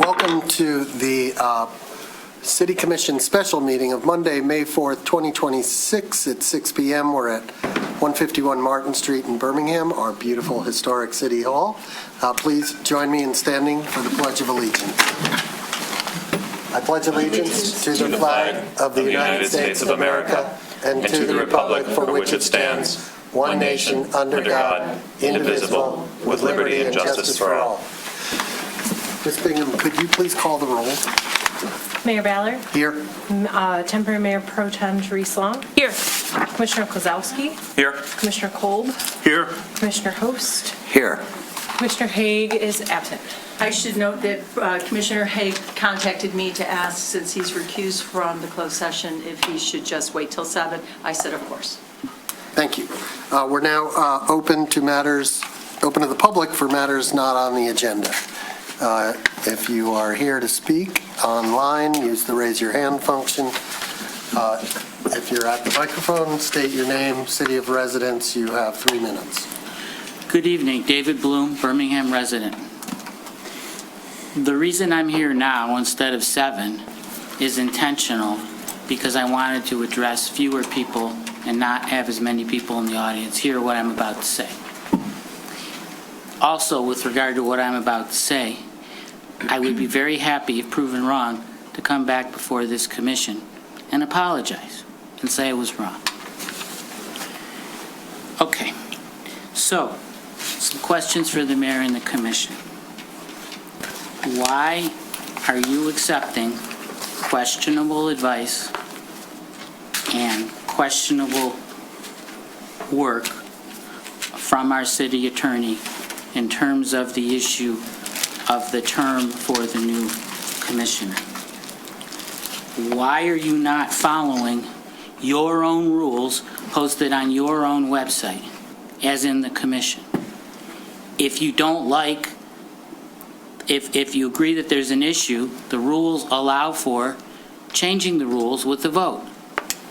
Welcome to the City Commission special meeting of Monday, May 4th, 2026 at 6 p.m. We're at 151 Martin Street in Birmingham, our beautiful historic City Hall. Please join me in standing for the Pledge of Allegiance. I pledge allegiance to the flag of the United States of America and to the republic for which it stands, one nation under God, indivisible, with liberty and justice for all. Ms. Bingham, could you please call the roll? Mayor Ballard? Here. Temporary Mayor Pro Tem Therese Long? Here. Commissioner Kozlowski? Here. Commissioner Kolb? Here. Commissioner Host? Here. Commissioner Haig is absent. I should note that Commissioner Haig contacted me to ask, since he's recused from the closed session, if he should just wait till 7. I said, of course. Thank you. We're now open to the public for matters not on the agenda. If you are here to speak online, use the raise your hand function. If you're at the microphone, state your name, city of residence. You have 3 minutes. Good evening, David Bloom, Birmingham resident. The reason I'm here now instead of 7 is intentional because I wanted to address fewer people and not have as many people in the audience hear what I'm about to say. Also, with regard to what I'm about to say, I would be very happy, if proven wrong, to come back before this commission and apologize and say I was wrong. Okay, so some questions for the mayor and the commission. Why are you accepting questionable advice and questionable work from our city attorney in terms of the issue of the term for the new commissioner? Why are you not following your own rules posted on your own website, as in the commission? If you don't like, if you agree that there's an issue, the rules allow for changing the rules with the vote.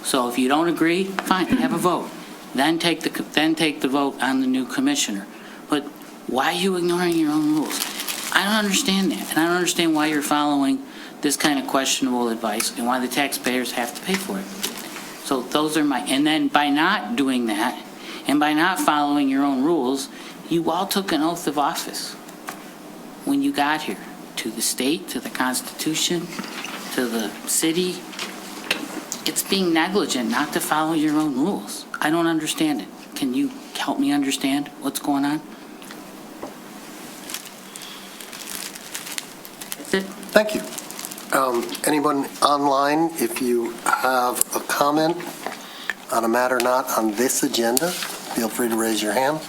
So if you don't agree, fine, have a vote. Then take the vote on the new commissioner. But why are you ignoring your own rules? I don't understand that, and I don't understand why you're following this kind of questionable advice and why the taxpayers have to pay for it. So those are and then by not doing that, and by not following your own rules, you all took an oath of office when you got here, to the state, to the Constitution, to the city. It's being negligent not to follow your own rules. I don't understand it. Can you help me understand what's going on? That's it. Thank you. Anyone online, if you have a comment on a matter not on this agenda, feel free to raise your hand.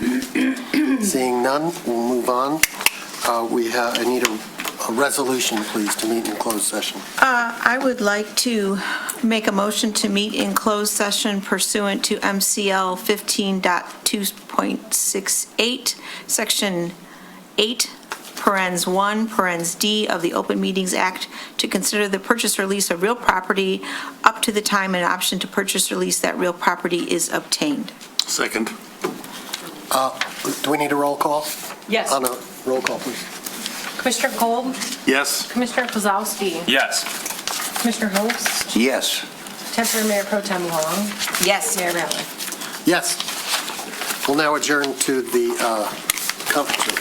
Seeing none, we'll move on. I need a resolution, please, to meet in closed session. I would like to make a motion to meet in closed session pursuant to MCL 15.2.68, Section 8, parens 1, parens D of the Open Meetings Act to consider the purchase or lease of real property up to the time an option to purchase or lease that real property is obtained. Second. Do we need a roll call? Yes. On a roll call, please. Commissioner Kolb? Yes. Commissioner Kozlowski? Yes. Commissioner Host? Yes. Temporary Mayor Pro Tem Long? Yes. Mayor Ballard? Yes. We'll now adjourn to the conference room.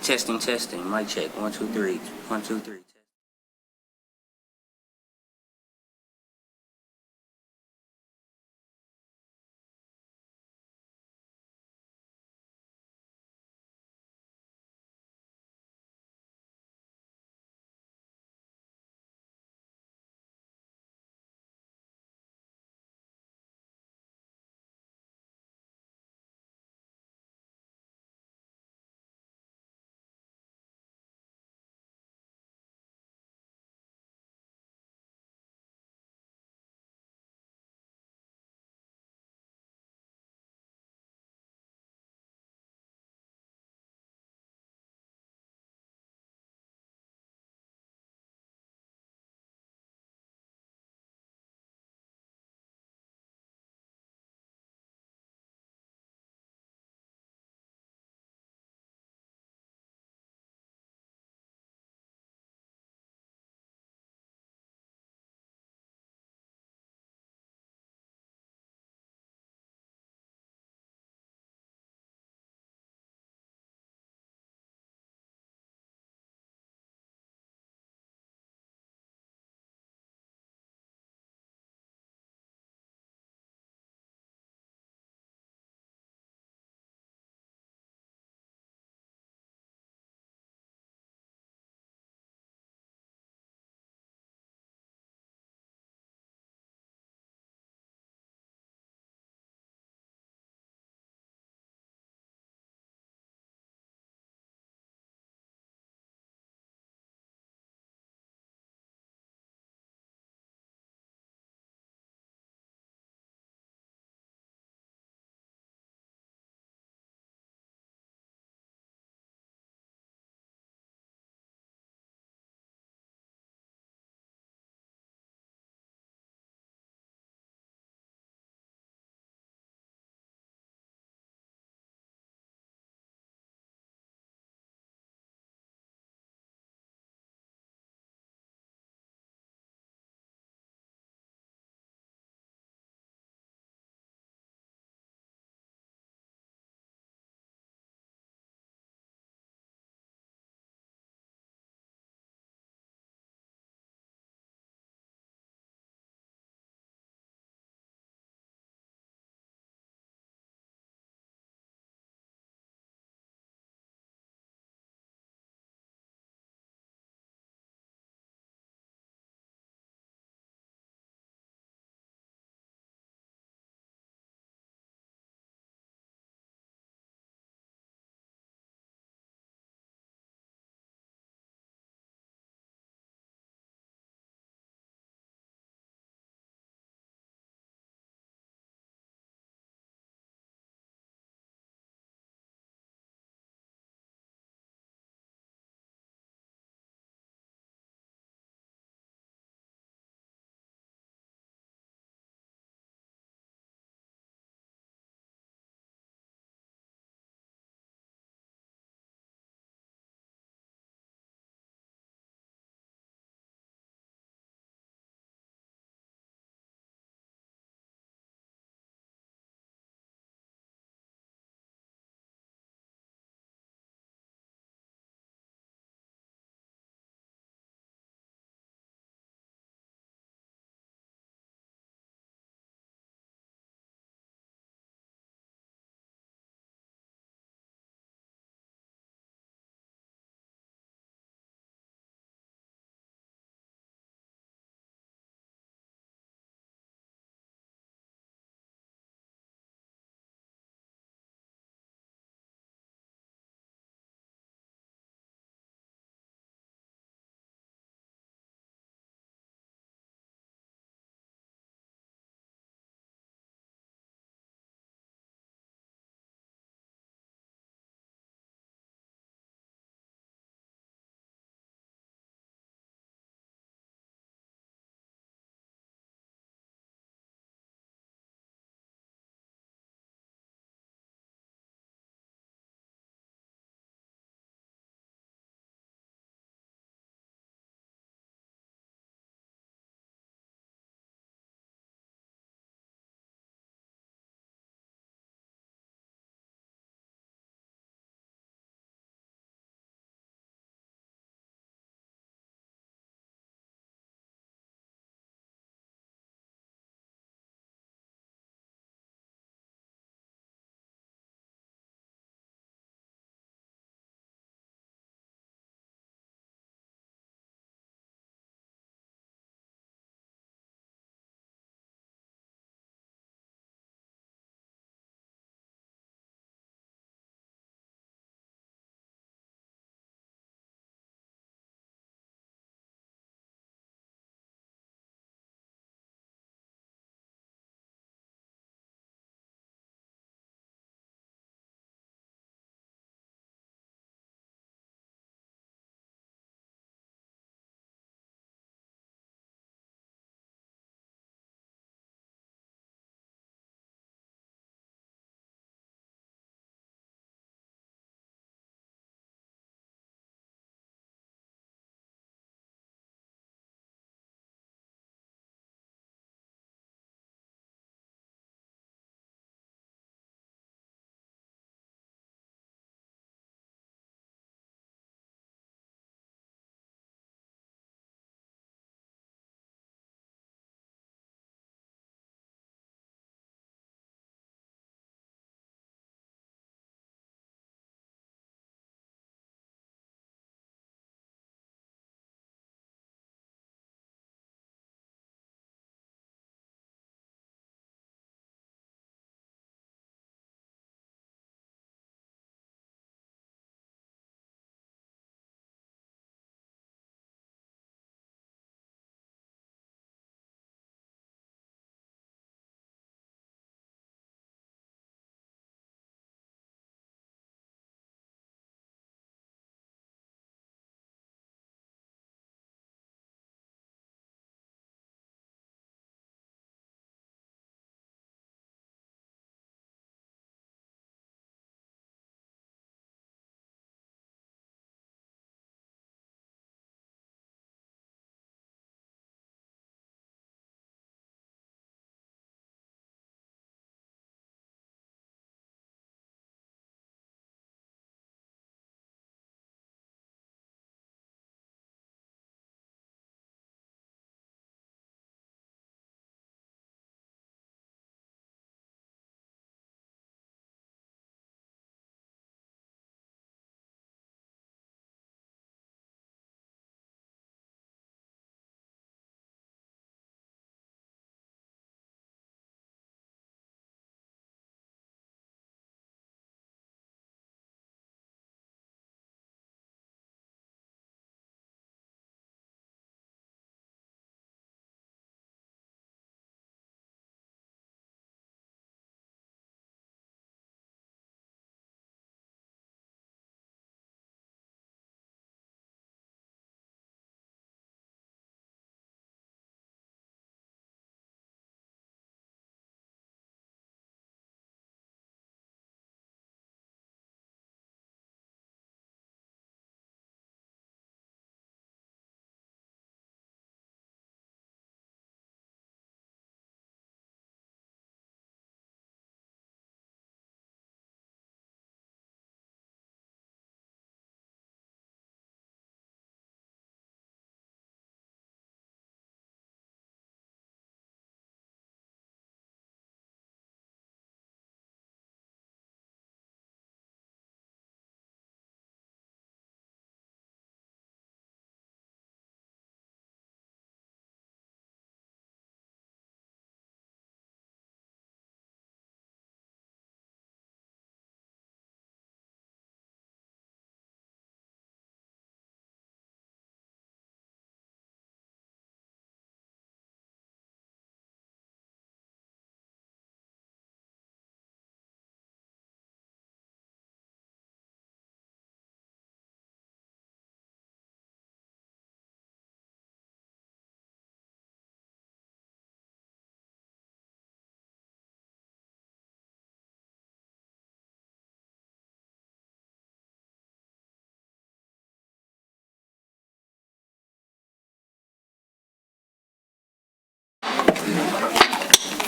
Testing, testing. Mic check. 1, 2, 3. 1, 2, 3.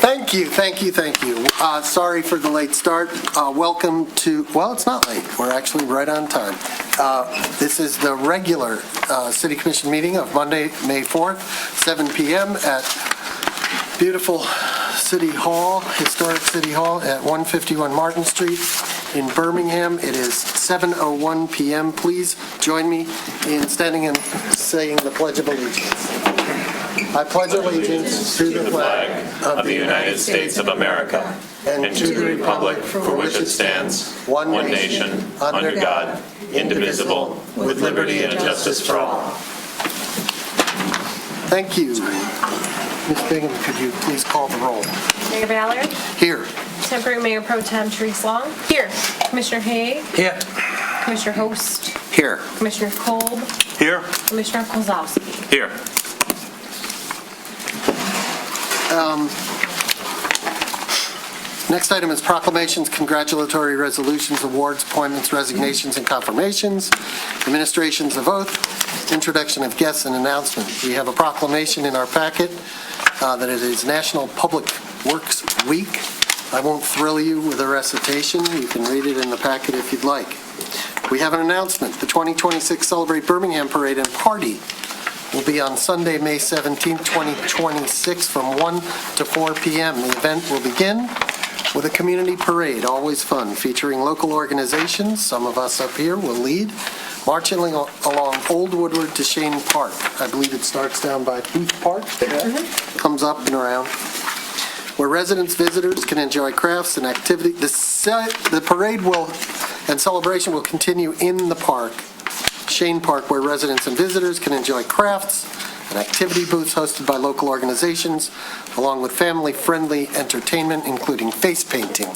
Thank you. Sorry for the late start. Welcome to, well, it's not late. We're actually right on time. This is the regular City Commission meeting of Monday, May 4th, 7 p.m. at beautiful City Hall, historic City Hall at 151 Martin Street in Birmingham. It is 7:01 p.m. Please join me in standing and saying the Pledge of Allegiance. I pledge allegiance to the flag of the United States of America and to the republic for which it stands, one nation, under God, indivisible, with liberty and justice for all. Thank you. Ms. Bingham, could you please call the roll? Mayor Ballard. Here. Temporary Mayor Pro Tem Therese Long. Here. Commissioner Haig. Here. Commissioner Host. Here. Commissioner Kolb. Here. Commissioner Kozlowski. Here. Next item is proclamations, congratulatory resolutions, awards, appointments, resignations, and confirmations, administrations of oath, introduction of guests, and announcement. We have a proclamation in our packet that it is National Public Works Week. I won't thrill you with a recitation. You can read it in the packet if you'd like. We have an announcement. The 2026 Celebrate Birmingham Parade and Party will be on Sunday, May 17, 2026, from 1 to 4 p.m. The event will begin with a community parade, always fun, featuring local organizations. Some of us up here will lead, marching along Old Woodward to Shane Park. I believe it starts down by Booth Park, comes up and around, where residents, visitors can enjoy crafts and activity. The parade and celebration will continue in the park, Shane Park, where residents and visitors can enjoy crafts and activity booths hosted by local organizations, along with family-friendly entertainment, including face painting,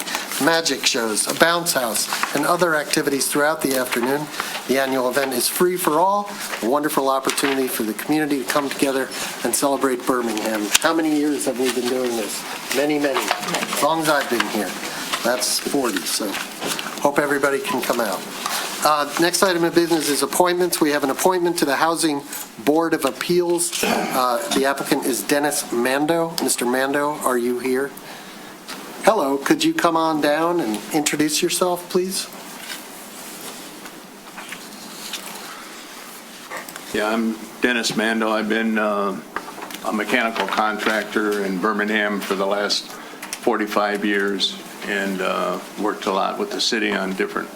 magic shows, a bounce house, and other activities throughout the afternoon. The annual event is free for all, a wonderful opportunity for the community to come together and celebrate Birmingham. How many years have we been doing this? Many, many. As long as I've been here. That's 40, so hope everybody can come out. Next item of business is appointments. We have an appointment to the Housing Board of Appeals. The applicant is Dennis Mando. Mr. Mando, are you here? Hello, could you come on down and introduce yourself, please? Yeah, I'm Dennis Mando. I've been a mechanical contractor in Birmingham for the last 45 years and worked a lot with the city on different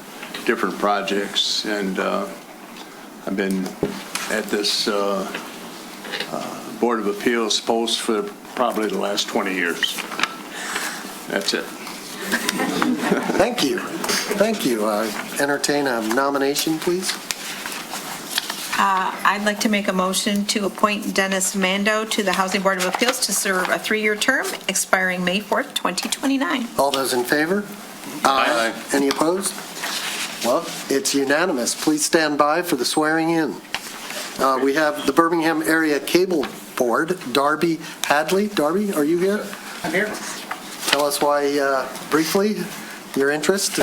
projects, and I've been at this Board of Appeals post for probably the last 20 years. That's it. Thank you. Entertain a nomination, please. I'd like to make a motion to appoint Dennis Mando to the Housing Board of Appeals to serve a 3-year term expiring May 4th, 2029. All those in favor? Aye. Any opposed? Well, it's unanimous. Please stand by for the swearing in. We have the Birmingham Area Cable Board, Darby Hadley. Darby, are you here? I'm here. Tell us why, briefly, your interest.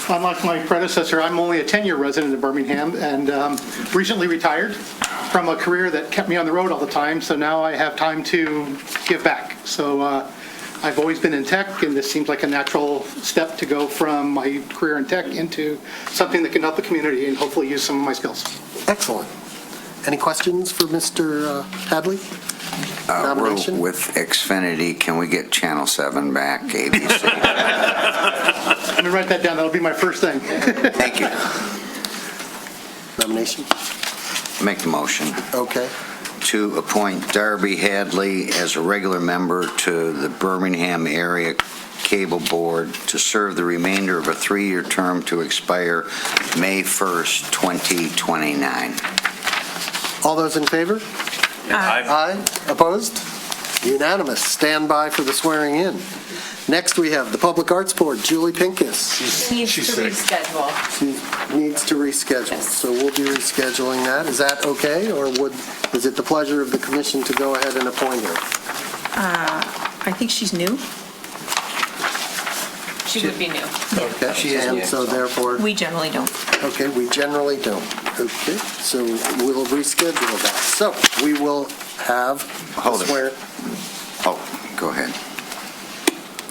Unlike my predecessor, I'm only a 10-year resident of Birmingham and recently retired from a career that kept me on the road all the time, so now I have time to give back. So I've always been in tech, and this seems like a natural step to go from my career in tech into something that can help the community and hopefully use some of my skills. Excellent. Any questions for Mr. Hadley? Nomination? We're with Xfinity. Can we get Channel 7 back, ABC? I'm going to write that down. That'll be my first thing. Thank you. Nomination? Make the motion Okay. to appoint Darby Hadley as a regular member to the Birmingham Area Cable Board to serve the remainder of a 3-year term to expire May 1st, 2029. All those in favor? Aye. Aye. Opposed? Unanimous. Stand by for the swearing in. Next, we have the Public Arts Board, Julie Pincus. Needs to reschedule. She needs to reschedule, so we'll be rescheduling that. Is that okay, or is it the pleasure of the commission to go ahead and appoint her? I think she's new. She would be new. Okay. She is And new. so therefore, We generally don't. okay, we generally don't. Okay, so we'll reschedule that. So we will have Hold it. swear. Oh, go ahead.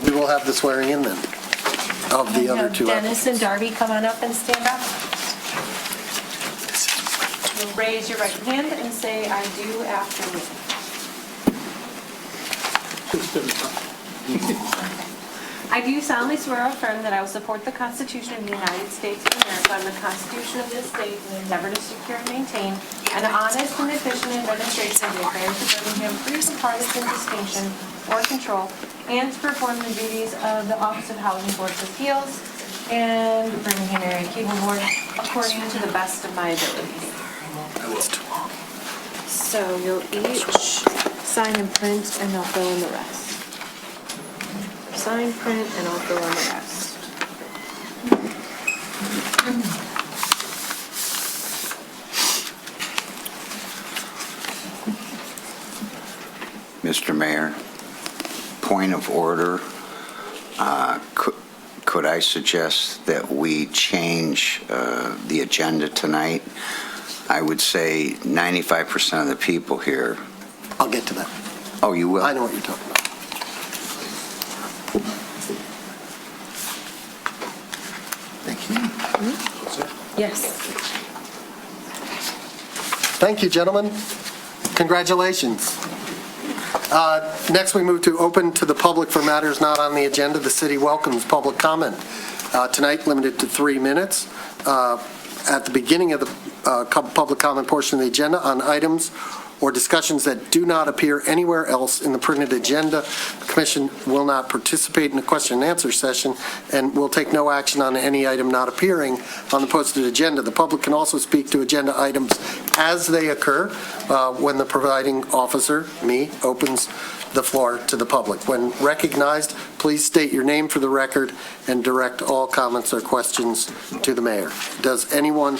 We will have the swearing in then of the other two. Dennis and Darby, come on up and stand up. You'll raise your right hand and say, "I do" after me. I do solemnly swear or affirm that I will support the Constitution of the United States of America and the Constitution of this state and endeavor to secure and maintain an honest and efficient administration of the affairs of Birmingham free from partisan distinction or control, and to perform the duties of the Office of Housing Board of Appeals and Birmingham Area Cable Board according to the best of my abilities. So you'll each sign and print, and I'll fill in the rest. Sign, print, and I'll fill in the rest. Mr. Mayor, point of order. Could I suggest that we change the agenda tonight? I would say 95% of the people here. I'll get to that. Oh, you will? I know what you're talking about. Thank you. Yes. Thank you, gentlemen. Congratulations. Next, we move to open to the public for matters not on the agenda. The city welcomes public comment. Tonight, limited to 3 minutes. At the beginning of the public comment portion of the agenda on items or discussions that do not appear anywhere else in the printed agenda, the Commission will not participate in the question and answer session and will take no action on any item not appearing on the posted agenda. The public can also speak to agenda items as they occur when the presiding officer, me, opens the floor to the public. When recognized, please state your name for the record and direct all comments or questions to the mayor. Does anyone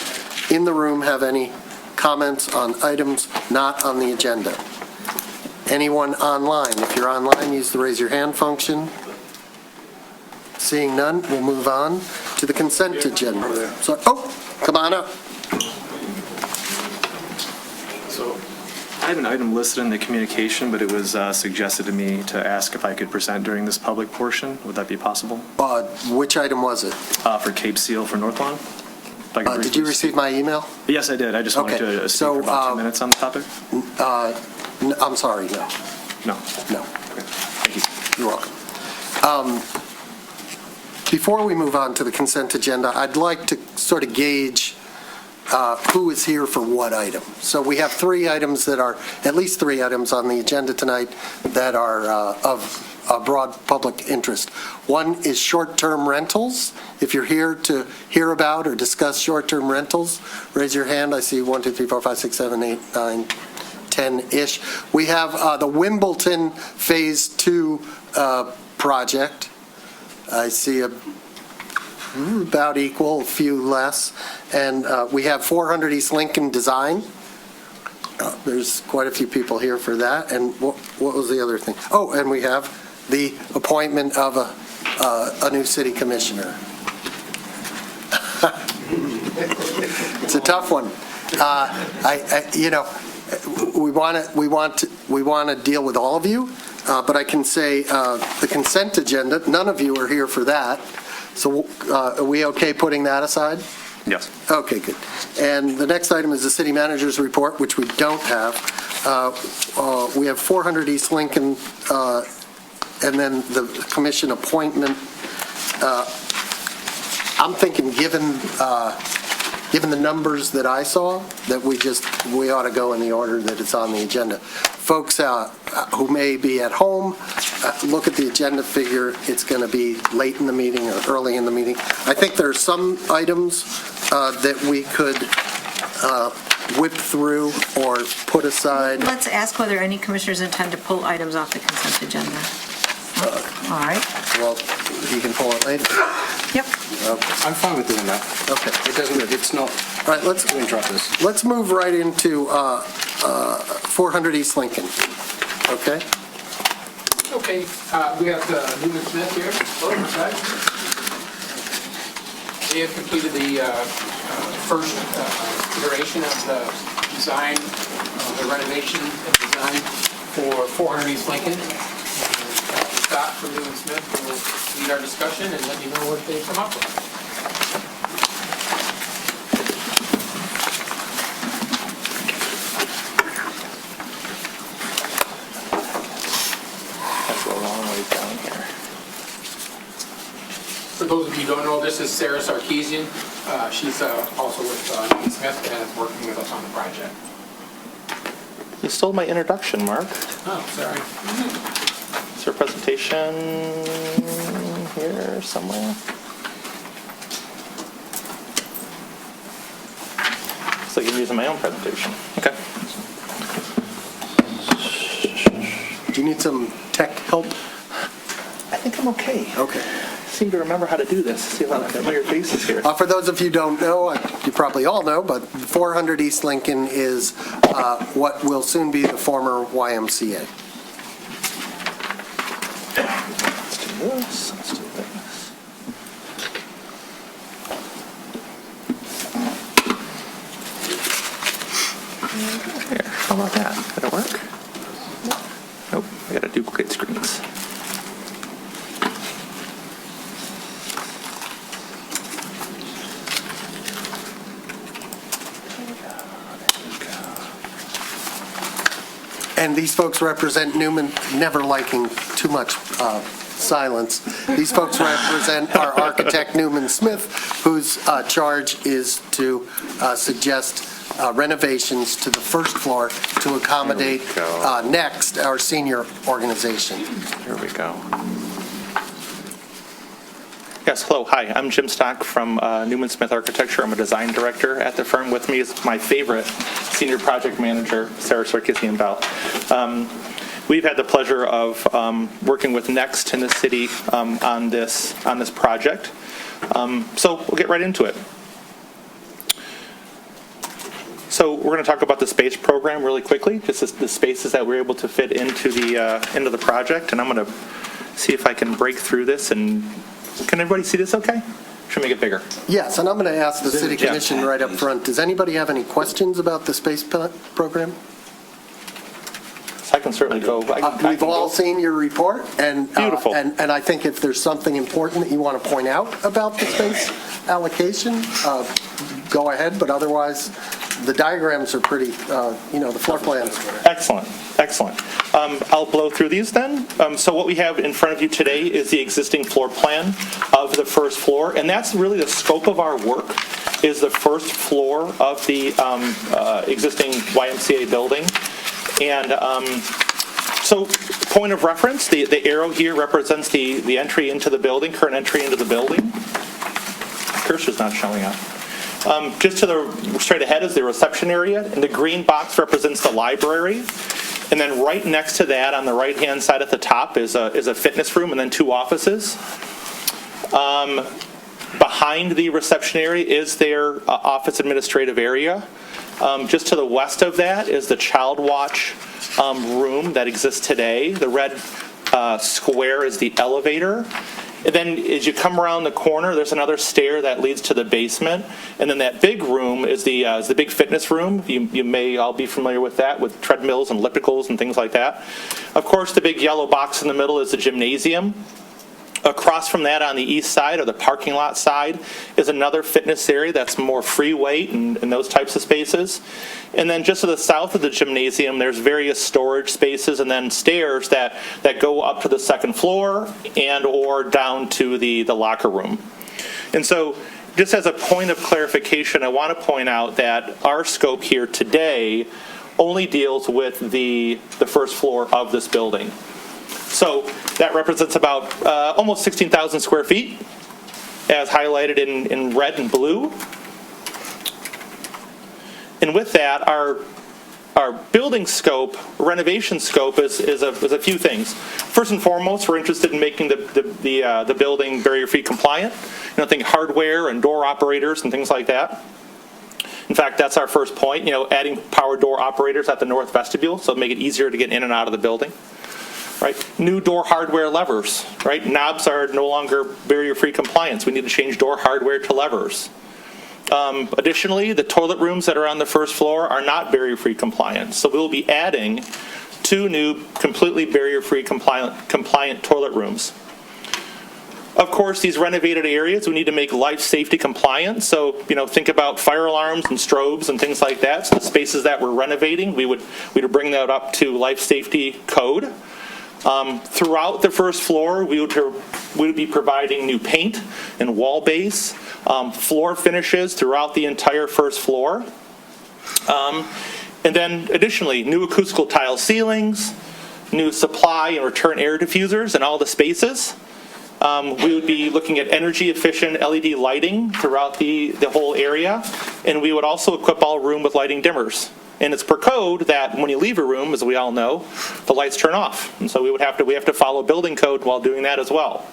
in the room have any comments on items not on the agenda? Anyone online? If you're online, use the raise your hand function. Seeing none, we'll move on to the consent agenda. So, come on up. So I have an item listed in the communication, but it was suggested to me to ask if I could present during this public portion. Would that be possible? Which item was it? For Cape Seal for North Lawn? If I could Did briefly you receive speak. my email? Yes, I did. I just wanted Okay. to speak So, for about 2 minutes on the topic. I'm sorry, no. No. No. Okay. Thank you. You're welcome. Before we move on to the consent agenda, I'd like to sort of gauge who is here for what item. So we have at least three items on the agenda tonight that are of broad public interest. One is short-term rentals. If you're here to hear about or discuss short-term rentals, raise your hand. I see 1, 2, 3, 4, 5, 6, 7, 8, 9, 10-ish. We have the Wimbledon Phase 2 project. I see about equal, a few less. And we have 400 East Lincoln Design. There's quite a few people here for that. And what was the other thing? Oh, and we have the appointment of a new city commissioner. It's a tough one. We want to deal with all of you, but I can say the consent agenda. None of you are here for that. So are we okay putting that aside? Yes. Okay, good. And the next item is the city manager's report, which we don't have. We have 400 East Lincoln, and then the commission appointment. I'm thinking, given the numbers that I saw, that we ought to go in the order that it's on the agenda. Folks who may be at home, look at the agenda, figure it's going to be late in the meeting or early in the meeting. I think there are some items that we could whip through or put aside. Let's ask whether any commissioners intend to pull items off the consent agenda. All right. Well, you can pull it later. Yep. I'm fine with doing that. Okay. It's not. All right, let's interrupt this. Let's move right into 400 East Lincoln. Okay? Okay, we have Newman Smith here. They have completed the first iteration of the design, the renovation and design for 400 East Lincoln. Scott from Newman Smith, who will lead our discussion and let you know what they come up with. That's a long ways down here. For those of you who don't know, this is Sarah Sarkeesian. She's also with Newman Smith and is working with us on the project. You stole my introduction, Mark. Oh, sorry. Is there a presentation here somewhere? So you're using my own presentation. Okay. Do you need some tech help? I think I'm okay. Okay. I seem to remember how to do this. See a lot of familiar faces here. For those of you who don't know, you probably all know, but 400 East Lincoln is what will soon be the former YMCA. Let's do this. Let's do this. Here, how about that? Did it work? Nope, I gotta duplicate screens. And these folks represent Newman, never liking too much silence. These folks represent our architect, Newman Smith, whose charge is to suggest renovations to the first floor to accommodate Next, our senior organization. Here we go. Yes, hello, hi, I'm Jim Stock from Newman Smith Architecture. I'm a design director at the firm. With me is my favorite senior project manager, Sarah Sarkeesian Bell. We've had the pleasure of working with Next in the city on this project. So we'll get right into it. So we're going to talk about the space program really quickly, just the spaces that we're able to fit into the project, and I'm going to see if I can break through this. And can everybody see this okay? Should we make it bigger? Yes, and I'm going to ask the city commission right up front, does anybody have any questions about the space program? So I can certainly go. We've all seen your report, and Beautiful. And I think if there's something important that you want to point out about the space allocation, go ahead, but otherwise, the diagrams are pretty, the floor plans. Excellent, excellent. I'll blow through these then. So what we have in front of you today is the existing floor plan of the first floor, and that's really the scope of our work, is the first floor of the existing YMCA building. And so point of reference, the arrow here represents the entry into the building, current entry into the building. Cursor's not showing up. Just to the straight ahead is the reception area, and the green box represents the library. And then right next to that, on the right-hand side at the top, is a fitness room and then two offices. Behind the reception area is their office administrative area. Just to the west of that is the child watch room that exists today. The red square is the elevator. And then as you come around the corner, there's another stair that leads to the basement. And then that big room is the big fitness room. You may all be familiar with that, with treadmills and ellipticals and things like that. Of course, the big yellow box in the middle is the gymnasium. Across from that on the east side, or the parking lot side, is another fitness area that's more free weight and those types of spaces. And then just to the south of the gymnasium, there's various storage spaces and then stairs that go up to the second floor and or down to the locker room. And so just as a point of clarification, I want to point out that our scope here today only deals with the first floor of this building. So that represents about almost 16,000 square feet, as highlighted in red and blue. And with that, our building scope, renovation scope, is a few things. First and foremost, we're interested in making the building barrier-free compliant. Think hardware and door operators and things like that. In fact, that's our first point. Adding power door operators at the north vestibule, so make it easier to get in and out of the building. Right? New door hardware levers, right? Knobs are no longer barrier-free compliance. We need to change door hardware to levers. Additionally, the toilet rooms that are on the first floor are not barrier-free compliant. So we'll be adding 2 new completely barrier-free compliant toilet rooms. Of course, these renovated areas, we need to make life safety compliant. So, think about fire alarms and strobes and things like that. So the spaces that we're renovating, we would bring that up to life safety code. Throughout the first floor, we would be providing new paint and wall base, floor finishes throughout the entire first floor. And then additionally, new acoustical tile ceilings, new supply and return air diffusers in all the spaces. We would be looking at energy efficient LED lighting throughout the whole area, and we would also equip all room with lighting dimmers. And it's per code that when you leave a room, as we all know, the lights turn off. And so we have to follow building code while doing that as well.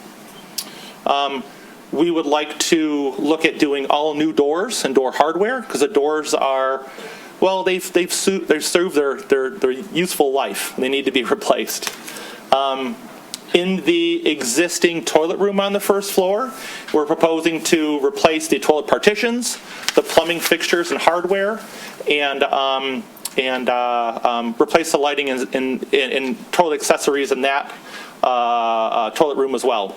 We would like to look at doing all new doors and door hardware, because the doors are, well, they've served their useful life. They need to be replaced. In the existing toilet room on the first floor, we're proposing to replace the toilet partitions, the plumbing fixtures and hardware, and replace the lighting and toilet accessories in that toilet room as well.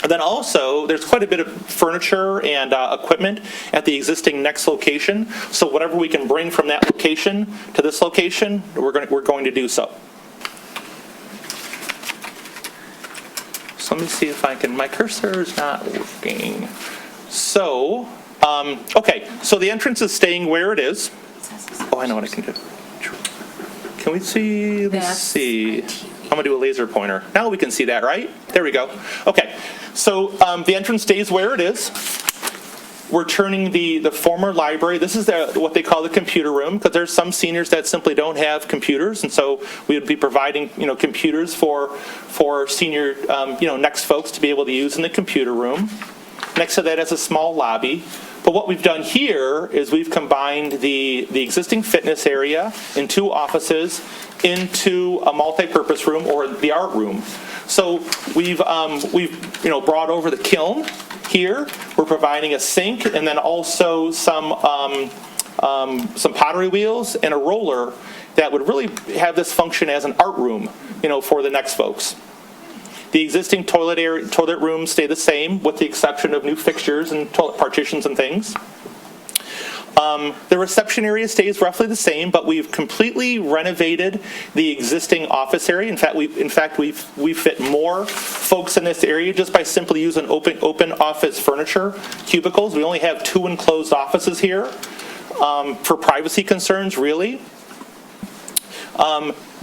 And then also, there's quite a bit of furniture and equipment at the existing next location. So whatever we can bring from that location to this location, we're going to do so. So let me see if I can, my cursor is not working. So, okay, so the entrance is staying where it is. Oh, I know what I can do. Can we see, let's see. I'm gonna do a laser pointer. Now we can see that, right? There we go. Okay, so the entrance stays where it is. We're turning the former library, this is what they call the computer room, because there's some seniors that simply don't have computers, and so we would be providing, computers for senior, next folks to be able to use in the computer room. Next to that is a small lobby. But what we've done here is we've combined the existing fitness area in 2 offices into a multi-purpose room, or the art room. So we've brought over the kiln here. We're providing a sink, and then also some pottery wheels and a roller that would really have this function as an art room, for the next folks. The existing toilet rooms stay the same, with the exception of new fixtures and toilet partitions and things. The reception area stays roughly the same, but we've completely renovated the existing office area. In fact, we've fit more folks in this area just by simply using open office furniture cubicles. We only have 2 enclosed offices here for privacy concerns, really.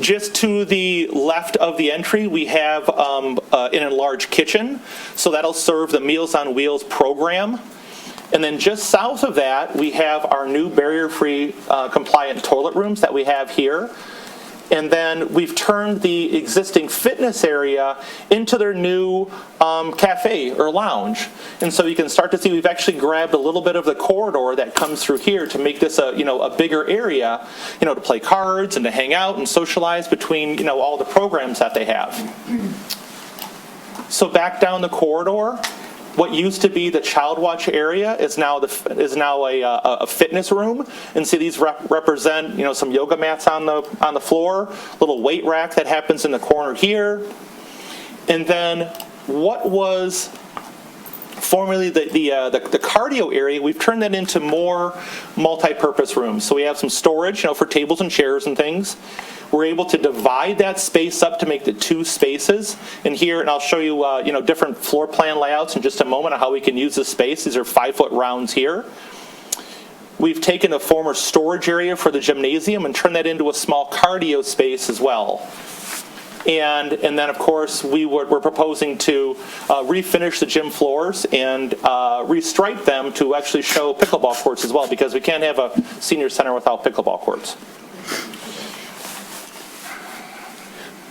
Just to the left of the entry, we have an enlarged kitchen, so that'll serve the Meals on Wheels program. And then just south of that, we have our new barrier-free compliant toilet rooms that we have here. And then we've turned the existing fitness area into their new cafe or lounge. And so you can start to see we've actually grabbed a little bit of the corridor that comes through here to make this a bigger area, to play cards and to hang out and socialize between, all the programs that they have. So back down the corridor, what used to be the child watch area is now a fitness room, and see these represent some yoga mats on the floor, little weight rack that happens in the corner here, and then what was formerly the cardio area, we've turned that into more multi-purpose rooms. So we have some storage, for tables and chairs and things. We're able to divide that space up to make the 2 spaces. And here, and I'll show you, different floor plan layouts in just a moment on how we can use this space. These are 5-foot rounds here. We've taken a former storage area for the gymnasium and turned that into a small cardio space as well. And then, of course, we're proposing to refinish the gym floors and restripe them to actually show pickleball courts as well, because we can't have a senior center without pickleball courts.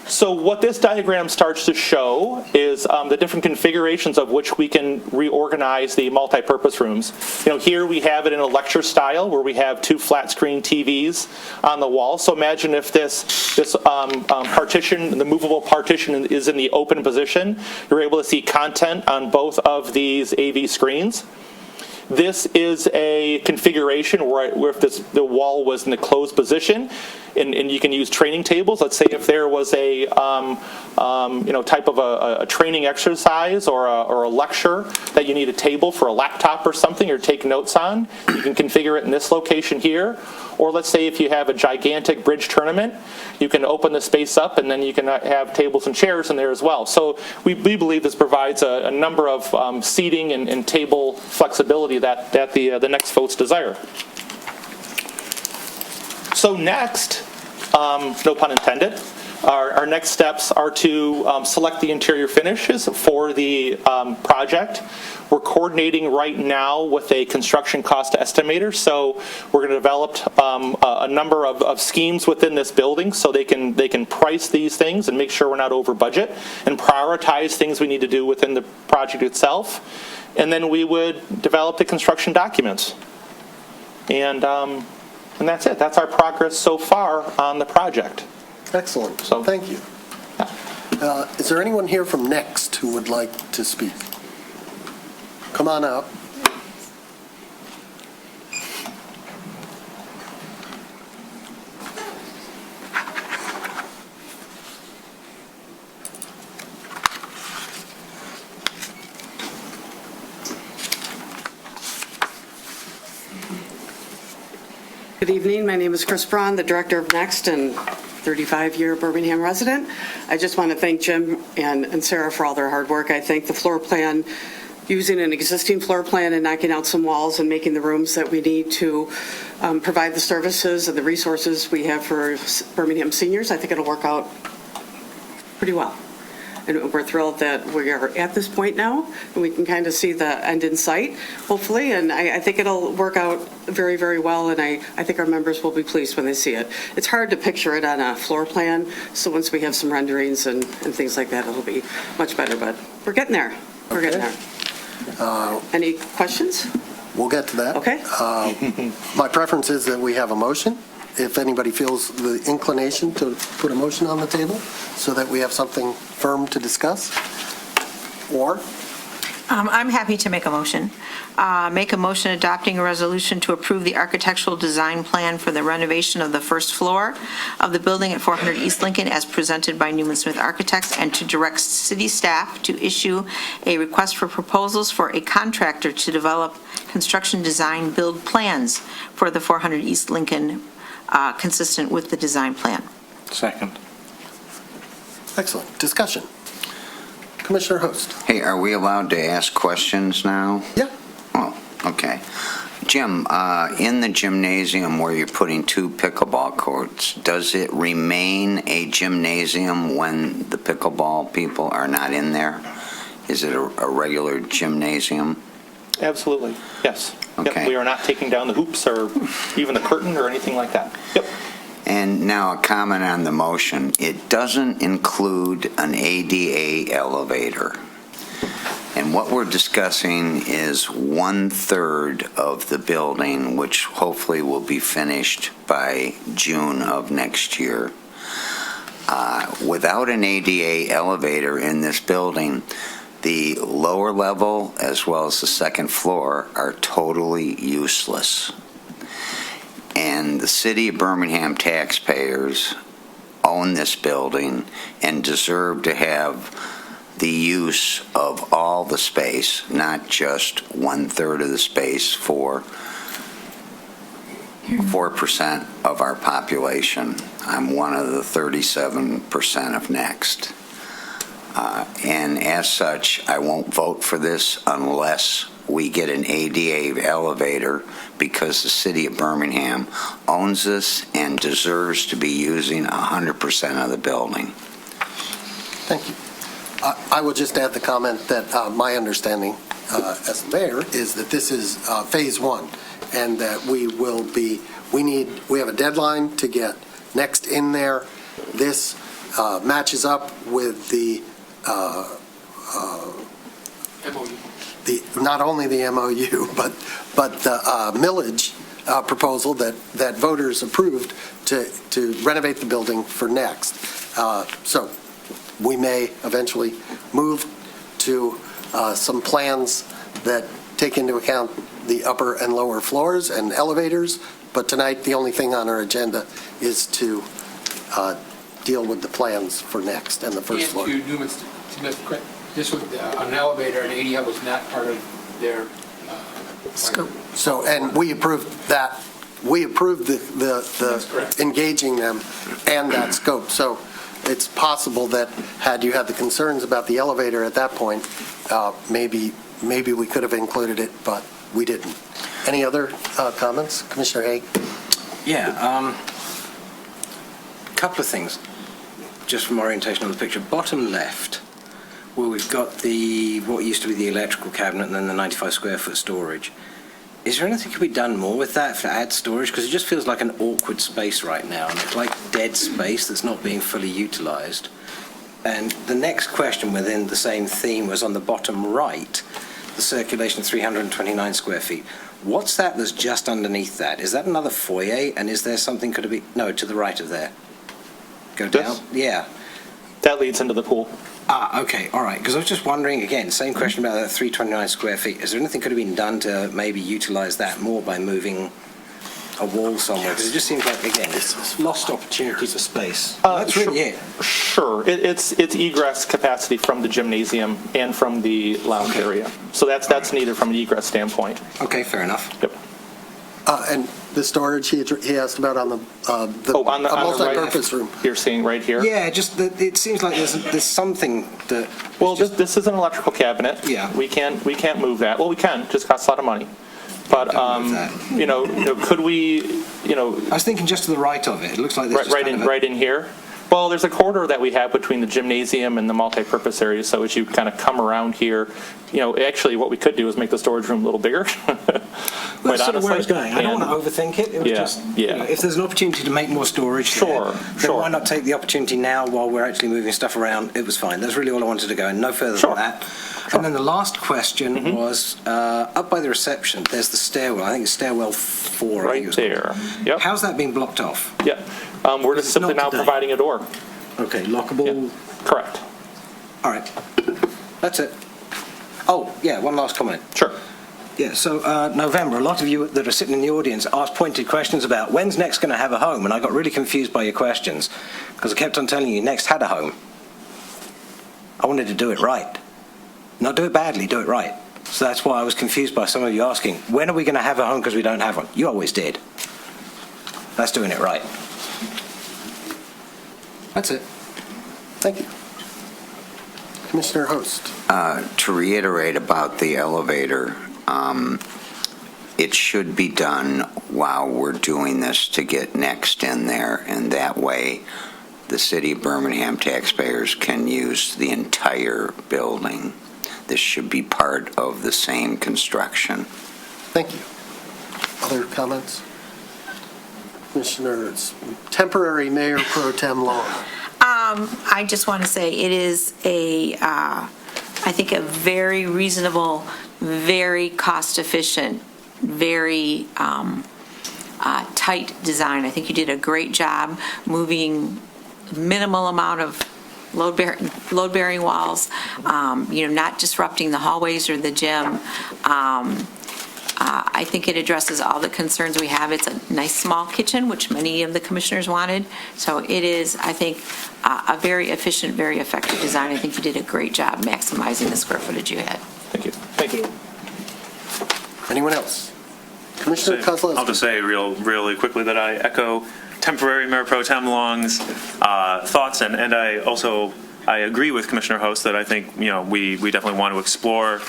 So what this diagram starts to show is the different configurations of which we can reorganize the multi-purpose rooms. Here we have it in a lecture style where we have 2 flat screen TVs on the wall. So imagine if this partition, the movable partition, is in the open position. You're able to see content on both of these AV screens. This is a configuration where if the wall was in a closed position, and you can use training tables. Let's say if there was a type of a training exercise or a lecture that you need a table for a laptop or something or take notes on, you can configure it in this location here. Or let's say if you have a gigantic bridge tournament, you can open the space up and then you can have tables and chairs in there as well. So we believe this provides a number of seating and table flexibility that the next folks desire. So next, no pun intended, our next steps are to select the interior finishes for the project. We're coordinating right now with a construction cost estimator, so we're going to develop a number of schemes within this building so they can price these things and make sure we're not over budget and prioritize things we need to do within the project itself. And then we would develop the construction documents. And that's it. That's our progress so far on the project. Excellent. So- Thank you. Is there anyone here from Next who would like to speak? Come on up. Good evening. My name is Chris Braun, the director of Next and 35-year Birmingham resident. I just want to thank Jim and Sarah for all their hard work. I think the floor plan, using an existing floor plan and knocking out some walls and making the rooms that we need to provide the services and the resources we have for Birmingham seniors, I think it'll work out pretty well. And we're thrilled that we are at this point now, and we can kind of see the end in sight, hopefully, and I think it'll work out very, very well, and I think our members will be pleased when they see it. It's hard to picture it on a floor plan, so once we have some renderings and things like that, it'll be much better, but we're getting there. We're getting there. Any questions? We'll get to that. Okay. My preference is that we have a motion. If anybody feels the inclination to put a motion on the table so that we have something firm to discuss, or? I'm happy to make a motion. Make a motion adopting a resolution to approve the architectural design plan for the renovation of the first floor of the building at 400 East Lincoln as presented by Newman Smith Architects, and to direct city staff to issue a request for proposals for a contractor to develop construction design build plans for the 400 East Lincoln consistent with the design plan. Second. Excellent. Discussion. Commissioner Host. Hey, are we allowed to ask questions now? Yeah. Oh, okay. Jim, in the gymnasium where you're putting 2 pickleball courts, does it remain a gymnasium when the pickleball people are not in there? Is it a regular gymnasium? Absolutely, yes. Okay. Yep, we are not taking down the hoops or even the curtain or anything like that. Yep. And now a comment on the motion. It doesn't include an ADA elevator. And what we're discussing is 1/3 of the building, which hopefully will be finished by June of next year. Without an ADA elevator in this building, the lower level as well as the second floor are totally useless. And the city of Birmingham taxpayers own this building and deserve to have the use of all the space, not just 1/3 of the space for 4% of our population. I'm one of the 37% of Next. And as such, I won't vote for this unless we get an ADA elevator, because the city of Birmingham owns this and deserves to be using 100% of the building. Thank you. I will just add the comment that my understanding as mayor is that this is phase 1, and that we have a deadline to get Next in there. This matches up with the not only the MOU, but the millage proposal that voters approved to renovate the building for Next. So we may eventually move to some plans that take into account the upper and lower floors and elevators, but tonight, the only thing on our agenda is to deal with the plans for next and the first floor. And to Newman Smith, correct, this was an elevator, and ADL was not part of their Scope. So, and we approved that, we approved That's correct. the engaging them and that scope. So it's possible that had you had the concerns about the elevator at that point, maybe we could have included it, but we didn't. Any other comments? Commissioner Haig? Yeah, couple of things, just from orientation on the picture. Bottom left, where we've got what used to be the electrical cabinet and then the 95 square foot storage. Is there anything that could be done more with that to add storage? Because it just feels like an awkward space right now, and it's like dead space that's not being fully utilized. And the next question within the same theme was on the bottom right, the circulation 329 square feet. What's that that's just underneath that? Is that another foyer? And is there something, could it be, no, to the right of there? Go down? This? Yeah. That leads into the pool. Ah, okay, all right. Because I was just wondering, again, same question about that 329 square feet. Is there anything could have been done to maybe utilize that more by moving a wall somewhere? Because it just seems like, again, it's lost opportunity for space. That's really it. Sure. It's egress capacity from the gymnasium and from the lounge area. So that's needed from an egress standpoint. Okay, fair enough. Yep. And the storage he asked about on the On the multi-purpose right, room. you're seeing right here? Yeah, just that it seems like there's something that... Well, this is an electrical cabinet. Yeah. We can't move that. Well, we can, just costs a lot of money. But, Don't move that. could we, I was thinking just to the right of it. It looks like there's just kind of a- right in here? Well, there's a corridor that we have between the gymnasium and the multi-purpose area, so as you kind of come around here, actually what we could do is make the storage room a little bigger. Well, that's sort of where I was going. I don't want to overthink it. It was Yeah, just, yeah. if there's an opportunity to make more storage Sure, then why not take the opportunity now while we're actually moving stuff around? It was fine. That's really all I wanted to go, and no further Sure. than that. And then the last question was, up by the reception, there's the stairwell. I think it's stairwell 4. I think it Right was there. called. Yep. How's that being blocked off? Yep. We're just It's simply not now today. providing a door. Okay, lockable. Yep. Correct. All right. That's it. Oh, yeah, one last comment. Sure. Yeah, so November, a lot of you that are sitting in the audience asked pointed questions about when's Next going to have a home, and I got really confused by your questions because I kept on telling you Next had a home. I wanted to do it right. Not do it badly, do it right. So that's why I was confused by some of you asking, when are we going to have a home because we don't have one? You always did. That's doing it right. That's it. Thank you. Commissioner Host. To reiterate about the elevator, it should be done while we're doing this to get Next in there, and that way the city of Birmingham taxpayers can use the entire building. This should be part of the same construction. Thank you. Other comments? Commissioners, temporary Mayor Pro Tem Long. I just want to say it is I think a very reasonable, very cost-efficient, very tight design. I think you did a great job moving minimal amount of load-bearing walls, not disrupting the hallways or the gym. I think it addresses all the concerns we have. It's a nice small kitchen, which many of the commissioners wanted. So it is, I think, a very efficient, very effective design. I think you did a great job maximizing the square footage you had. Thank you. Thank you. Anyone else? Commissioner Kozlowski. I'll just say really quickly that I echo temporary Mayor Pro Tem Long's thoughts, and I agree with Commissioner Host that I think we definitely want to explore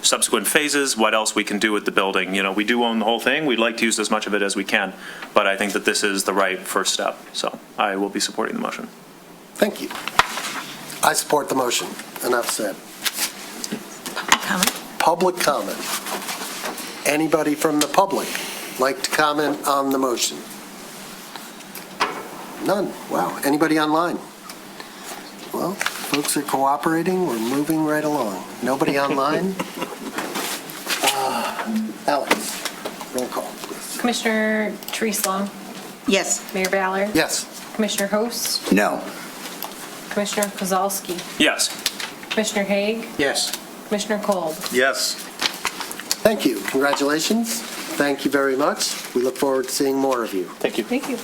subsequent phases, what else we can do with the building. We do own the whole thing. We'd like to use as much of it as we can, but I think that this is the right first step. So I will be supporting the motion. Thank you. I support the motion. Enough said. Public comment. Anybody from the public like to comment on the motion? None. Wow. Anybody online? Well, folks are cooperating. We're moving right along. Nobody online? Alex, roll call, please. Commissioner Therese Long, Yes. Mayor Ballard, Yes. Commissioner Host, No. Commissioner Kozlowski, Yes. Commissioner Haig, Yes. Commissioner Kolb. Yes. Thank you. Congratulations. Thank you very much. We look forward to seeing more of you. Thank you. Thank you.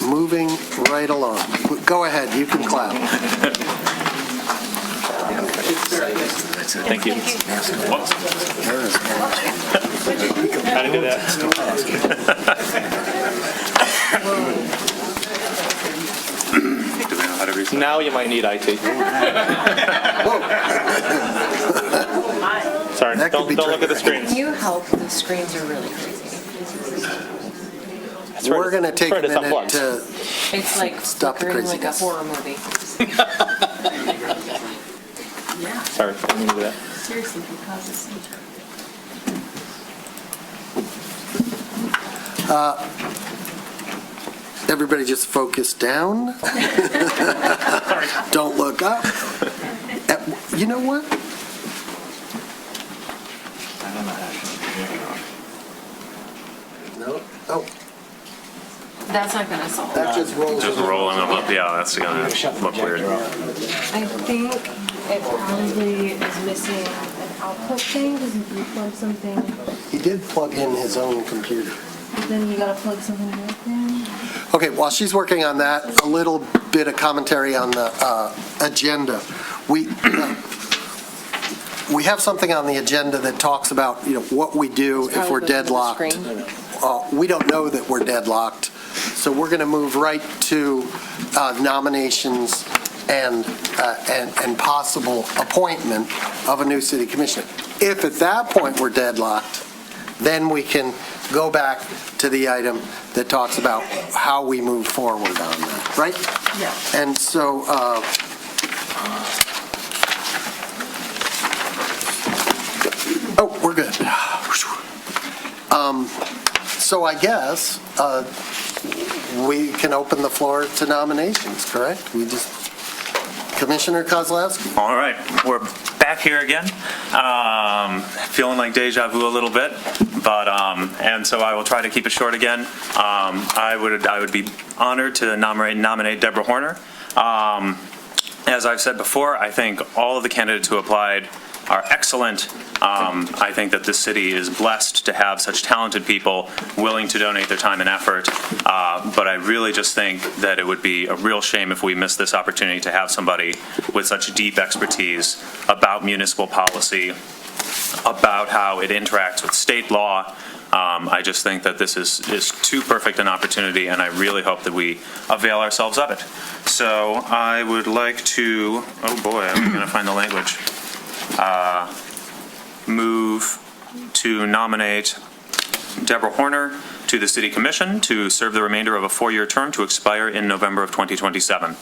Moving right along. Go ahead, you can clap. Thank you. How to do that? Now you might need IT. Sorry, That could be don't look at the tricky. screens. You help, the screens are really crazy. We're going to take a Try to minute unplug. to It's like Stop the flickering like a craziness. horror movie. Sorry, I didn't do that. Seriously, because it's everybody just focus down. Don't look up. You know what? No. Oh, That's not gonna solve it. that just rolls. Just rolling them up, yeah, that's gonna look weird. I think it probably is missing an output thing, because if you plug something, He did plug in his own computer. then you gotta plug something right in. Okay, while she's working on that, a little bit of commentary on the agenda. We have something on the agenda that talks about, what we do if we're deadlocked. We don't know that we're deadlocked, so we're going to move right to nominations and possible appointment of a new city commissioner. If at that point we're deadlocked, then we can go back to the item that talks about how we move forward on that, right? Yeah. And so, we're good. So I guess we can open the floor to nominations, correct? Commissioner Kozlowski. All right, we're back here again. Feeling like deja vu a little bit, but and so I will try to keep it short again. I would be honored to nominate Deborah Horner. As I've said before, I think all of the candidates who applied are excellent. I think that this city is blessed to have such talented people willing to donate their time and effort. But I really just think that it would be a real shame if we missed this opportunity to have somebody with such deep expertise about municipal policy, about how it interacts with state law. I just think that this is too perfect an opportunity, and I really hope that we avail ourselves of it. So I would like to, oh boy, I'm going to find the language. Move to nominate Deborah Horner to the City Commission to serve the remainder of a 4-year term to expire in November of 2027.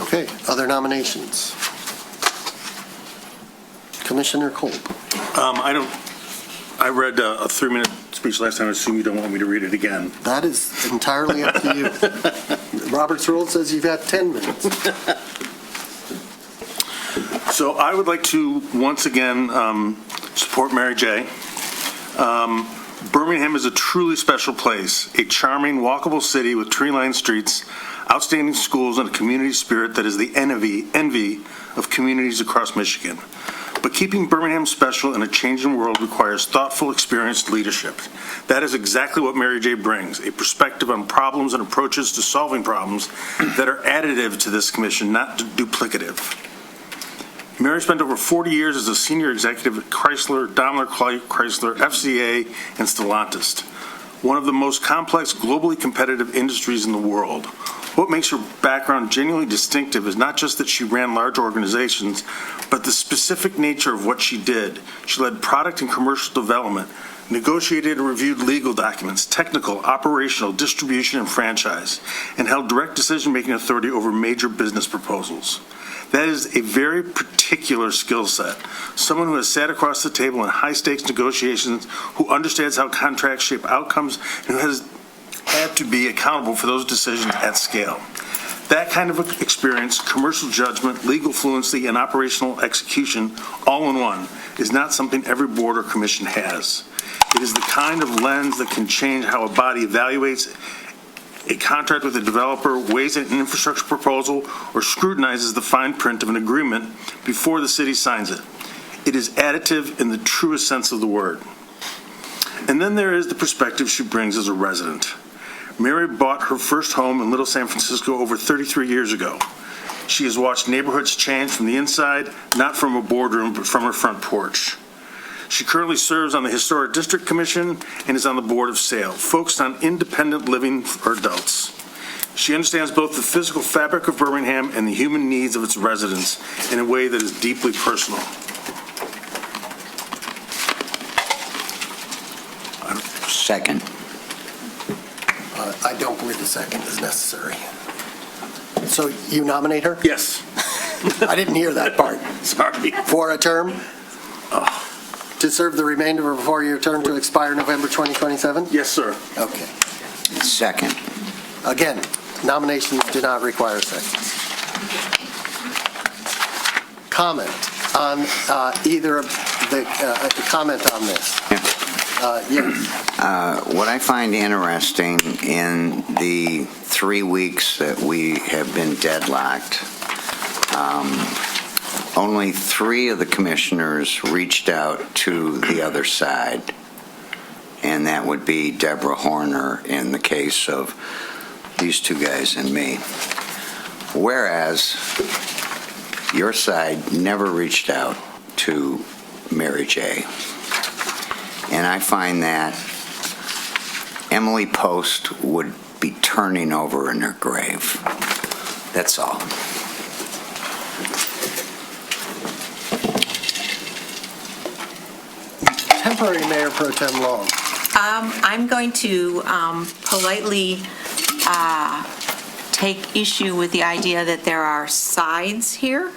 Okay, other nominations? Commissioner Kolb. I read a 3-minute speech last time. I assume you don't want me to read it again. That is entirely up to you. Robert's rule says you've got 10 minutes. So I would like to once again support Mary J. Birmingham is a truly special place, a charming, walkable city with tree-lined streets, outstanding schools, and a community spirit that is the envy of communities across Michigan. But keeping Birmingham special in a changing world requires thoughtful, experienced leadership. That is exactly what Mary J. brings, a perspective on problems and approaches to solving problems that are additive to this commission, not duplicative. Mary spent over 40 years as a senior executive at Chrysler, Daimler Chrysler, FCA, and Stellantis, one of the most complex, globally competitive industries in the world. What makes her background genuinely distinctive is not just that she ran large organizations, but the specific nature of what she did. She led product and commercial development, negotiated and reviewed legal documents, technical, operational, distribution, and franchise, and held direct decision-making authority over major business proposals. That is a very particular skill set. Someone who has sat across the table in high-stakes negotiations, who understands how contracts shape outcomes, and who has had to be accountable for those decisions at scale. That kind of experience, commercial judgment, legal fluency, and operational execution, all in one, is not something every board or commission has. It is the kind of lens that can change how a body evaluates a contract with a developer, weighs an infrastructure proposal, or scrutinizes the fine print of an agreement before the city signs it. It is additive in the truest sense of the word. And then there is the perspective she brings as a resident. Mary bought her first home in Little San Francisco over 33 years ago. She has watched neighborhoods change from the inside, not from a boardroom, but from her front porch. She currently serves on the Historic District Commission and is on the Board of Sale, focused on independent living for adults. She understands both the physical fabric of Birmingham and the human needs of its residents in a way that is deeply personal. Second. I don't believe a second is necessary. So you nominate her? Yes. I didn't hear that part. Sorry. For a term? To serve the remainder of a 4-year term to expire November 2027? Yes, sir. Okay. Second. Again, nominations do not require seconds. Comment on either of the comment on this? Yes. What I find interesting in the 3 weeks that we have been deadlocked, only 3 of the commissioners reached out to the other side, and that would be Deborah Horner in the case of these 2 guys and me. Whereas your side never reached out to Mary J. And I find that Emily Post would be turning over in her grave. That's all. Temporary Mayor Pro Tem Long. I'm going to politely take issue with the idea that there are sides here.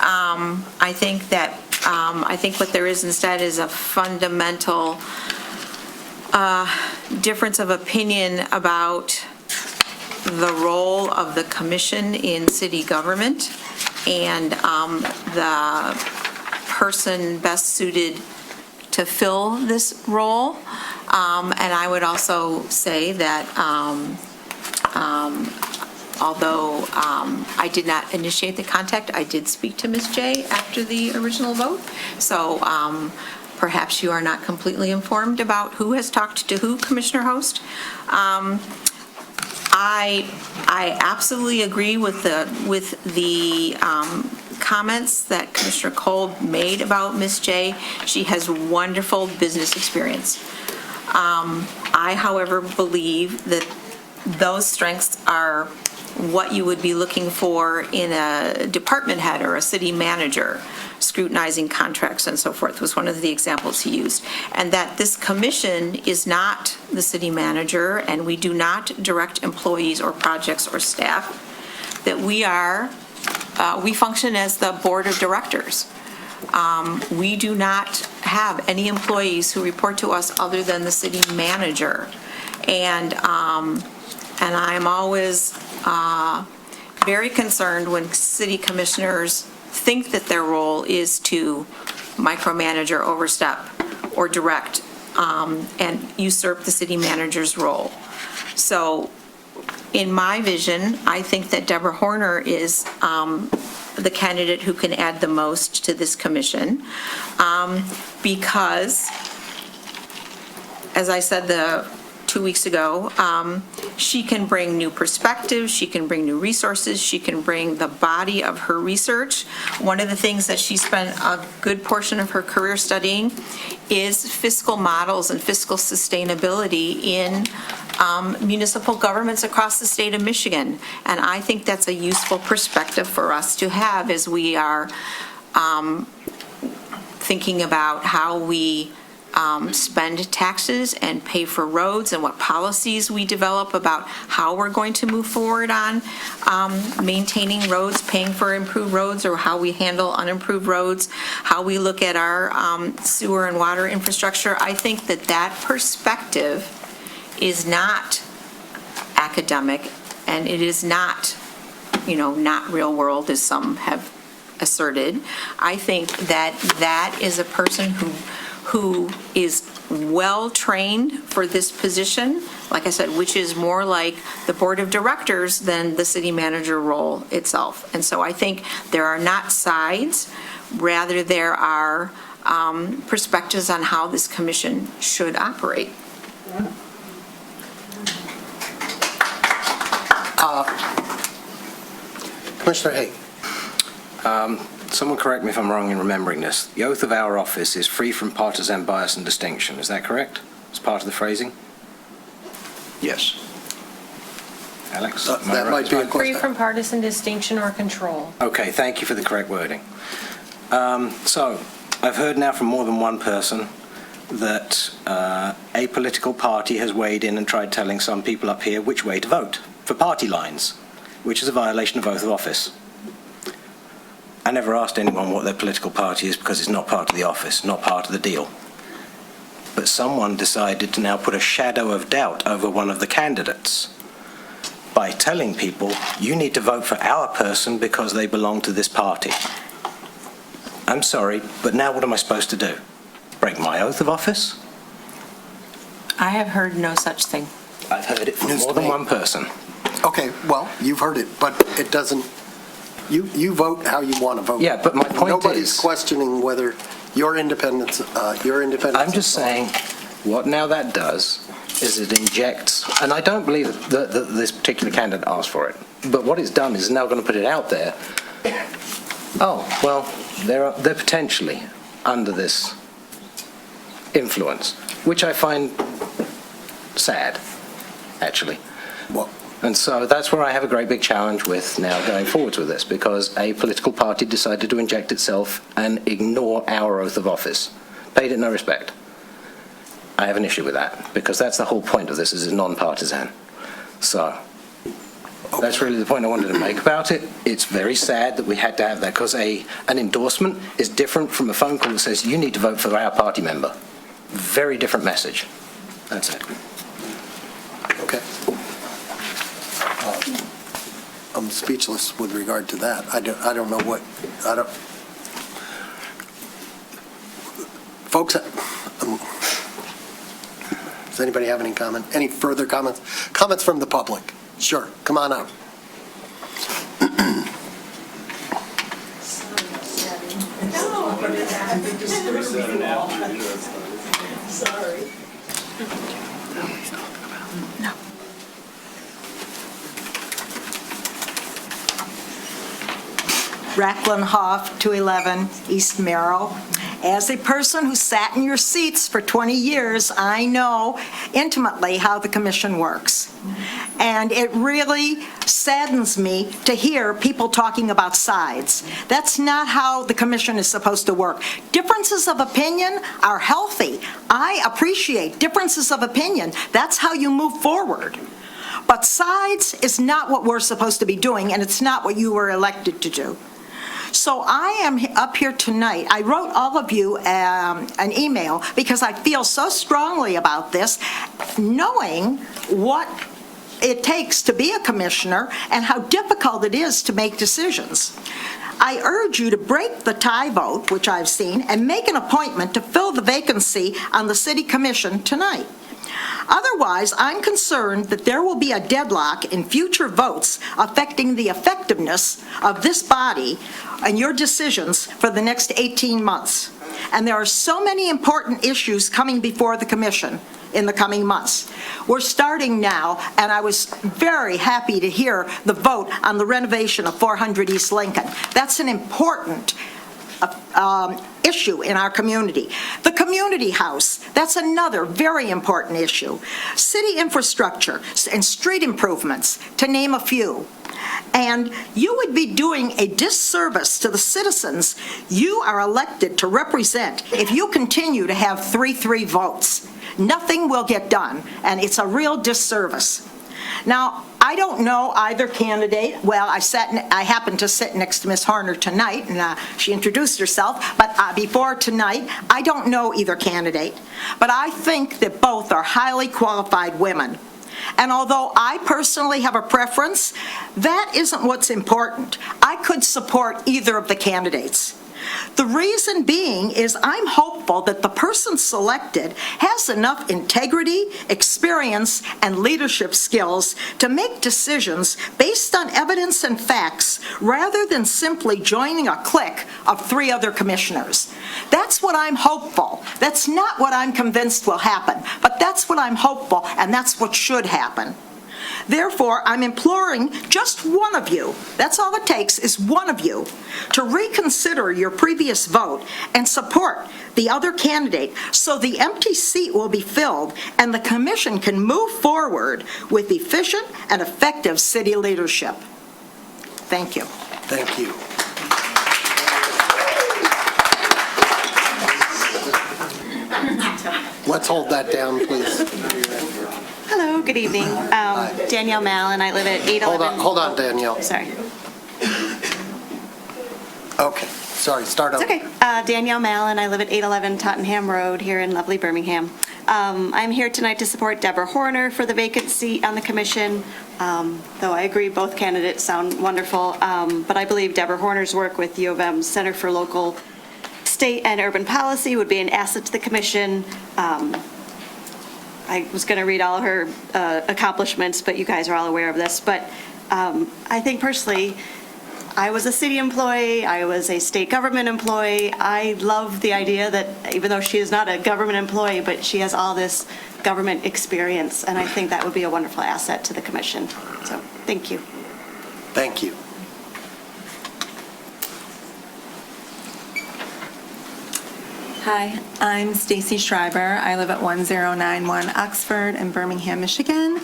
I think what there is instead is a fundamental difference of opinion about the role of the commission in city government and the person best suited to fill this role. And I would also say that although I did not initiate the contact, I did speak to Ms. J after the original vote. So perhaps you are not completely informed about who has talked to who, Commissioner Host. I absolutely agree with the comments that Commissioner Kolb made about Ms. J. She has wonderful business experience. I, however, believe that those strengths are what you would be looking for in a department head or a city manager, scrutinizing contracts and so forth was one of the examples he used. And that this commission is not the city manager, and we do not direct employees or projects or staff, that we function as the board of directors. We do not have any employees who report to us other than the city manager. And I'm always very concerned when city commissioners think that their role is to micromanage or overstep or direct and usurp the city manager's role. So in my vision, I think that Deborah Horner is the candidate who can add the most to this commission because, as I said 2 weeks ago, she can bring new perspectives, she can bring new resources, she can bring the body of her research. One of the things that she spent a good portion of her career studying is fiscal models and fiscal sustainability in municipal governments across the state of Michigan. And I think that's a useful perspective for us to have as we are thinking about how we spend taxes and pay for roads and what policies we develop about how we're going to move forward on maintaining roads, paying for improved roads, or how we handle unimproved roads, how we look at our sewer and water infrastructure. I think that perspective is not academic, and it is not, not real world as some have asserted. I think that is a person who is well-trained for this position, like I said, which is more like the board of directors than the city manager role itself. And so I think there are not sides. Rather, there are perspectives on how this commission should operate. Commissioner Haig. Someone correct me if I'm wrong in remembering this. The oath of our office is free from partisan bias and distinction. Is that correct? As part of the phrasing? Yes. Alex? That might be a Free question. from partisan distinction or control. Okay, thank you for the correct wording. So, I've heard now from more than one person that a political party has weighed in and tried telling some people up here which way to vote for party lines, which is a violation of oath of office. I never asked anyone what their political party is because it's not part of the office, not part of the deal. But someone decided to now put a shadow of doubt over one of the candidates by telling people, you need to vote for our person because they belong to this party. I'm sorry, but now what am I supposed to do? Break my oath of office? I have heard no such thing. I've heard it from News more to than me. one person. Okay, well, you've heard it, but it doesn't, you vote how you want to vote. Yeah, but my point Nobody's is- questioning whether your independence. I'm just saying, what now that does is it injects, and I don't believe that this particular candidate asked for it, but what it's done is now going to put it out there. Oh, well, they're potentially under this influence, which I find sad, actually. Well, And so that's where I have a great big challenge with now going forwards with this, because a political party decided to inject itself and ignore our oath of office, paid it no respect. I have an issue with that, because that's the whole point of this, is it's non-partisan. So that's really the point I wanted to make about it. It's very sad that we had to have that, because an endorsement is different from a phone call that says, you need to vote for our party member. Very different message. That's it. okay. I'm speechless with regard to that. I don't know what, folks, does anybody have any comment? Any further comments? Comments from the public? Sure, come on up. Racklin Hoff, 211 East Merrill. As a person who sat in your seats for 20 years, I know intimately how the commission works. And it really saddens me to hear people talking about sides. That's not how the commission is supposed to work. Differences of opinion are healthy. I appreciate differences of opinion. That's how you move forward. But sides is not what we're supposed to be doing, and it's not what you were elected to do. So I am up here tonight. I wrote all of you an email because I feel so strongly about this, knowing what it takes to be a commissioner and how difficult it is to make decisions. I urge you to break the tie vote, which I've seen, and make an appointment to fill the vacancy on the city commission tonight. Otherwise, I'm concerned that there will be a deadlock in future votes affecting the effectiveness of this body and your decisions for the next 18 months. And there are so many important issues coming before the commission in the coming months. We're starting now, and I was very happy to hear the vote on the renovation of 400 East Lincoln. That's an important issue in our community. The community house, that's another very important issue. City infrastructure and street improvements, to name a few. And you would be doing a disservice to the citizens you are elected to represent if you continue to have 3-3 votes. Nothing will get done, and it's a real disservice. Now, I don't know either candidate. Well, I happened to sit next to Ms. Horner tonight, and she introduced herself, but before tonight, I don't know either candidate. But I think that both are highly qualified women. And although I personally have a preference, that isn't what's important. I could support either of the candidates. The reason being is I'm hopeful that the person selected has enough integrity, experience, and leadership skills to make decisions based on evidence and facts rather than simply joining a clique of 3 other commissioners. That's what I'm hopeful. That's not what I'm convinced will happen, but that's what I'm hopeful, and that's what should happen. Therefore, I'm imploring just one of you, that's all it takes is one of you, to reconsider your previous vote and support the other candidate so the empty seat will be filled and the commission can move forward with efficient and effective city leadership. Thank you. Thank you. Let's hold that down, please. Hello, good evening. Danielle Mallon, I live at 811. Hold on, Danielle. Sorry. Okay, sorry, start over. It's okay. Danielle Mallon, I live at 811 Tottenham Road here in lovely Birmingham. I'm here tonight to support Deborah Horner for the vacant seat on the commission, though I agree both candidates sound wonderful, but I believe Deborah Horner's work with U of M's Center for Local, State, and Urban Policy would be an asset to the commission. I was going to read all of her accomplishments, but you guys are all aware of this. But I think personally, I was a city employee, I was a state government employee. I love the idea that even though she is not a government employee, but she has all this government experience, and I think that would be a wonderful asset to the commission. So, thank you. Thank you. Hi, I'm Stacy Schreiber. I live at 1091 Oxford in Birmingham, Michigan.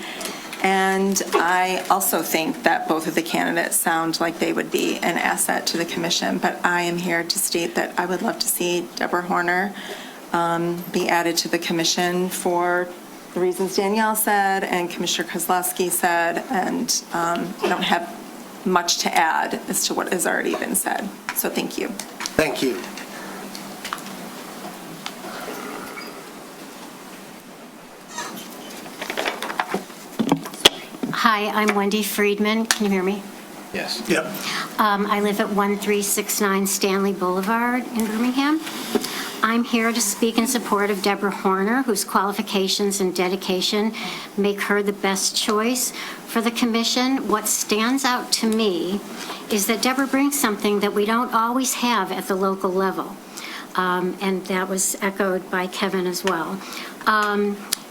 And I also think that both of the candidates sound like they would be an asset to the commission, but I am here to state that I would love to see Deborah Horner be added to the commission for the reasons Danielle said and Commissioner Kozlowski said, and I don't have much to add as to what has already been said. So thank you. Thank you. Hi, I'm Wendy Friedman. Can you hear me? Yes. Yep. I live at 1369 Stanley Boulevard in Birmingham. I'm here to speak in support of Deborah Horner, whose qualifications and dedication make her the best choice for the commission. What stands out to me is that Deborah brings something that we don't always have at the local level, and that was echoed by Kevin as well.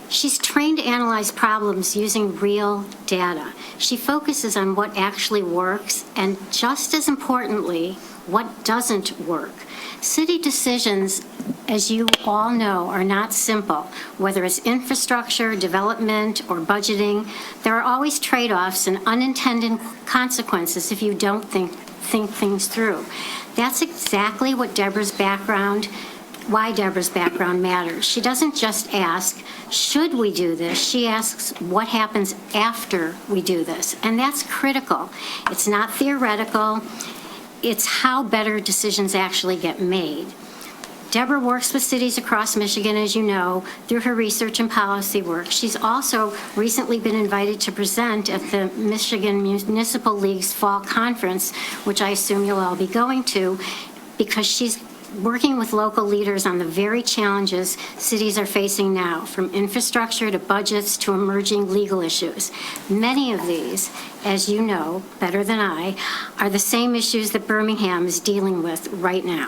She's trained to analyze problems using real data. She focuses on what actually works and, just as importantly, what doesn't work. City decisions, as you all know, are not simple. Whether it's infrastructure, development, or budgeting, there are always trade-offs and unintended consequences if you don't think things through. That's exactly why Deborah's background matters. She doesn't just ask, should we do this? She asks, what happens after we do this? And that's critical. It's not theoretical. It's how better decisions actually get made. Deborah works with cities across Michigan, as you know, through her research and policy work. She's also recently been invited to present at the Michigan Municipal League's Fall Conference, which I assume you'll all be going to, because she's working with local leaders on the very challenges cities are facing now, from infrastructure to budgets to emerging legal issues. Many of these, as you know better than I, are the same issues that Birmingham is dealing with right now.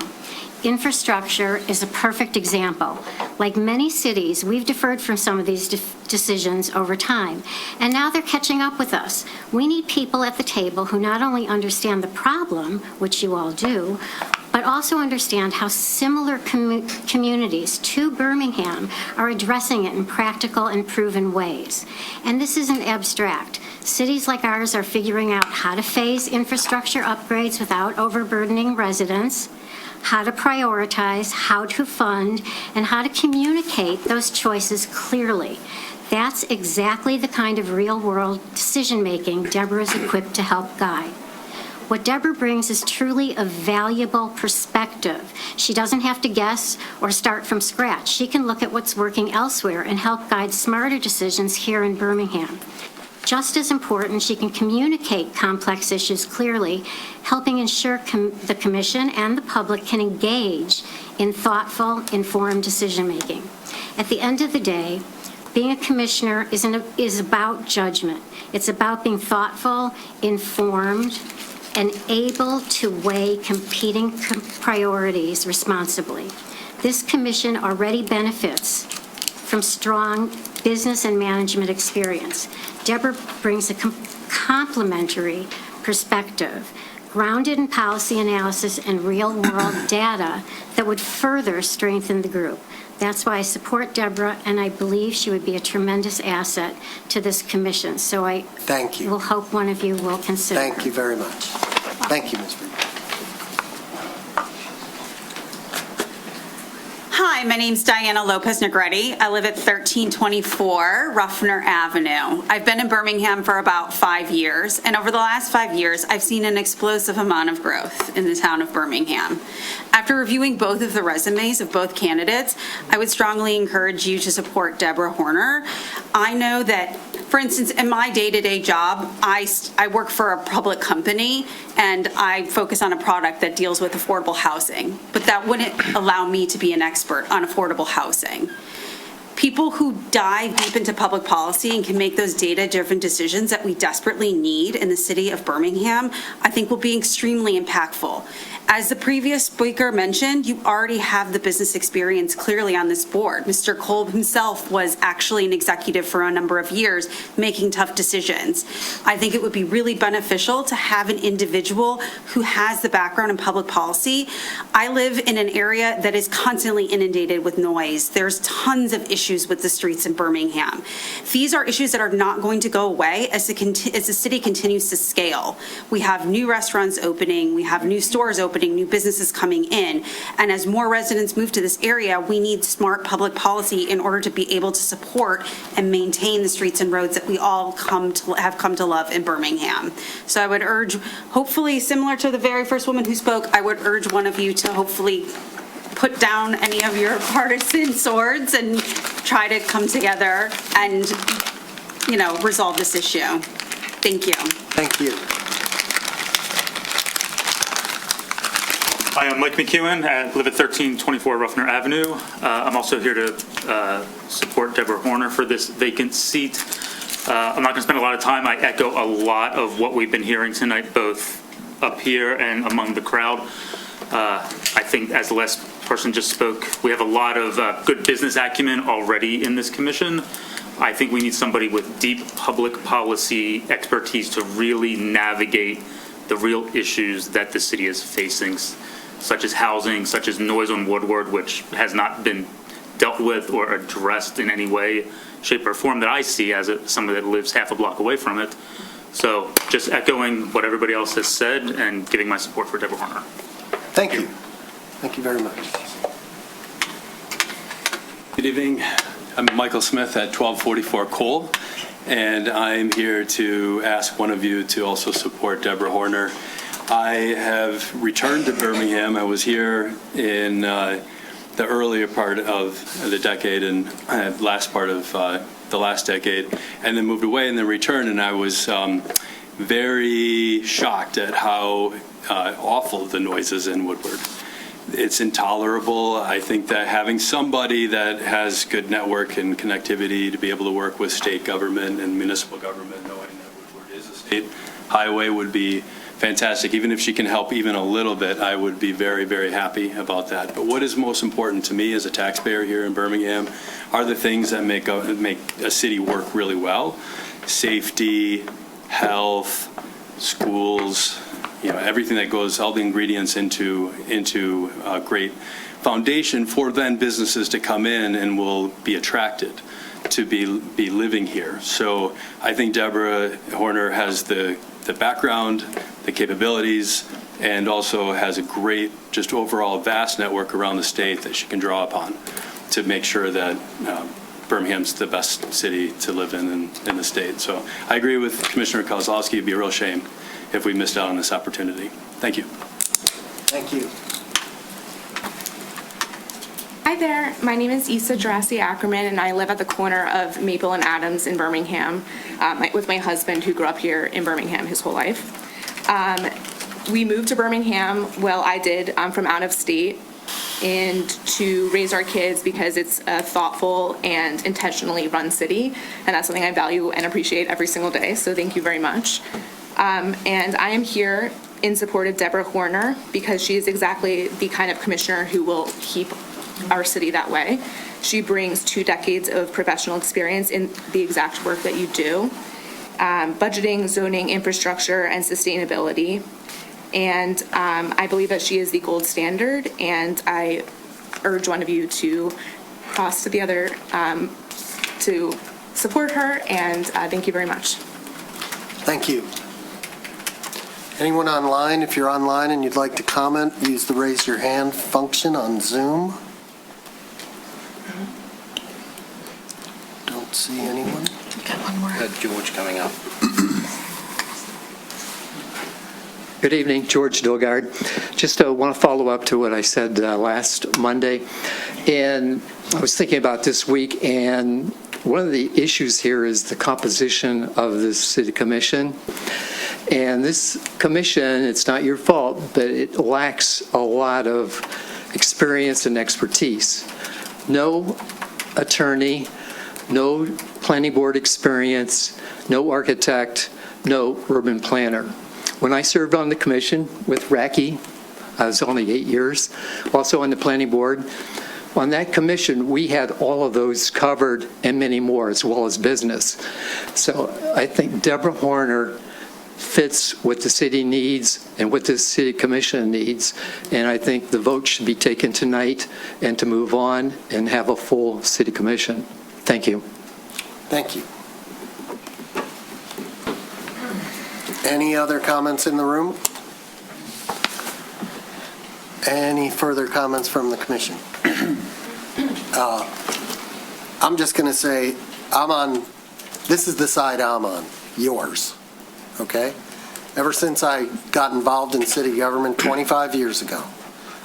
Infrastructure is a perfect example. Like many cities, we've deferred from some of these decisions over time, and now they're catching up with us. We need people at the table who not only understand the problem, which you all do, but also understand how similar communities to Birmingham are addressing it in practical and proven ways. And this isn't abstract. Cities like ours are figuring out how to phase infrastructure upgrades without overburdening residents, how to prioritize, how to fund, and how to communicate those choices clearly. That's exactly the kind of real-world decision-making Deborah is equipped to help guide. What Deborah brings is truly a valuable perspective. She doesn't have to guess or start from scratch. She can look at what's working elsewhere and help guide smarter decisions here in Birmingham. Just as important, she can communicate complex issues clearly, helping ensure the Commission and the public can engage in thoughtful, informed decision-making. At the end of the day, being a commissioner is about judgment. It's about being thoughtful, informed, and able to weigh competing priorities responsibly. This commission already benefits from strong business and management experience. Deborah brings a complementary perspective, grounded in policy analysis and real-world data that would further strengthen the group. That's why I support Deborah, and I believe she would be a tremendous asset to this commission. So I Thank you. will hope one of you will consider Thank her. you very much. Thank you, Ms. Friedman. Hi, my name's Diana Lopez Negretti. I live at 1324 Ruffner Avenue. I've been in Birmingham for about 5 years, and over the last 5 years, I've seen an explosive amount of growth in the town of Birmingham. After reviewing both of the resumes of both candidates, I would strongly encourage you to support Deborah Horner. I know that, for instance, in my day-to-day job, I work for a public company, and I focus on a product that deals with affordable housing, but that wouldn't allow me to be an expert on affordable housing. People who dive deep into public policy and can make those data-driven decisions that we desperately need in the city of Birmingham, I think will be extremely impactful. As the previous speaker mentioned, you already have the business experience clearly on this board. Mr. Kolb himself was actually an executive for a number of years, making tough decisions. I think it would be really beneficial to have an individual who has the background in public policy. I live in an area that is constantly inundated with noise. There's tons of issues with the streets in Birmingham. These are issues that are not going to go away as the city continues to scale. We have new restaurants opening, we have new stores opening, new businesses coming in. And as more residents move to this area, we need smart public policy in order to be able to support and maintain the streets and roads that we all have come to love in Birmingham. So I would urge, hopefully similar to the very first woman who spoke, I would urge one of you to hopefully put down any of your partisan swords and try to come together and, resolve this issue. Thank you. Thank you. Hi, I'm Mike McEwen. I live at 1324 Ruffner Avenue. I'm also here to support Deborah Horner for this vacant seat. I'm not going to spend a lot of time. I echo a lot of what we've been hearing tonight, both up here and among the crowd. I think, as the last person just spoke, we have a lot of good business acumen already in this commission. I think we need somebody with deep public policy expertise to really navigate the real issues that the city is facing, such as housing, such as noise on Woodward, which has not been dealt with or addressed in any way, shape, or form that I see as somebody that lives half a block away from it. So just echoing what everybody else has said and giving my support for Deborah Horner. Thank you. Thank you very much. Good evening. I'm Michael Smith at 1244 Cole, and I'm here to ask one of you to also support Deborah Horner. I have returned to Birmingham. I was here in the earlier part of the decade and last part of the last decade, and then moved away and then returned, and I was very shocked at how awful the noise is in Woodward. It's intolerable. I think that having somebody that has good network and connectivity to be able to work with state government and municipal government, knowing that Woodward is a state highway, would be fantastic. Even if she can help even a little bit, I would be very, very happy about that. But what is most important to me as a taxpayer here in Birmingham are the things that make a city work really well. Safety, health, schools, everything that goes, all the ingredients into a great foundation for then businesses to come in and will be attracted to be living here. So I think Deborah Horner has the background, the capabilities, and also has a great, just overall vast network around the state that she can draw upon to make sure that Birmingham's the best city to live in the state. So I agree with Commissioner Kozlowski. It'd be a real shame if we missed out on this opportunity. Thank you. Thank you. Hi there, my name is Issa Jurassi Ackerman, and I live at the corner of Maple and Adams in Birmingham with my husband, who grew up here in Birmingham his whole life. We moved to Birmingham, well, I did, from out of state, and to raise our kids because it's a thoughtful and intentionally run city, and that's something I value and appreciate every single day, so thank you very much. And I am here in support of Deborah Horner because she is exactly the kind of commissioner who will keep our city that way. She brings 2 decades of professional experience in the exact work that you do, budgeting, zoning, infrastructure, and sustainability. And I believe that she is the gold standard, and I urge one of you to cross to the other to support her, and thank you very much. Thank you. Anyone online, if you're online and you'd like to comment, use the raise your hand function on Zoom. Don't see anyone. Got one more. George coming up. Good evening, George Dogard. Just want to follow up to what I said last Monday. And I was thinking about this week, and one of the issues here is the composition of the city commission. And this commission, it's not your fault, but it lacks a lot of experience and expertise. No attorney, no planning board experience, no architect, no urban planner. When I served on the commission with Racky, I was only 8 years, also on the planning board. On that commission, we had all of those covered and many more, as well as business. So I think Deborah Horner fits what the city needs and what the city commission needs. And I think the vote should be taken tonight and to move on and have a full city commission. Thank you. Thank you. Any other comments in the room? Any further comments from the commission? I'm just going to say, this is the side I'm on, yours, okay? Ever since I got involved in city government 25 years ago,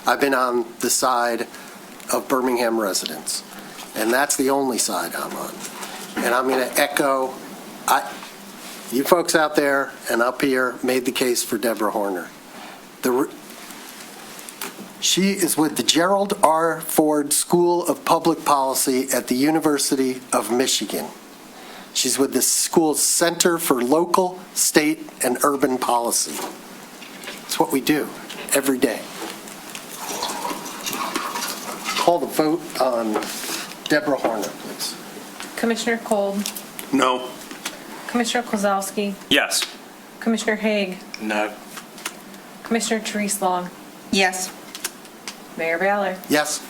I've been on the side of Birmingham residents, and that's the only side I'm on. And I'm going to echo, you folks out there and up here made the case for Deborah Horner. She is with the Gerald R. Ford School of Public Policy at the University of Michigan. She's with the school's Center for Local, State, and Urban Policy. It's what we do every day. Call the vote on Deborah Horner, please. Commissioner Kolb, No. Commissioner Kozlowski, Yes. Commissioner Haig, No. Commissioner Therese Long, Yes. Mayor Ballard, Yes?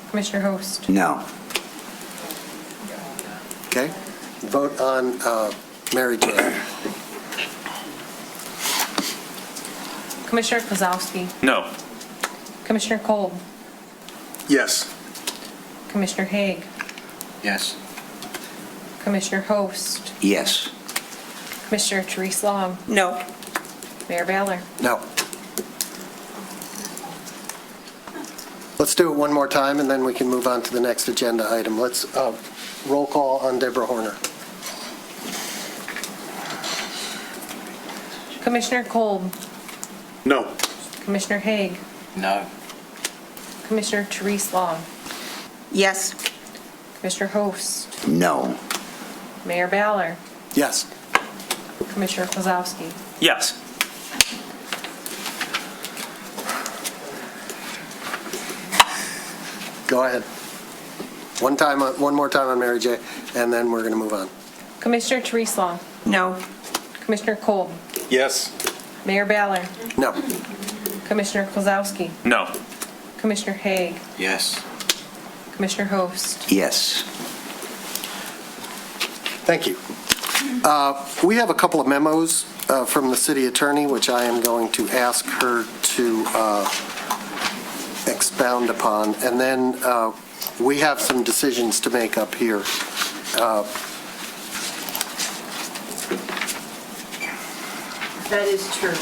Commissioner Host. No. Okay. Vote on Mary Jane. Commissioner Kozlowski, No. Commissioner Kolb, Yes. Commissioner Haig, Yes. Commissioner Host, Yes. Commissioner Therese Long, No. Mayor Ballard. No. Let's do it one more time, and then we can move on to the next agenda item. Let's roll call on Deborah Horner. Commissioner Kolb, No. Commissioner Haig, No. Commissioner Therese Long, Yes. Commissioner Host, No. Mayor Ballard, Yes. Commissioner Kozlowski. Yes. Go ahead. One more time on Mary J., and then we're going to move on. Commissioner Therese Long, No. Commissioner Kolb, Yes. Mayor Ballard, No. Commissioner Kozlowski, No. Commissioner Haig, Yes. Commissioner Host. Yes. Thank you. We have a couple of memos from the city attorney, which I am going to ask her to expound upon. And then we have some decisions to make up here. That is true.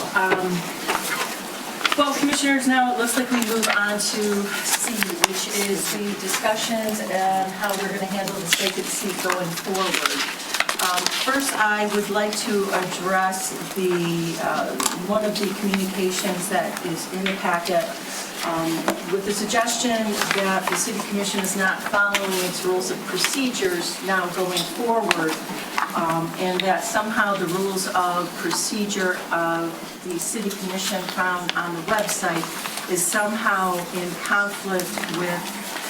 Well, Commissioners, now it looks like we move on to C, which is the discussions and how we're going to handle this vacant seat going forward. First, I would like to address one of the communications that is in the packet with the suggestion that the City Commission is not following its rules of procedures now going forward, and that somehow the rules of procedure of the City Commission found on the website is somehow in conflict with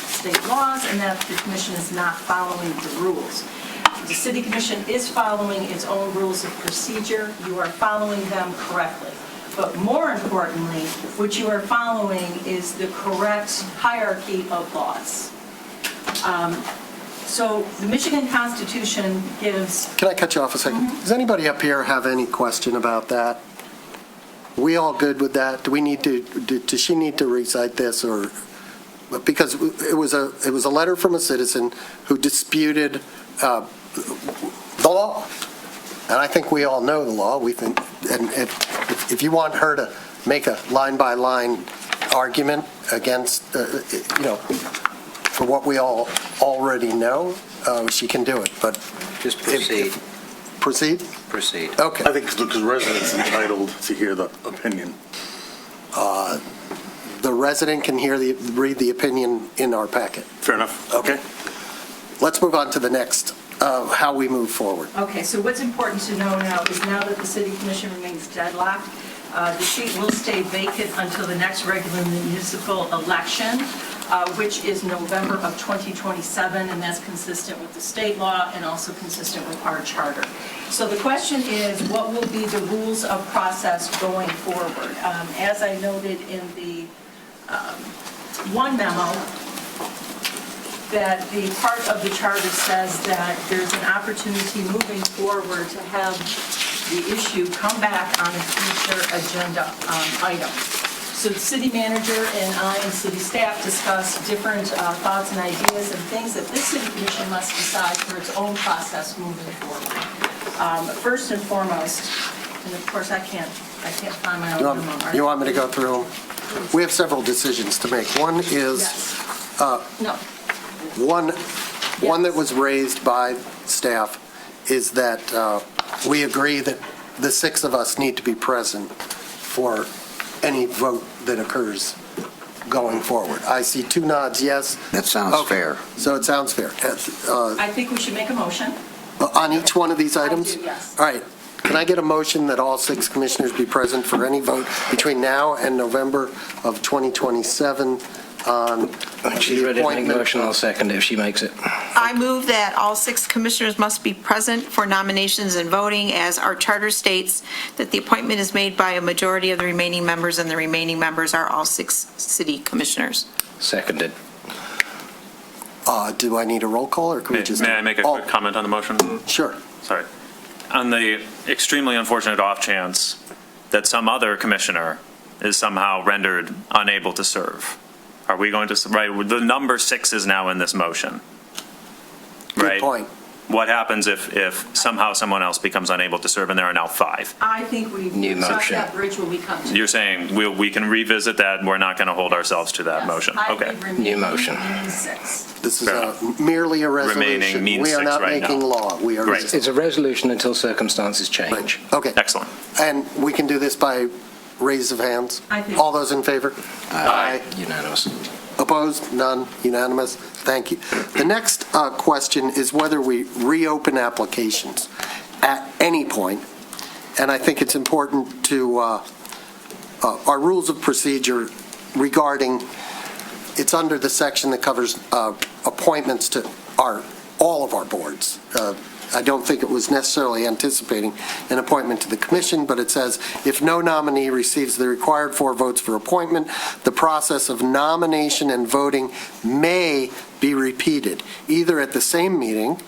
state laws, and that the Commission is not following the rules. The City Commission is following its own rules of procedure. You are following them correctly. But more importantly, what you are following is the correct hierarchy of laws. So the Michigan Constitution gives... Can I cut you off a second? Does anybody up here have any question about that? We all good with that? Do we need to? Does she need to recite this, or because it was a letter from a citizen who disputed the law, and I think we all know the law. We think, and if you want her to make a line-by-line argument against, for what we all already know, she can do it. But just proceed. Proceed? Proceed. Okay. I think because residents entitled to hear the opinion. The resident can read the opinion in our packet. Fair enough. Okay. Let's move on to the next, how we move forward. Okay, so what's important to know now is now that the City Commission remains deadlocked, the seat will stay vacant until the next regular municipal election, which is November of 2027, and that's consistent with the state law and also consistent with our charter. So the question is, what will be the rules of process going forward? As I noted in the one memo, that the part of the charter says that there's an opportunity moving forward to have the issue come back on a future agenda item. So the city manager and I and city staff discussed different thoughts and ideas and things that this city commission must decide for its own process moving forward. First and foremost, and of course I can't find my own memo. You want me to go through them? We have several decisions to make. One is, one that was raised by staff is that we agree that the six of us need to be present for any vote that occurs going forward. I see two nods, yes. That sounds fair. So it sounds fair. I think we should make a motion. On each one of these items? I do, yes. All right. Can I get a motion that all six commissioners be present for any vote between now and November of 2027 on She's ready to make the motion. I'll second it if she makes it. I move that all six commissioners must be present for nominations and voting, as our charter states that the appointment is made by a majority of the remaining members, and the remaining members are all six city commissioners. Seconded. Do I need a roll call, or can we just... May I make a quick comment on the motion? Sure. Sorry. On the extremely unfortunate off chance that some other commissioner is somehow rendered unable to serve, are we going to, right, the number 6 is now in this motion, right? Good point. What happens if somehow someone else becomes unable to serve and there are now 5? I think we've crossed that bridge when we come to it. You're saying we can revisit that, and we're not going to hold ourselves to that motion? Okay. New motion. This is merely a resolution. Remaining means we are 6 not right making now. law. We are. Great. It's a resolution until circumstances change. Okay. Excellent. And we can do this by raise of hands? I think. All those in favor? Aye. Unanimous. Opposed? None? Unanimous? Thank you. The next question is whether we reopen applications at any point. And I think it's important to, our rules of procedure regarding, it's under the section that covers appointments to all of our boards. I don't think it was necessarily anticipating an appointment to the commission, but it says, if no nominee receives the required 4 votes for appointment, the process of nomination and voting may be repeated, either at the same meeting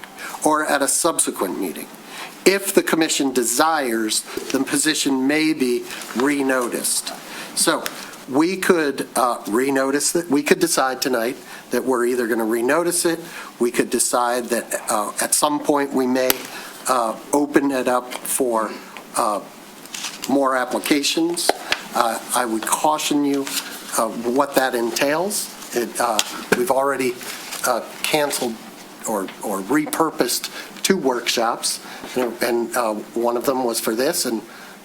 or at a subsequent meeting. If the commission desires, the position may be renoticed. So we could renotice it. We could decide tonight that we're either going to renotice it. We could decide that at some point we may open it up for more applications. I would caution you what that entails. We've already canceled or repurposed 2 workshops, and one of them was for this, and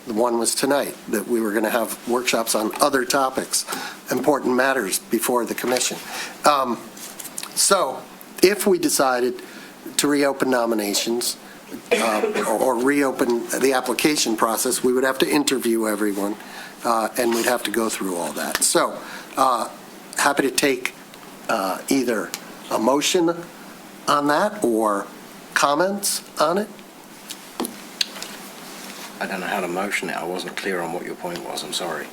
the one was tonight, that we were going to have workshops on other topics, important matters before the commission. So if we decided to reopen nominations or reopen the application process, we would have to interview everyone, and we'd have to go through all that. So happy to take either a motion on that or comments on it. I don't know how to motion it. I wasn't clear on what your point was. I'm sorry.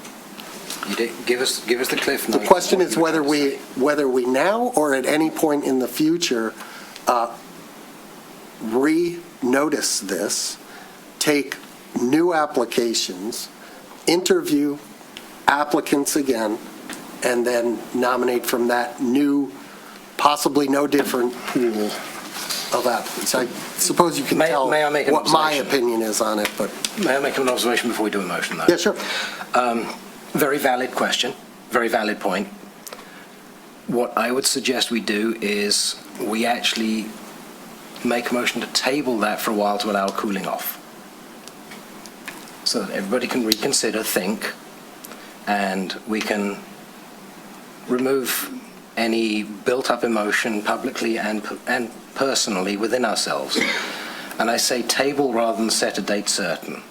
You did give us the cliff notes. The question is whether we now or at any point in the future re-notice this, take new applications, interview applicants again, and then nominate from that new, possibly no different pool of applicants. I suppose you can tell what my opinion is on it, but... May I make an observation before we do a motion, though? Yeah, sure. Very valid question, very valid point. What I would suggest we do is we actually make a motion to table that for a while to allow cooling off, so that everybody can reconsider, think, and we can remove any built-up emotion publicly and personally within ourselves. And I say table rather than set a date certain,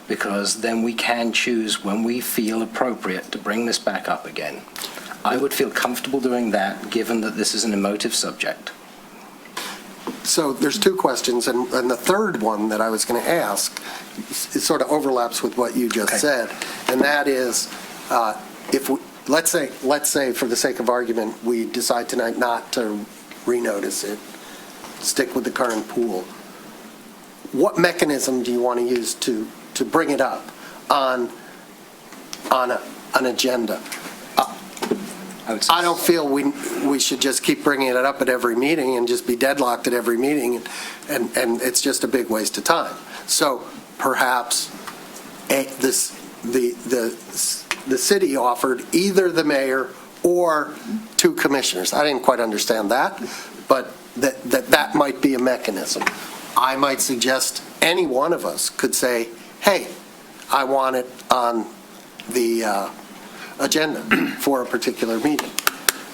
because then we can choose when we feel appropriate to bring this back up again. I would feel comfortable doing that, given that this is an emotive subject. So there's 2 questions, and the third one that I was going to ask, it sort of overlaps with what you just said, and that is, if we, let's say for the sake of argument, we decide tonight not to renotice it, stick with the current pool. What mechanism do you want to use to bring it up on an agenda? I don't feel we should just keep bringing it up at every meeting and just be deadlocked at every meeting, and it's just a big waste of time. So perhaps the city offered either the mayor or 2 commissioners. I didn't quite understand that, but that might be a mechanism. I might suggest any one of us could say, hey, I want it on the agenda for a particular meeting.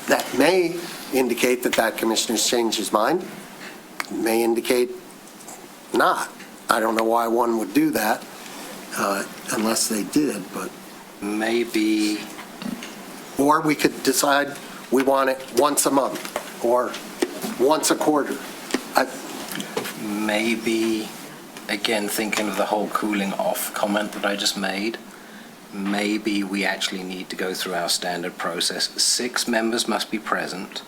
That may indicate that commissioner's changed his mind, may indicate not. I don't know why one would do that unless they did, but maybe. Or we could decide we want it once a month or once a quarter. Maybe, again, thinking of the whole cooling off comment that I just made, maybe we actually need to go through our standard process. 6 members must be present.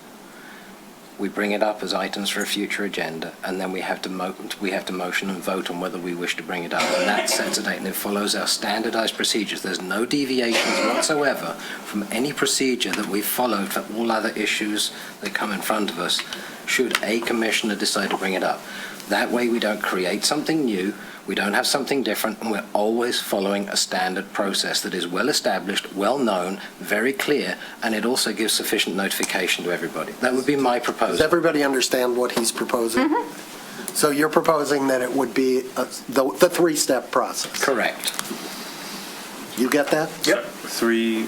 We bring it up as items for a future agenda, and then we have to motion and vote on whether we wish to bring it up. And that sets a date, and it follows our standardized procedures. There's no deviations whatsoever from any procedure that we've followed for all other issues that come in front of us, should a commissioner decide to bring it up. That way we don't create something new, we don't have something different, and we're always following a standard process that is well established, well known, very clear, and it also gives sufficient notification to everybody. That would be my proposal. Does everybody understand what he's proposing? Mm-hmm. So you're proposing that it would be the 3-step process? Correct. You get that? Yep. 3,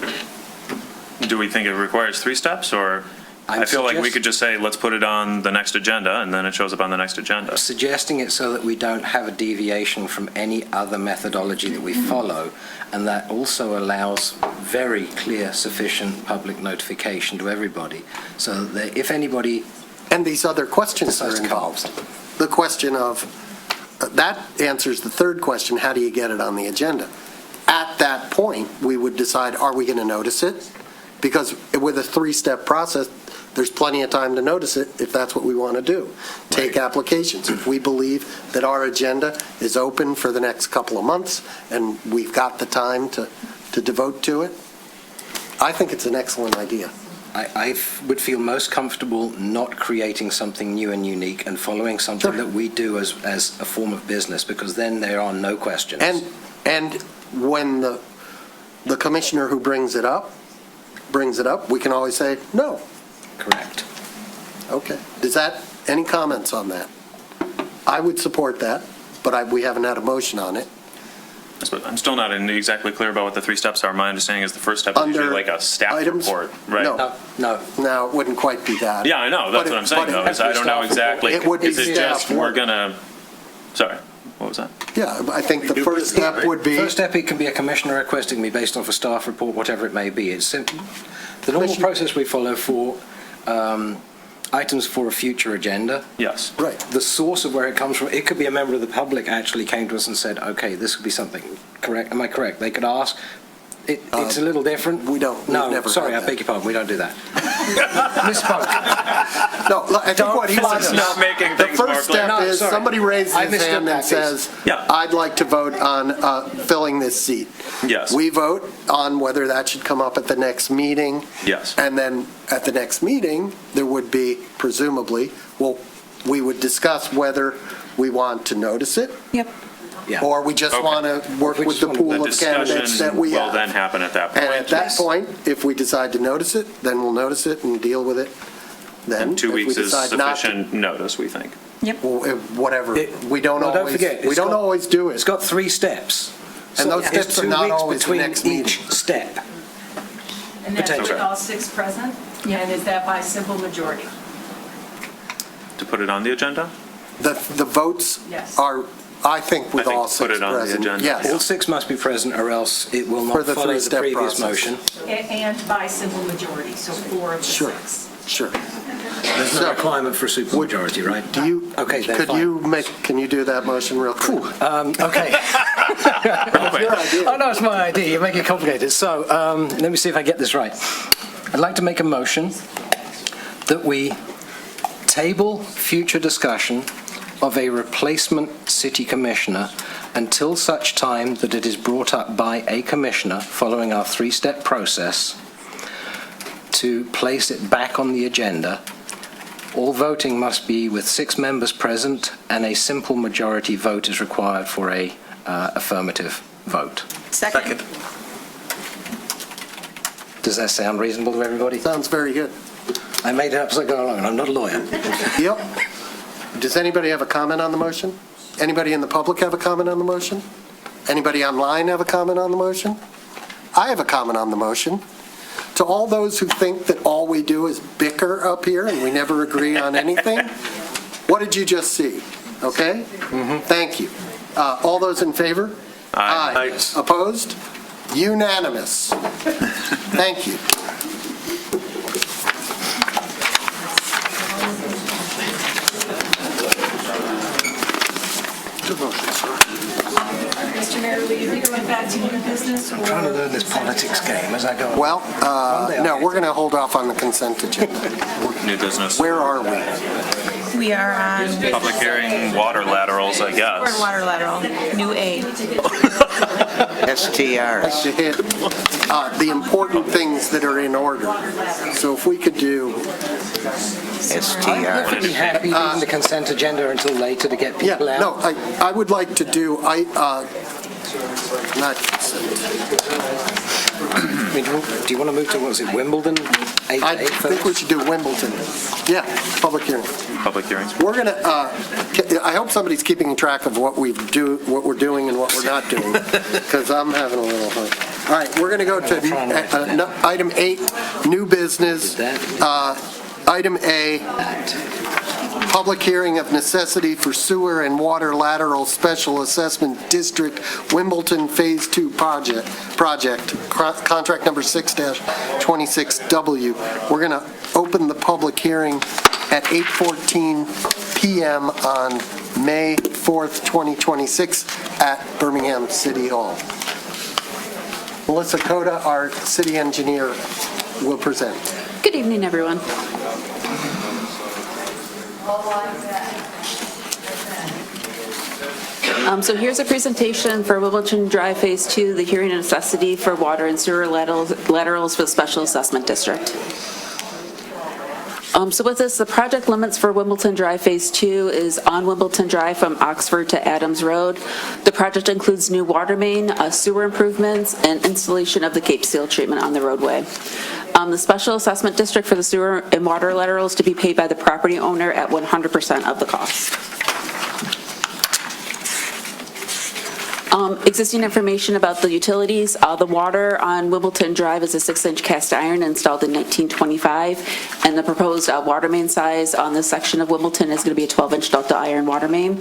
do we think it requires 3 steps, or? I feel like we could just say, let's put it on the next agenda, and then it shows up on the next agenda. I'm suggesting it so that we don't have a deviation from any other methodology that we follow, and that also allows very clear, sufficient public notification to everybody, so that if anybody... And these other questions are involved. The question of, that answers the 3rd question, how do you get it on the agenda? At that point, we would decide, are we going to notice it? Because with a 3-step process, there's plenty of time to notice it if that's what we want to do. Take applications. If we believe that our agenda is open for the next couple of months and we've got the time to devote to it, I think it's an excellent idea. I would feel most comfortable not creating something new and unique and following something that we do as a form of business, because then there are no questions. And when the commissioner who brings it up, we can always say, no. Correct. Okay. Any comments on that? I would support that, but we haven't had a motion on it. I'm still not exactly clear about what the 3 steps are. My understanding is the first step is Under usually like a staff items? report, right? No, it wouldn't quite be that. Yeah, I know. That's what I'm saying, though, is I don't know exactly. It would be Is it staff just, we're work. going to, sorry, what was that? Yeah, I think the first step would be, First step, it can be a commissioner requesting me based off a staff report, whatever it may be. It's simple. The normal process we follow for items for a future agenda. Yes. Right. The source of where it comes from, it could be a member of the public actually came to us and said, okay, this could be something, correct? Am I correct? They could ask. It's a little different. We don't. No, never sorry, done I beg your pardon. We don't do that. Misspoke. No, I think what he wants This is not making the things more first clear. step is sorry. somebody raises I his mistook hand that and piece. says, Yeah. I'd like to vote on filling this seat. Yes. We vote on whether that should come up at the next meeting. Yes. And then at the next meeting, there would be presumably, we would discuss whether we want to notice it. Yep. Yeah. Or we just Okay. want to work with the pool The of candidates that discussion we will have. then happen at that point. And at that point, if we decide to notice it, then we'll notice it and deal with it then. And 2 If we weeks is decide not to- sufficient notice, we think. Whatever. We don't Well, don't always, forget, we it's don't got- always do It's it. got 3 steps. And those There's steps are 2 not weeks always the between next meeting. each step. And that's with Potentially. all 6 present? And is that by simple majority? To put it on the agenda? The votes Yes. are, I think, with I think all put 6 it on the present. agenda. Yes. All 6 must be present or else it will For not the follow the three-step previous process. motion. And by simple majority, so 4 of the Sure. 6. Sure. There's no So- requirement for a supermajority, right? Do you, Okay, then could fine. you can you do that motion real quick? Okay. Your idea. Oh, no, it's my idea. You make it complicated. So let me see if I get this right. I'd like to make a motion that we table future discussion of a replacement city commissioner until such time that it is brought up by a commissioner following our 3-step process to place it back on the agenda. All voting must be with 6 members present, and a simple majority vote is required for a affirmative vote. Second. Does that sound reasonable to everybody? Sounds very good. I made it up as I go along, and I'm not a lawyer. Yep. Does anybody have a comment on the motion? Anybody in the public have a comment on the motion? Anybody online have a comment on the motion? I have a comment on the motion. To all those who think that all we do is bicker up here and we never agree on anything, what did you just see? Okay? Thank you. All those in favor? Aye. Opposed? Unanimous. Thank you. Mr. Mayor, will you be going back to new business? I'm trying to learn this politics game as I go along. Well, One day I'll no, get we're going to hold off on the consent agenda. New business. Where are we? We are on Public hearing, water laterals, I guess. water lateral, new A. STRs. To hit the important things that are in order. So if we could do, I'm STR. perfectly happy leaving the consent agenda until later to get yeah, people out. no, I would like to do, not consent. I mean, do you want to move to, what was it, Wimbledon? 8 to I 8 think we first? should do Wimbledon. Yeah, public hearing. Public hearings. We're going to, I hope somebody's keeping track of what we're doing and what we're not doing, because I'm having a little hard. All right, we're going to go to item 8, new business. Item A, public hearing of necessity for sewer and water lateral special assessment district Wimbledon Phase 2 project, contract number 6-26W. We're going to open the public hearing at 8:14 p.m. on May 4th, 2026 at Birmingham City Hall. Melissa Coda, our city engineer, will present. Good evening, everyone. So here's a presentation for Wimbledon Drive Phase 2, the hearing of necessity for water and sewer laterals for the Special Assessment District. So with this, the project limits for Wimbledon Drive Phase 2 is on Wimbledon Drive from Oxford to Adams Road. The project includes new water main, sewer improvements, and installation of the Cape Seal treatment on the roadway. The special assessment district for the sewer and water laterals to be paid by the property owner at 100% of the cost. Existing information about the utilities. The water on Wimbledon Drive is a 6-inch cast iron installed in 1925, and the proposed water main size on this section of Wimbledon is going to be a 12-inch Delta iron water main.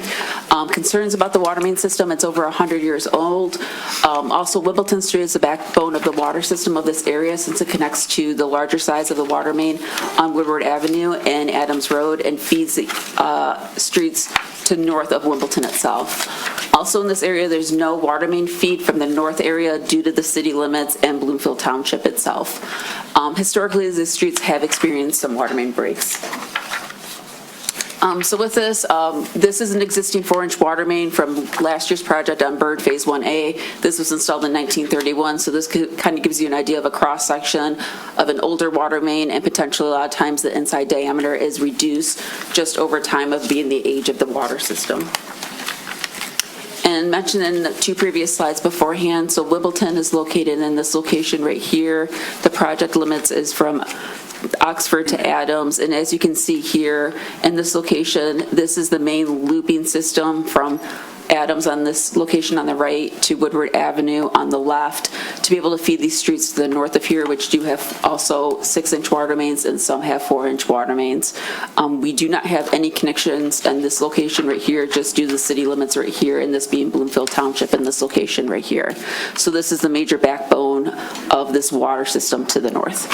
Concerns about the water main system, it's over 100 years old. Also, Wimbledon Street is the backbone of the water system of this area since it connects to the larger size of the water main on Woodward Avenue and Adams Road and feeds the streets to north of Wimbledon itself. Also in this area, there's no water main feed from the north area due to the city limits and Bloomfield Township itself. Historically, the streets have experienced some water main breaks. So with this, this is an existing 4-inch water main from last year's project on Bird Phase 1A. This was installed in 1931, so this kind of gives you an idea of a cross-section of an older water main, and potentially a lot of times the inside diameter is reduced just over time of being the age of the water system. And mentioned in the 2 previous slides beforehand, so Wimbledon is located in this location right here. The project limits is from Oxford to Adams, and as you can see here in this location, this is the main looping system from Adams on this location on the right to Woodward Avenue on the left to be able to feed these streets to the north of here, which do have also 6-inch water mains and some have 4-inch water mains. We do not have any connections in this location right here, just due to the city limits right here, and this being Bloomfield Township in this location right here. So this is the major backbone of this water system to the north.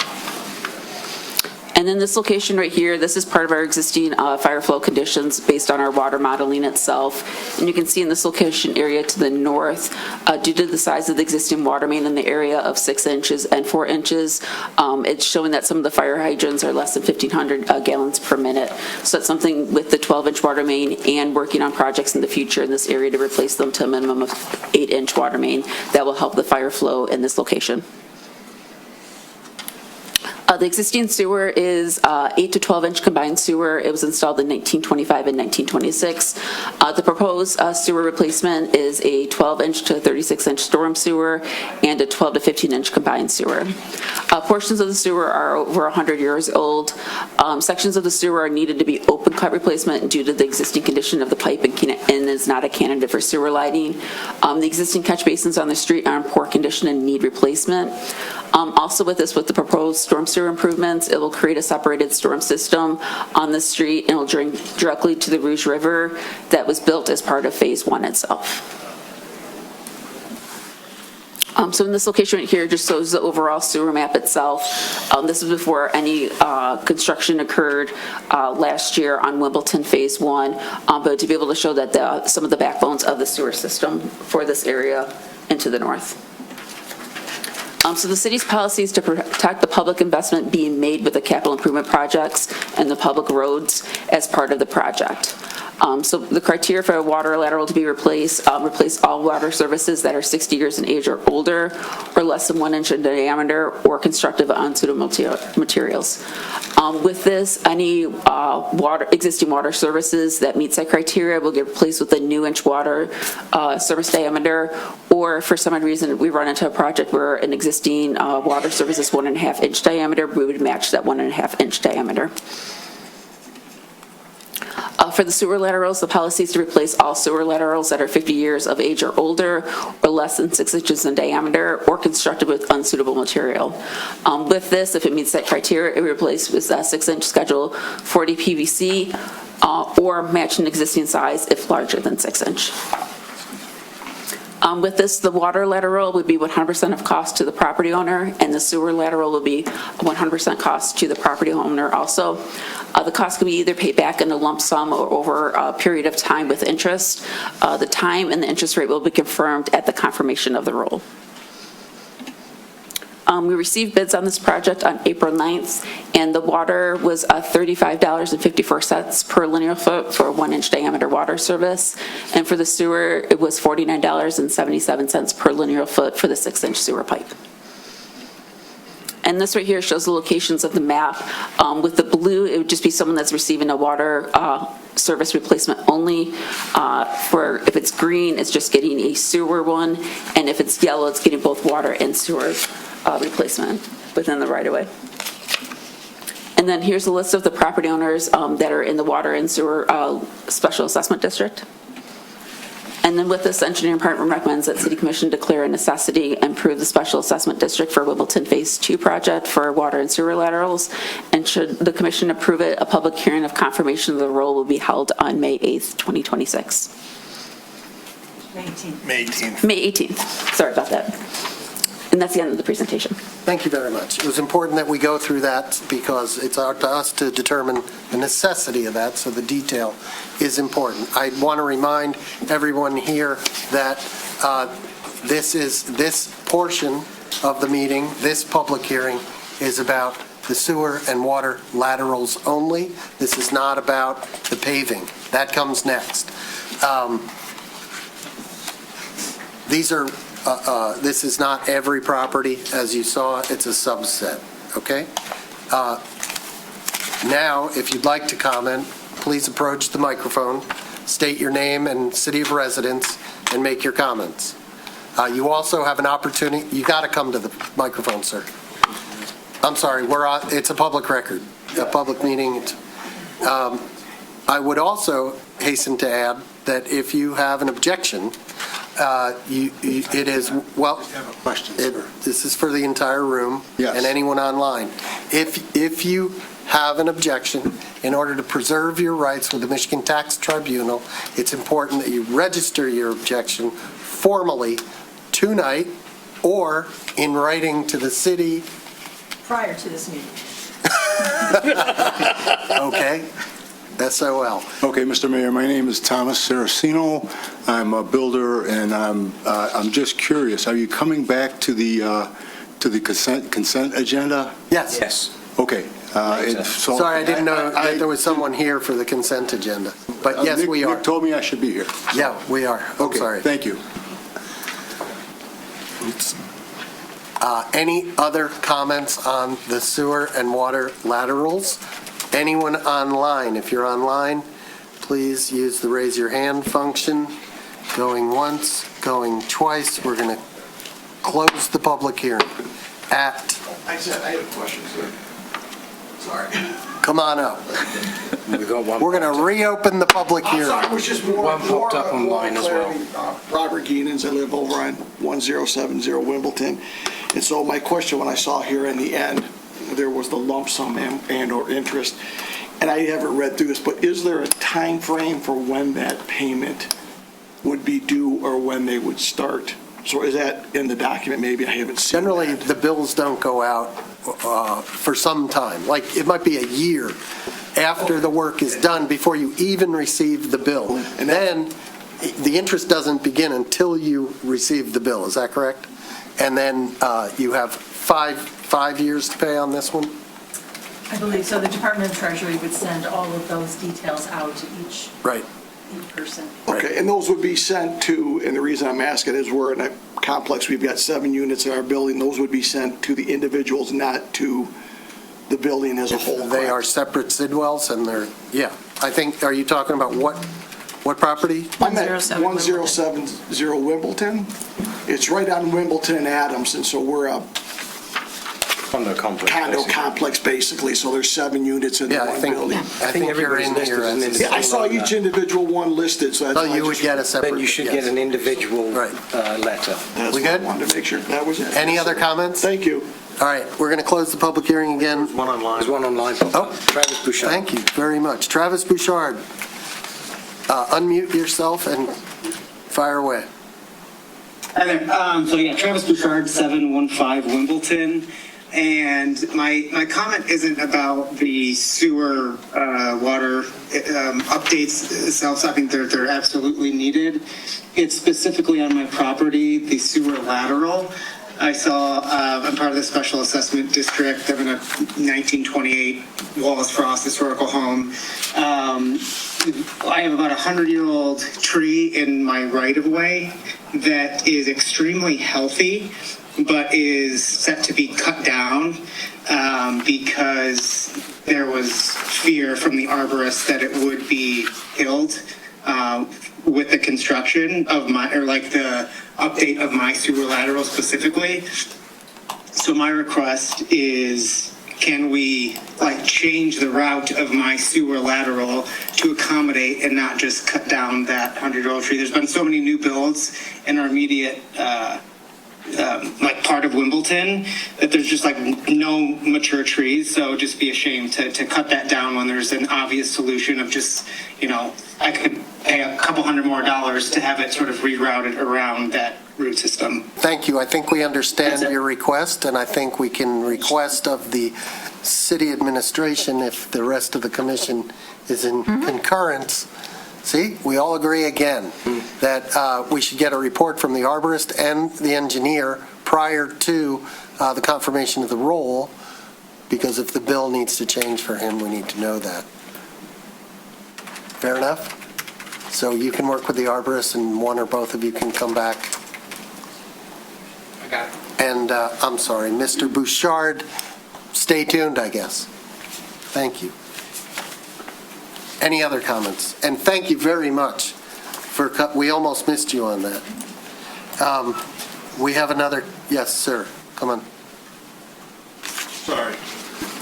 And then this location right here, this is part of our existing fire flow conditions based on our water modeling itself. And you can see in this location area to the north, due to the size of the existing water main in the area of 6 inches and 4 inches, it's showing that some of the fire hydrants are less than 1,500 gallons per minute. So that's something with the 12-inch water main and working on projects in the future in this area to replace them to a minimum of 8-inch water main that will help the fire flow in this location. The existing sewer is 8 to 12-inch combined sewer. It was installed in 1925 and 1926. The proposed sewer replacement is a 12-inch to 36-inch storm sewer and a 12 to 15-inch combined sewer. Portions of the sewer are over 100 years old. Sections of the sewer are needed to be open cut replacement due to the existing condition of the pipe and is not a candidate for sewer lighting. The existing catch basins on the street are in poor condition and need replacement. Also with the proposed storm sewer improvements, it will create a separated storm system on the street and it will drain directly to the Rouge River that was built as part of Phase 1 itself. So in this location right here just shows the overall sewer map itself. This is before any construction occurred last year on Wimbledon Phase 1, but to be able to show that some of the backbones of the sewer system for this area into the north. So the city's policy is to protect the public investment being made with the capital improvement projects and the public roads as part of the project. So the criteria for a water lateral to be replaced, replace all water services that are 60 years in age or older, or less than 1 inch in diameter, or constructive unsuitable materials. With this, any existing water services that meets that criteria will get replaced with a new inch water service diameter, or for some reason we run into a project where an existing water service is 1.5 inch diameter, we would match that 1.5 inch diameter. For the sewer laterals, the policy is to replace all sewer laterals that are 50 years of age or older, or less than 6 inches in diameter, or constructed with unsuitable material. With this, if it meets that criteria, it replaces with a 6-inch Schedule 40 PVC, or match an existing size if larger than 6 inch. With this, the water lateral would be 100% of cost to the property owner, and the sewer lateral will be 100% cost to the property owner also. The cost can be either paid back in a lump sum or over a period of time with interest. The time and the interest rate will be confirmed at the confirmation of the roll. We received bids on this project on April 9th, and the water was $35.54 per linear foot for a 1 inch diameter water service. And for the sewer, it was $49.77 per linear foot for the 6 inch sewer pipe. And this right here shows the locations of the map. With the blue, it would just be someone that's receiving a water service replacement only. If it's green, it's just getting a sewer one, and if it's yellow, it's getting both water and sewer replacement within the right-of-way. And then here's a list of the property owners that are in the water and sewer special assessment district. And then with this, engineering department recommends that City Commission declare a necessity and approve the special assessment district for Wimbledon Phase 2 project for water and sewer laterals. And should the commission approve it, a public hearing of confirmation of the role will be held on May 8th, 2026. May 18th. May 18th. May 18th. Sorry about that. And that's the end of the presentation. Thank you very much. It was important that we go through that because it's up to us to determine the necessity of that, so the detail is important. I want to remind everyone here that this portion of the meeting, this public hearing, is about the sewer and water laterals only. This is not about the paving. That comes next. This is not every property, as you saw, it's a subset, okay? Now, if you'd like to comment, please approach the microphone, state your name and city of residence, and make your comments. You also have an opportunity, you got to come to the microphone, sir. I'm sorry, it's a public record, a public meeting. I would also hasten to add that if you have an objection, it is, well, this is for the entire room and anyone online. If you have an objection, in order to preserve your rights with the Michigan Tax Tribunal, it's important that you register your objection formally tonight or in writing to the city. Prior to this meeting. Okay. SOL. Okay, Mr. Mayor, my name is Thomas Saracino. I'm a builder, and I'm just curious. Are you coming back to the consent agenda? Yes. Yes. Okay. Sorry, I didn't know that there was someone here for the consent agenda. But yes, we are. Nick told me I should be here. Yeah, we are. I'm sorry. Thank you. Oops. Any other comments on the sewer and water laterals? Anyone online? If you're online, please use the raise your hand function. Going once, going twice. We're going to close the public hearing at... I have a question, sir. Sorry. Come on up. We got one. We're going to reopen the public hearing. I'm sorry, it was just more. One popped up online as well. Robert Geenans, I live over on 1070 Wimbledon. And so my question, when I saw here in the end, there was the lump sum and or interest, and I haven't read through this, but is there a time frame for when that payment would be due or when they would start? So is that in the document? Maybe I haven't seen Generally, that. the bills don't go out for some time. Like, it might be a year after the work is done before you even receive the bill. And then the interest doesn't begin until you receive the bill. Is that correct? And then you have five years to pay on this one? I believe so. The Department of Treasury would send all of those details out to each person. Okay, and those would be sent to, and the reason I'm asking is we're in a complex, we've got 7 units in our building, those would be sent to the individuals, not to the building as a whole. They are separate Sidwells and they're, yeah. I think, are you talking about what property? I'm at 1070 Wimbledon. It's right on Wimbledon and Adams, and so we're a condo complex, basically, so there's 7 units in one building. I think you're in here. Yeah, I saw each individual one listed, so that's why you would get a separate. Then you should get an individual letter. That's We what good? I wanted to make sure. That was it. Any other comments? Thank you. All right, we're going to close the public hearing again. There's one online. There's one online. Oh, Travis Bouchard. Thank you very much. Travis Bouchard, unmute yourself and fire away. Hi there. Travis Bouchard, 715 Wimbledon. And my comment isn't about the sewer water updates themselves. I think they're absolutely needed. It's specifically on my property, the sewer lateral. I saw, I'm part of the special assessment district. I'm in a 1928 Wallace Frost historical home. I have about a 100-year-old tree in my right-of-way that is extremely healthy. but is set to be cut down because there was fear from the arborist that it would be killed with the construction of the update of my sewer lateral specifically. So my request is, can we change the route of my sewer lateral to accommodate and not just cut down that 100-year-old tree? There's been so many new builds in our immediate part of Wimbledon that there's just no mature trees. So it'd just be a shame to cut that down when there's an obvious solution of just, I could pay a couple $100 more to have it sort of rerouted around that root system. Thank you. I think we understand your request, and I think we can request of the city administration, if the rest of the commission is in concurrence. See, we all agree again that we should get a report from the arborist and the engineer prior to the confirmation of the role, because if the bill needs to change for him, we need to know that. Fair enough? So you can work with the arborist, and one or both of you can come back. I got it. And I'm sorry, Mr. Bouchard, stay tuned, I guess. Thank you. Any other comments? And thank you very much for, we almost missed you on that. We have another, yes, sir, come on. Sorry.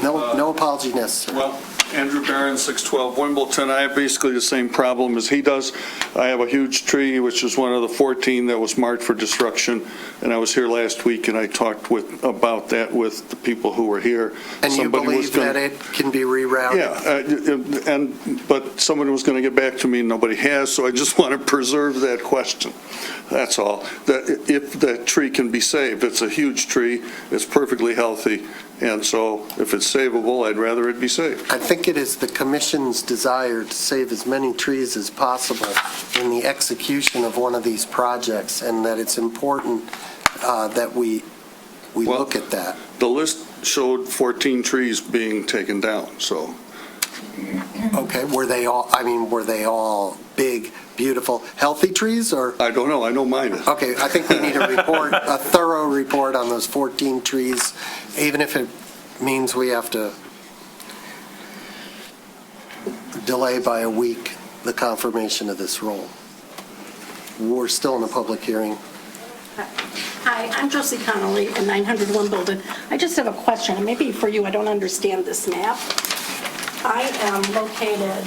No apology necessary. Well, Andrew Barron, 612 Wimbledon. I have basically the same problem as he does. I have a huge tree, which is one of the 14 that was marked for destruction, and I was here last week, and I talked about that with the people who were here. And you believe that it can be rerouted? Yeah, but someone was going to get back to me, and nobody has, so I just want to preserve that question. That's all. That if that tree can be saved. It's a huge tree. It's perfectly healthy. And so if it's savable, I'd rather it be saved. I think it is the commission's desire to save as many trees as possible in the execution of one of these projects, and that it's important that we look at that. The list showed 14 trees being taken down, so. Okay, were they all big, beautiful, healthy trees, or? I don't know. I know mine is. Okay, I think we need a report, a thorough report on those 14 trees, even if it means we have to delay by a week the confirmation of this role. We're still in a public hearing. Hi, I'm Josie Connolly at 900 Wimbledon. I just have a question, and maybe for you, I don't understand this map. I am located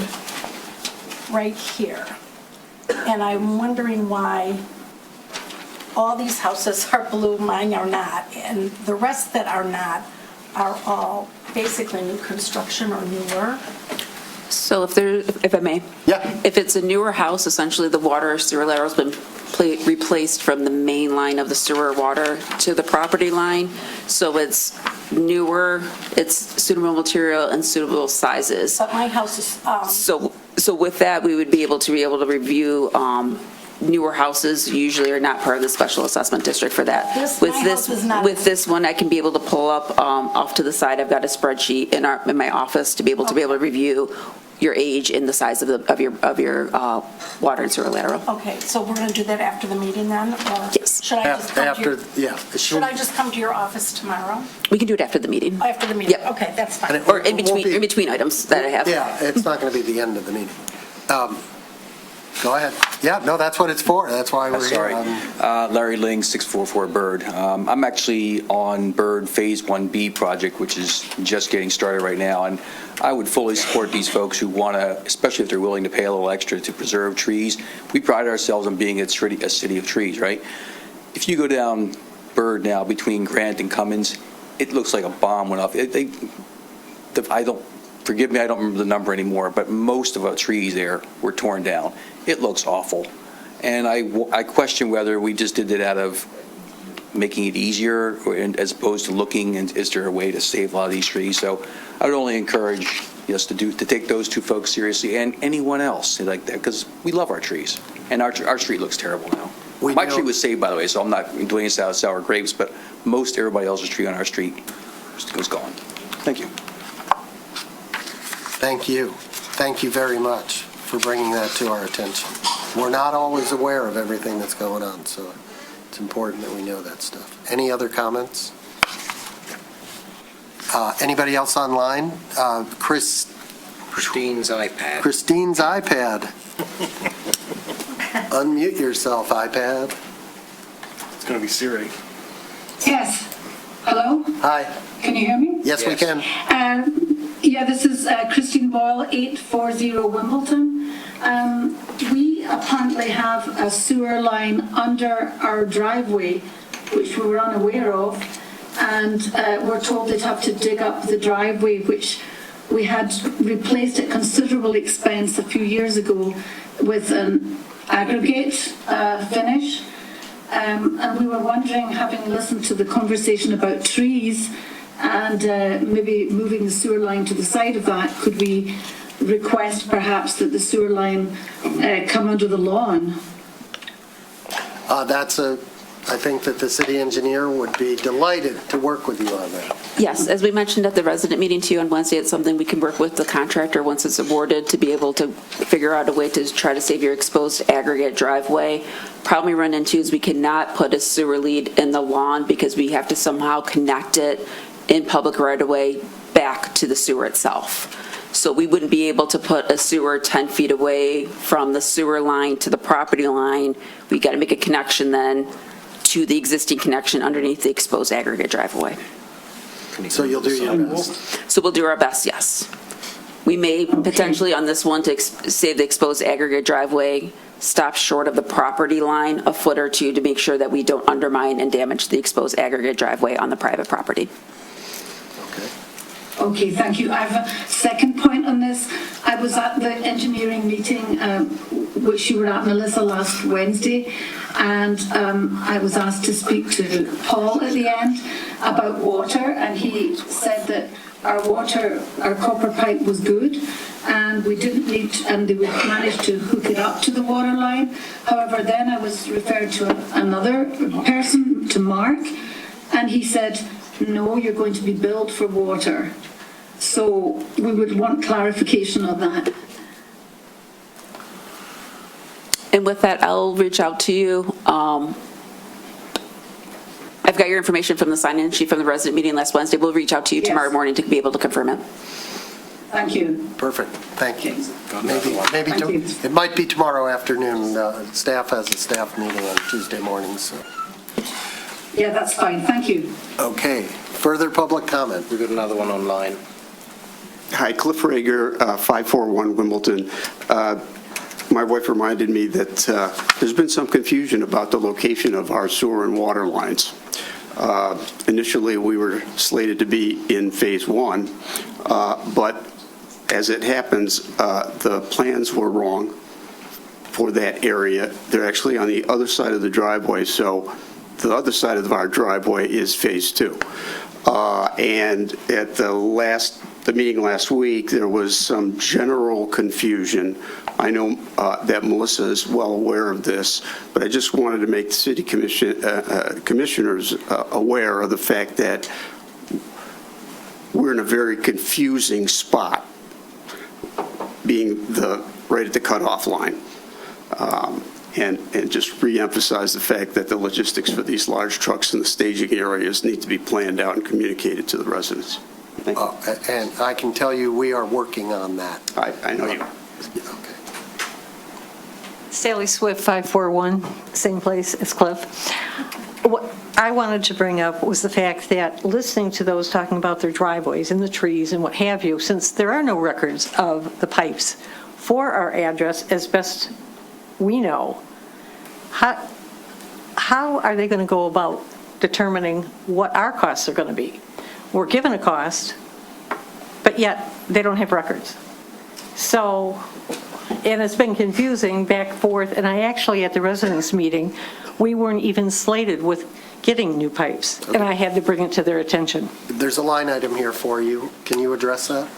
right here, and I'm wondering why all these houses are blue, mine are not, and the rest that are not are all basically new construction or newer. So if I may? Yeah. If it's a newer house, essentially the water sewer lateral's been replaced from the main line of the sewer water to the property line. So it's newer, it's suitable material and suitable sizes. But my house is... So with that, we would be able to review newer houses usually are not part of the special assessment district for that. With this one, I can be able to pull up off to the side. I've got a spreadsheet in my office to be able to review your age and the size of your water and sewer lateral. Okay, so we're going to do that after the meeting then? Or yes. Should I just come to your, yeah. Should I just come to your office tomorrow? We can do it after the meeting. After the meeting? Yep. Okay, that's fine. Or in between items that I have. Yeah, it's not going to be the end of the meeting. Go ahead. Yeah, no, that's what it's for. That's why we're Sorry. here. Larry Ling, 644 Bird. I'm actually on Bird Phase 1B project, which is just getting started right now, and I would fully support these folks who want to, especially if they're willing to pay a little extra to preserve trees. We pride ourselves on being a city of trees, right? If you go down Bird now between Grant and Cummins, it looks like a bomb went off. Forgive me, I don't remember the number anymore, but most of the trees there were torn down. It looks awful. And I question whether we just did it out of making it easier as opposed to looking, and is there a way to save a lot of these trees? So I would only encourage us to take those two folks seriously, and anyone else like that, because we love our trees. And our street looks terrible now. My tree was saved, by the way, so I'm not doing this out of sour grapes, but most everybody else's tree on our street was gone. Thank you. Thank you. Thank you very much for bringing that to our attention. We're not always aware of everything that's going on, so It's important that we know that stuff. Any other comments? Anybody else online? Christine's iPad. Christine's iPad. Unmute yourself, iPad. It's going to be Siri. Yes. Hello? Hi. Can you hear me? Yes, we can. Yeah, this is Christine Boyle, 840 Wimbledon. We apparently have a sewer line under our driveway, which we were unaware of, and we're told they'd have to dig up the driveway, which we had replaced at considerable expense a few years ago with an aggregate finish. And we were wondering, having listened to the conversation about trees and maybe moving the sewer line to the side of that, could we request perhaps that the sewer line come under the lawn? I think that the city engineer would be delighted to work with you on that. Yes, as we mentioned at the resident meeting to you on Wednesday, it's something we can work with the contractor once it's awarded to be able to figure out a way to try to save your exposed aggregate driveway. Problem we run into is we cannot put a sewer lead in the lawn because we have to somehow connect it in public right-of-way back to the sewer itself. So we wouldn't be able to put a sewer 10 feet away from the sewer line to the property line. We got to make a connection then to the existing connection underneath the exposed aggregate driveway. So you'll do your best. So we'll do our best, yes. We may potentially on this one to save the exposed aggregate driveway, stop short of the property line a foot or two to make sure that we don't undermine and damage the exposed aggregate driveway on the private property. Okay, thank you. I have a second point on this. I was at the engineering meeting, which you were at, Melissa, last Wednesday, and I was asked to speak to Paul at the end about water, and he said that our copper pipe was good, and we didn't need, and they would manage to hook it up to the water line. However, then I was referred to another person, to Mark, and he said, no, you're going to be billed for water. So we would want clarification on that. And with that, I'll reach out to you. I've got your information from the sign-in sheet from the resident meeting last Wednesday. We'll reach out to you tomorrow morning to be able to confirm it. Thank you. Perfect. Thank you. Maybe it might be tomorrow afternoon. Staff has a staff meeting on Tuesday morning, so. Yeah, that's fine. Thank you. Okay. Further public comment? We've got another one online. Hi, Cliff Rager, 541 Wimbledon. My wife reminded me that there's been some confusion about the location of our sewer and water lines. Initially, we were slated to be in Phase 1, but as it happens, the plans were wrong for that area. They're actually on the other side of the driveway, so the other side of our driveway is Phase 2. And at the meeting last week, there was some general confusion. I know that Melissa is well aware of this, but I just wanted to make the city commissioners aware of the fact that we're in a very confusing spot, being right at the cutoff line. And just reemphasize the fact that the logistics for these large trucks in the staging areas need to be planned out and communicated to the residents. And I can tell you we are working on that. I know you are. Okay. Sally Swift, 541, same place as Cliff. What I wanted to bring up was the fact that listening to those talking about their driveways and the trees and what have you, since there are no records of the pipes for our address as best we know, how are they going to go about determining what our costs are going to be? We're given a cost, but yet they don't have records. So, and it's been confusing back and forth, and I actually, at the residents' meeting, we weren't even slated with getting new pipes, and I had to bring it to their attention. There's a line item here for you. Can you address that?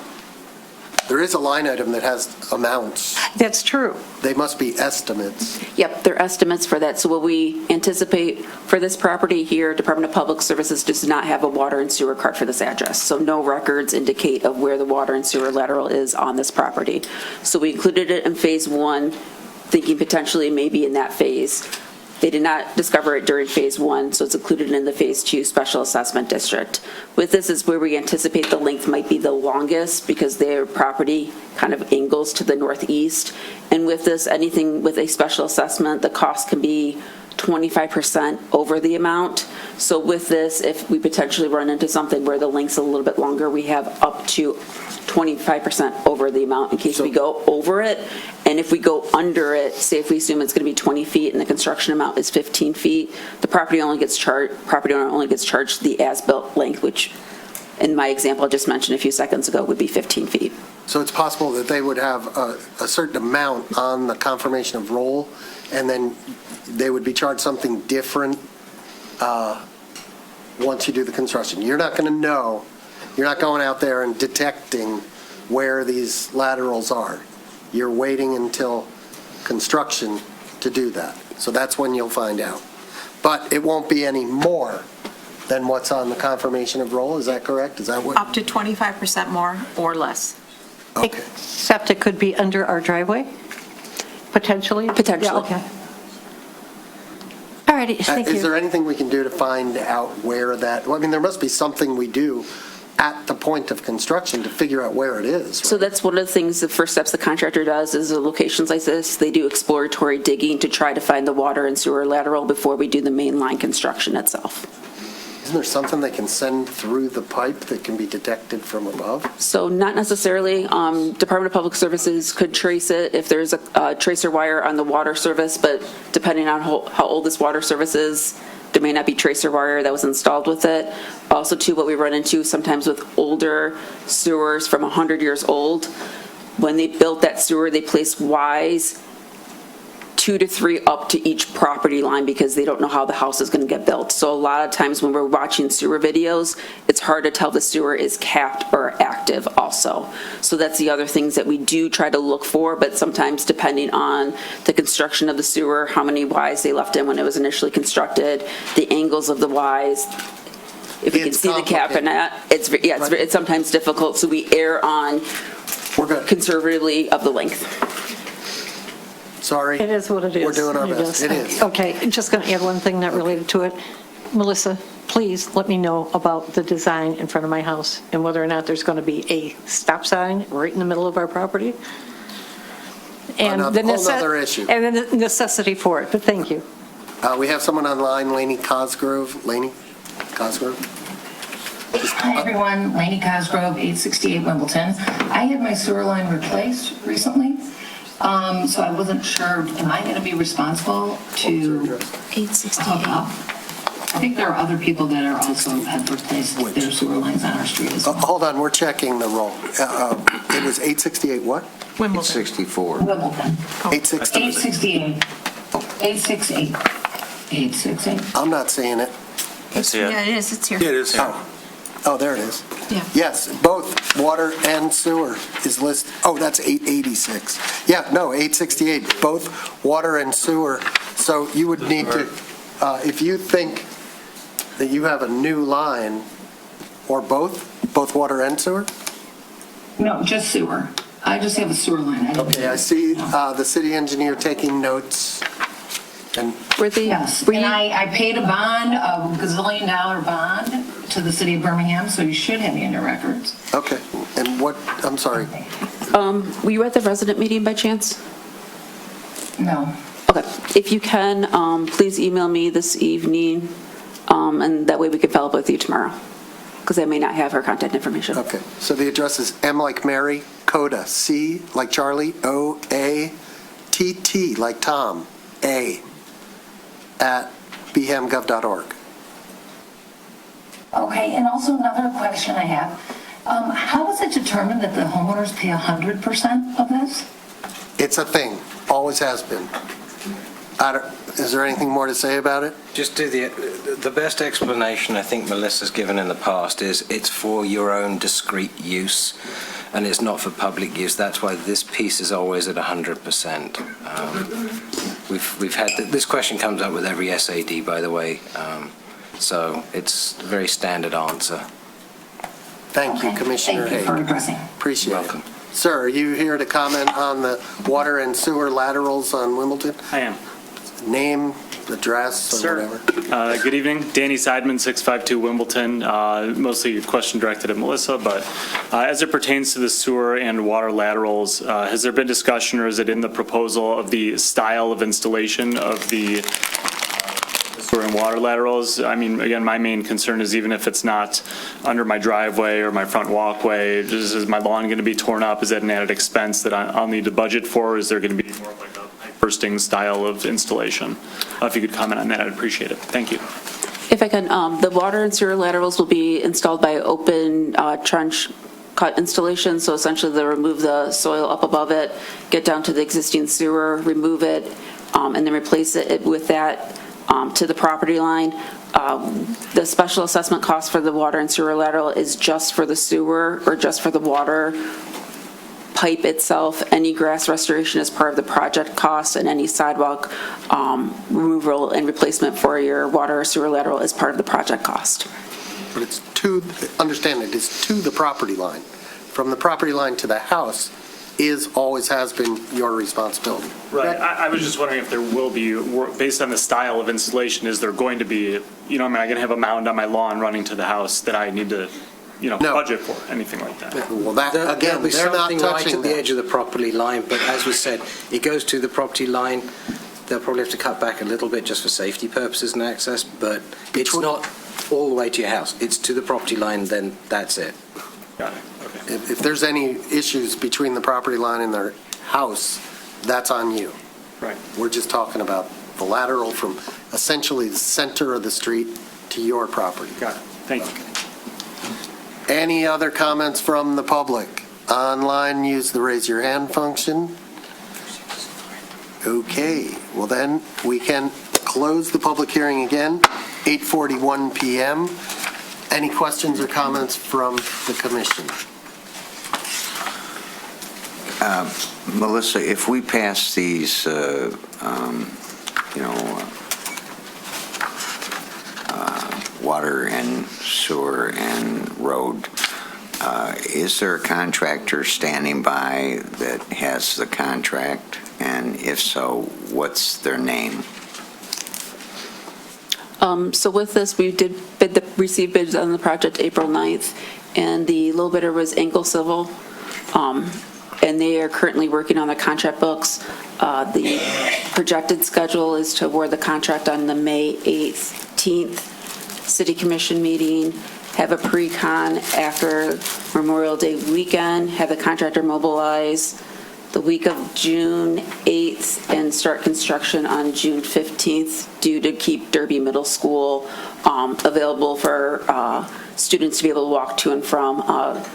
There is a line item that has amounts. That's true. They must be estimates. Yep, they're estimates for that. So what we anticipate for this property here, Department of Public Services does not have a water and sewer card for this address. So no records indicate of where the water and sewer lateral is on this property. So we included it in Phase 1, thinking potentially maybe in that phase. They did not discover it during Phase 1, so it's included in the Phase 2 Special Assessment District. With this is where we anticipate the length might be the longest because their property kind of angles to the northeast. And with this, anything with a special assessment, the cost can be 25% over the amount. So with this, if we potentially run into something where the length's a little bit longer, we have up to 25% over the amount in case we go over it. And if we go under it, say if we assume it's going to be 20 feet and the construction amount is 15 feet, the property owner only gets charged the as-built length, which in my example I just mentioned a few seconds ago would be 15 feet. So it's possible that they would have a certain amount on the confirmation of roll, and then they would be charged something different once you do the construction. You're not going to know. You're not going out there and detecting where these laterals are. You're waiting until construction to do that. So that's when you'll find out. But it won't be any more than what's on the confirmation of roll. Is that correct? Is that what? Up to 25% more or less. Okay. Except it could be under our driveway, potentially? Potentially. Yeah, okay. All righty, thank you. Is there anything we can do to find out where that, well, I mean, there must be something we do at the point of construction to figure out where it is. So that's one of the things, the first steps the contractor does is in locations like this, they do exploratory digging to try to find the water and sewer lateral before we do the main line construction itself. Isn't there something they can send through the pipe that can be detected from above? So not necessarily. Department of Public Services could trace it if there's a tracer wire on the water service, but depending on how old this water service is, there may not be tracer wire that was installed with it. Also, too, what we run into sometimes with older sewers from 100 years old, when they built that sewer, they placed Ys 2 to 3 up to each property line because they don't know how the house is going to get built. So a lot of times when we're watching sewer videos, it's hard to tell the sewer is capped or active also. So that's the other things that we do try to look for, but sometimes depending on the construction of the sewer, how many Ys they left in when it was initially constructed, the angles of the Ys, if you can see the cap or not, it's sometimes difficult, so we err on conservatively of the length. Sorry. It is what it is. We're doing our best. It is. Okay, I'm just going to add one thing not related to it. Melissa, please let me know about the design in front of my house and whether or not there's going to be a stop sign right in the middle of our property. And Whole nother issue. And the necessity for it, but thank you. We have someone online, Lainey Cosgrove. Lainey Cosgrove? Hi, everyone. Lainey Cosgrove, 868 Wimbledon. I had my sewer line replaced recently, so I wasn't sure, am I going to be responsible to hook up? I think there are other people that are also have replaced their sewer lines on our street as well. Hold on, we're checking the roll. It was 868 what? Wimbledon. 64. Wimbledon. 868. 868. 868. I'm not seeing it. Yeah, it is. It's here. Yeah, it is. Oh, there it is. Yeah. Yes, both water and sewer is listed. Oh, that's 886. Yeah, no, 868, both water and sewer. So you would need to, if you think that you have a new line, or both water and sewer? No, just sewer. I just have a sewer line. Okay, I see the city engineer taking notes. And Yes, and I paid a bond, a gazillion-dollar bond to the city of Birmingham, so you should have it in your records. Okay, and what, I'm sorry. Were you at the resident meeting by chance? No. Okay, if you can, please email me this evening, and that way we can follow up with you tomorrow, because I may not have her contact information. Okay, so the address is M like Mary, Coda, C like Charlie, O, A, T, T like Tom, A, at bhamgov.org. Okay, and also another question I have. How is it determined that the homeowners pay 100% of this? It's a thing, always has been. Is there anything more to say about it? Just do the best explanation I think Melissa's given in the past is it's for your own discrete use and it's not for public use. That's why this piece is always at 100%. We've had this question comes up with every SAD, by the way, so it's a very standard answer. Thank you, Commissioner Haig. Thank you for addressing. Appreciate Welcome. it. Sir, are you here to comment on the water and sewer laterals on Wimbledon? I am. Name, address or whatever. Good evening. Danny Seidman, 652 Wimbledon. Mostly a question directed at Melissa, but as it pertains to the sewer and water laterals, has there been discussion or is it in the proposal of the style of installation of the sewer and water laterals? I mean, again, my main concern is even if it's not under my driveway or my front walkway, is my lawn going to be torn up? Is that an added expense that I'll need to budget for? Or is there going to be more of like a bursting style of installation? If you could comment on that, I'd appreciate it. Thank you. If I can, the water and sewer laterals will be installed by open trench cut installation. So essentially they'll remove the soil up above it, get down to the existing sewer, remove it, and then replace it with that to the property line. The special assessment cost for the water and sewer lateral is just for the sewer or just for the water pipe itself. Any grass restoration is part of the project cost, and any sidewalk removal and replacement for your water or sewer lateral is part of the project cost. But it's understand it is to the property line. From the property line to the house always has been your responsibility. Right. I was just wondering if there will be, based on the style of installation, is there going to be, I'm going to have a mound on my lawn running to the house that I need to budget for, anything like that? Well, that, again, There'll be they're not something right touching at the that. edge of the property line, but as we said, it goes to the property line. They'll probably have to cut back a little bit just for safety purposes and access, but it's not all the way to your house. It's to the property line, then that's it. Got it. Okay. If there's any issues between the property line and their house, that's on you. Right. We're just talking about the lateral from essentially the center of the street to your property. Got it. Thank you. Any other comments from the public? Online, use the raise your hand function. Okay, well then, we can close the public hearing again, 8:41 PM. Any questions or comments from the commission? Melissa, if we pass these, water and sewer and road, is there a contractor standing by that has the contract? And if so, what's their name? So with this, we did receive bids on the project April 9th, and the low bidder was Engel Civil, and they are currently working on the contract books. The projected schedule is to award the contract on the May 18th City Commission meeting, have a pre-con after Memorial Day weekend, have the contractor mobilize the week of June 8th and start construction on June 15th due to keep Derby Middle School available for students to be able to walk to and from.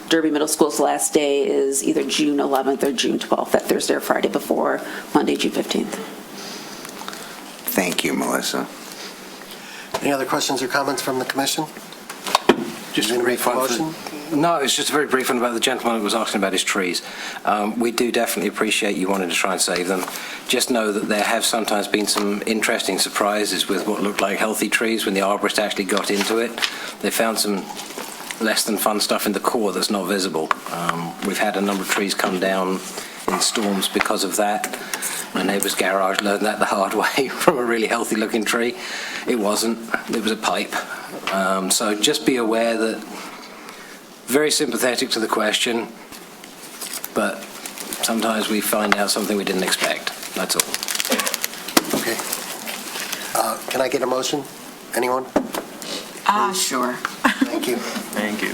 Derby Middle School's last day is either June 11th or June 12th, that Thursday or Friday before Monday, June 15th. Thank you, Melissa. Any other questions or comments from the commission? Just a brief one. No, it's just a very brief one about the gentleman who was asking about his trees. We do definitely appreciate you wanting to try and save them. Just know that there have sometimes been some interesting surprises with what looked like healthy trees when the arborist actually got into it. They found some less than fun stuff in the core that's not visible. We've had a number of trees come down in storms because of that. My neighbour's garage learned that the hard way from a really healthy looking tree. It wasn't, it was a pipe. So just be aware that very sympathetic to the question, but sometimes we find out something we didn't expect. That's all. Okay. Can I get a motion? Anyone? Sure. Thank you. Thank you.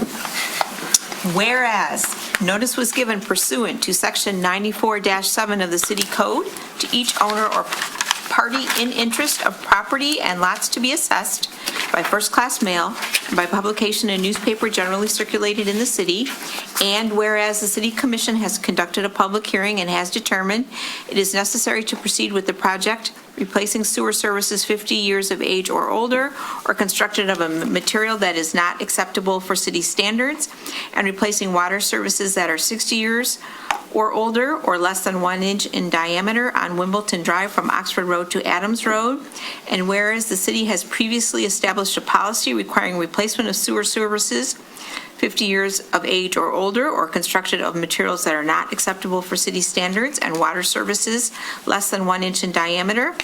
Whereas notice was given pursuant to Section 94-7 of the City Code to each owner or party in interest of property and lots to be assessed by first-class mail and by publication in a newspaper generally circulated in the city, and whereas the City Commission has conducted a public hearing and has determined it is necessary to proceed with the project replacing sewer services 50 years of age or older, or constructed of a material that is not acceptable for city standards, and replacing water services that are 60 years or older or less than 1 inch in diameter on Wimbledon Drive from Oxford Road to Adams Road. And whereas the city has previously established a policy requiring replacement of sewer services 50 years of age or older, or constructed of materials that are not acceptable for city standards, and water services less than 1 inch in diameter.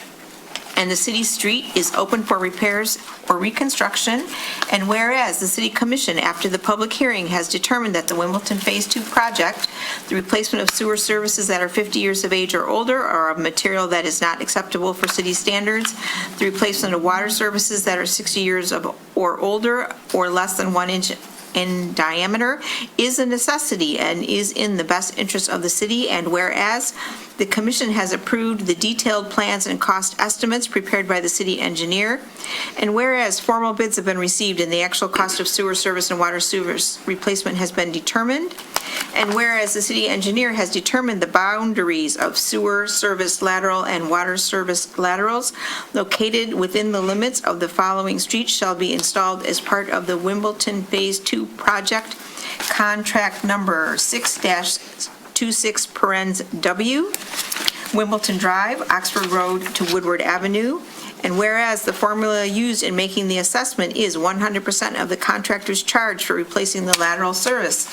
and the city street is open for repairs or reconstruction. And whereas the City Commission, after the public hearing, has determined that the Wimbledon Phase 2 project, the replacement of sewer services that are 50 years of age or older or of material that is not acceptable for city standards, the replacement of water services that are 60 years or older or less than 1 inch in diameter, is a necessity and is in the best interest of the city. And whereas the commission has approved the detailed plans and cost estimates prepared by the city engineer, and whereas formal bids have been received and the actual cost of sewer service and water sewers replacement has been determined, and whereas the city engineer has determined the boundaries of sewer service lateral and water service laterals located within the limits of the following streets shall be installed as part of the Wimbledon Phase 2 project, contract number 6-26(W), Wimbledon Drive, Oxford Road to Woodward Avenue. And whereas the formula used in making the assessment is 100% of the contractor's charge for replacing the lateral service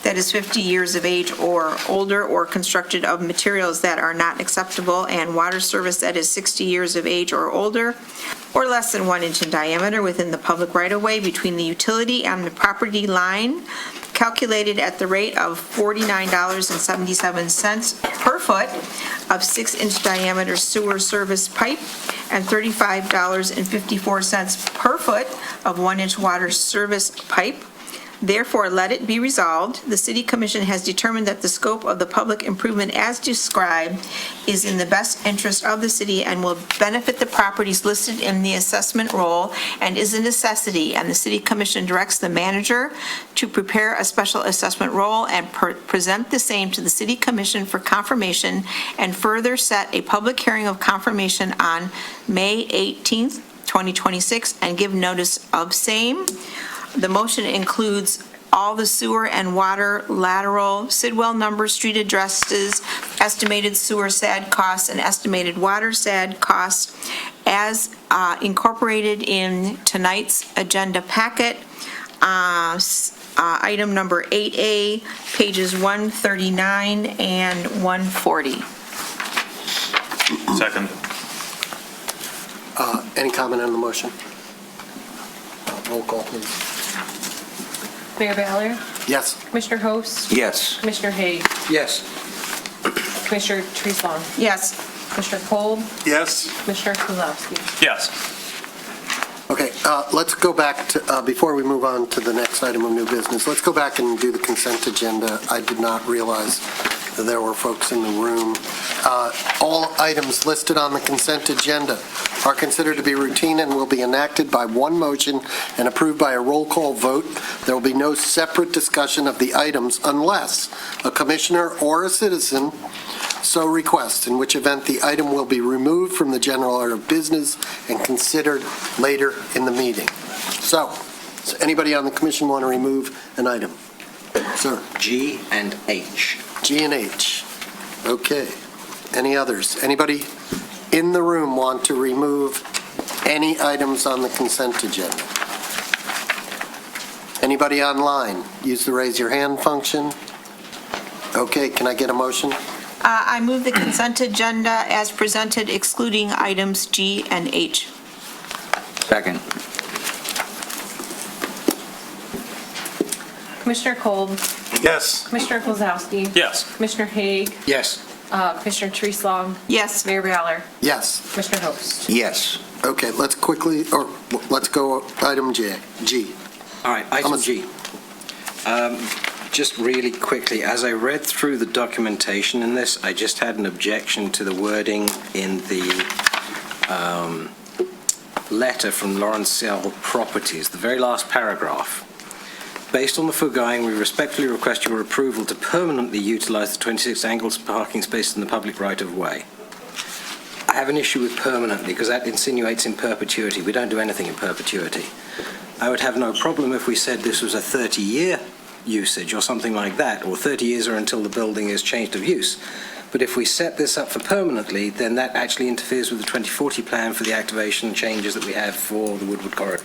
that is 50 years of age or older or constructed of materials that are not acceptable, and water service that is 60 years of age or older or less than 1 inch in diameter within the public right-of-way between the utility and the property line, calculated at the rate of $49.77 per foot of 6-inch diameter sewer service pipe and $35.54 per foot of 1-inch water service pipe. Therefore, let it be resolved, the City Commission has determined that the scope of the public improvement as described is in the best interest of the city and will benefit the properties listed in the assessment roll and is a necessity, and the City Commission directs the manager to prepare a special assessment roll and present the same to the City Commission for confirmation, and further set a public hearing of confirmation on May 18th, 2026, and give notice of same. The motion includes all the sewer and water lateral, Sidwell numbers, street addresses, estimated sewer SAD costs, and estimated water SAD costs as incorporated in tonight's agenda packet. Item number 8A, pages 139 and 140. Second. Any comment on the motion? Roll call, please. Mayor Ballard? Yes. Commissioner Host? Yes. Commissioner Haig? Yes. Commissioner Treeslong? Yes. Commissioner Kolb? Yes. Commissioner Kozlowski? Yes. Okay, let's go back to, before we move on to the next item of new business, let's go back and do the consent agenda. I did not realize that there were folks in the room. All items listed on the consent agenda are considered to be routine and will be enacted by one motion and approved by a roll call vote. There will be no separate discussion of the items unless a commissioner or a citizen so requests, in which event the item will be removed from the general order of business and considered later in the meeting. So, does anybody on the commission want to remove an item? Sir? G and H. G and H. Okay. Any others? Anybody in the room want to remove any items on the consent agenda? Anybody online? Use the raise your hand function. Okay, can I get a motion? I move the consent agenda as presented, excluding items G and H. Second. Commissioner Kolb? Yes. Commissioner Kozlowski? Yes. Commissioner Haig? Yes. Commissioner Treeslong? Yes. Mayor Ballard? Yes. Commissioner Host? Yes. Okay, let's go item G. All right, item G. Just really quickly, as I read through the documentation in this, I just had an objection to the wording in the letter from Lawrence L. Properties, the very last paragraph. Based on the foregoing, we respectfully request your approval to permanently utilize the 26 angled parking spaces in the public right-of-way. I have an issue with permanently because that insinuates in perpetuity. We don't do anything in perpetuity. I would have no problem if we said this was a 30-year usage or something like that, or 30 years or until the building is changed of use. But if we set this up for permanently, then that actually interferes with the 2040 plan for the activation changes that we have for the Woodward Corridor.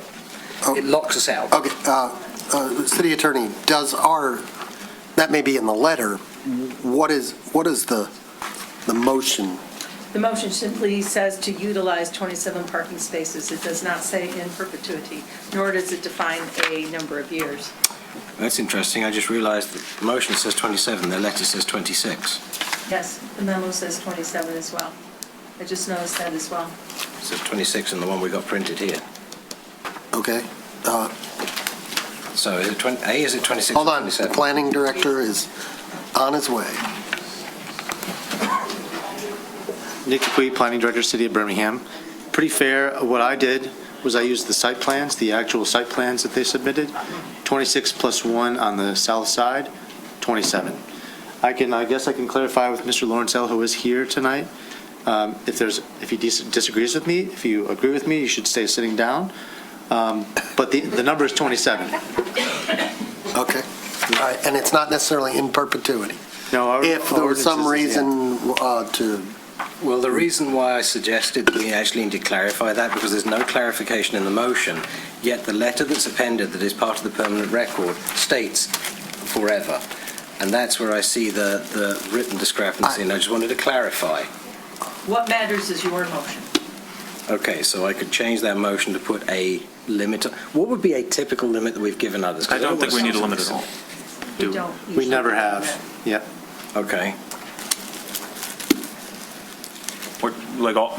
It locks us out. Okay, City Attorney, that may be in the letter, what is the motion The motion simply says to utilize 27 parking spaces. It does not say in perpetuity, nor does it define a number of years. That's interesting. I just realized that the motion says 27, the letter says 26. Yes, the memo says 27 as well. I just noticed that as well. It says 26 in the one we got printed here. Okay. So is it is it 26 Hold or on, 27? the planning director is on his way. Nick Dupuy, Planning Director, City of Birmingham. Pretty fair. What I did was I used the site plans, the actual site plans that they submitted, 26 plus 1 on the south side, 27. I guess I can clarify with Mr. Lawrencell, who is here tonight. If he disagrees with me, if you agree with me, you should stay sitting down. But the number is 27. Okay. All right, and it's not necessarily in perpetuity. No, if there was some reason to... Well, the reason why I suggested we actually need to clarify that, because there's no clarification in the motion, yet the letter that's appended that is part of the permanent record states forever. And that's where I see the written discrepancy, and I just wanted to clarify. What matters is your motion. Okay, so I could change that motion to put a limit. What would be a typical limit that we've given others? I don't think we need a limit at all. We don't. We never have. Yep. Okay.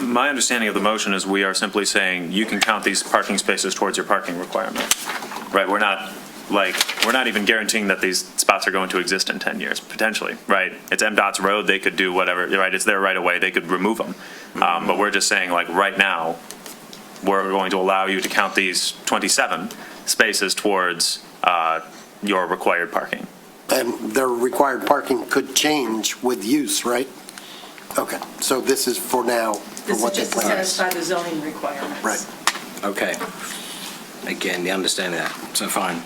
My understanding of the motion is we are simply saying you can count these parking spaces towards your parking requirement. Right? We're not even guaranteeing that these spots are going to exist in 10 years, potentially, right? It's MDOT's road, they could do whatever, right? It's their right of way, they could remove them. But we're just saying, right now, we're going to allow you to count these 27 spaces towards your required parking. And their required parking could change with use, right? Okay, so this is for now, for This what is they just to plan. satisfy the zoning requirements. Right. Okay. Again, the understanding that. So fine.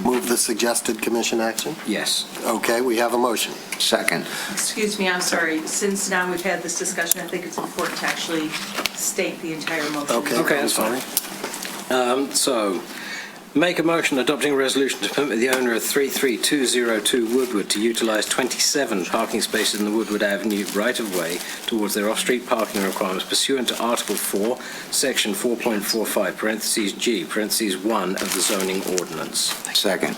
Move the suggested commission action? Yes. Okay, we have a motion. Second. Excuse me, I'm sorry. Since now we've had this discussion, I think it's important to actually state the entire motion. Okay, that's fine. So, make a motion adopting a resolution to permit the owner of 33202 Woodward to utilize 27 parking spaces in the Woodward Avenue right-of-way towards their off-street parking requirements pursuant to Article 4, Section 4.45, parentheses G, parentheses 1 of the zoning ordinance. Second.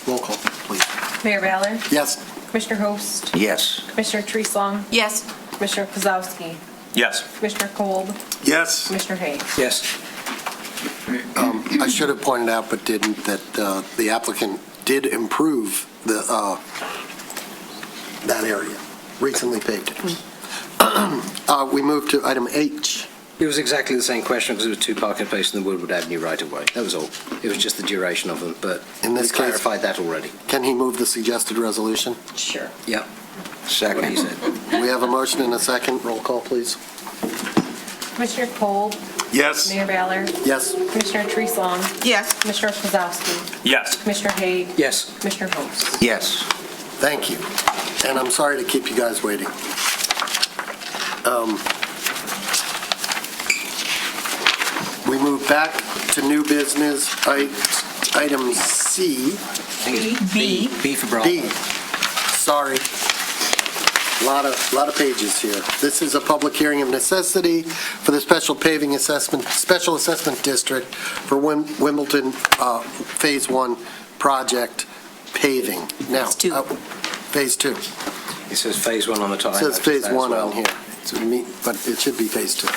Roll call, please. Mayor Ballard? Yes. Commissioner Host? Yes. Commissioner Treeslong? Yes. Commissioner Kozowski? Yes. Commissioner Kolb? Yes. Commissioner Hayes? Yes. I should have pointed out, but didn't, that the applicant did improve that area, recently paved it. We move to item H. It was exactly the same question because there was 2 parking spaces in the Woodward Avenue right-of-way. That was all. It was just the duration of them, but In this we case- clarified that already. Can he move the suggested resolution? Sure. Yep. Second. What he said. We have a motion and a second. Roll call, please. Commissioner Kolb? Yes. Mayor Ballard? Yes. Commissioner Treeslong? Yes. Commissioner Kozowski? Yes. Commissioner Hayes? Yes. Commissioner Host? Yes. Thank you. And I'm sorry to keep you guys waiting. We move back to new business, item C. B. B for Bravo. B. Sorry. Lot of pages here. This is a public hearing of necessity for the special assessment district for Wimbledon Phase 1 project paving. Now, Phase 2. It says Phase 1 on the top. It says Phase 1 on here, but it should be Phase 2.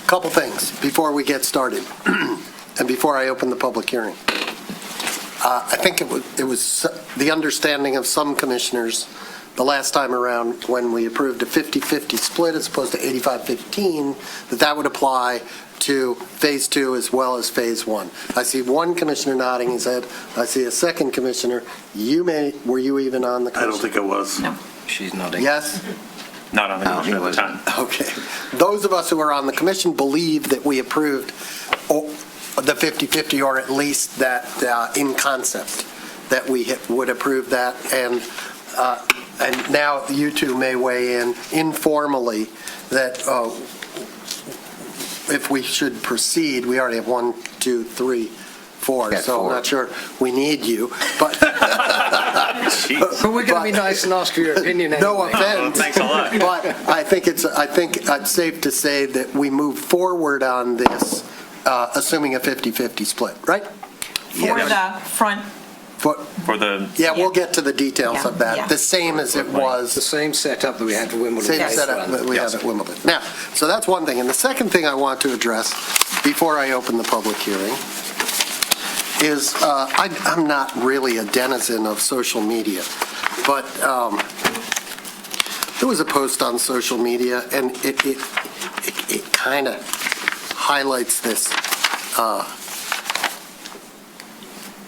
Couple things before we get started and before I open the public hearing. I think it was the understanding of some commissioners the last time around when we approved a 50-50 split as opposed to 85-15, that would apply to Phase 2 as well as Phase 1. I see one commissioner nodding his head. I see a second commissioner. Were you even on the commission? I don't think I was. No. She's nodding. Yes? Not on the commission at the time. Okay. Those of us who are on the commission believe that we approved the 50-50, or at least that in concept, that we would approve that. And now you two may weigh in informally that if we should proceed, we already have 1, 2, 3, 4, Got so I'm 4. not sure we need you, but. But we're going to be nice and ask for your opinion anyway. No offense. Thanks a lot. But I think it's safe to say that we move forward on this, assuming a 50-50 split, right? For the front, For the, Yeah, we'll get to the details of Yeah, that. The same as it was. The same setup that we had for Wimbledon. Same Phase setup one. that we have at Wimbledon. Now, so that's one thing. And the second thing I want to address before I open the public hearing is I'm not really a denizen of social media, but there was a post on social media, and it kind of highlights this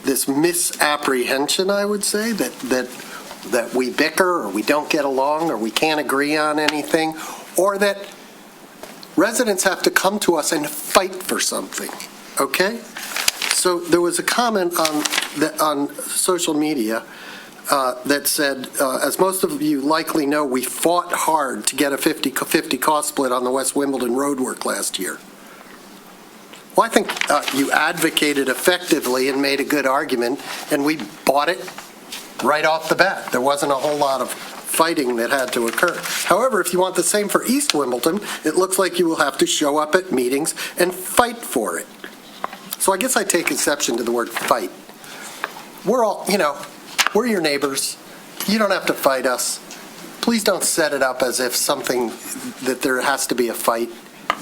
this misapprehension, I would say, that we bicker or we don't get along or we can't agree on anything, or that residents have to come to us and fight for something, okay? So there was a comment on social media that said, as most of you likely know, we fought hard to get a 50-50 cost split on the West Wimbledon roadwork last year. Well, I think you advocated effectively and made a good argument, and we bought it right off the bat. There wasn't a whole lot of fighting that had to occur. However, if you want the same for East Wimbledon, it looks like you will have to show up at meetings and fight for it. So I guess I take exception to the word fight. We're all, we're your neighbors. You don't have to fight us. Please don't set it up as if something that there has to be a fight.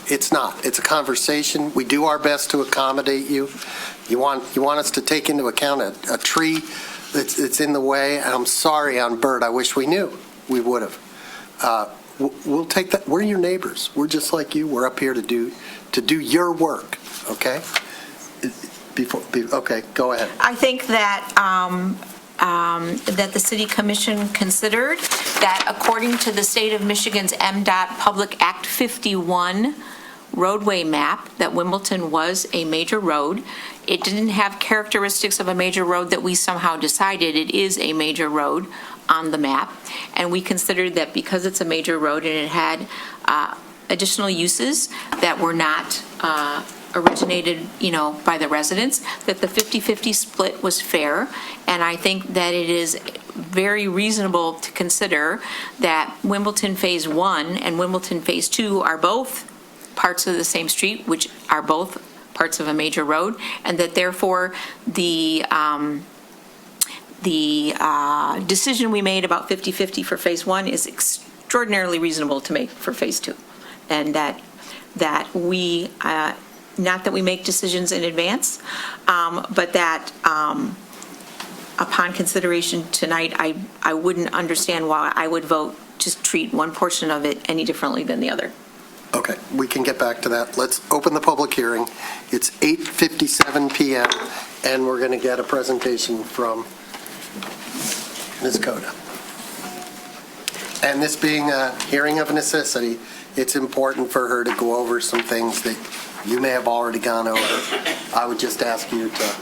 It's not. It's a conversation. We do our best to accommodate you. You want us to take into account a tree that's in the way, and I'm sorry on Bird. I wish we knew. We would have. We'll take that. We're your neighbors. We're just like you. We're up here to do your work, okay? Okay, go ahead. I think that that the City Commission considered that according to the State of Michigan's MDOT Public Act 51 roadway map, that Wimbledon was a major road. It didn't have characteristics of a major road that we somehow decided it is a major road on the map. And we considered that because it's a major road and it had additional uses that were not originated, by the residents, that the 50-50 split was fair. And I think that it is very reasonable to consider that Wimbledon Phase 1 and Wimbledon Phase 2 are both parts of the same street, which are both parts of a major road, and that therefore the decision we made about 50-50 for Phase 1 is extraordinarily reasonable to make for Phase 2. And that we, not that we make decisions in advance, but that upon consideration tonight, I wouldn't understand why I would vote to treat one portion of it any differently than the other. Okay, we can get back to that. Let's open the public hearing. It's 8:57 p.m., and we're going to get a presentation from Ms. Coda. And this being a hearing of necessity, it's important for her to go over some things that you may have already gone over. I would just ask you to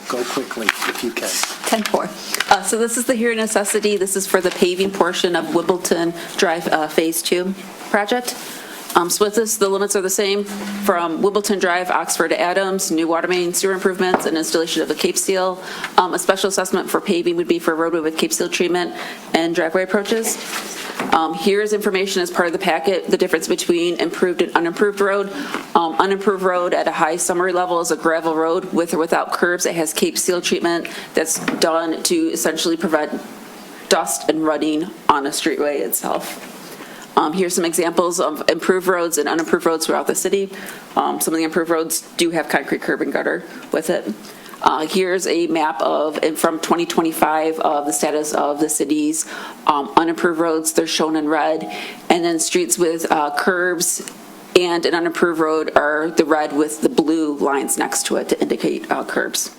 go quickly if you can. 10-4. So this is the hearing necessity. This is for the paving portion of Wimbledon Drive Phase 2 project. So with this, the limits are the same from Wimbledon Drive, Oxford to Adams, new water main, sewer improvements, and installation of a Cape Seal. A special assessment for paving would be for roadway with Cape Seal treatment and driveway approaches. Here's information as part of the packet, the difference between improved and unimproved road. Unimproved road at a high summary level is a gravel road with or without curbs. It has Cape Seal treatment that's done to essentially prevent dust and rutting on a streetway itself. Here's some examples of improved roads and unimproved roads throughout the city. Some of the improved roads do have concrete curb and gutter with it. Here's a map from 2025 of the status of the city's unimproved roads. They're shown in red. And then streets with curbs and an unimproved road are the red with the blue lines next to it to indicate curbs.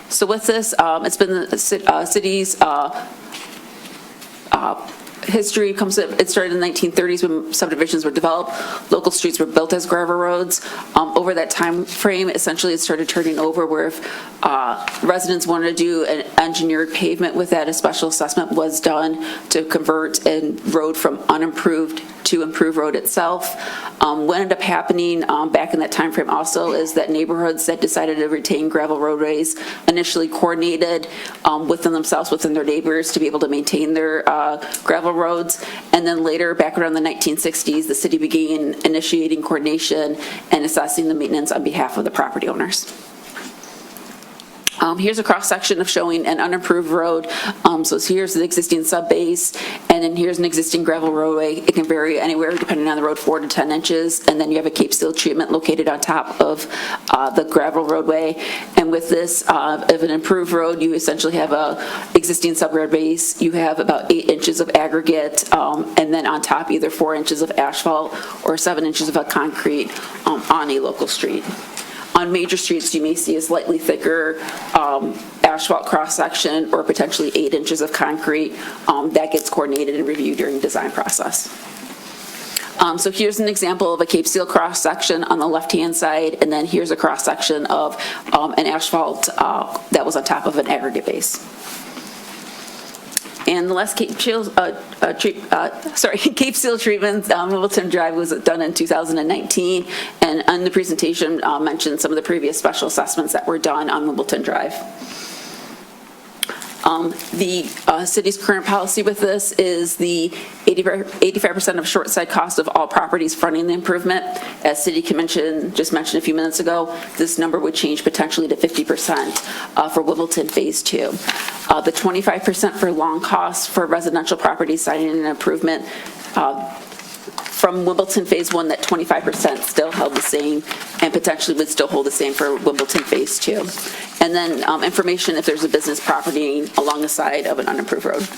So with this, it's been the city's history it started in the 1930s when subdivisions were developed. Local streets were built as gravel roads. Over that time frame, essentially it started turning over where if residents wanted to do an engineered pavement with that, a special assessment was done to convert a road from unimproved to improve road itself. What ended up happening back in that time frame also is that neighborhoods that decided to retain gravel roadways initially coordinated within themselves, within their neighbors, to be able to maintain their gravel roads. And then later, back around the 1960s, the city began initiating coordination and assessing the maintenance on behalf of the property owners. Here's a cross-section of showing an unimproved road. So here's the existing sub-base, and then here's an existing gravel roadway. It can vary anywhere depending on the road, 4 to 10 inches, and then you have a Cape Seal treatment located on top of the gravel roadway. And with this, of an improved road, you essentially have a existing sub-road base. You have about 8 inches of aggregate, and then on top either 4 inches of asphalt or 7 inches of concrete on a local street. On major streets, you may see a slightly thicker asphalt cross-section or potentially 8 inches of concrete. That gets coordinated and reviewed during design process. So here's an example of a Cape Seal cross-section on the left-hand side, and then here's a cross-section of an asphalt that was on top of an aggregate base. And the last Cape Seal treatment, Wimbledon Drive, was done in 2019, and on the presentation mentioned some of the previous special assessments that were done on Wimbledon Drive. The city's current policy with this is the 85% of short side cost of all properties fronting the improvement. As City Commission just mentioned a few minutes ago, this number would change potentially to 50% for Wimbledon Phase 2. The 25% for long costs for residential properties citing an improvement from Wimbledon Phase 1, that 25% still held the same and potentially would still hold the same for Wimbledon Phase 2. And then information if there's a business property along the side of an unimproved road.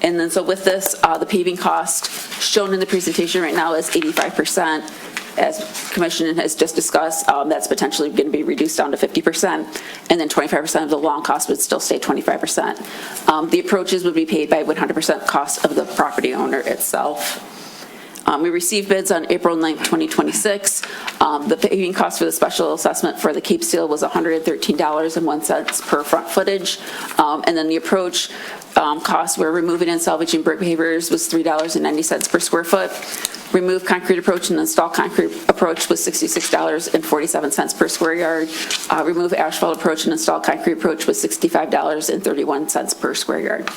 And then so with this, the paving cost shown in the presentation right now is 85%. As Commission has just discussed, that's potentially going to be reduced down to 50%, and then 25% of the long cost would still stay 25%. The approaches would be paid by 100% cost of the property owner itself. We received bids on April 9th, 2026. The paving cost for the special assessment for the Cape Seal was $113.01 per front footage, and then the approach costs were removing and salvaging brick pavers was $3.90 per square foot. Remove concrete approach and install concrete approach was $66.47 per square yard. Remove asphalt approach and install concrete approach was $65.31 per square yard.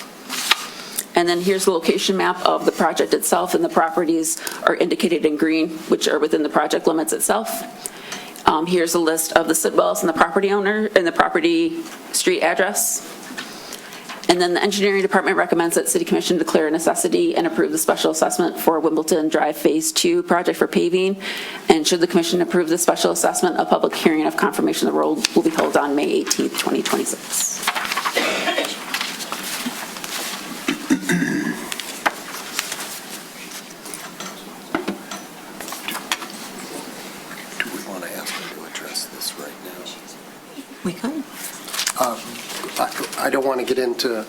And then here's the location map of the project itself, and the properties are indicated in green, which are within the project limits itself. Here's a list of the sidewalls and the property owner and the property street address. And then the engineering department recommends that City Commission declare a necessity and approve the special assessment for Wimbledon Drive Phase 2 project for paving. And should the commission approve the special assessment, a public hearing of confirmation of the road will be held on May 18th, 2026. Do we want to ask them to address this right now? We could. I don't want to get into,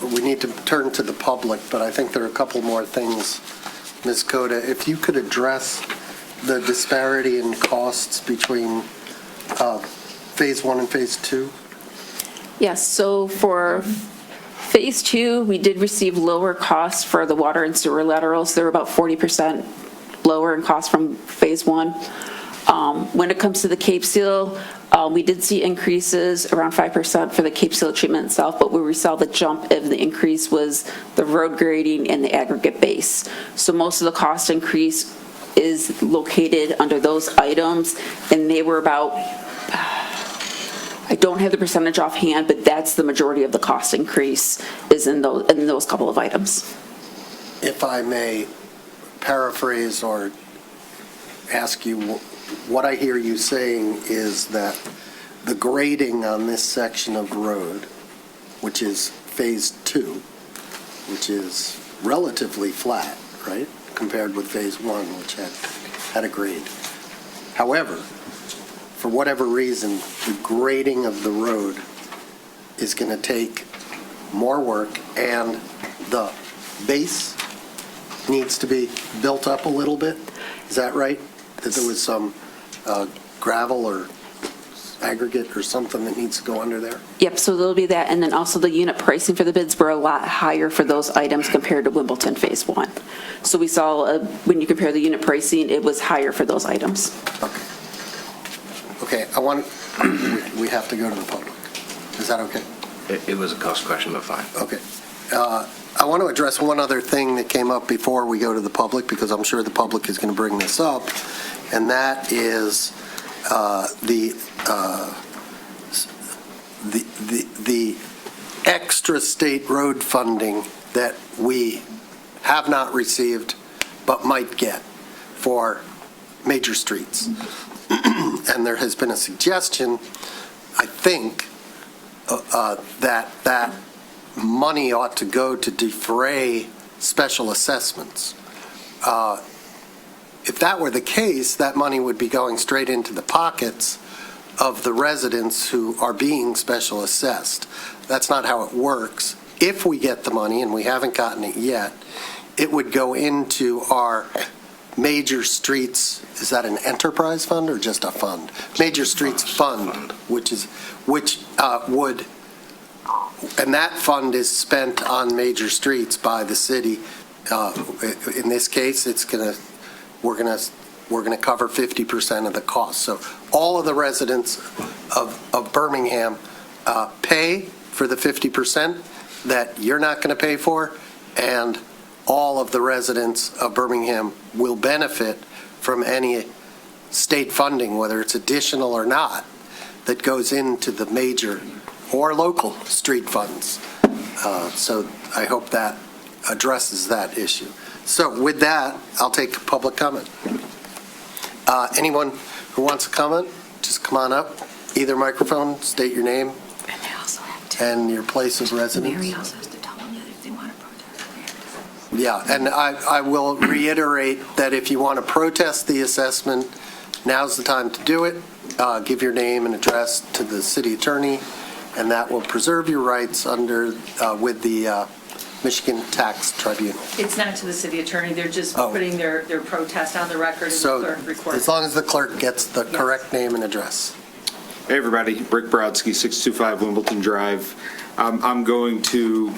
we need to turn to the public, but I think there are a couple more things. Ms. Coda, if you could address the disparity in costs between Phase 1 and Phase 2? Yes, so for Phase 2, we did receive lower costs for the water and sewer laterals. They're about 40% lower in cost from Phase 1. When it comes to the Cape Seal, we did see increases around 5% for the Cape Seal treatment itself, but where we saw the jump of the increase was the road grading and the aggregate base. So most of the cost increase is located under those items, and they were about, I don't have the percentage offhand, but that's the majority of the cost increase is in those couple of items. If I may paraphrase or ask you, what I hear you saying is that the grading on this section of road, which is Phase 2, which is relatively flat, right, compared with Phase 1, which had a grade. However, for whatever reason, the grading of the road is going to take more work, and the base needs to be built up a little bit. Is that right? That there was some gravel or aggregate or something that needs to go under there? Yep, so there'll be that, and then also the unit pricing for the bids were a lot higher for those items compared to Wimbledon Phase 1. So we saw, when you compare the unit pricing, it was higher for those items. Okay, we have to go to the public. Is that okay? It was a cost question, but fine. Okay. I want to address one other thing that came up before we go to the public, because I'm sure the public is going to bring this up, and that is the extra state road funding that we have not received but might get for major streets. And there has been a suggestion, I think, that money ought to go to defray special assessments. If that were the case, that money would be going straight into the pockets of the residents who are being special assessed. That's not how it works. If we get the money, and we haven't gotten it yet, it would go into our major streets. Is that an enterprise fund or just a fund? Major Streets Fund, which would, and that fund is spent on major streets by the city. In this case, we're going to cover 50% of the cost. So all of the residents of Birmingham pay for the 50% that you're not going to pay for, and all of the residents of Birmingham will benefit from any state funding, whether it's additional or not, that goes into the major or local street funds. So I hope that addresses that issue. So with that, I'll take public comment. Anyone who wants to comment, just come on up. Either microphone, state your name and your place of residence. Mary also has to tell them that if they want to protest. Yeah, and I will reiterate that if you want to protest the assessment, now's the time to do it. Give your name and address to the city attorney, and that will preserve your rights with the Michigan Tax Tribunal. It's not to the city attorney, they're just putting their protest on the record and the So clerk records. as long as the clerk gets the correct name and address. Hey, everybody. Rick Brodsky, 625 Wimbledon Drive. I'm going to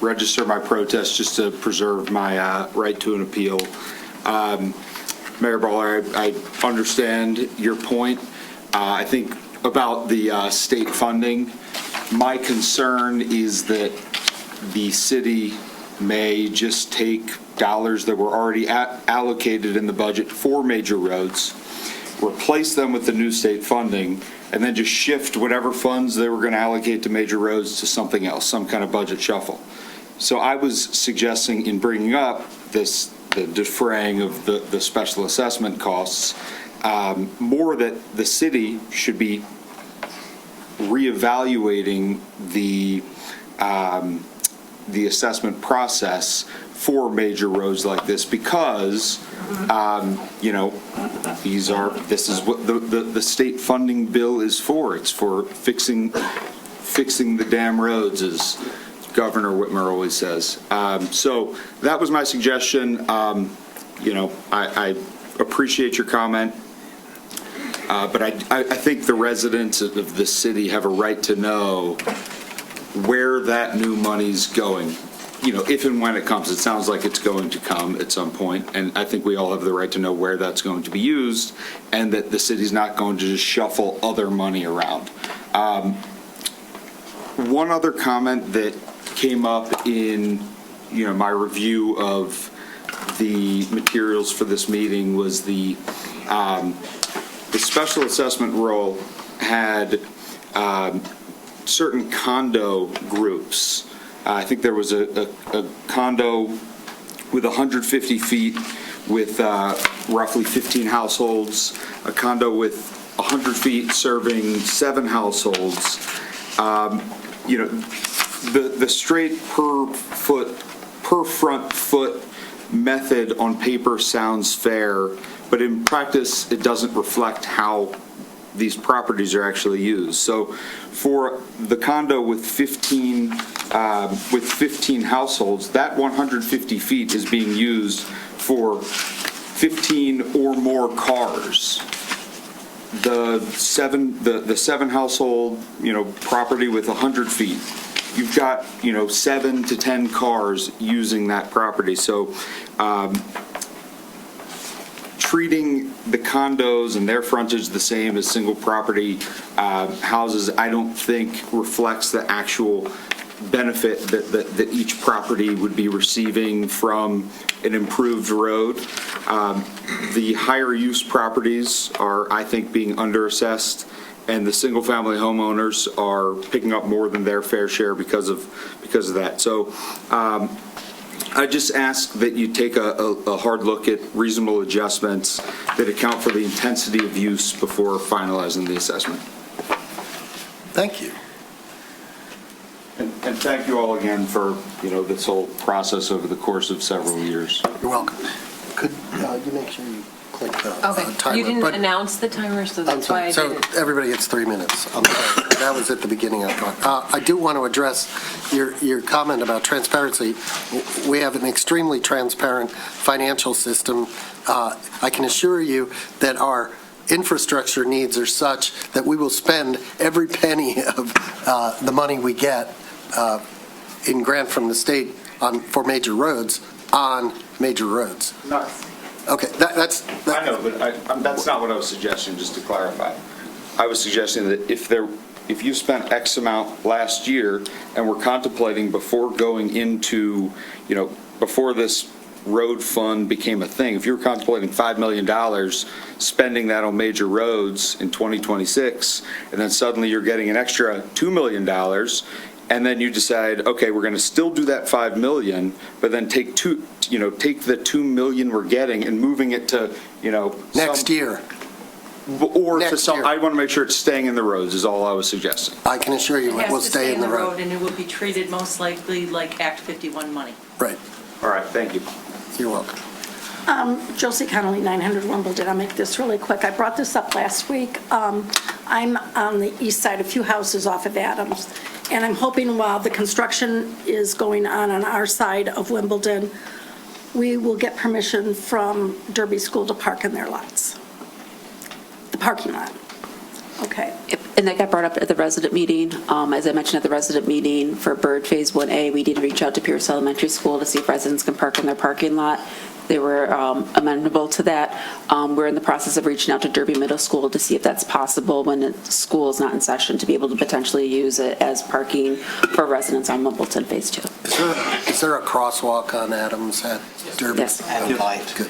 register my protest just to preserve my right to an appeal. Mayor Baller, I understand your point. I think about the state funding. My concern is that the city may just take dollars that were already allocated in the budget for major roads, replace them with the new state funding, and then just shift whatever funds they were going to allocate to major roads to something else, some kind of budget shuffle. So I was suggesting in bringing up the defraying of the special assessment costs, more that the city should be reevaluating the assessment process for major roads like this, because this is what the state funding bill is for. It's for fixing the damn roads, as Governor Whitmer always says. So that was my suggestion. I appreciate your comment, but I think the residents of the city have a right to know where that new money's going. If and when it comes. It sounds like it's going to come at some point, and I think we all have the right to know where that's going to be used, and that the city's not going to just shuffle other money around. One other comment that came up in my review of the materials for this meeting was the special assessment roll had certain condo groups. I think there was a condo with 150 feet with roughly 15 households, a condo with 100 feet serving 7 households. The straight per front foot method on paper sounds fair, but in practice it doesn't reflect how these properties are actually used. So for the condo with 15 households, that 150 feet is being used for 15 or more cars. the seven household, property with 100 feet. You've got, 7 to 10 cars using that property. So treating the condos and their frontage the same as single property houses, I don't think reflects the actual benefit that each property would be receiving from an improved road. The higher use properties are, I think, being underassessed, and the single-family homeowners are picking up more than their fair share because of that. So I just ask that you take a hard look at reasonable adjustments that account for the intensity of use before finalizing the assessment. Thank you. And thank you all again for, this whole process over the course of several years. You're welcome. Could you make sure you click the timer? You didn't But- announce the timer, so I'm that's why I sorry. didn't. So everybody gets 3 minutes. I'm sorry. That was at the beginning, I thought. I do want to address your comment about transparency. We have an extremely transparent financial system. I can assure you that our infrastructure needs are such that we will spend every penny of the money we get in grant from the state for major roads on major roads. Okay, that's. I know, but that's not what I was suggesting, just to clarify. I was suggesting that if you spent X amount last year and we're contemplating before going into, before this road fund became a thing, if you're contemplating $5 million, spending that on major roads in 2026, and then suddenly you're getting an extra $2 million, and then you decide, okay, we're going to still do that $5 million, but then take the $2 million we're getting and moving it to, Next year. Or to Next some, year. I want to make sure it's staying in the roads is all I was suggesting. I can assure you it will stay in the road. And it will be treated most likely like Act 51 money. Right. All right, thank you. You're welcome. Josie Connolly, 900 Wimbledon. I'll make this really quick. I brought this up last week. I'm on the east side, a few houses off of Adams, and I'm hoping while the construction is going on our side of Wimbledon, we will get permission from Derby School to park in their lots, the parking lot. Okay. And that got brought up at the resident meeting. As I mentioned at the resident meeting for Bird Phase 1A, we did reach out to Pierce Elementary School to see if residents can park in their parking lot. They were amenable to that. We're in the process of reaching out to Derby Middle School to see if that's possible when the school is not in session, to be able to potentially use it as parking for residents on Wimbledon Phase 2. Is there a crosswalk on Adams at Derby? Yes. Good.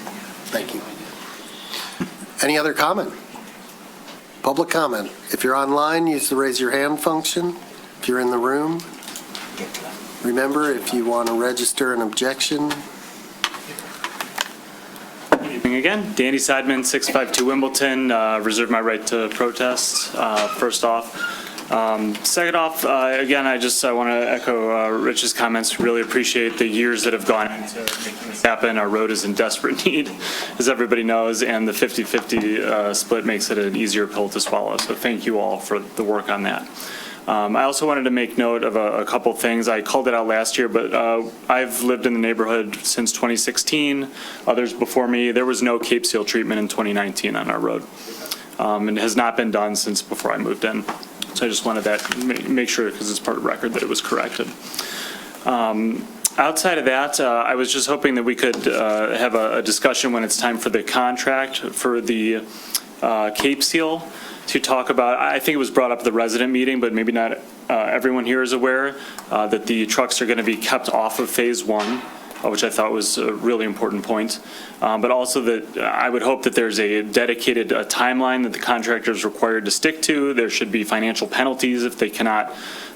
Thank you. Any other comment? Public comment. If you're online, use the raise your hand function. If you're in the room, remember, if you want to register an objection. Good evening again. Danny Seidman, 652 Wimbledon. Reserve my right to protest, first off. Second off, again, I want to echo Rich's comments. Really appreciate the years that have gone into making this happen. Our road is in desperate need, as everybody knows, and the 50-50 split makes it an easier pill to swallow. So thank you all for the work on that. I also wanted to make note of a couple things. I called it out last year, but I've lived in the neighborhood since 2016. Others before me, there was no Cape Seal treatment in 2019 on our road. And it has not been done since before I moved in. So I just wanted that, make sure, because it's part of the record, that it was corrected. Outside of that, I was just hoping that we could have a discussion when it's time for the contract for the Cape Seal to talk about. I think it was brought up at the resident meeting, but maybe not everyone here is aware that the trucks are going to be kept off of Phase 1, which I thought was a really important point. But also that I would hope that there's a dedicated timeline that the contractor is required to stick to. There should be financial penalties if they cannot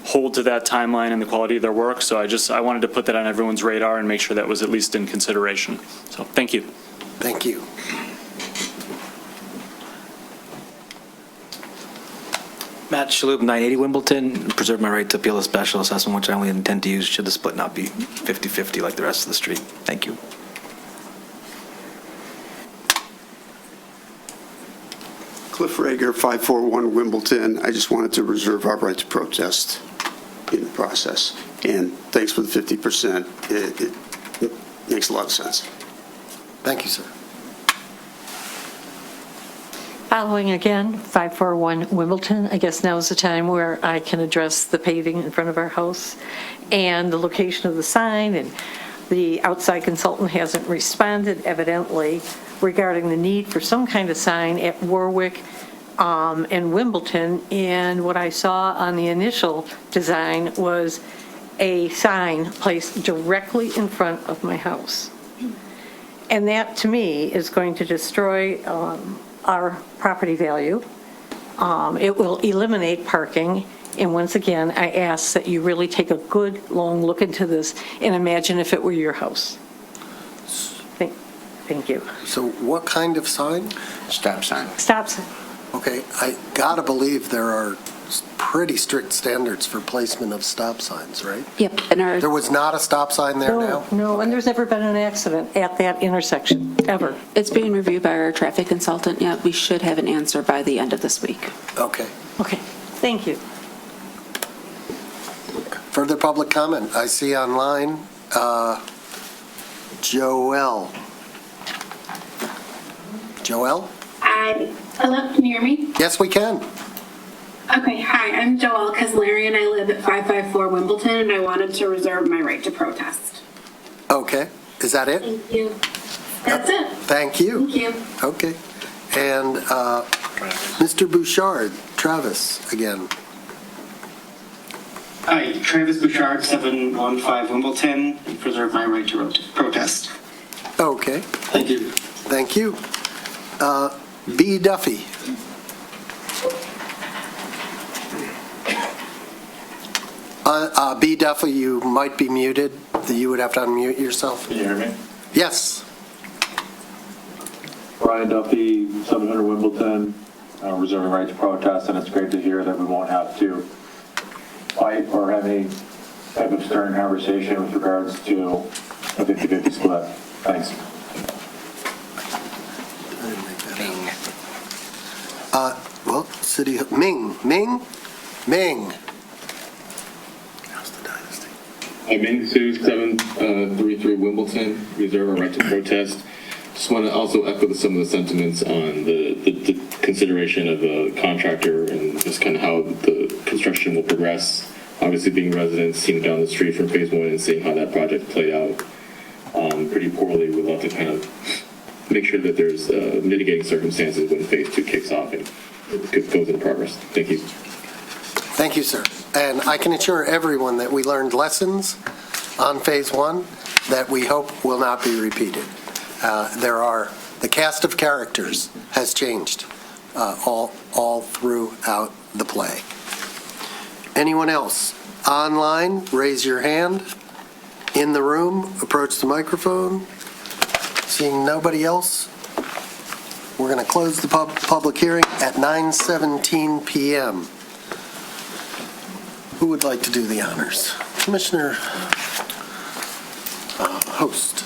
hold to that timeline and the quality of their work. So I wanted to put that on everyone's radar and make sure that was at least in consideration. So thank you. Thank you. Matt Shalhoub, 980 Wimbledon. Preserve my right to appeal a special assessment, which I only intend to use should the split not be 50-50 like the rest of the street. Thank you. Cliff Rager, 541 Wimbledon. I just wanted to reserve our right to protest in the process. And thanks for the 50%. It makes a lot of sense. Thank you, sir. Following again, 541 Wimbledon, I guess now is the time where I can address the paving in front of our house and the location of the sign, and the outside consultant hasn't responded evidently regarding the need for some kind of sign at Warwick and Wimbledon, and what I saw on the initial design was a sign placed directly in front of my house. And that, to me, is going to destroy our property value. It will eliminate parking. And once again, I ask that you really take a good, long look into this and imagine if it were your house. Thank you. So what kind of sign? Stop sign. Stop sign. Okay, I gotta believe there are pretty strict standards for placement of stop signs, right? Yep. And There was not a stop sign there now? No, and there's never been an accident at that intersection, ever. It's being reviewed by our traffic consultant. Yeah, we should have an answer by the end of this week. Okay. Okay, thank you. Further public comment? I see online, Joelle. Joelle? Hello, can you hear me? Yes, we can. Okay, hi, I'm Joelle Caslari and I live at 554 Wimbledon and I wanted to reserve my right to protest. Okay, is that it? Thank you. That's it. Thank you. Thank you. Okay. And Mr. Bouchard, Travis, again. Hi, Travis Bouchard, 715 Wimbledon, preserve my right to protest. Okay. Thank you. Thank you. B. Duffy. B. Duffy, you might be muted. You would have to unmute yourself. Can you hear me? Yes. Brian Duffy, 700 Wimbledon, reserving right to protest, and it's great to hear that we won't have to fight or have any type of stern conversation with regards to a 50-50 split. Thanks. Well, City, Ming. I'm Ming Su, 733 Wimbledon, reserve our right to protest. Just want to also echo some of the sentiments on the consideration of the contractor and just kind of how the construction will progress. Obviously, being residents, seeing down the street from phase 1 and seeing how that project played out pretty poorly, we'd love to kind of make sure that there's mitigating circumstances when phase 2 kicks off and goes in progress. Thank you. Thank you, sir. And I can assure everyone that we learned lessons on phase 1 that we hope will not be repeated. The cast of characters has changed all throughout the play. Anyone else? Online, raise your hand. In the room, approach the microphone. Seeing nobody else, we're going to close the public hearing at 9:17 p.m. Who would like to do the honors? Commissioner Host.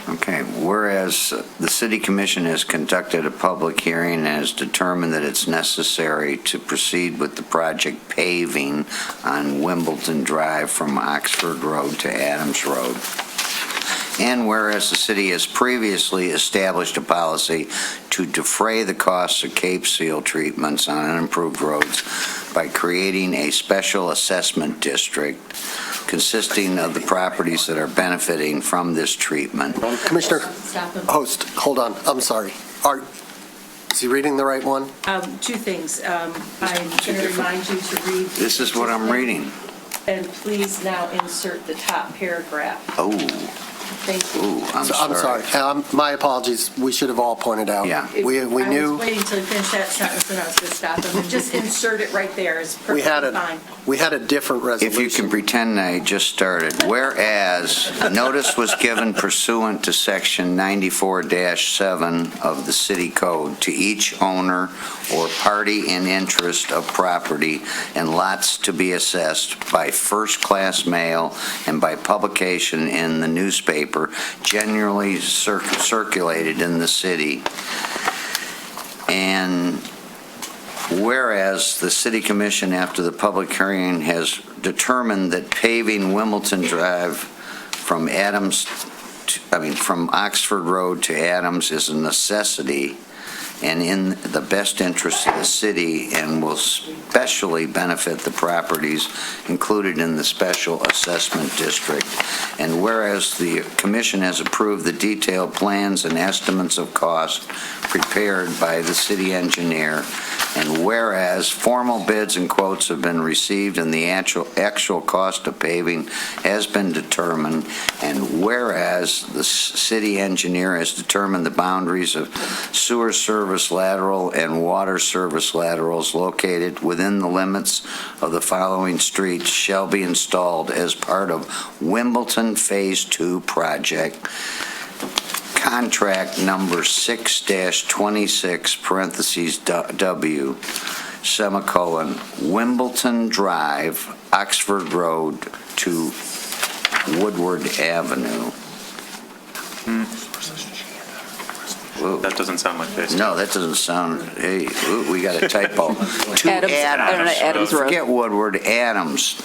Okay, whereas the City Commission has conducted a public hearing and has determined that it's necessary to proceed with the project paving on Wimbledon Drive from Oxford Road to Adams Road. And whereas the city has previously established a policy to defray the costs of Cape Seal treatments on unimproved roads by creating a special assessment district consisting of the properties that are benefiting from this treatment. Commissioner Host, hold on. I'm sorry. Is he reading the right one? Two things. I'm going to remind you to read. This is what I'm reading. And please now insert the top paragraph. Oh. Thank you. Ooh, I'm sorry. My apologies. We should have all pointed out. Yeah. We knew. I was waiting until you finished that sentence and I was going to stop him. Just insert it right there. It's perfectly fine. We had a different resolution. If you can pretend I just started. Whereas notice was given pursuant to section 94-7 of the city code to each owner or party in interest of property and lots to be assessed by first-class mail and by publication in the newspaper generally circulated in the city. And whereas the City Commission, after the public hearing, has determined that paving Wimbledon Drive from from Oxford Road to Adams is a necessity, and in the best interest of the city, and will especially benefit the properties included in the special assessment district. And whereas the commission has approved the detailed plans and estimates of cost prepared by the city engineer, and whereas formal bids and quotes have been received and the actual cost of paving has been determined, and whereas the city engineer has determined the boundaries of sewer service lateral and water service laterals located within the limits of the following streets shall be installed as part of Wimbledon Phase 2 project. Contract number 6-26, parentheses W, semicolon, Wimbledon Drive, Oxford Road to Woodward Avenue. That doesn't sound like this. No, that doesn't sound, hey, we got a typo. To Adams Road. Forget Woodward, Adams.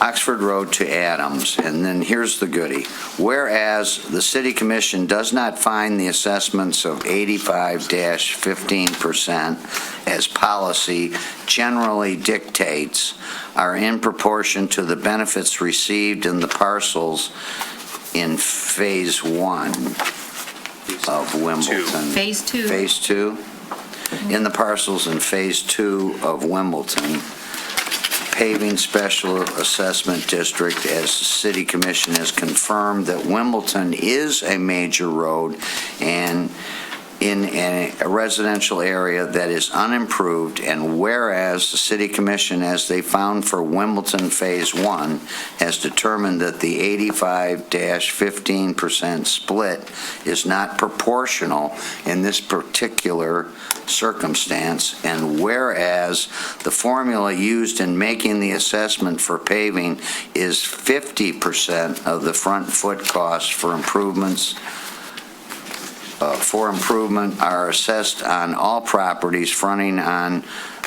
Oxford Road to Adams, and then here's the goodie. Whereas the City Commission does not find the assessments of 85-15% as policy generally dictates are in proportion to the benefits received in the parcels in Phase 1 of Wimbledon. Phase 2. Phase 2? In the parcels in Phase 2 of Wimbledon, paving special assessment district, as the City Commission has confirmed that Wimbledon is a major road and in a residential area that is unimproved, and whereas the City Commission, as they found for Wimbledon Phase 1, has determined that the 85-15% split is not proportional in this particular circumstance, and whereas the formula used in making the assessment for paving is 50% of the front foot cost for improvement are assessed on all properties fronting on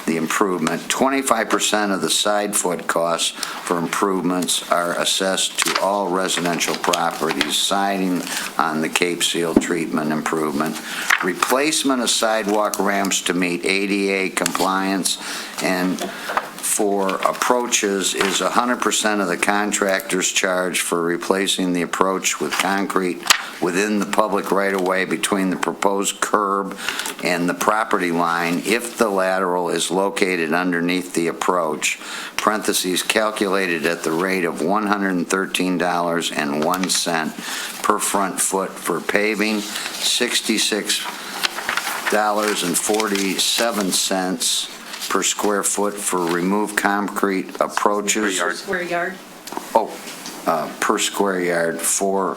the improvement. 25% of the side foot costs for improvements are assessed to all residential properties siding on the Cape Seal treatment improvement. Replacement of sidewalk ramps to meet ADA compliance and for approaches is 100% of the contractor's charge for replacing the approach with concrete within the public right-of-way between the proposed curb and the property line if the lateral is located underneath the approach, parentheses, calculated at the rate of $113.01 per front foot for paving, $66.47 per square foot for removed concrete approaches. Square yard. Per square yard for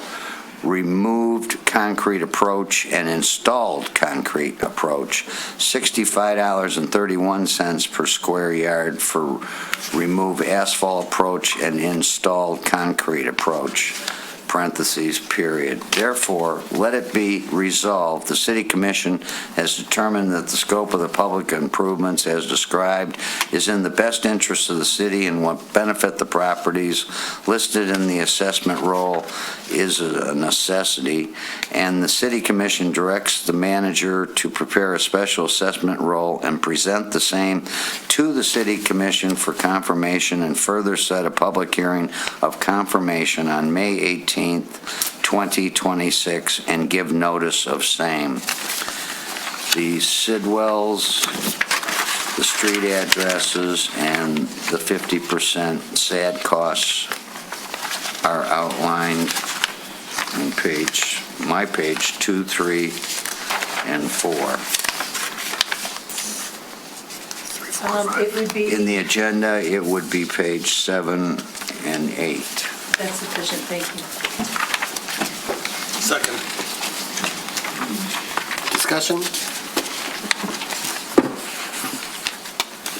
removed concrete approach and installed concrete approach. $65.31 per square yard for remove asphalt approach and installed concrete approach. Parentheses, period. Therefore, let it be resolved, the City Commission has determined that the scope of the public improvements as described is in the best interest of the city and will benefit the properties listed in the assessment roll is a necessity, and the City Commission directs the manager to prepare a special assessment roll and present the same to the City Commission for confirmation and further set a public hearing of confirmation on May 18th, 2026, and give notice of same. The Sidwells, the street addresses, and the 50% SAD costs are outlined on my page 2, 3, and 4. It would be. In the agenda, it would be page 7 and 8. That's sufficient, thank you. Second. Discussion?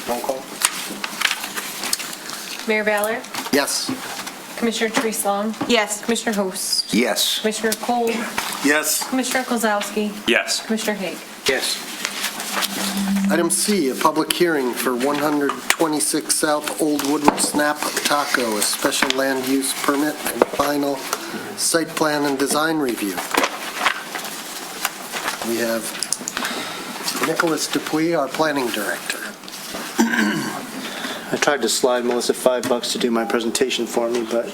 Roll call. Mayor Ballard? Yes. Commissioner Therese Long? Yes. Commissioner Host? Yes. Commissioner Cole? Yes. Commissioner Kozowski? Yes. Commissioner Haig? Yes. Item C, a public hearing for 126 South Old Woodward Snap Taco, a special land use permit and final site plan and design review. We have Nicholas Dupuy, our planning director. I tried to slide Melissa $5 to do my presentation for me, but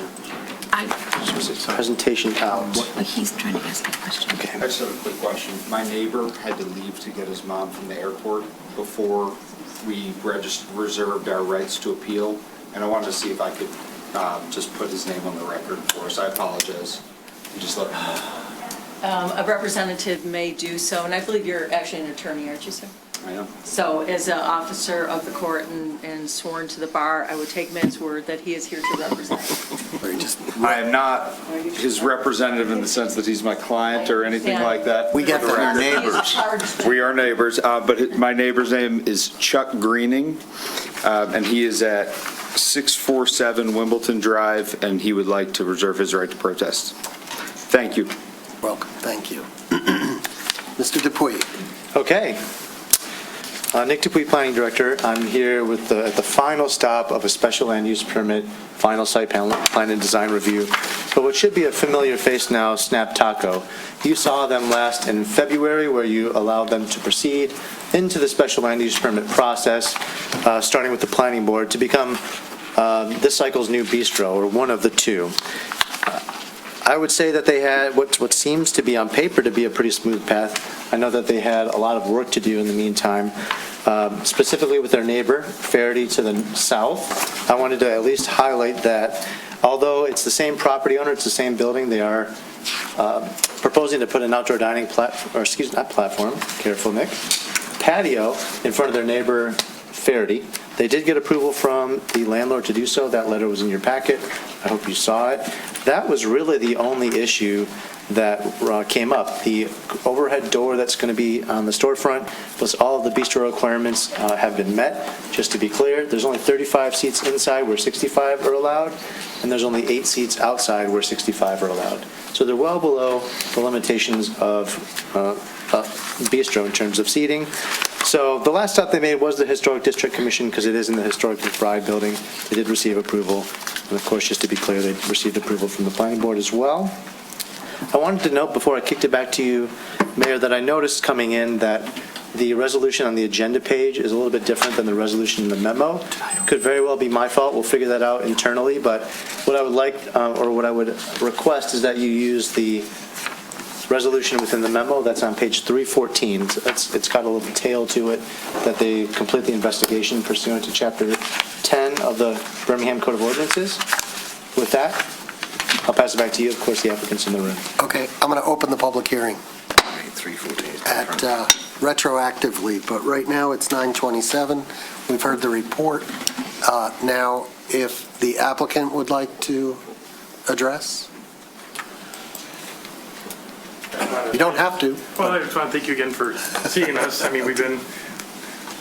presentation out. He's trying to ask a question. Okay. I just have a quick question. My neighbor had to leave to get his mom from the airport before we reserved our rights to appeal, and I wanted to see if I could just put his name on the record for us. I apologize. You just let me know. A representative may do so, and I believe you're actually an attorney, aren't you, sir? I am. So as an officer of the court and sworn to the bar, I would take Matt's word that he is here to represent. I am not his representative in the sense that he's my client or anything like that. We get that. Our neighbors. We are neighbors, but my neighbor's name is Chuck Greening, and he is at 647 Wimbledon Drive, and he would like to reserve his right to protest. Thank you. Welcome, thank you. Mr. Dupuy. Okay. Nick Dupuy, Planning Director. I'm here with the final stop of a special land use permit, final site plan and design review. But what should be a familiar face now, Snap Taco. You saw them last in February where you allowed them to proceed into the special land use permit process, starting with the planning board to become this cycle's new bistro, or one of the two. I would say that they had what seems to be on paper to be a pretty smooth path. I know that they had a lot of work to do in the meantime, specifically with their neighbor, Faraday, to the south. I wanted to at least highlight that although it's the same property owner, it's the same building, they are proposing to put an outdoor dining patio in front of their neighbor, Faraday. They did get approval from the landlord to do so. That letter was in your packet. I hope you saw it. That was really the only issue that came up. The overhead door that's going to be on the storefront, plus all of the bistro requirements have been met. Just to be clear, there's only 35 seats inside where 65 are allowed, and there's only 8 seats outside where 65 are allowed. So they're well below the limitations of bistro in terms of seating. So the last stop they made was the Historic District Commission, because it is in the Historic McBride building. They did receive approval. And of course, just to be clear, they received approval from the planning board as well. I wanted to note before I kicked it back to you, Mayor, that I noticed coming in that the resolution on the agenda page is a little bit different than the resolution in the memo. Could very well be my fault. We'll figure that out internally. But what I would like, or what I would request, is that you use the resolution within the memo that's on page 314. It's got a little tail to it that they complete the investigation pursuant to Chapter 10 of the Birmingham Code of Ordinances. With that, I'll pass it back to you. Of course, the applicant's in the room. Okay, I'm going to open the public hearing 314. at retroactively, but right now it's 9:27. We've heard the report. Now, if the applicant would like to address? You don't have to. Well, I just want to thank you again for seeing us. I mean, we've been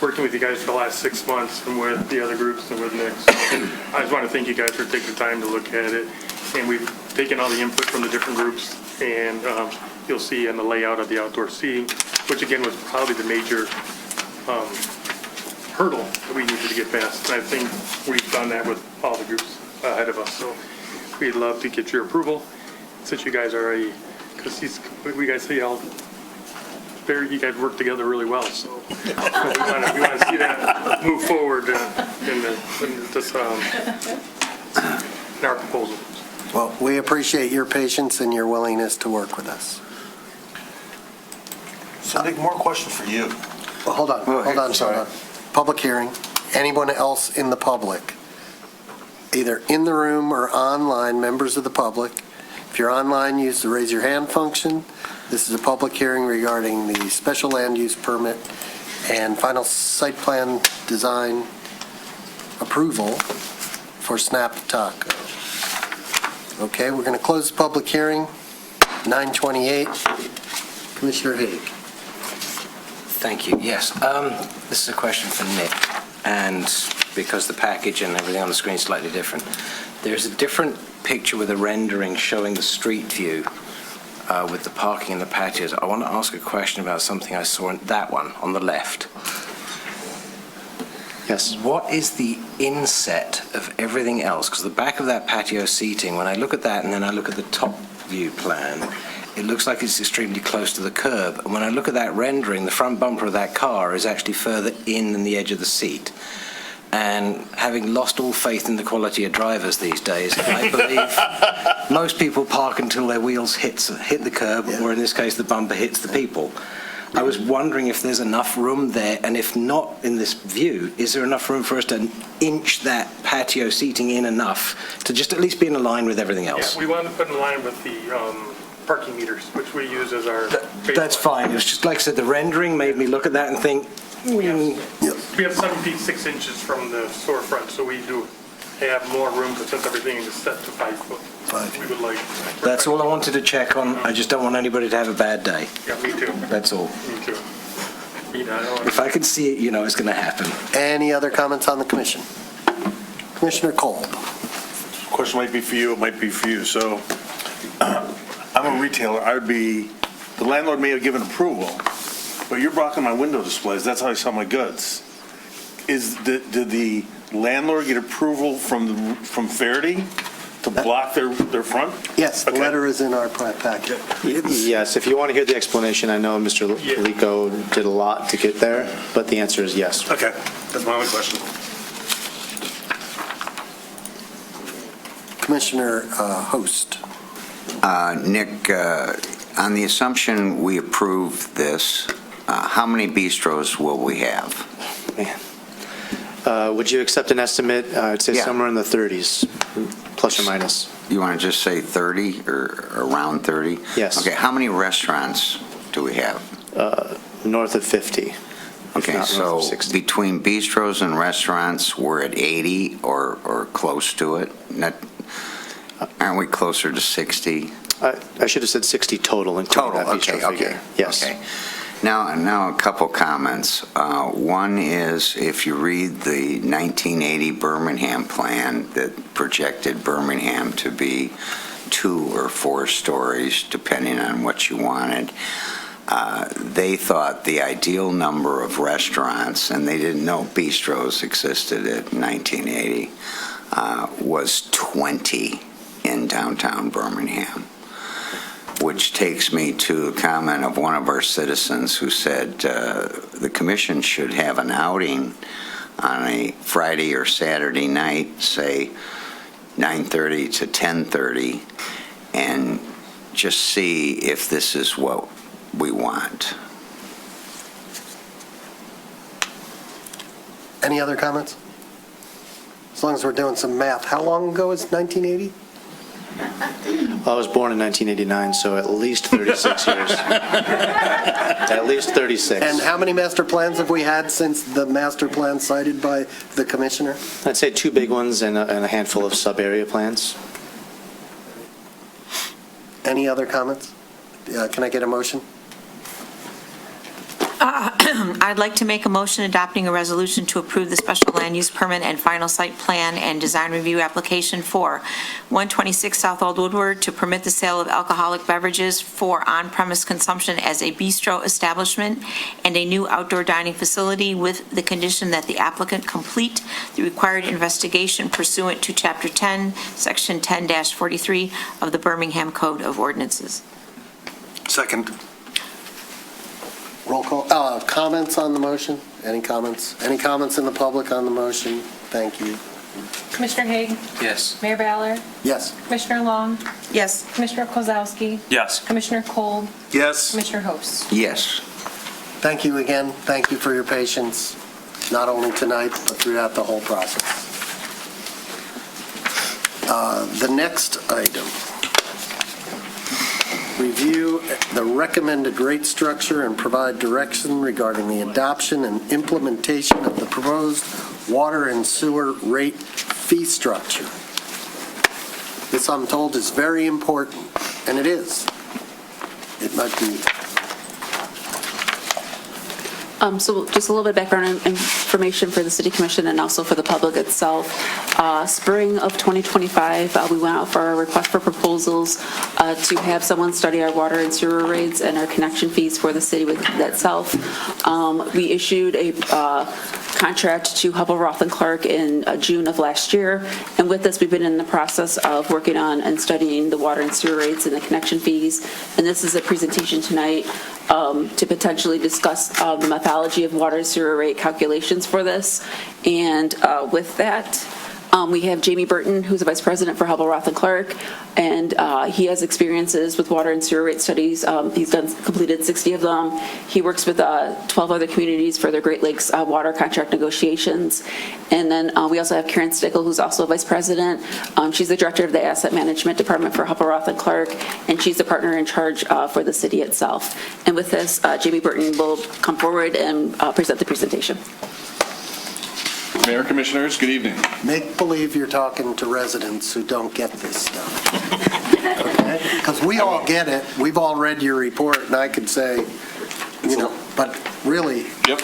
working with you guys for the last 6 months and with the other groups and with Nick. So I just want to thank you guys for taking the time to look at it. And we've taken all the input from the different groups, and you'll see in the layout of the outdoor seating, which again was probably the major hurdle that we needed to get past. And I think we've done that with all the groups ahead of us. So we'd love to get your approval since you guys are already, because we guys see how you guys work together really well. So we want to see that move forward in our proposal. Well, we appreciate your patience and your willingness to work with us. So Nick, more question for you. Well, hold on. Public hearing. Anyone else in the public, either in the room or online, members of the public? If you're online, use the raise your hand function. This is a public hearing regarding the special land use permit and final site plan design approval for Snap Taco. Okay, we're going to close the public hearing, 9:28. Commissioner Haig. Thank you. Yes, this is a question for Nick, and because the package and everything on the screen is slightly different, there's a different picture with a rendering showing the street view with the parking and the patios. I want to ask a question about something I saw in that one on the left. Yes. What is the inset of everything else? Because the back of that patio seating, when I look at that and then I look at the top view plan, it looks like it's extremely close to the curb. And when I look at that rendering, the front bumper of that car is actually further in than the edge of the seat. And having lost all faith in the quality of drivers these days, I believe most people park until their wheels hit the curb, or in this case, the bumper hits the people. I was wondering if there's enough room there, and if not in this view, is there enough room for us to inch that patio seating in enough to just at least be in line with everything else? Yeah, we want to put in line with the parking meters, which we use as our That's fine. It was just, like I said, the rendering made me look at that and think, We have 7 feet 6 inches from the storefront, so we do have more room, but since everything is set to 5 foot, we would like. that's all I wanted to check on. I just don't want anybody to have a bad day. Yeah, me too. That's all. Me too. If I could see it, it's going to happen. Any other comments on the commission? Commissioner Cole. Question might be for you, it might be for you. So I'm a retailer. The landlord may have given approval, but you're blocking my window displays. That's how I sell my goods. Did the landlord get approval from Faraday to block their front? Yes, the letter is in our packet. Yes, if you want to hear the explanation, I know Mr. Lico did a lot to get there, but the answer is yes. Okay, that's my only question. Commissioner Host. Nick, on the assumption we approve this, how many bistros will we have? Would you accept an estimate? I'd say somewhere in the 30s, plus or minus. You want to just say 30 or around 30? Yes. Okay, how many restaurants do we have? North of 50. Okay, so between bistros and restaurants, we're at 80 or close to it? Aren't we closer to 60? I should have said 60 total, including that bistro figure. Yes. Okay. Now a couple comments. One is, if you read the 1980 Birmingham plan that projected Birmingham to be 2 or 4 stories, depending on what you wanted, they thought the ideal number of restaurants, and they didn't know bistros existed at 1980, was 20 in downtown Birmingham. Which takes me to a comment of one of our citizens who said the commission should have an outing on a Friday or Saturday night, say 9:30 to 10:30, and just see if this is what we want. Any other comments? As long as we're doing some math, how long ago is 1980? Well, I was born in 1989, so at least 36 years. At least 36. And how many master plans have we had since the master plan cited by the commissioner? I'd say 2 big ones and a handful of sub-area plans. Any other comments? Can I get a motion? I'd like to make a motion adopting a resolution to approve the special land use permit and final site plan and design review application for 126 South Old Woodward to permit the sale of alcoholic beverages for on-premise consumption as a bistro establishment and a new outdoor dining facility, with the condition that the applicant complete the required investigation pursuant to Chapter 10, Section 10-43 of the Birmingham Code of Ordinances. Second. Roll call. Comments on the motion? Any comments? Any comments in the public on the motion? Thank you. Commissioner Haig? Yes. Mayor Ballard? Yes. Commissioner Long? Yes. Commissioner Kozowski? Yes. Commissioner Cole? Yes. Commissioner Host? Yes. Thank you again. Thank you for your patience, not only tonight, but throughout the whole process. The next item. Review the recommended rate structure and provide direction regarding the adoption and implementation of the proposed water and sewer rate fee structure. This, I'm told, is very important, and it is. It might be. So just a little bit of background information for the City Commission and also for the public itself. Spring of 2025, we went out for a request for proposals to have someone study our water and sewer rates and our connection fees for the city itself. We issued a contract to Hubbell Roth and Clark in June of last year. And with this, we've been in the process of working on and studying the water and sewer rates and the connection fees. And this is a presentation tonight to potentially discuss the methodology of water and sewer rate calculations for this. And with that, we have Jamie Burton, who's the Vice President for Hubbell Roth and Clark, and he has experiences with water and sewer rate studies. He's completed 60 of them. He works with 12 other communities for their Great Lakes water contract negotiations. And then we also have Karen Stickel, who's also a Vice President. She's the Director of the Asset Management Department for Hubbell Roth and Clark, and she's the partner in charge for the city itself. And with this, Jamie Burton will come forward and present the presentation. Mayor, Commissioners, good evening. Make believe you're talking to residents who don't get this stuff. Okay? Because we all get it. We've all read your report, and I could say, but really. Yep,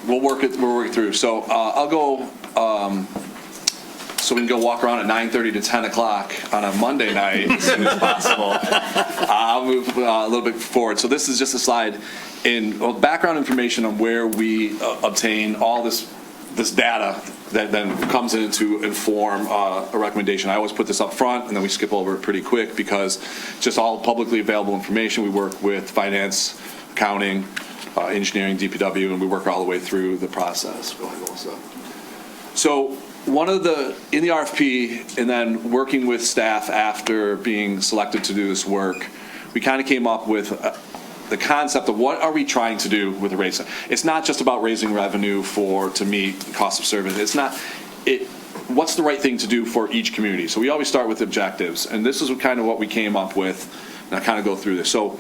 we'll work it through. So I'll go, so we can go walk around at 9:30 to 10 o'clock on a Monday night as soon as possible. I'll move a little bit forward. So this is just a slide in background information on where we obtain all this data that then comes in to inform a recommendation. I always put this up front, and then we skip over it pretty quick because it's just all publicly available information. We work with finance, accounting, engineering, DPW, and we work all the way through the process. Go ahead, Melissa. So one of in the RFP, and then working with staff after being selected to do this work, we kind of came up with the concept of what are we trying to do with the rates. It's not just about raising revenue to meet cost of service. What's the right thing to do for each community? So we always start with objectives, and this is kind of what we came up with, and I'll kind of go through this. So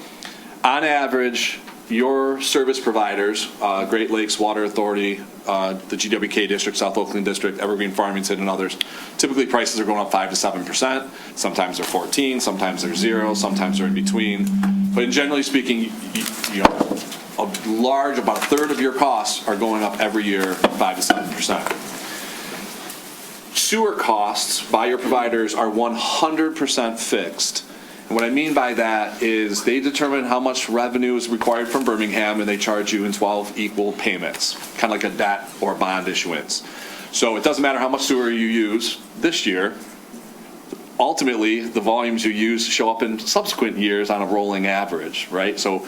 on average, your service providers, Great Lakes Water Authority, the GWK District, South Oakland District, Evergreen Farmington, and others, typically prices are going up 5 to 7%. Sometimes they're 14, sometimes they're 0, sometimes they're in between. But generally speaking, about a third of your costs are going up every year, 5 to 7%. Sewer costs by your providers are 100% fixed. And what I mean by that is they determine how much revenue is required from Birmingham, and they charge you in 12 equal payments, kind of like a debt or bond issuance. So it doesn't matter how much sewer you use this year. Ultimately, the volumes you use show up in subsequent years on a rolling average, right? So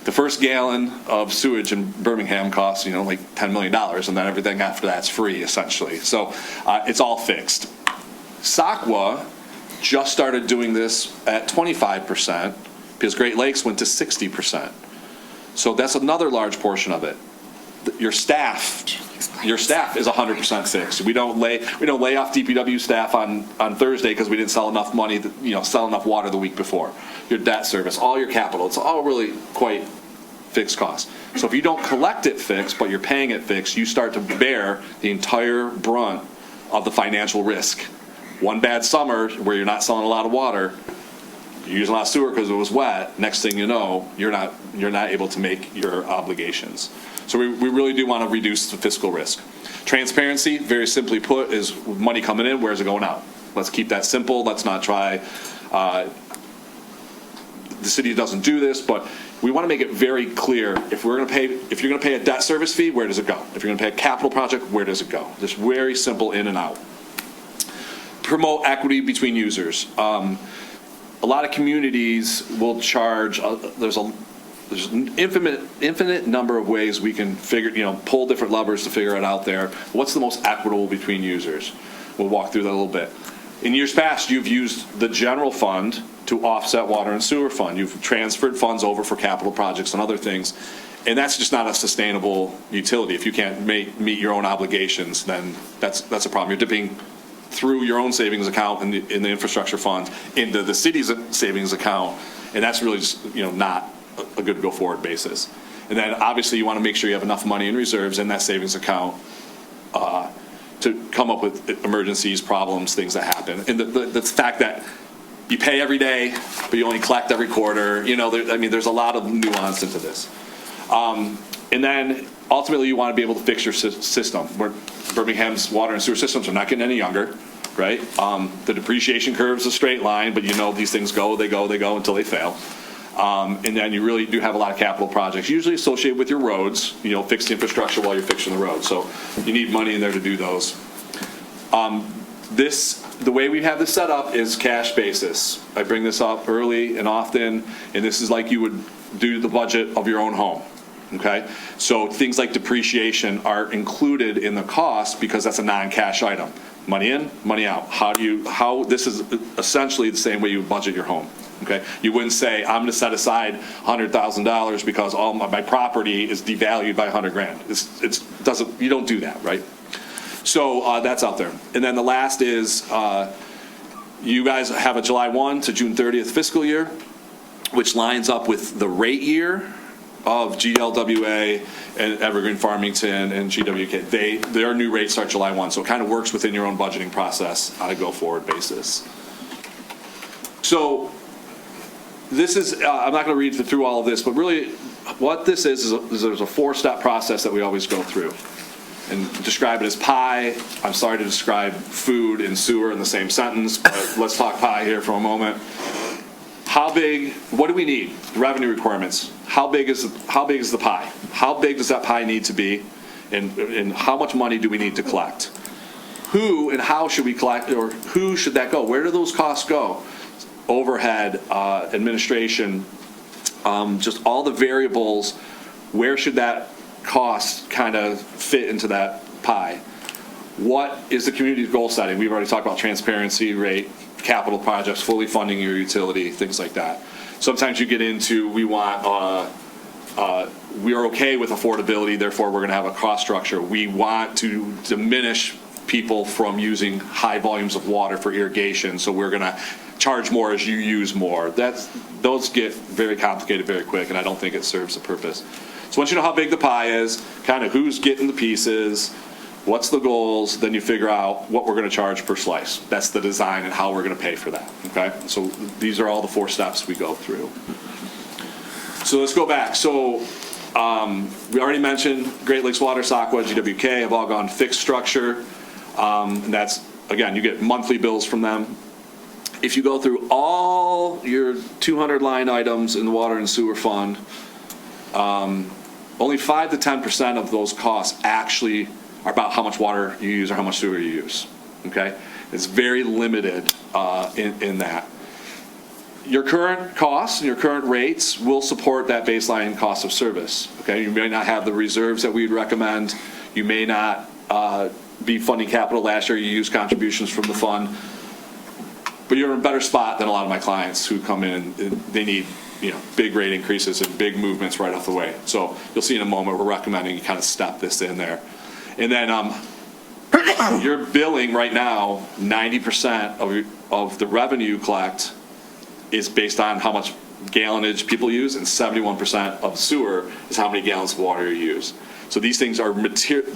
the first gallon of sewage in Birmingham costs, like $10 million, and then everything after that's free, essentially. So it's all fixed. SACWA just started doing this at 25% because Great Lakes went to 60%. So that's another large portion of it. Your staff is 100% fixed. We don't lay off DPW staff on Thursday because we didn't sell enough money, sell enough water the week before. Your debt service, all your capital, it's all really quite fixed costs. So if you don't collect it fixed, but you're paying it fixed, you start to bear the entire brunt of the financial risk. One bad summer where you're not selling a lot of water, you're using a lot of sewer because it was wet, next thing you know, you're not able to make your obligations. So we really do want to reduce the fiscal risk. Transparency, very simply put, is money coming in, where's it going out? Let's keep that simple. Let's not try. The city doesn't do this, but we want to make it very clear. If you're going to pay a debt service fee, where does it go? If you're going to pay a capital project, where does it go? Just very simple in and out. Promote equity between users. A lot of communities will charge. There's an infinite number of ways we can pull different levers to figure it out there. What's the most equitable between users? We'll walk through that a little bit. In years past, you've used the general fund to offset water and sewer fund. You've transferred funds over for capital projects and other things, and that's just not a sustainable utility. If you can't meet your own obligations, then that's a problem. You're dipping through your own savings account in the infrastructure fund into the city's savings account, and that's really just not a good go forward basis. And then obviously you want to make sure you have enough money in reserves in that savings account to come up with emergencies, problems, things that happen. And the fact that you pay every day, but you only collect every quarter, there's a lot of nuance into this. And then ultimately you want to be able to fix your system. Birmingham's water and sewer systems are not getting any younger, right? The depreciation curve is a straight line, but these things go until they fail. And then you really do have a lot of capital projects, usually associated with your roads, fix the infrastructure while you're fixing the road. So you need money in there to do those. The way we have this set up is cash basis. I bring this up early and often, and this is like you would do the budget of your own home. Okay, so things like depreciation are included in the cost because that's a non-cash item. Money in, money out. This is essentially the same way you budget your home. Okay, you wouldn't say I'm going to set aside $100,000 because all my property is devalued by $100,000. You don't do that, right? So that's out there. And then the last is you guys have a July 1 to June 30th fiscal year, which lines up with the rate year of GLWA and Evergreen Farmington and GWK. Their new rates start July 1, so it kind of works within your own budgeting process on a go-forward basis. So this is, I'm not going to read through all of this, but really what this is there's a four-step process that we always go through. And describe it as pie. I'm sorry to describe food and sewer in the same sentence, but let's talk pie here for a moment. How big, what do we need? Revenue requirements. How big is the pie? How big does that pie need to be? And how much money do we need to collect? Who and how should we collect, or who should that go? Where do those costs go? Overhead, administration, just all the variables. Where should that cost kind of fit into that pie? What is the community's goal setting? We've already talked about transparency rate, capital projects, fully funding your utility, things like that. Sometimes you get into we are okay with affordability, therefore we're going to have a cost structure. We want to diminish people from using high volumes of water for irrigation, so we're going to charge more as you use more. Those get very complicated very quick, and I don't think it serves the purpose. So once you know how big the pie is, kind of who's getting the pieces, what's the goals, then you figure out what we're going to charge per slice. That's the design and how we're going to pay for that. Okay, so these are all the four steps we go through. So let's go back. So we already mentioned Great Lakes Water, Saukwa, GWK have all gone fixed structure. And that's, again, you get monthly bills from them. If you go through all your 200 line items in the water and sewer fund, only 5 to 10% of those costs actually are about how much water you use or how much sewer you use. Okay, it's very limited in that. Your current costs and your current rates will support that baseline cost of service. Okay, you may not have the reserves that we'd recommend. You may not be funding capital last year. You use contributions from the fund, but you're in a better spot than a lot of my clients who come in and they need big rate increases and big movements right off the way. So you'll see in a moment we're recommending you kind of step this in there. And then your billing right now, 90% of the revenue you collect is based on how much gallonage people use, and 71% of sewer is how many gallons of water you use. So these things are material.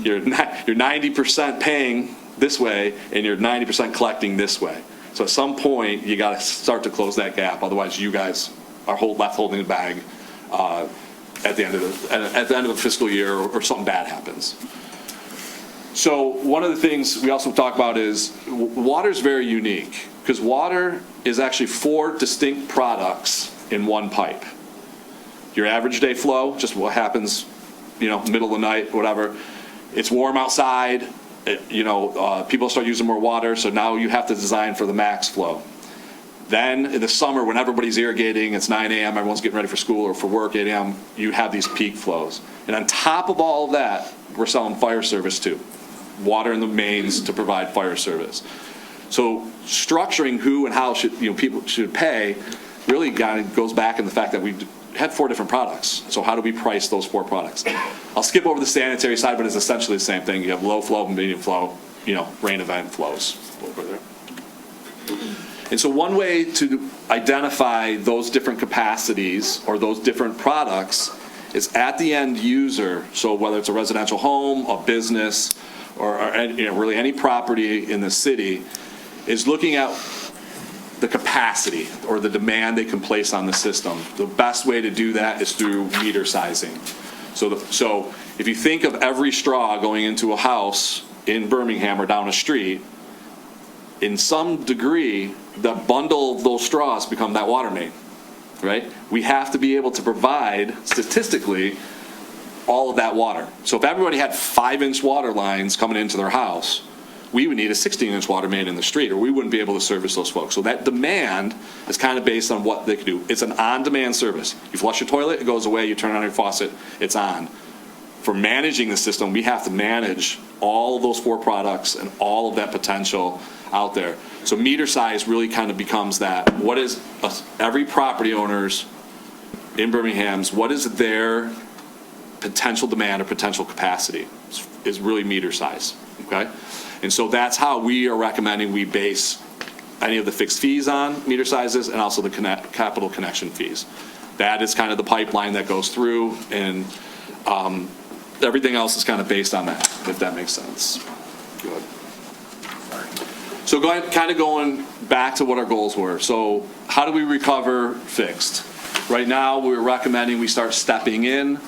You're 90% paying this way, and you're 90% collecting this way. So at some point, you got to start to close that gap. Otherwise, you guys are left holding the bag at the end of the fiscal year, or something bad happens. So one of the things we also talk about is water is very unique, because water is actually 4 distinct products in one pipe. Your average day flow, just what happens, middle of the night, whatever. It's warm outside. People start using more water, so now you have to design for the max flow. Then in the summer, when everybody's irrigating, it's 9 a.m., everyone's getting ready for school or for work, 8 a.m., you have these peak flows. And on top of all of that, we're selling fire service too. Water in the mains to provide fire service. So structuring who and how people should pay really goes back in the fact that we had 4 different products. So how do we price those 4 products? I'll skip over the sanitary side, but it's essentially the same thing. You have low flow, medium flow, rain event flows over there. And so one way to identify those different capacities or those different products is at the end user. So whether it's a residential home, a business, or really any property in the city, is looking at the capacity or the demand they can place on the system. The best way to do that is through meter sizing. So if you think of every straw going into a house in Birmingham or down a street, in some degree, the bundle of those straws become that water main. right? We have to be able to provide statistically all of that water. So if everybody had 5-inch water lines coming into their house, we would need a 16-inch water main in the street, or we wouldn't be able to service those folks. So that demand is kind of based on what they can do. It's an on-demand service. You flush your toilet, it goes away, you turn on your faucet, it's on. For managing the system, we have to manage all of those 4 products and all of that potential out there. So meter size really kind of becomes that. What is every property owner's in Birmingham's, what is their potential demand or potential capacity is really meter size, okay? And so that's how we are recommending we base any of the fixed fees on meter sizes and also the capital connection fees. That is kind of the pipeline that goes through, and everything else is kind of based on that, if that makes sense. Good. So kind of going back to what our goals were. So how do we recover fixed? Right now, we're recommending we start stepping in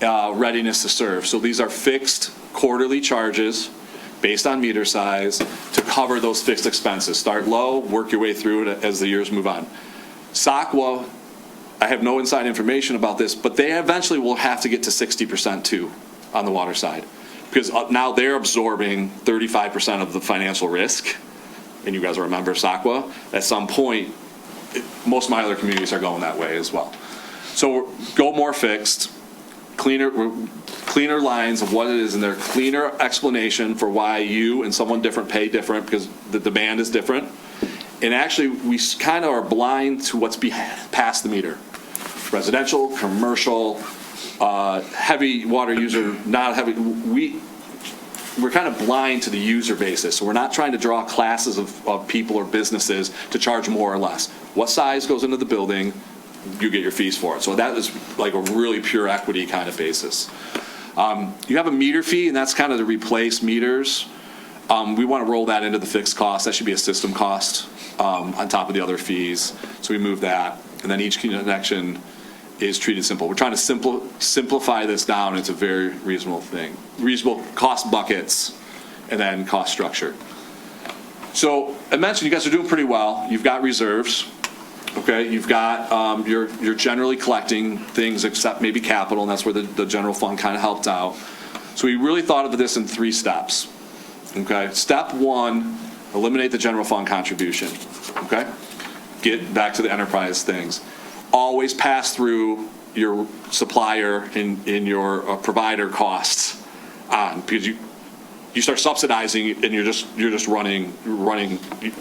readiness to serve. So these are fixed quarterly charges based on meter size to cover those fixed expenses. Start low, work your way through it as the years move on. SACWA, I have no inside information about this, but they eventually will have to get to 60% too on the water side, because now they're absorbing 35% of the financial risk. And you guys will remember SACWA. At some point, most of my other communities are going that way as well. So go more fixed, cleaner lines of what it is in there, cleaner explanation for why you and someone different pay different, because the demand is different. And actually, we kind of are blind to what's past the meter. Residential, commercial, heavy water user, not heavy. We're kind of blind to the user basis. So we're not trying to draw classes of people or businesses to charge more or less. What size goes into the building, you get your fees for it. So that is like a really pure equity kind of basis. You have a meter fee, and that's kind of to replace meters. We want to roll that into the fixed cost. That should be a system cost on top of the other fees. So we move that. And then each connection is treated simple. We're trying to simplify this down into a very reasonable thing. Reasonable cost buckets and then cost structure. So I mentioned you guys are doing pretty well. You've got reserves. Okay, you've got, you're generally collecting things except maybe capital, and that's where the general fund kind of helped out. So we really thought of this in 3 steps. Okay, step 1, eliminate the general fund contribution. Okay, get back to the enterprise things. Always pass through your supplier in your provider costs on, because you start subsidizing and you're just running,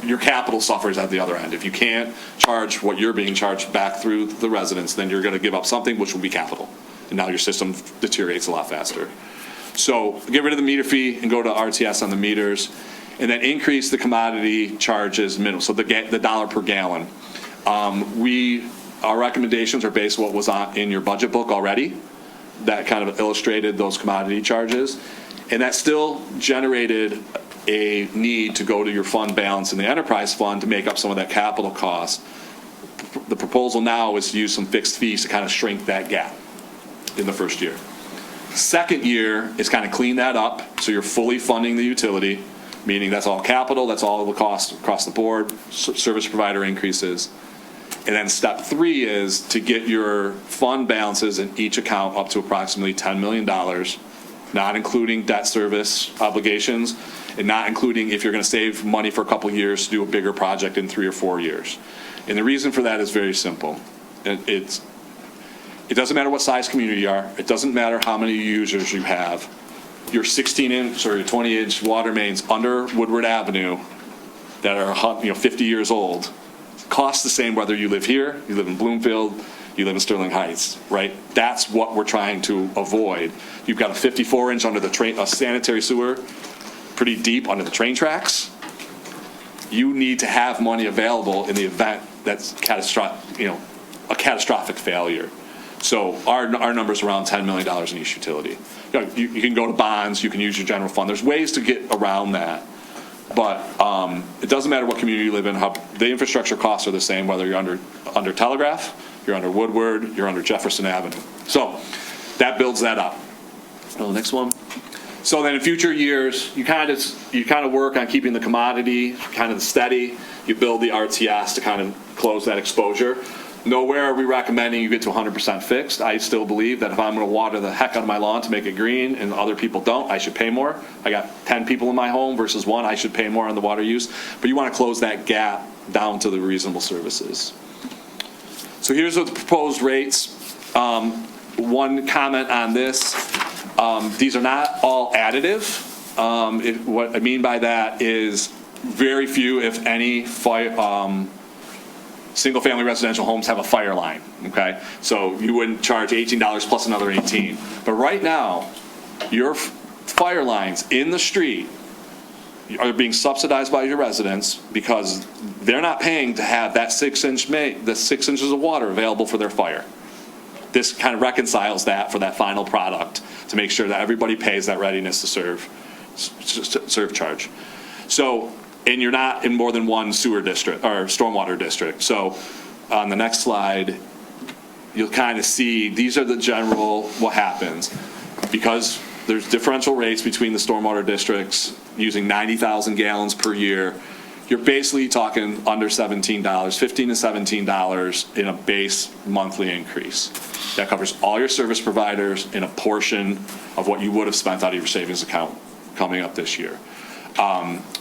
your capital suffers at the other end. If you can't charge what you're being charged back through the residents, then you're going to give up something which will be capital. And now your system deteriorates a lot faster. So get rid of the meter fee and go to RTS on the meters, and then increase the commodity charges minimum, so the dollar per gallon. Our recommendations are based on what was in your budget book already. That kind of illustrated those commodity charges. And that still generated a need to go to your fund balance in the enterprise fund to make up some of that capital cost. The proposal now is to use some fixed fees to kind of shrink that gap in the first year. Second year is kind of clean that up, so you're fully funding the utility, meaning that's all capital, that's all the cost across the board, service provider increases. And then step 3 is to get your fund balances in each account up to approximately $10 million, not including debt service obligations, and not including if you're going to save money for a couple of years to do a bigger project in 3 or 4 years. And the reason for that is very simple. It doesn't matter what size community you are. It doesn't matter how many users you have. Your 16-inch or your 20-inch water mains under Woodward Avenue that are 50 years old cost the same whether you live here, you live in Bloomfield, you live in Sterling Heights, right? That's what we're trying to avoid. You've got a 54-inch under the train, a sanitary sewer, pretty deep under the train tracks. You need to have money available in the event that's catastrophic, a catastrophic failure. So our number's around $10 million in each utility. You can go to bonds, you can use your general fund. There's ways to get around that. But it doesn't matter what community you live in. The infrastructure costs are the same whether you're under Telegraph, you're under Woodward, you're under Jefferson Avenue. So that builds that up. Next one. So then in future years, you kind of work on keeping the commodity kind of steady. You build the RTS to kind of close that exposure. nowhere are we recommending you get to 100% fixed. I still believe that if I'm going to water the heck out of my lawn to make it green and other people don't, I should pay more. I got 10 people in my home versus 1, I should pay more on the water use. But you want to close that gap down to the reasonable services. So here's the proposed rates. One comment on this, these are not all additive. What I mean by that is very few, if any, single-family residential homes have a fire line, okay? So you wouldn't charge $18 plus another 18. But right now, your fire lines in the street are being subsidized by your residents because they're not paying to have that 6 inches of water available for their fire. This kind of reconciles that for that final product to make sure that everybody pays that readiness to serve charge. So, and you're not in more than one sewer district or stormwater district. So on the next slide, you'll kind of see these are the general what happens because there's differential rates between the stormwater districts using 90,000 gallons per year. You're basically talking under $17, $15 to $17 in a base monthly increase. That covers all your service providers in a portion of what you would have spent out of your savings account coming up this year.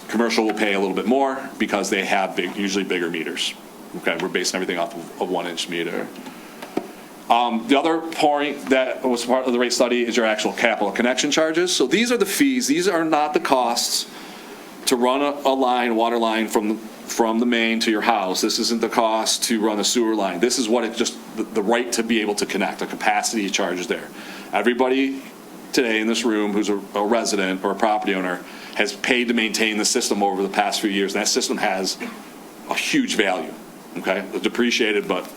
Commercial will pay a little bit more because they have usually bigger meters. Okay, we're basing everything off of a 1-inch meter. The other point that was part of the rate study is your actual capital connection charges. So these are the fees. These are not the costs to run a line, water line from the main to your house. This isn't the cost to run a sewer line. This is what it just, the right to be able to connect, a capacity charge is there. Everybody today in this room who's a resident or a property owner has paid to maintain the system over the past few years. And that system has a huge value, okay? Depreciated, but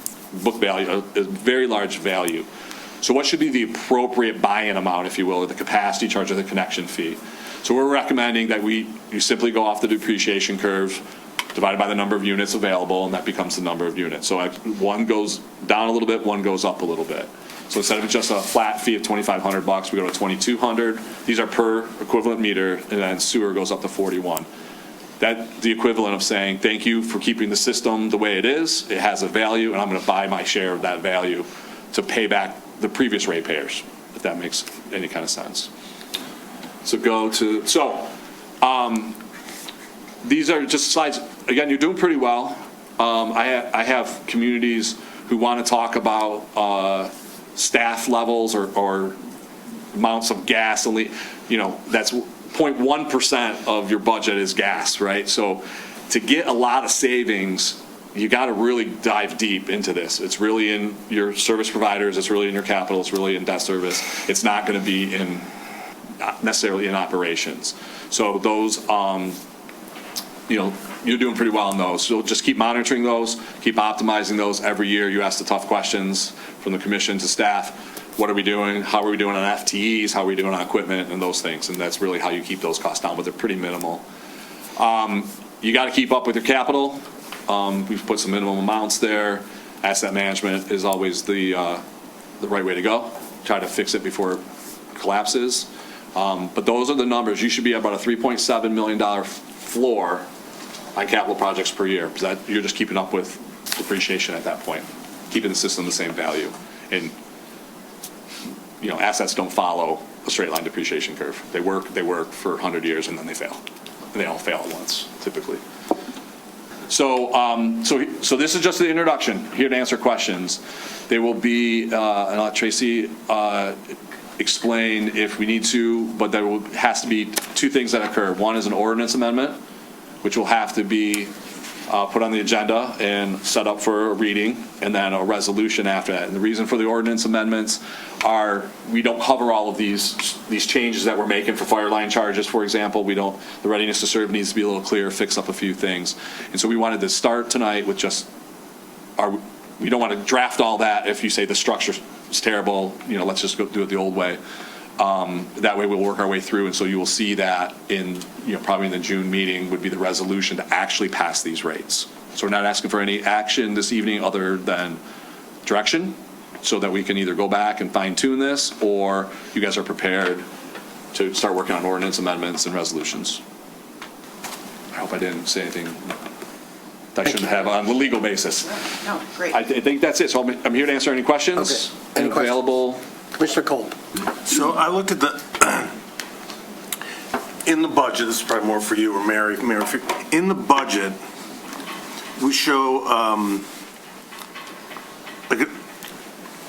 book value, a very large value. So what should be the appropriate buy-in amount, if you will, or the capacity charge or the connection fee? So we're recommending that you simply go off the depreciation curve, divided by the number of units available, and that becomes the number of units. So one goes down a little bit, one goes up a little bit. So instead of just a flat fee of $2,500, we go to $2,200. These are per equivalent meter, and then sewer goes up to $41. That's the equivalent of saying, thank you for keeping the system the way it is. It has a value, and I'm going to buy my share of that value to pay back the previous ratepayers, if that makes any kind of sense. So these are just slides. Again, you're doing pretty well. I have communities who want to talk about staff levels or amounts of gas. That's 0.1% of your budget is gas, right? So to get a lot of savings, you got to really dive deep into this. It's really in your service providers. It's really in your capital. It's really in debt service. It's not going to be not necessarily in operations. So those, you're doing pretty well in those. So just keep monitoring those, keep optimizing those every year. You ask the tough questions from the commission to staff. What are we doing? How are we doing on FTEs? How are we doing on equipment and those things? And that's really how you keep those costs down, but they're pretty minimal. You got to keep up with your capital. We've put some minimum amounts there. Asset management is always the right way to go. Try to fix it before it collapses. But those are the numbers. You should be about a $3.7 million floor on capital projects per year, because you're just keeping up with depreciation at that point, keeping the system the same value. And assets don't follow a straight line depreciation curve. They work for 100 years and then they fail. And they all fail at once, typically. So this is just the introduction. Here to answer questions. There will be, and I'll let Tracy explain if we need to, but there has to be two things that occur. One is an ordinance amendment, which will have to be put on the agenda and set up for a reading, and then a resolution after that. And the reason for the ordinance amendments are we don't cover all of these changes that we're making for fire line charges, for example. The readiness to serve needs to be a little clearer, fix up a few things. And so we wanted to start tonight with we don't want to draft all that if you say the structure is terrible, let's just go do it the old way. That way we'll work our way through, and so you will see that in, probably in the June meeting would be the resolution to actually pass these rates. So we're not asking for any action this evening other than direction, so that we can either go back and fine tune this, or you guys are prepared to start working on ordinance amendments and resolutions. I hope I didn't say anything I shouldn't have on the legal basis. No, great. I think that's it. So I'm here to answer any questions. Okay. Any questions? Available. Commissioner Kolb. So I looked at in the budget, this is probably more for you or Mary. In the budget, we show like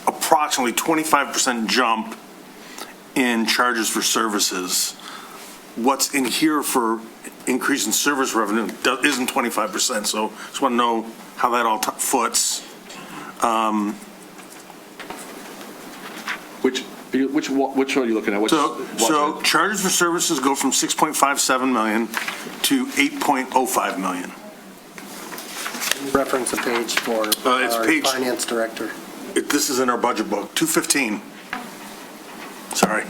approximately 25% jump in charges for services. What's in here for increase in service revenue isn't 25%, so just want to know how that all foots. Which one are you looking at? So charges for services go from 6.57 million to 8.05 million. Reference a page for It's our page- finance director. This is in our budget book, 215. Sorry.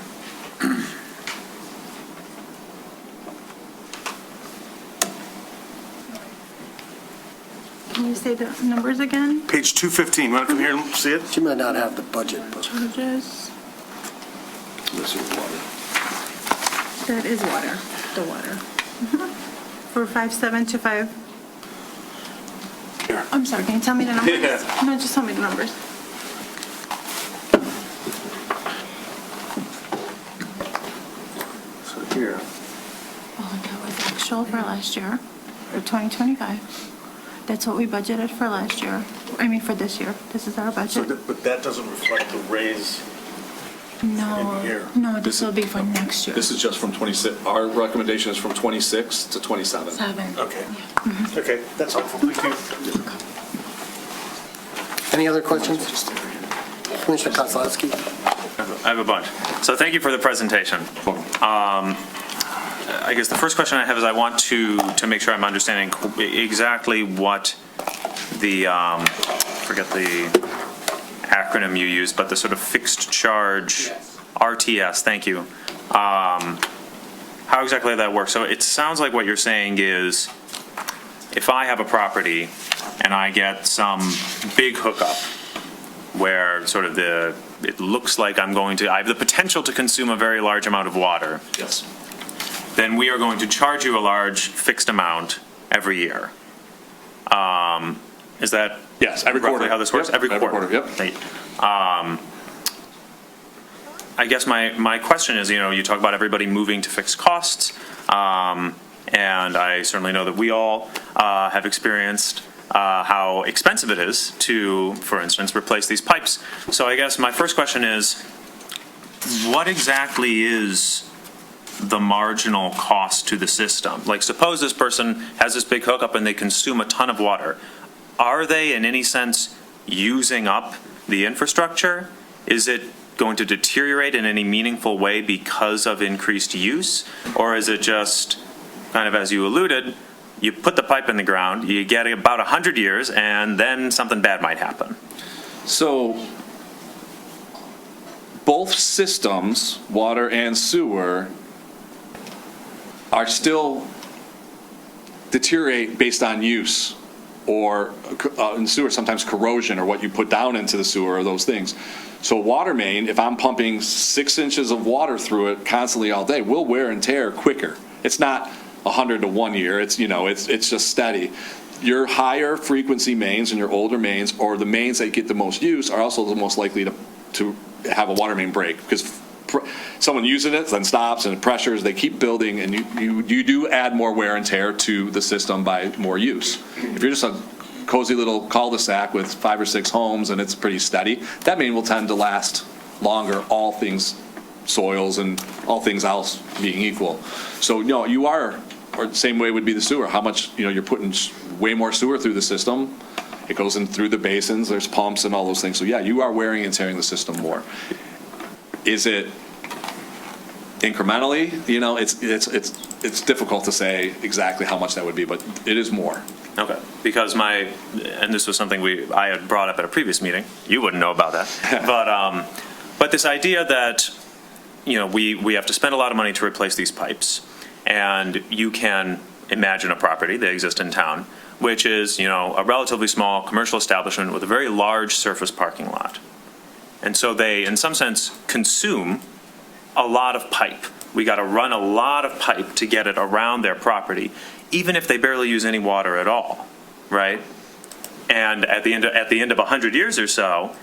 Can you say the numbers again? Page 215. Want to come here and see it? She might not have the budget book. Charges. This is water. That is water, the water. For 5.725. Here. I'm sorry, can you tell me the numbers? Yeah. No, just tell me the numbers. So here. Oh, that was actual for last year, for 2025. That's what we budgeted for last year. I mean, for this year. This is our budget. But that doesn't reflect the raise. No, this will be for next year. This is just from 26. Our recommendation is from 26 to 27. 7. Okay. Okay, that's helpful. Thank you. Any other questions? Commissioner Kozlowski. I have a bunch. So thank you for the presentation. I guess the first question I have is I want to make sure I'm understanding exactly what the, forget the acronym you used, but the sort of fixed charge RTS, thank you. How exactly that works? So it sounds like what you're saying is if I have a property and I get some big hookup where sort of it looks like I have the potential to consume a very large amount of water. Yes. Then we are going to charge you a large fixed amount every year. Is that yes, every roughly quarter. how this works? Yep. Every quarter, yep. Right. I guess my question is, you talk about everybody moving to fixed costs, and I certainly know that we all have experienced how expensive it is to, for instance, replace these pipes. So I guess my first question is, what exactly is the marginal cost to the system? Like, suppose this person has this big hookup and they consume a ton of water. Are they, in any sense, using up the infrastructure? Is it going to deteriorate in any meaningful way because of increased use? Or is it just, kind of as you alluded, you put the pipe in the ground, you get about 100 years, and then something bad might happen? So both systems, water and sewer, are still deteriorate based on use, or in sewer sometimes corrosion or what you put down into the sewer or those things. So water main, if I'm pumping 6 inches of water through it constantly all day, will wear and tear quicker. It's not 100 to 1 year. It's it's just steady. Your higher frequency mains and your older mains, or the mains that get the most use, are also the most likely to have a water main break, because someone using it then stops and it pressures, they keep building, and you do add more wear and tear to the system by more use. If you're just a cozy little cul-de-sac with 5 or 6 homes and it's pretty steady, that main will tend to last longer, all things soils and all things else being equal. So you are, or the same way would be the sewer. How much, you're putting way more sewer through the system. It goes in through the basins, there's pumps and all those things. So yeah, you are wearing and tearing the system more. Is it incrementally? It's difficult to say exactly how much that would be, but it is more. Okay, because and this was something I had brought up at a previous meeting. You wouldn't know about that, but this idea that we have to spend a lot of money to replace these pipes, and you can imagine a property that exists in town, which is a relatively small commercial establishment with a very large surface parking lot, and so they, in some sense, consume a lot of pipe. We got to run a lot of pipe to get it around their property, even if they barely use any water at all. right? And at the end of 100 years or so,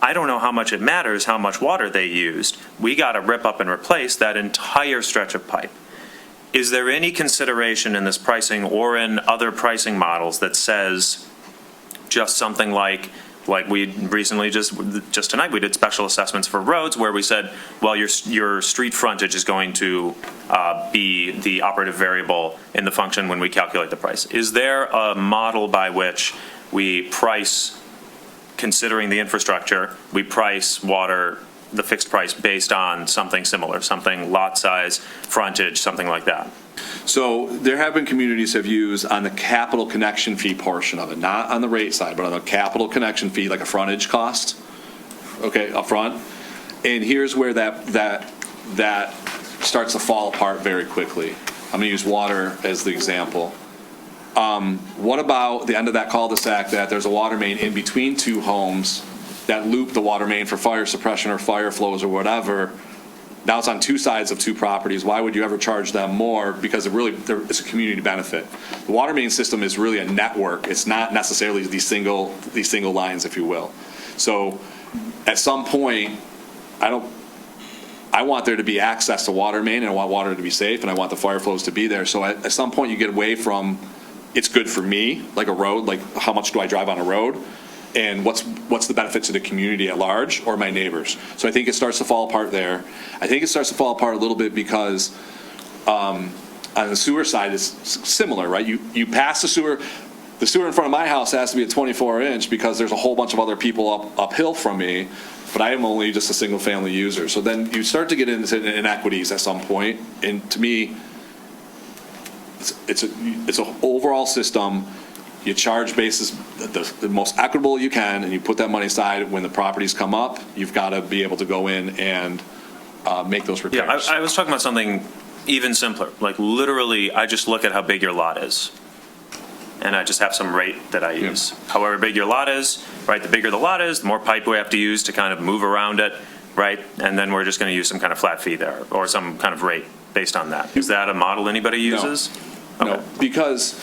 I don't know how much it matters how much water they used. We got to rip up and replace that entire stretch of pipe. Is there any consideration in this pricing or in other pricing models that says just something like we recently just tonight we did special assessments for roads where we said, well, your street frontage is going to be the operative variable in the function when we calculate the price. Is there a model by which we price, considering the infrastructure, we price water, the fixed price based on something similar, something lot size, frontage, something like that? So there have been communities have used on the capital connection fee portion of it, not on the rate side, but on the capital connection fee, like a frontage cost, okay, up front. And here's where that starts to fall apart very quickly. I'm gonna use water as the example. What about the end of that cul-de-sac that there's a water main in between two homes that loop the water main for fire suppression or fire flows or whatever? Now it's on two sides of two properties. Why would you ever charge them more? Because it's a community benefit. The water main system is really a network. It's not necessarily these single lines, if you will. So at some point, I want there to be access to water main, and I want water to be safe, and I want the fire flows to be there. So at some point you get away from, it's good for me, like a road, like how much do I drive on a road? And what's the benefit to the community at large or my neighbors? So I think it starts to fall apart there. I think it starts to fall apart a little bit because on the sewer side it's similar, right? You pass the sewer in front of my house has to be a 24-inch because there's a whole bunch of other people uphill from me, but I am only just a single family user. So then you start to get into inequities at some point, and to me, it's an overall system. You charge basis the most equitable you can, and you put that money aside. When the properties come up, you've got to be able to go in and make those repairs. Yeah, I was talking about something even simpler. Like literally, I just look at how big your lot is, and I just have some rate that I use. Yeah. However big your lot is, right? The bigger the lot is, the more pipe we have to use to kind of move around it, right? And then we're just going to use some kind of flat fee there, or some kind of rate based on that. Is that a model anybody uses? No, okay. Because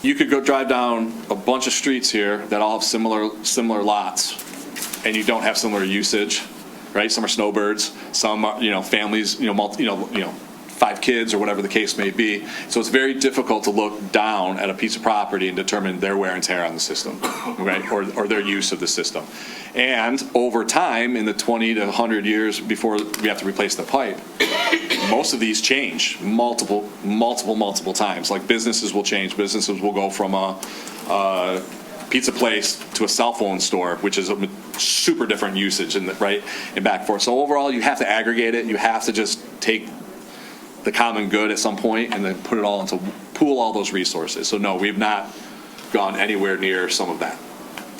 you could go drive down a bunch of streets here that all have similar lots, and you don't have similar usage, right? Some are snowbirds, some are families, 5 kids or whatever the case may be. So it's very difficult to look down at a piece of property and determine their wear and tear on the system, right? Or their use of the system. And over time, in the 20 to 100 years before we have to replace the pipe, most of these change multiple times. Like businesses will change. Businesses will go from a pizza place to a cell phone store, which is a super different usage, and back and forth. So overall, you have to aggregate it. You have to just take the common good at some point and then put it all into pool all those resources. So no, we've not gone anywhere near some of that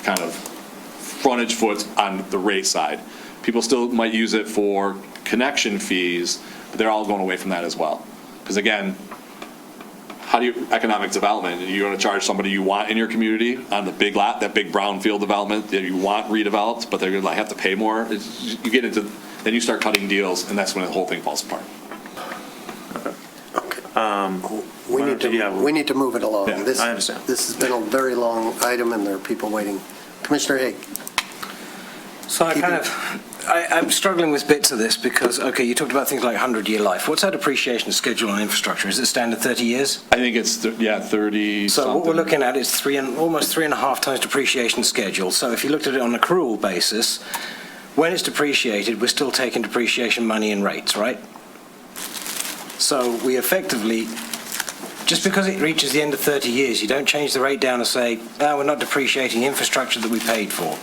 kind of frontage foot on the rate side. People still might use it for connection fees, but they're all going away from that as well. Because again, how do you economic development? You're going to charge somebody you want in your community on the big lot, that big brownfield development that you want redeveloped, but they're going to have to pay more. You get into, then you start cutting deals, and that's when the whole thing falls apart. We need to move it along. Yeah, I understand. This has been a very long item, and there are people waiting. Commissioner Haig. So I'm struggling with bits of this because, okay, you talked about things like 100-year life. What's our depreciation schedule on infrastructure? Is it standard 30 years? I think it's 30. So what we're looking at is almost 3.5 times depreciation schedule. So if you looked at it on an accrual basis, when it's depreciated, we're still taking depreciation money in rates, right? So we effectively, just because it reaches the end of 30 years, you don't change the rate down and say, no, we're not depreciating infrastructure that we paid for.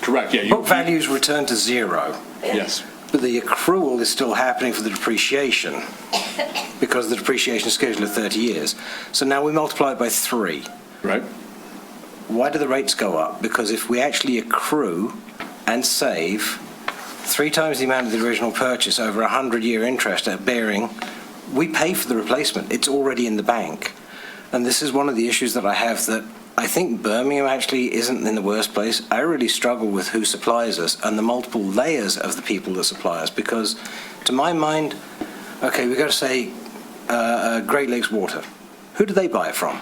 Correct, yeah. Book values return to zero. Yes. But the accrual is still happening for the depreciation because of the depreciation schedule of 30 years. So now we multiply it by 3. Right. Why do the rates go up? Because if we actually accrue and save 3 times the amount of the original purchase over 100-year interest at bearing, we pay for the replacement. It's already in the bank. And this is one of the issues that I have, that I think Birmingham actually isn't in the worst place. I really struggle with who supplies us and the multiple layers of the people that supply us, because to my mind, okay, we've got to say Great Lakes Water. Who do they buy it from?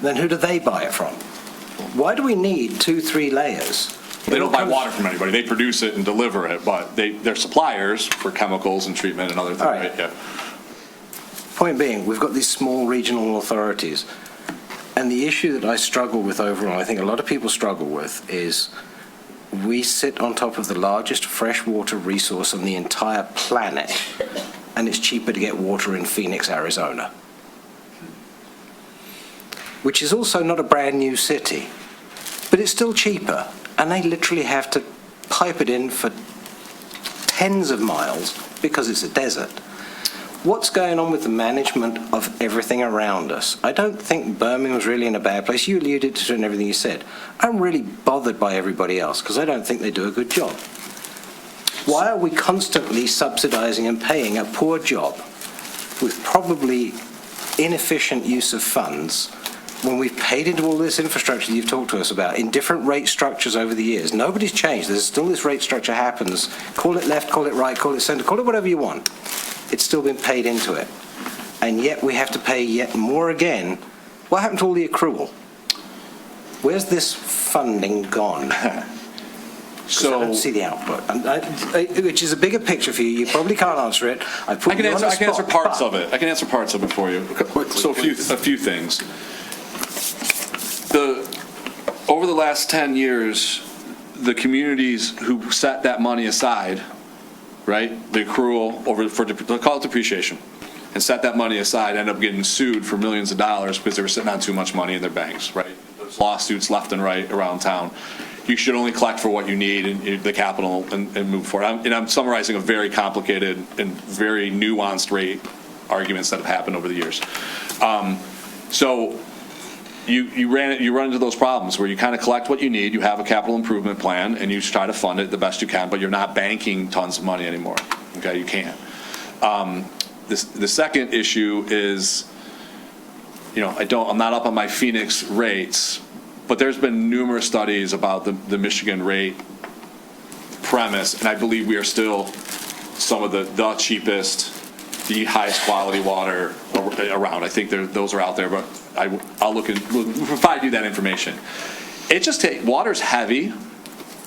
Then who do they buy it from? Why do we need 2-3 layers? They don't buy water from anybody. They produce it and deliver it, but they're suppliers for chemicals and treatment and other things, right? Yeah. Point being, we've got these small regional authorities, and the issue that I struggle with overall, I think a lot of people struggle with, is we sit on top of the largest freshwater resource on the entire planet, and it's cheaper to get water in Phoenix, Arizona, which is also not a brand new city, but it's still cheaper, and they literally have to pipe it in for tens of miles because it's a desert. What's going on with the management of everything around us? I don't think Birmingham's really in a bad place. You alluded to it in everything you said. I'm really bothered by everybody else because I don't think they do a good job. Why are we constantly subsidizing and paying a poor job with probably inefficient use of funds when we've paid into all this infrastructure you've talked to us about in different rate structures over the years? Nobody's changed. There's still this rate structure happens. Call it left, call it right, call it center, call it whatever you want. It's still been paid into it. And yet we have to pay yet more again. What happened to all the accrual? Where's this funding gone? So I don't see the output, which is a bigger picture for you. You probably can't answer it. I can answer parts of it. I can answer parts of it for you. So a few things. Over the last 10 years, the communities who set that money aside, right, the accrual they'll call it depreciation, and set that money aside, end up getting sued for millions of dollars because they were sitting on too much money in their banks, right? There's lawsuits left and right around town. You should only collect for what you need in the capital and move forward. I'm summarizing a very complicated and very nuanced rate arguments that have happened over the years. So you run into those problems where you kind of collect what you need, you have a capital improvement plan, and you try to fund it the best you can, but you're not banking tons of money anymore. Okay, you can't. The second issue is, I'm not up on my Phoenix rates, but there's been numerous studies about the Michigan rate premise, and I believe we are still some of the cheapest, the highest quality water around. I think those are out there, but I'll look and provide you that information. It just water's heavy,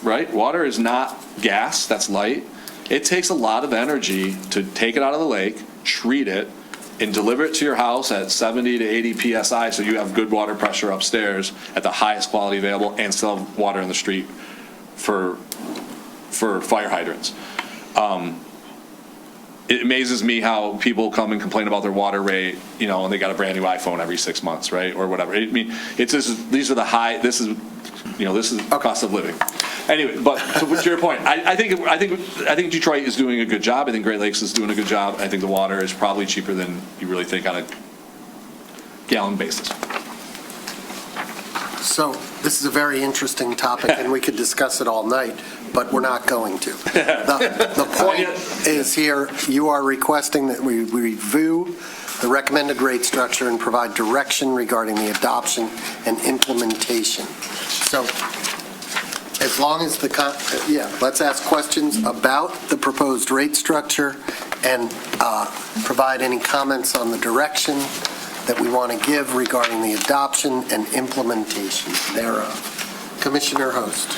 right? Water is not gas, that's light. It takes a lot of energy to take it out of the lake, treat it, and deliver it to your house at 70 to 80 psi so you have good water pressure upstairs at the highest quality available and still have water in the street for fire hydrants. It amazes me how people come and complain about their water rate, and they got a brand new iPhone every 6 months, right, or whatever. I mean, these are the high. This is cost of living. Anyway, but to your point, I think Detroit is doing a good job. I think Great Lakes is doing a good job. I think the water is probably cheaper than you really think on a gallon basis. So this is a very interesting topic, and we could discuss it all night, but we're not going to. The point is here, you are requesting that we review the recommended rate structure and provide direction regarding the adoption and implementation. So as long as let's ask questions about the proposed rate structure and provide any comments on the direction that we want to give regarding the adoption and implementation thereof. Commissioner Host.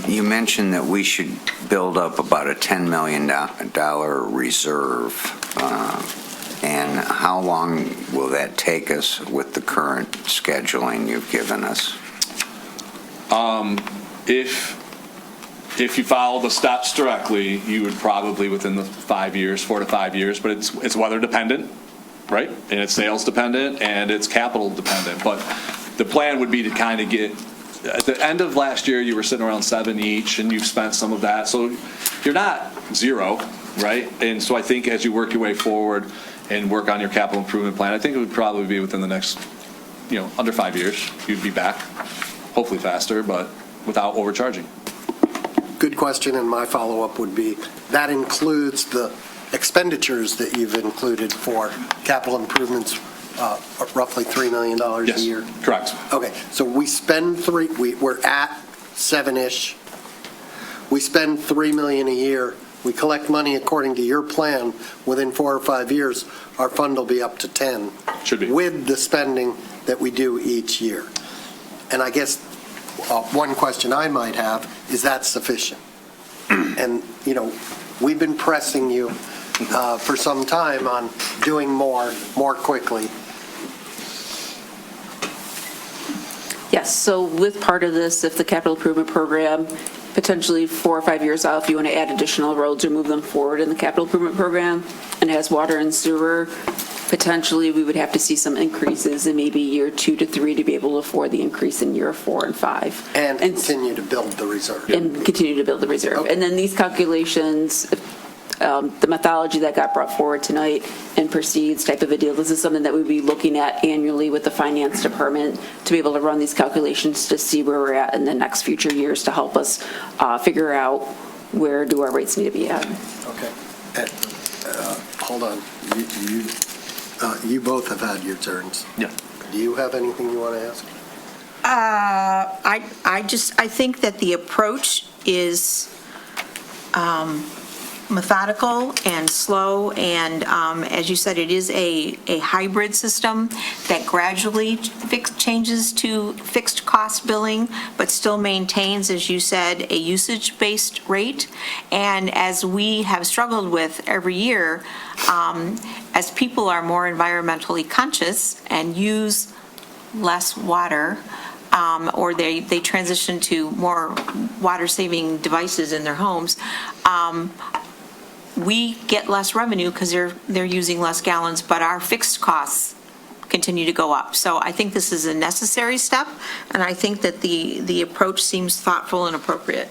You mentioned that we should build up about a $10 million reserve. And how long will that take us with the current scheduling you've given us? If you follow the steps directly, you would probably within the 4 to 5 years, but it's weather dependent, right? And it's sales dependent and it's capital dependent. But the plan would be to kind of get, at the end of last year, you were sitting around 7 each and you've spent some of that. So you're not zero, right? And so I think as you work your way forward and work on your capital improvement plan, I think it would probably be within the next, under 5 years, you'd be back, hopefully faster, but without overcharging. Good question, and my follow-up would be, that includes the expenditures that you've included for capital improvements, roughly $3 million a year? Yes, correct. Okay, so we spend we're at 7-ish. We spend $3 million a year. we collect money according to your plan, within 4 or 5 years, our fund will be up to 10. Should be. With the spending that we do each year. And I guess one question I might have, is that sufficient? And, we've been pressing you for some time on doing more quickly. Yes, so with part of this, if the capital improvement program, potentially 4 or 5 years out, if you want to add additional roads or move them forward in the capital improvement program, and it has water and sewer, potentially we would have to see some increases in maybe year 2 to 3 to be able to afford the increase in year 4 and 5. And continue to build the reserve. And continue to build the reserve. Okay. And then these calculations, the methodology that got brought forward tonight and proceeds type of a deal, this is something that we'd be looking at annually with the finance department to be able to run these calculations to see where we're at in the next future years to help us figure out where do our rates need to be at. Okay. Hold on. You both have had your turns. Yeah. Do you have anything you want to ask? I think that the approach is methodical and slow, and as you said, it is a hybrid system that gradually changes to fixed cost billing, but still maintains, as you said, a usage-based rate. And as we have struggled with every year, as people are more environmentally conscious and use less water, or they transition to more water-saving devices in their homes, we get less revenue because they're using less gallons, but our fixed costs continue to go up. So I think this is a necessary step, and I think that the approach seems thoughtful and appropriate.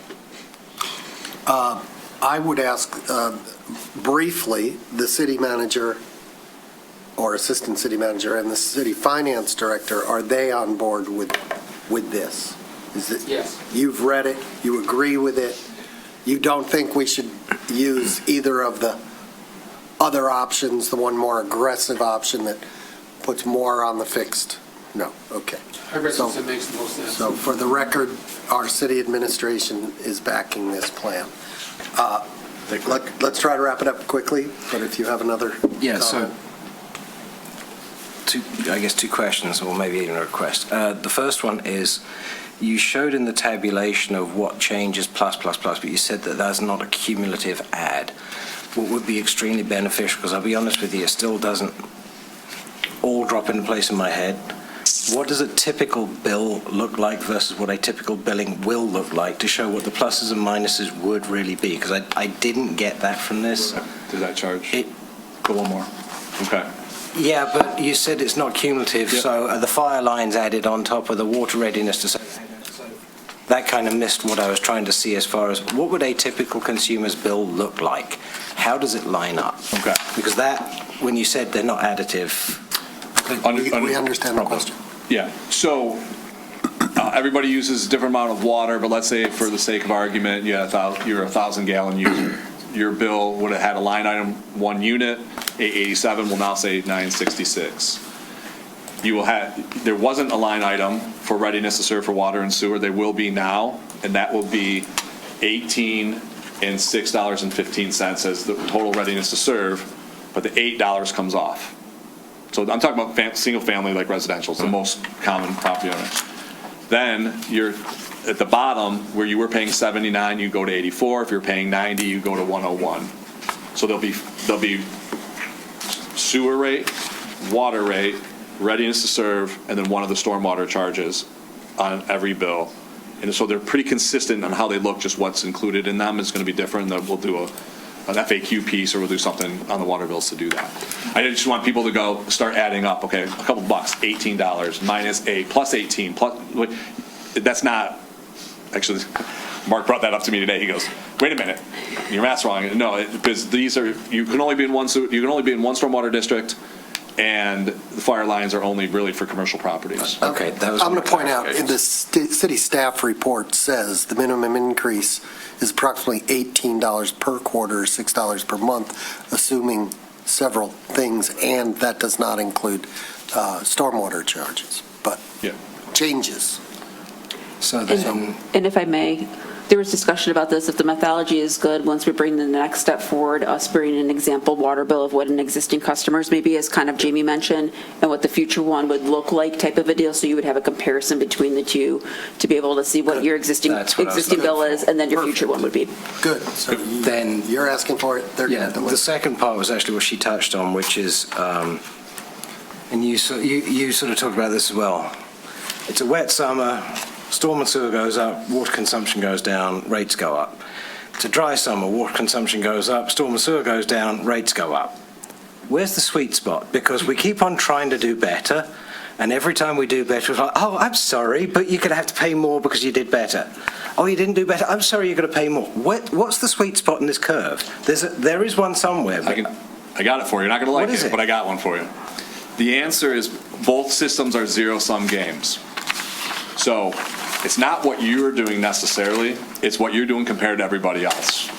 I would ask briefly, the city manager or assistant city manager and the city finance director, are they on board with this? Yes. You've read it, you agree with it, you don't think we should use either of the other options, the one more aggressive option that puts more on the fixed? No, okay. I reckon it makes the most sense. So for the record, our city administration is backing this plan. Let's try to wrap it up quickly, but if you have another comment. Two questions, or maybe even a request. The first one is, you showed in the tabulation of what changes plus, but you said that that's not a cumulative add. What would be extremely beneficial, because I'll be honest with you, it still doesn't all drop into place in my head. What does a typical bill look like versus what a typical billing will look like, to show what the pluses and minuses would really be? Because I didn't get that from this. Did that charge? Go one more. Okay. Yeah, but you said it's not cumulative, so are the fire lines added on top of the water readiness to say? That kind of missed what I was trying to see as far as what would a typical consumer's bill look like? How does it line up? Okay. Because that, when you said they're not additive. We understand the question. Yeah. So everybody uses a different amount of water, but let's say for the sake of argument, you're a 1,000-gallon user. Your bill would have had a line item 1 unit, 887 will now say 966. There wasn't a line item for readiness to serve for water and sewer. There will be now, and that will be $18 and $6.15 as the total readiness to serve, but the $8 comes off. So I'm talking about single family, like residential, it's the most common property owners. Then you're at the bottom where you were paying $79, you go to $84. If you're paying $90, you go to $101. So there'll be sewer rate, water rate, readiness to serve, and then one of the stormwater charges on every bill. And so they're pretty consistent on how they look, just what's included in them is going to be different. Then we'll do an FAQ piece, or we'll do something on the water bills to do that. I just want people to start adding up, okay, a couple bucks, $18, minus 8, plus 18, plus, that's not, actually, Mark brought that up to me today. He goes, wait a minute, your math's wrong. No, because you can only be in one stormwater district, and the fire lines are only really for commercial properties. Okay, that was. I'm going to point out, in the city staff report says the minimum increase is approximately $18 per quarter, $6 per month, assuming several things, and that does not include stormwater charges, but changes. And if I may, there was discussion about this, if the methodology is good, once we bring the next step forward, us bringing an example water bill of what an existing customer's maybe, as kind of Jamie mentioned, and what the future one would look like type of a deal, so you would have a comparison between the two to be able to see what your existing bill is, and then your future one would be. Good. So Then you're asking for it, they're going to the deliver. second part was actually what she touched on, which is, and you sort of talked about this as well. It's a wet summer, storm and sewer goes up, water consumption goes down, rates go up. It's a dry summer, water consumption goes up, storm and sewer goes down, rates go up. Where's the sweet spot? Because we keep on trying to do better, and every time we do better, it's like, oh, I'm sorry, but you're going to have to pay more because you did better. Oh, you didn't do better? I'm sorry, you're going to pay more. What's the sweet spot in this curve? There is one somewhere. I got it for you. You're not going to like What is it? but I got one for you. The answer is both systems are zero-sum games. So it's not what you're doing necessarily, it's what you're doing compared to everybody else.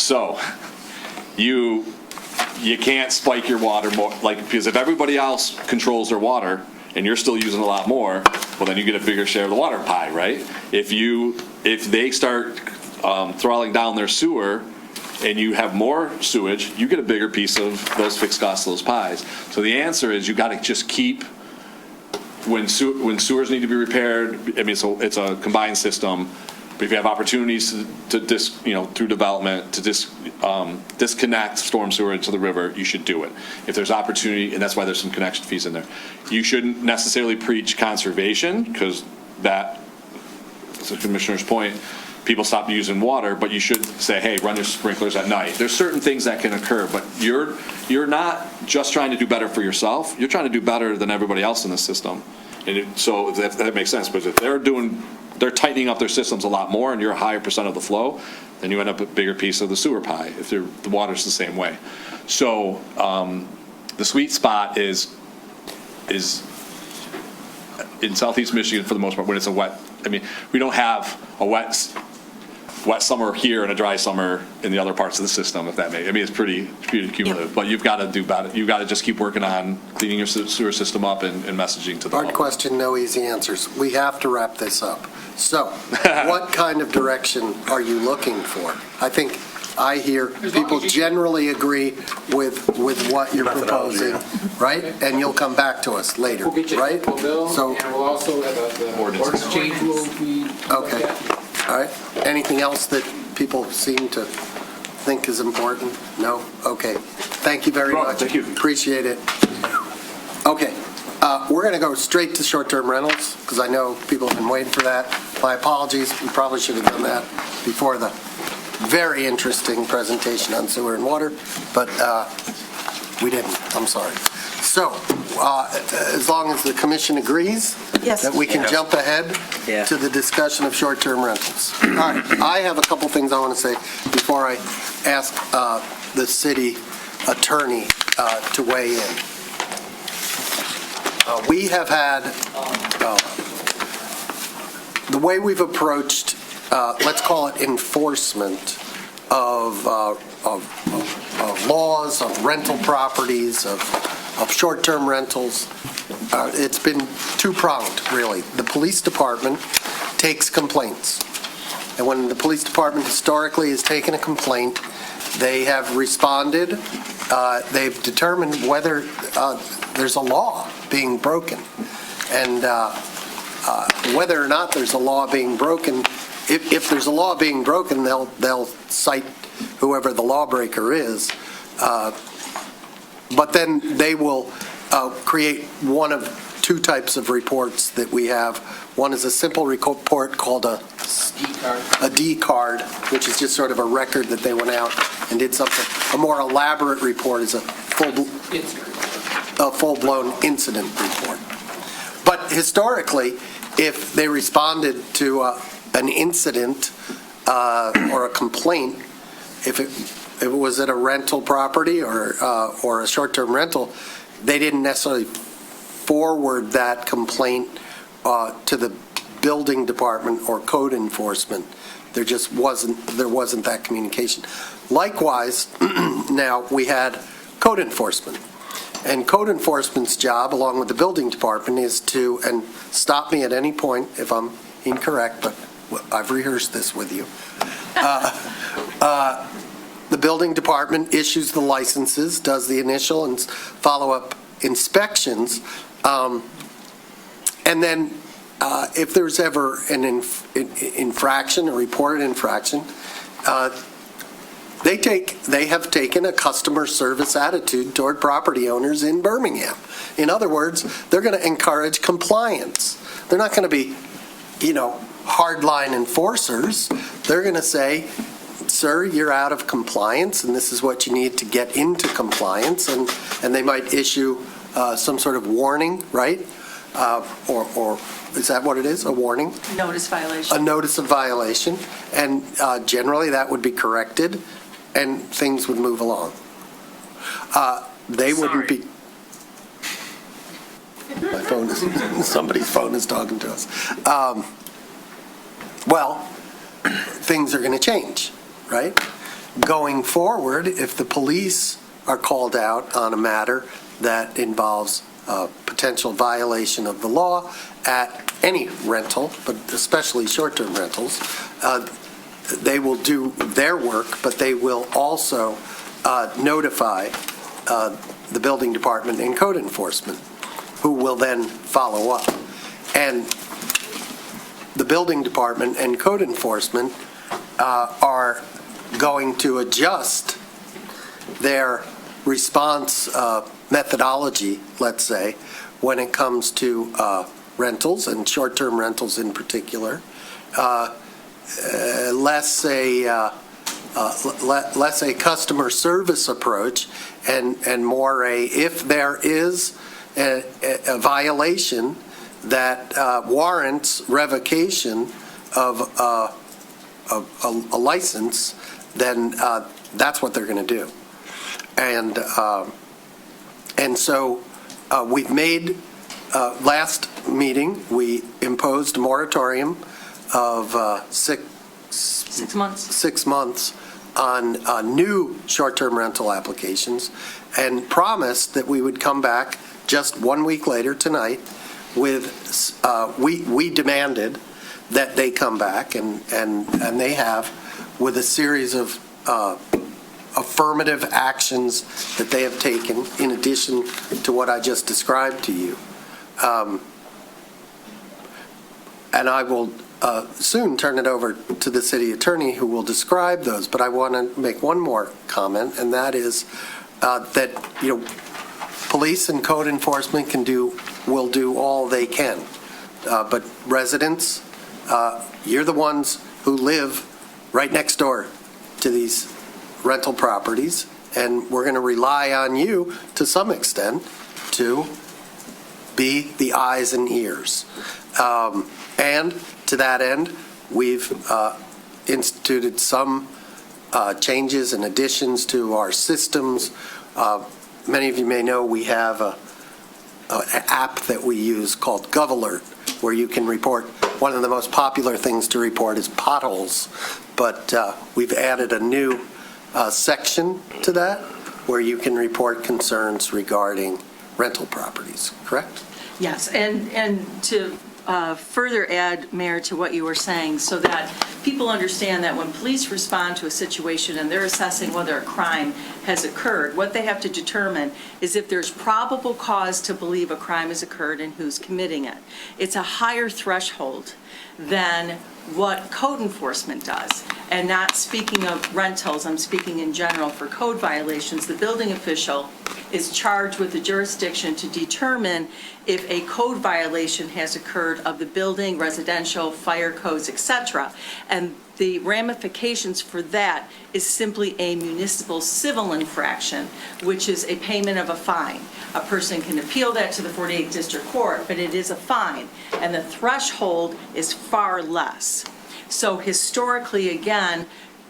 So you can't spike your water more, because if everybody else controls their water and you're still using a lot more, well, then you get a bigger share of the water pie, right? If they start throttling down their sewer and you have more sewage, you get a bigger piece of those fixed costs, those pies. So the answer is you got to just keep, when sewers need to be repaired, I mean, it's a combined system, but if you have opportunities through development to disconnect storm sewer into the river, you should do it. If there's opportunity, and that's why there's some connection fees in there. You shouldn't necessarily preach conservation, because that, to the Commissioner's point, people stop using water, but you should say, hey, run your sprinklers at night. There's certain things that can occur, but you're not just trying to do better for yourself, you're trying to do better than everybody else in the system. And so if that makes sense, but if they're tightening up their systems a lot more and you're a higher percent of the flow, then you end up with a bigger piece of the sewer pie if the water's the same way. So the sweet spot is in Southeast Michigan for the most part when it's a wet, I mean, we don't have a wet summer here and a dry summer in the other parts of the system, if that makes, I mean, it's pretty cumulative, but you've got to do better. You've got to just keep working on cleaning your sewer system up and messaging to the Hard question, no easy answers. We have to wrap this up. So, what kind of direction are you looking for? I think I hear people generally agree with what you're proposing, right? And you'll come back to us later, We'll get you right? a bill, So, and we'll also have the ordinance change will be. okay. All right. Anything else that people seem to think is important? No? Okay. Thank you very much. Thank you. Appreciate it. Okay. We're going to go straight to short-term rentals because I know people have been waiting for that. My apologies. We probably should have done that before the very interesting presentation on sewer and water, but we didn't. I'm sorry. So, as long as the commission agrees that we can jump ahead to the discussion of short-term rentals. All right. I have a couple things I want to say before I ask the city attorney to weigh in. We have had, the way we've approached, let's call it enforcement of laws, of rental properties, of short-term rentals, it's been two-pronged, really. The police department takes complaints. And when the police department historically has taken a complaint, they have responded. They've determined whether there's a law being broken. And whether or not there's a law being broken, if there's a law being broken, they'll cite whoever the lawbreaker is. But then they will create one of two types of reports that we have. One is a simple report called a D card, which is just sort of a record that they went out and did something. A more elaborate report is a full-blown incident report. But historically, if they responded to an incident or a complaint, if it was at a rental property or a short-term rental, they didn't necessarily forward that complaint to the building department or code enforcement. There wasn't that communication. Likewise, now we had code enforcement. And code enforcement's job, along with the building department, is to, and stop me at any point if I'm incorrect, but I've rehearsed this with you. The building department issues the licenses, does the initial and follow-up inspections, and then if there's ever an infraction, a reported infraction, they have taken a customer service attitude toward property owners in Birmingham. In other words, they're going to encourage compliance. They're not going to be, hardline enforcers. They're going to say, sir, you're out of compliance, and this is what you need to get into compliance, and they might issue some sort of warning, right? Or is that what it is, a warning? Notice violation. A notice of violation, and generally that would be corrected, and things would move along. They wouldn't be. My phone is, somebody's phone is talking to us. Well, things are going to change, right? Going forward, if the police are called out on a matter that involves a potential violation of the law at any rental, but especially short-term rentals, they will do their work, but they will also notify the building department and code enforcement, who will then follow up. And the building department and code enforcement are going to adjust their response methodology, let's say, when it comes to rentals and short-term rentals in particular. Less a customer service approach and more if there is a violation that warrants revocation of a license, then that's what they're going to do. And so we've made, last meeting, we imposed a moratorium of 6 months on new short-term rental applications, and promised that we would come back just 1 week later tonight with, we demanded that they come back, and they have, with a series of affirmative actions that they have taken in addition to what I just described to you. And I will soon turn it over to the city attorney, who will describe those, but I want to make one more comment, and that is that, police and code enforcement will do all they can. But residents, you're the ones who live right next door to these rental properties, and we're going to rely on you to some extent to be the eyes and ears. And to that end, we've instituted some changes and additions to our systems. Many of you may know we have an app that we use called GovAlert, where you can report. One of the most popular things to report is potholes, but we've added a new section to that where you can report concerns regarding rental properties, correct? Yes, and to further add, Mayor, to what you were saying, so that people understand that when police respond to a situation and they're assessing whether a crime has occurred, what they have to determine is if there's probable cause to believe a crime has occurred and who's committing it. It's a higher threshold than what code enforcement does. And not speaking of rentals, I'm speaking in general for code violations. The building official is charged with the jurisdiction to determine if a code violation has occurred of the building, residential, fire codes, etc. And the ramifications for that is simply a municipal civil infraction, which is a payment of a fine. A person can appeal that to the 48th District Court, but it is a fine, and the threshold is far less. So historically, again,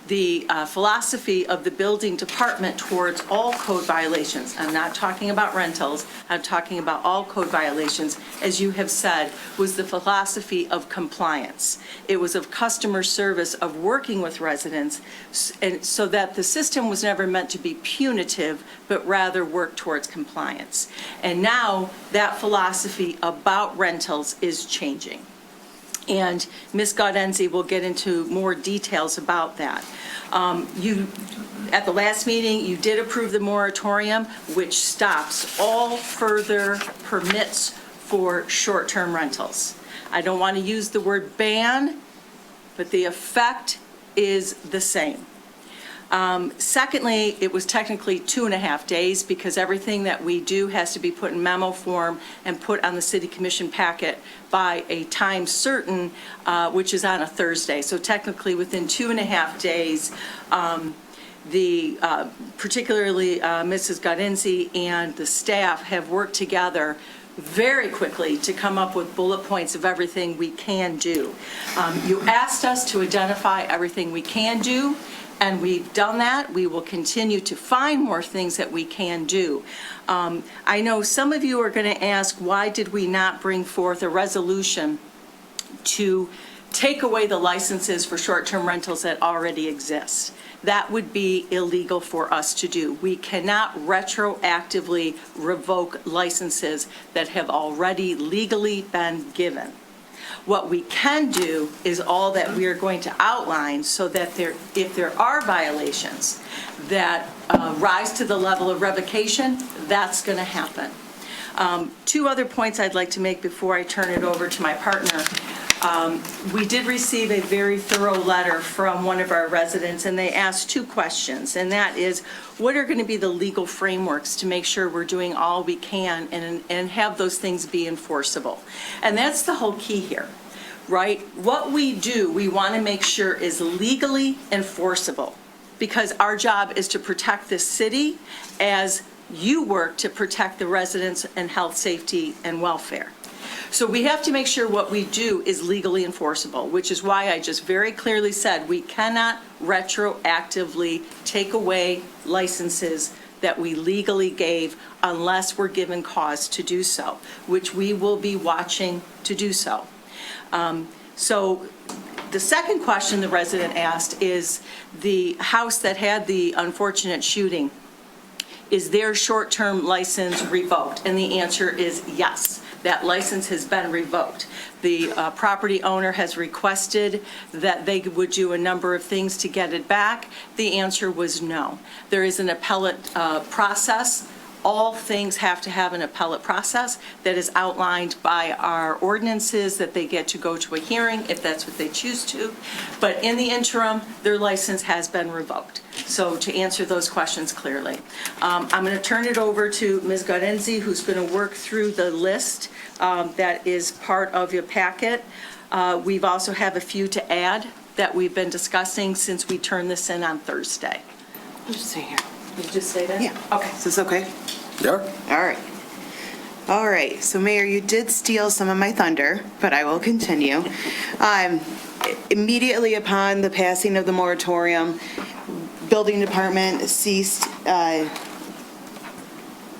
the philosophy of the building department towards all code violations, I'm not talking about rentals, I'm talking about all code violations, as you have said, was the philosophy of compliance. It was of customer service, of working with residents, and so that the system was never meant to be punitive, but rather work towards compliance. And now that philosophy about rentals is changing. And Ms. Gaudenzi will get into more details about that. At the last meeting, you did approve the moratorium, which stops all further permits for short-term rentals. I don't want to use the word ban, but the effect is the same. Secondly, it was technically 2.5 days because everything that we do has to be put in memo form and put on the city commission packet by a time certain, which is on a Thursday. So technically within 2.5 days, particularly Mrs. Gaudenzi and the staff have worked together very quickly to come up with bullet points of everything we can do. You asked us to identify everything we can do, and we've done that. We will continue to find more things that we can do. I know some of you are going to ask, why did we not bring forth a resolution to take away the licenses for short-term rentals that already exist? That would be illegal for us to do. We cannot retroactively revoke licenses that have already legally been given. What we can do is all that we are going to outline so that if there are violations that rise to the level of revocation, that's going to happen. Two other points I'd like to make before I turn it over to my partner. We did receive a very thorough letter from one of our residents, and they asked two questions, and that is, what are going to be the legal frameworks to make sure we're doing all we can and have those things be enforceable? And that's the whole key here, right? What we do, we want to make sure is legally enforceable, because our job is to protect this city as you work to protect the residents and health, safety, and welfare. So we have to make sure what we do is legally enforceable, which is why I just very clearly said we cannot retroactively take away licenses that we legally gave unless we're given cause to do so, which we will be watching to do so. So the second question the resident asked is the house that had the unfortunate shooting, is their short-term license revoked? And the answer is yes. That license has been revoked. The property owner has requested that they would do a number of things to get it back. The answer was no. There is an appellate process. All things have to have an appellate process that is outlined by our ordinances, that they get to go to a hearing if that's what they choose to. But in the interim, their license has been revoked. So to answer those questions clearly. I'm going to turn it over to Ms. Gaudenzi, who's going to work through the list that is part of your packet. We've also have a few to add that we've been discussing since we turned this in on Thursday. I'll just stay here. You just say that? Yeah. Okay. Is this okay? Yeah. All right. So Mayor, you did steal some of my thunder, but I will continue. Immediately upon the passing of the moratorium, building department ceased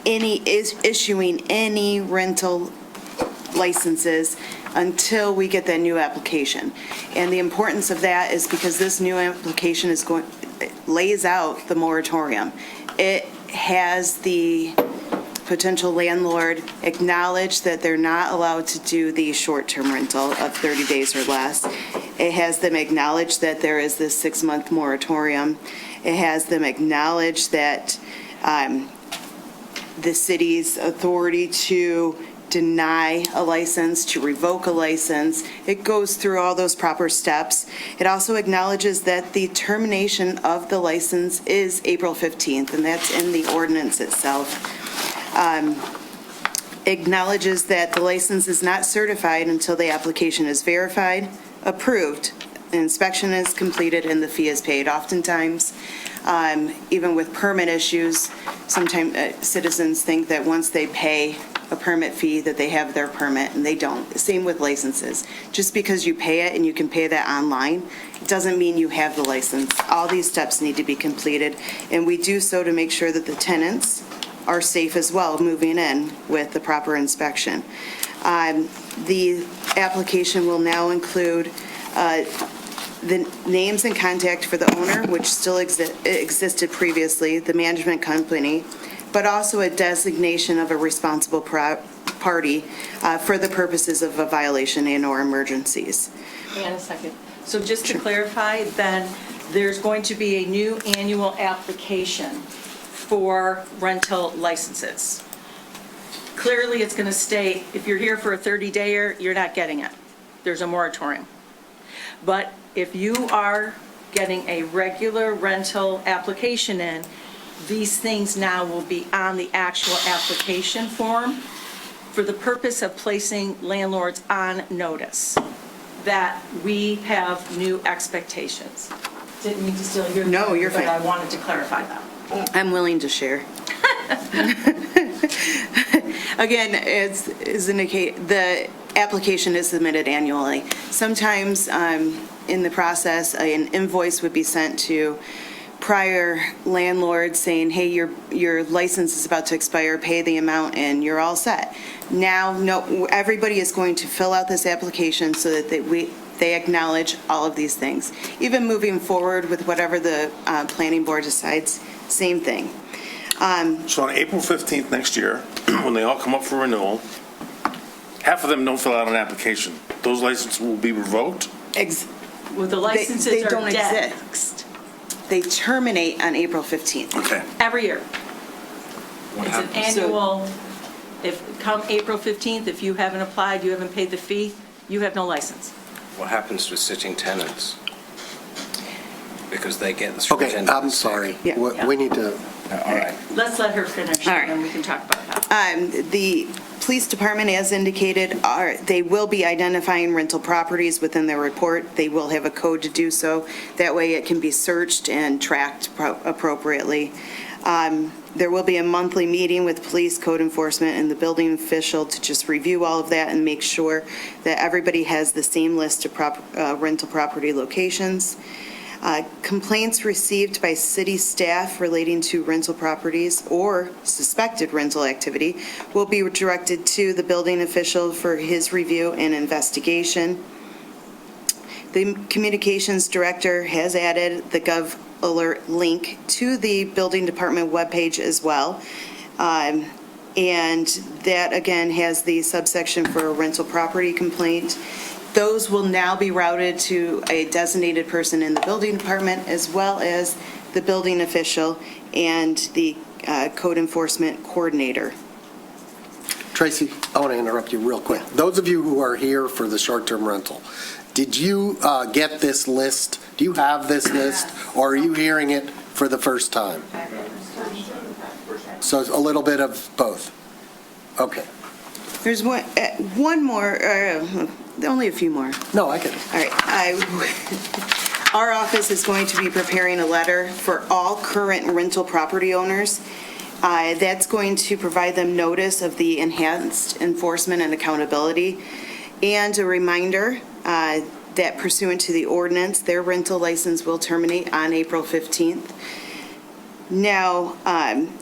issuing any rental licenses until we get that new application. And the importance of that is because this new application lays out the moratorium. It has the potential landlord acknowledge that they're not allowed to do the short-term rental of 30 days or less. It has them acknowledge that there is this 6-month moratorium. It has them acknowledge that the city's authority to deny a license, to revoke a license. It goes through all those proper steps. It also acknowledges that the termination of the license is April 15th, and that's in the ordinance itself. Acknowledges that the license is not certified until the application is verified, approved, an inspection is completed, and the fee is paid. Oftentimes, even with permit issues, sometimes citizens think that once they pay a permit fee that they have their permit, and they don't. Same with licenses. Just because you pay it and you can pay that online, it doesn't mean you have the license. All these steps need to be completed, and we do so to make sure that the tenants are safe as well moving in with the proper inspection. The application will now include the names and contact for the owner, which still existed previously, the management company, but also a designation of a responsible party for the purposes of a violation and/or emergencies. And a second. So just to clarify, then, there's going to be a new annual application for rental licenses. Clearly, it's going to state, if you're here for a 30-dayer, you're not getting it. There's a moratorium. But if you are getting a regular rental application in, these things now will be on the actual application form for the purpose of placing landlords on notice that we have new expectations. Didn't mean to steal your No, you're but fine. I wanted to clarify that. I'm willing to share. Again, as indicate, the application is submitted annually. Sometimes in the process, an invoice would be sent to prior landlords saying, hey, your license is about to expire, pay the amount, and you're all set. Now, no, everybody is going to fill out this application so that they acknowledge all of these things. Even moving forward with whatever the planning board decides, same thing. So on April 15th next year, when they all come up for renewal, half of them don't fill out an application. Those licenses will be revoked? Well, the licenses they are don't dead. exist. They terminate on April 15th. Okay. Every year. It's an annual, if, come April 15th, if you haven't applied, you haven't paid the fee, you have no license. What happens to sitting tenants? Because they get the Okay, I'm sorry. We need to. All right. Let's let her finish, All and right. then we can talk about that. The police department, as indicated, they will be identifying rental properties within their report. They will have a code to do so. That way it can be searched and tracked appropriately. There will be a monthly meeting with police, code enforcement, and the building official to just review all of that and make sure that everybody has the same list of rental property locations. Complaints received by city staff relating to rental properties or suspected rental activity will be directed to the building official for his review and investigation. The communications director has added the Gov Alert link to the building department webpage as well. And that, again, has the subsection for a rental property complaint. Those will now be routed to a designated person in the building department, as well as the building official and the code enforcement coordinator. Tracy, I want to interrupt you real quick. Those of you who are here for the short-term rental, did you get this list? Do you have this list, or are you hearing it for the first time? So it's a little bit of both. Okay. There's one more, only a few more. No, I get it. All right. Our office is going to be preparing a letter for all current rental property owners. That's going to provide them notice of the enhanced enforcement and accountability, and a reminder that pursuant to the ordinance, their rental license will terminate on April 15th. Now,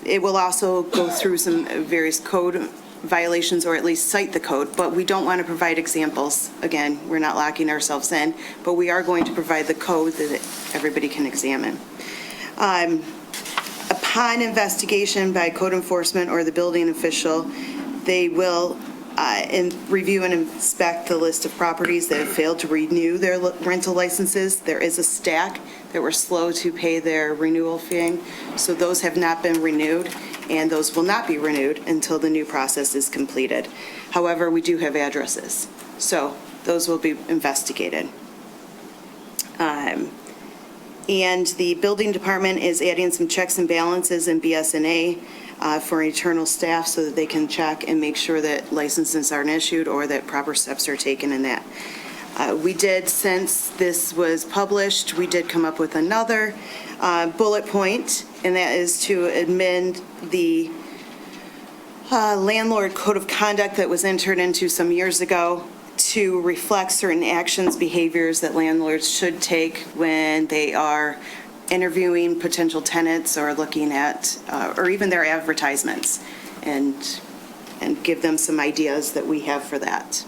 it will also go through some various code violations, or at least cite the code, but we don't want to provide examples. Again, we're not locking ourselves in, but we are going to provide the code that everybody can examine. Upon investigation by code enforcement or the building official, they will review and inspect the list of properties that have failed to renew their rental licenses. There is a stack that were slow to pay their renewal fee, so those have not been renewed, and those will not be renewed until the new process is completed. However, we do have addresses, so those will be investigated. And the building department is adding some checks and balances in BS&A for internal staff so that they can check and make sure that licenses aren't issued or that proper steps are taken in that. We did, since this was published, we did come up with another bullet point, and that is to amend the landlord code of conduct that was entered into some years ago to reflect certain actions, behaviors that landlords should take when they are interviewing potential tenants or looking at, or even their advertisements, and give them some ideas that we have for that.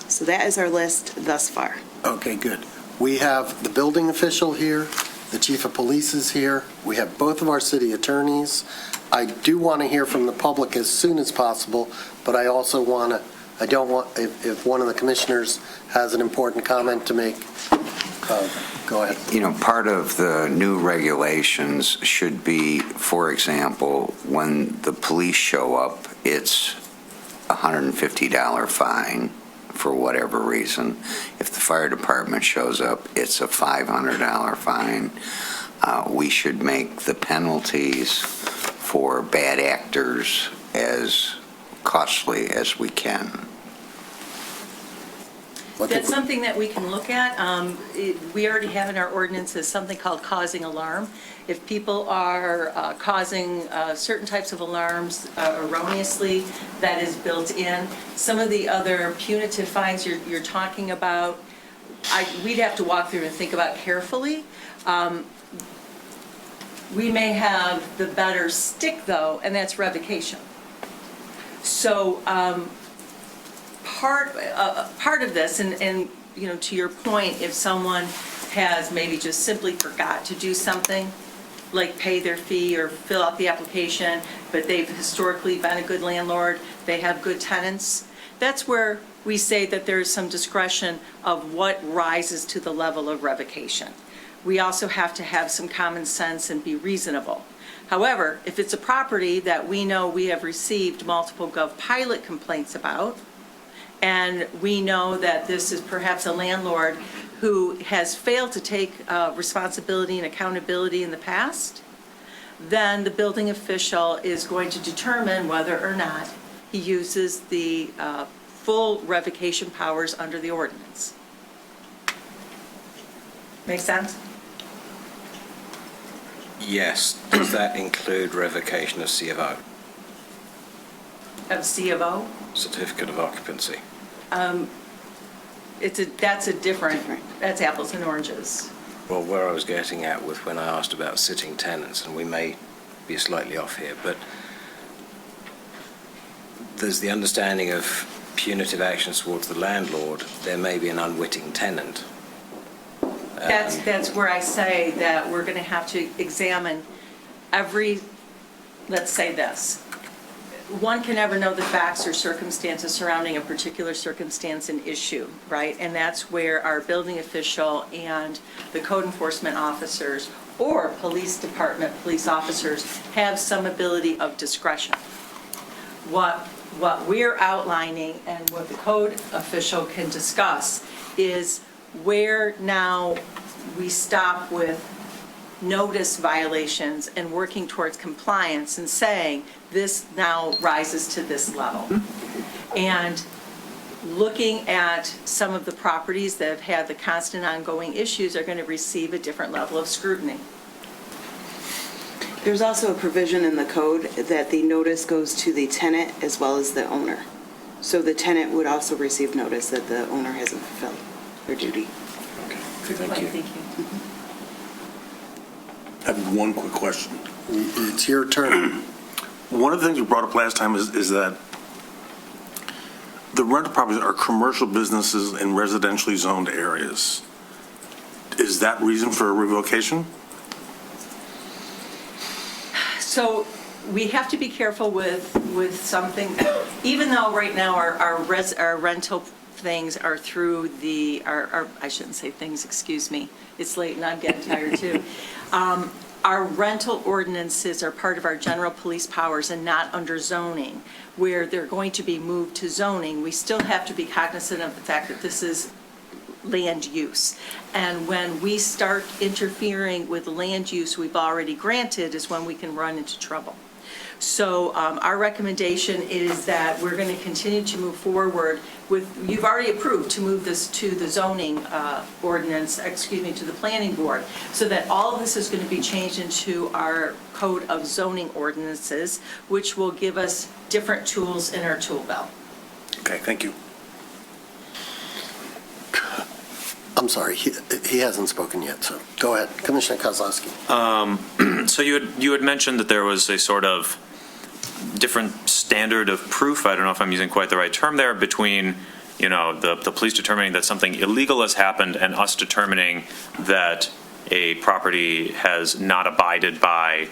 So that is our list thus far. Okay, good. We have the building official here, The chief of police is here. We have both of our city attorneys. I do want to hear from the public as soon as possible, but I also want to, I don't want, if one of the commissioners has an important comment to make, go ahead. You know, part of the new regulations should be, for example, when the police show up, it's a $150 fine for whatever reason. If the fire department shows up, it's a $500 fine. We should make the penalties for bad actors as costly as we can. That's something that we can look at. We already have in our ordinances something called causing alarm. If people are causing certain types of alarms erroneously, that is built in. Some of the other punitive fines you're talking about, we'd have to walk through and think about carefully. We may have the better stick, though, and that's revocation. So part of this, and you know, to your point, if someone has maybe just simply forgot to do something, like pay their fee or fill out the application, but they've historically been a good landlord, they have good tenants, that's where we say that there's some discretion of what rises to the level of revocation. We also have to have some common sense and be reasonable. However, if it's a property that we know we have received multiple GovPilot complaints about, and we know that this is perhaps a landlord who has failed to take responsibility and accountability in the past, then the building official is going to determine whether or not he uses the full revocation powers under the ordinance. Make sense? Yes. Does that include revocation of C of O? Of C of O? Certificate of occupancy. That's a different, that's apples and oranges. Well, where I was getting at with when I asked about sitting tenants, and we may be slightly off here, but there's the understanding of punitive actions towards the landlord. There may be an unwitting tenant. That's where I say that we're going to have to examine every, let's say this. One can never know the facts or circumstances surrounding a particular circumstance and issue, right? And that's where our building official and the code enforcement officers or police department, police officers have some ability of discretion. What we're outlining and what the code official can discuss is where now we stop with notice violations and working towards compliance and saying this now rises to this level. And looking at some of the properties that have had the constant ongoing issues are going to receive a different level of scrutiny. There's also a provision in the code that the notice goes to the tenant as well as the owner. So the tenant would also receive notice that the owner hasn't fulfilled their duty. Okay, thank you. Thank you. I have one quick question. It's your turn. One of the things we brought up last time is that the rental properties are commercial businesses in residentially zoned areas. Is that reason for a revocation? So we have to be careful with something, even though right now our rental things are through I shouldn't say things, excuse me. It's late and I'm getting tired too. Our rental ordinances are part of our general police powers and not under zoning, where they're going to be moved to zoning. We still have to be cognizant of the fact that this is land use. And when we start interfering with land use we've already granted is when we can run into trouble. So our recommendation is that we're going to continue to move forward with, you've already approved to move this to the zoning ordinance, to the planning board, so that all of this is going to be changed into our code of zoning ordinances, which will give us different tools in our tool belt. Okay, thank you. I'm sorry, he hasn't spoken yet, so go ahead. Commissioner Kozlowski. So you had mentioned that there was a sort of different standard of proof, I don't know if I'm using quite the right term there, between, the police determining that something illegal has happened and us determining that a property has not abided by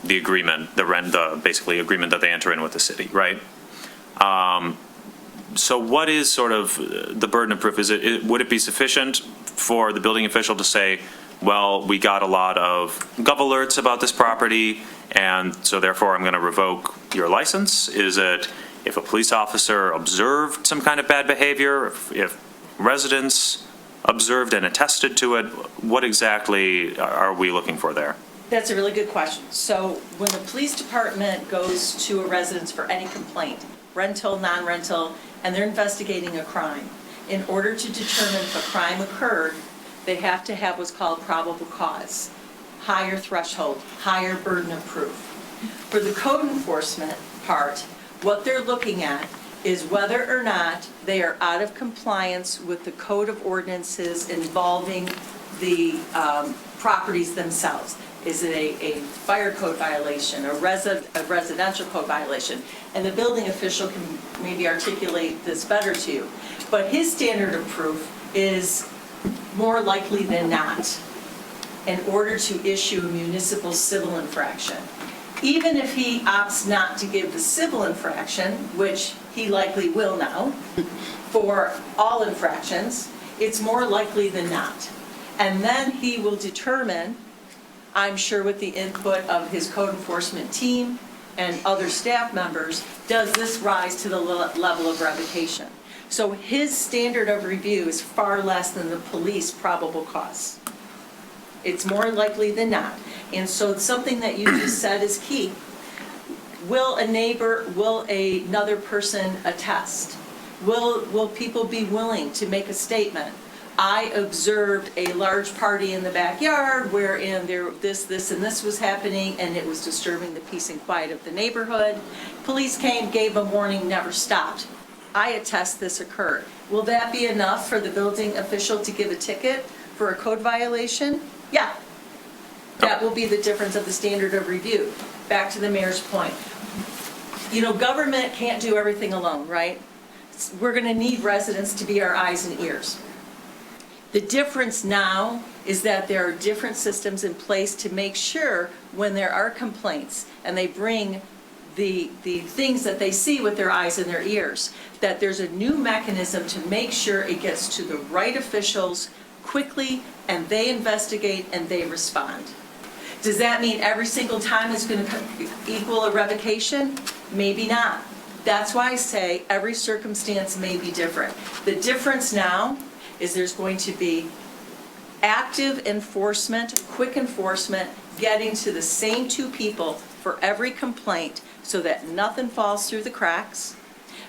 the agreement, basically agreement that they enter in with the city, right? So what is sort of the burden of proof? Would it be sufficient for the building official to say, well, we got a lot of gov alerts about this property, and so therefore I'm going to revoke your license? Is it if a police officer observed some kind of bad behavior, if residents observed and attested to it? What exactly are we looking for there? That's a really good question. So when the police department goes to a residence for any complaint, rental, non-rental, and they're investigating a crime, in order to determine if a crime occurred, they have to have what's called probable cause, higher threshold, higher burden of proof. For the code enforcement part, what they're looking at is whether or not they are out of compliance with the code of ordinances involving the properties themselves. Is it a fire code violation, a residential code violation? And the building official can maybe articulate this better to you. But his standard of proof is more likely than not in order to issue a municipal civil infraction. Even if he opts not to give the civil infraction, which he likely will now, for all infractions, it's more likely than not. And then he will determine, I'm sure with the input of his code enforcement team and other staff members, does this rise to the level of revocation? So his standard of review is far less than the police probable cause. It's more likely than not. And so something that you just said is key. Will a neighbor, will another person attest? Will people be willing to make a statement? I observed a large party in the backyard wherein this, and this was happening, and it was disturbing the peace and quiet of the neighborhood. Police came, gave a warning, never stopped. I attest this occurred. Will that be enough for the building official to give a ticket for a code violation? Yeah. That will be the difference of the standard of review. Back to the mayor's point. You know, government can't do everything alone, right? We're going to need residents to be our eyes and ears. The difference now is that there are different systems in place to make sure when there are complaints and they bring the things that they see with their eyes and their ears, that there's a new mechanism to make sure it gets to the right officials quickly and they investigate and they respond. Does that mean every single time it's going to equal a revocation? Maybe not. That's why I say every circumstance may be different. The difference now is there's going to be active enforcement, quick enforcement, getting to the same two people for every complaint so that nothing falls through the cracks.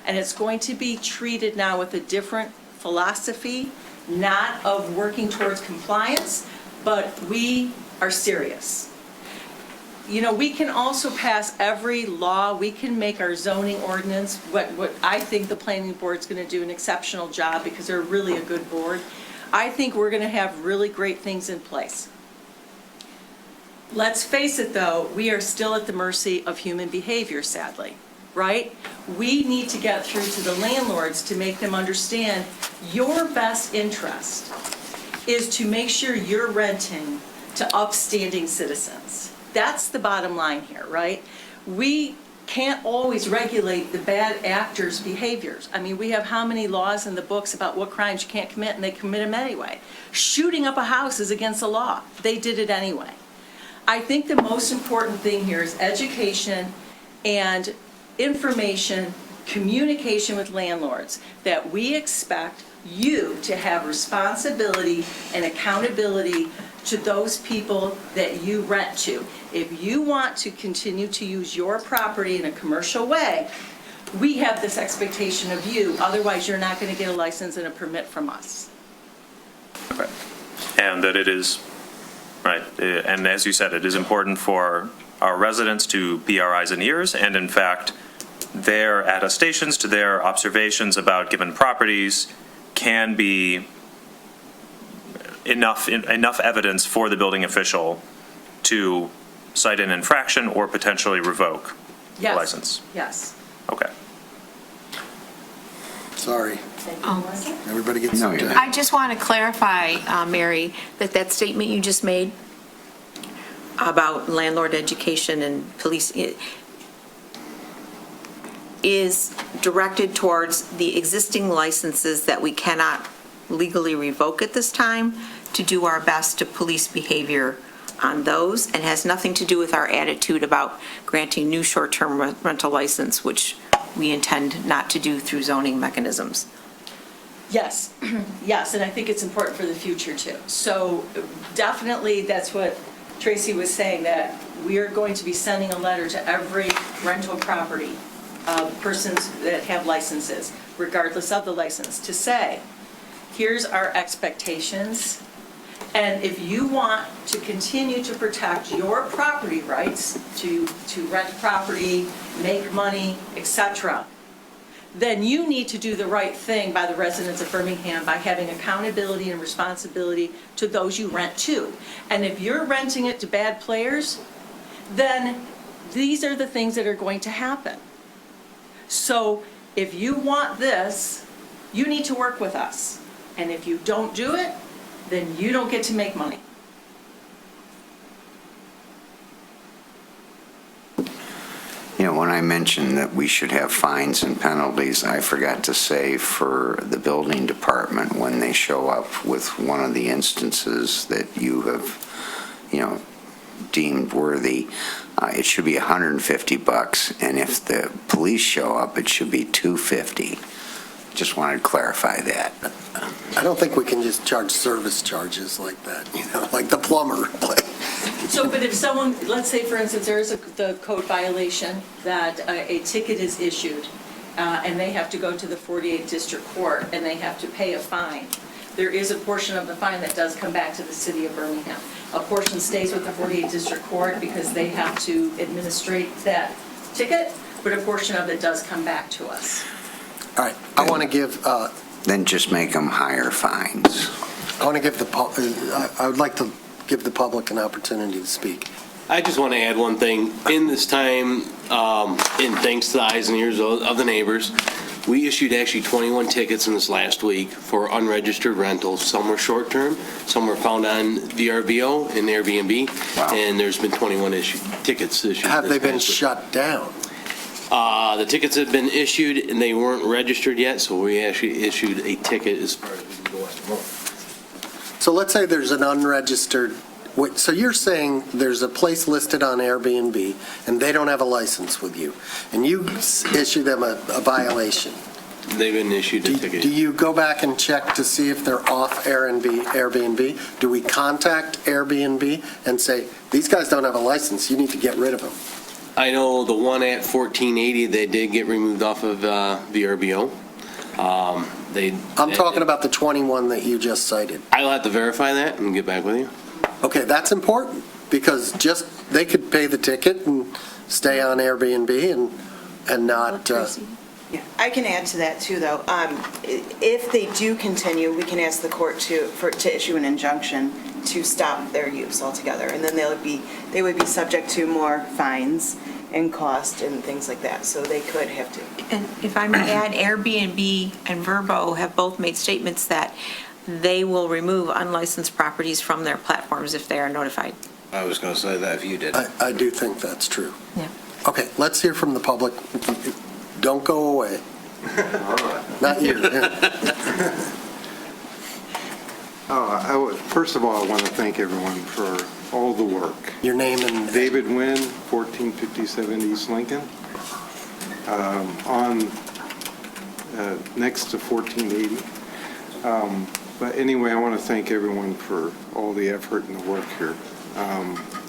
And it's going to be treated now with a different philosophy, not of working towards compliance, but we are serious. You know, we can also pass every law, we can make our zoning ordinance, what I think the planning board's going to do an exceptional job because they're really a good board. I think we're going to have really great things in place. Let's face it though, we are still at the mercy of human behavior, sadly, right? We need to get through to the landlords to make them understand your best interest is to make sure you're renting to upstanding citizens. That's the bottom line here, right? We can't always regulate the bad actors' behaviors. I mean, we have how many laws in the books about what crimes you can't commit, and they commit them anyway. Shooting up a house is against the law. They did it anyway. I think the most important thing here is education and information, communication with landlords, that we expect you to have responsibility and accountability to those people that you rent to. If you want to continue to use your property in a commercial way, we have this expectation of you, otherwise you're not going to get a license and a permit from us. Okay. And that it is, right, and as you said, it is important for our residents to be our eyes and ears, and in fact, their attestations to their observations about given properties can be enough evidence for the building official to cite an infraction or potentially revoke the license. Yes. Okay. Sorry. Oh. Everybody gets No, you're I just want to clarify, Mary, that statement you just made about landlord education and police is directed towards the existing licenses that we cannot legally revoke at this time, to do our best to police behavior on those, and has nothing to do with our attitude about granting new short-term rental license, which we intend not to do through zoning mechanisms. Yes, yes, and I think it's important for the future too. So definitely, that's what Tracy was saying, that we are going to be sending a letter to every rental property, persons that have licenses, regardless of the license, to say, here's our expectations, and if you want to continue to protect your property rights, to rent property, make money, etc., then you need to do the right thing by the residents of Birmingham by having accountability and responsibility to those you rent to. And if you're renting it to bad players, then these are the things that are going to happen. So if you want this, you need to work with us. And if you don't do it, then you don't get to make money. You know, when I mentioned that we should have fines and penalties, I forgot to say for the building department, when they show up with one of the instances that you have, you know, deemed worthy, it should be $150, and if the police show up, it should be $250. Just wanted to clarify that. I don't think we can just charge service charges like that, you know, like the plumber. So, but if someone, let's say for instance, there is the code violation that a ticket is issued, and they have to go to the 48th District Court, and they have to pay a fine. There is a portion of the fine that does come back to the city of Birmingham. A portion stays with the 48th District Court because they have to administrate that ticket, but a portion of it does come back to us. All right, I want to give... Then just make them higher fines. I want to give I would like to give the public an opportunity to speak. I just want to add one thing. In this time, and thanks to the eyes and ears of the neighbors, we issued actually 21 tickets in this last week for unregistered rentals. Some were short-term, some were found on VRBO and Airbnb, and there's been 21 tickets issued. Have they been shut down? The tickets have been issued, and they weren't registered yet, so we actually issued a ticket as far as we can go after more. So let's say there's an unregistered, so you're saying there's a place listed on Airbnb, and they don't have a license with you, and you issue them a violation. They've been issued a ticket. Do you go back and check to see if they're off Airbnb? Do we contact Airbnb and say, these guys don't have a license, you need to get rid of them? I know the one at 1480, they did get removed off of VRBO. I'm talking about the 21 that you just cited. I'll have to verify that and get back with you. Okay, that's important, because they could pay the ticket and stay on Airbnb and not... Yeah, I can add to that too, though. If they do continue, we can ask the court to issue an injunction to stop their use altogether, and then they would be subject to more fines and cost and things like that. So they could have to. And if I may add, Airbnb and Vrbo have both made statements that they will remove unlicensed properties from their platforms if they are notified. I was going to say that if you did. I do think that's true. Yeah. Okay, let's hear from the public. Don't go away. Not you. First of all, I want to thank everyone for all the work. Your name and... David Wynn, 1457 East Lincoln, next to 1480. But anyway, I want to thank everyone for all the effort and the work here.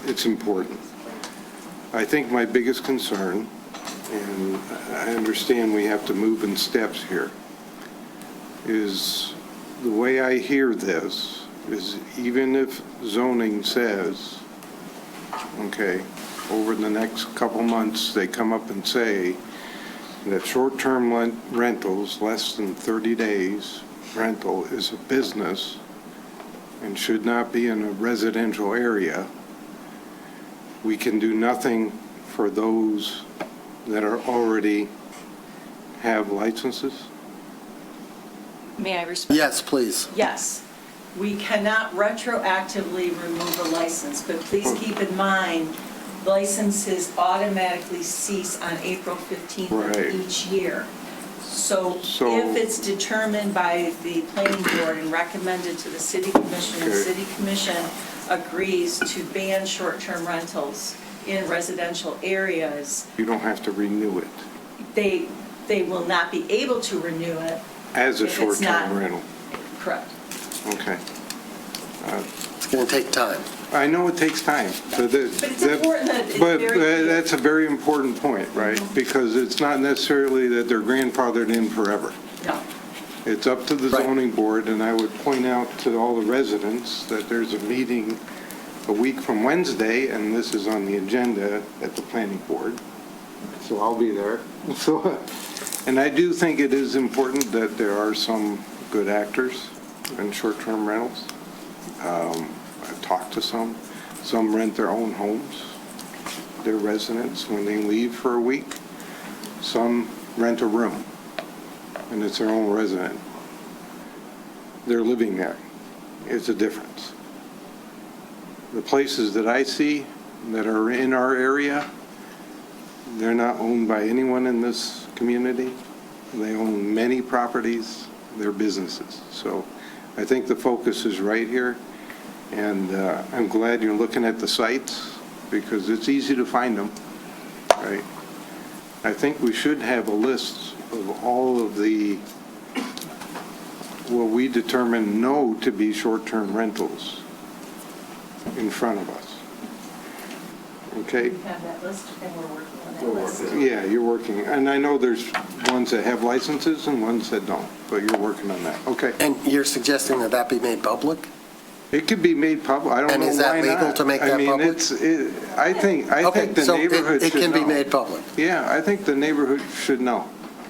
It's important. I think my biggest concern, and I understand we have to move in steps here, is the way I hear this is even if zoning says, okay, over the next couple months, they come up and say that short-term rentals, less than 30 days rental, is a business and should not be in a residential area, we can do nothing for those that are already have licenses. May I respond? Yes, please. Yes. We cannot retroactively remove a license, but please keep in mind, licenses automatically cease on April 15th Right. of each year. So So- if it's determined by the planning board and recommended to the city commission, and the Okay. city commission agrees to ban short-term rentals in residential areas, You don't have to renew it they will not be able to renew it. as a If it's not- short-term rental. Correct. Okay. It's going to take time. I know it takes time. But it's important that it's But very- that's a very important point, right? Because it's not necessarily that they're grandfathered in forever. No. It's up to the zoning board, and I would point out to all the residents that there's a meeting a week from Wednesday, and this is on the agenda at the planning board. So I'll be there. So, and I do think it is important that there are some good actors in short-term rentals. I've talked to some. Some rent their own homes, their residents, when they leave for a week. Some rent a room, and it's their own resident. They're living there. It's a difference. The places that I see that are in our area, they're not owned by anyone in this community. They own many properties, they're businesses. So I think the focus is right here, and I'm glad you're looking at the sites, because it's easy to find them, right? I think we should have a list of all of the, what we determine know to be short-term rentals in front of us. Okay? We have that list, and we're working on that list. Yeah, you're working, and I know there's ones that have licenses and ones that don't, but you're working on that. Okay. And you're suggesting that that be made public? It could be made public, I don't know why not. And is that legal to make that public? I think Okay, the so neighborhood it should can be know. made public. Yeah, I think the neighborhood should know,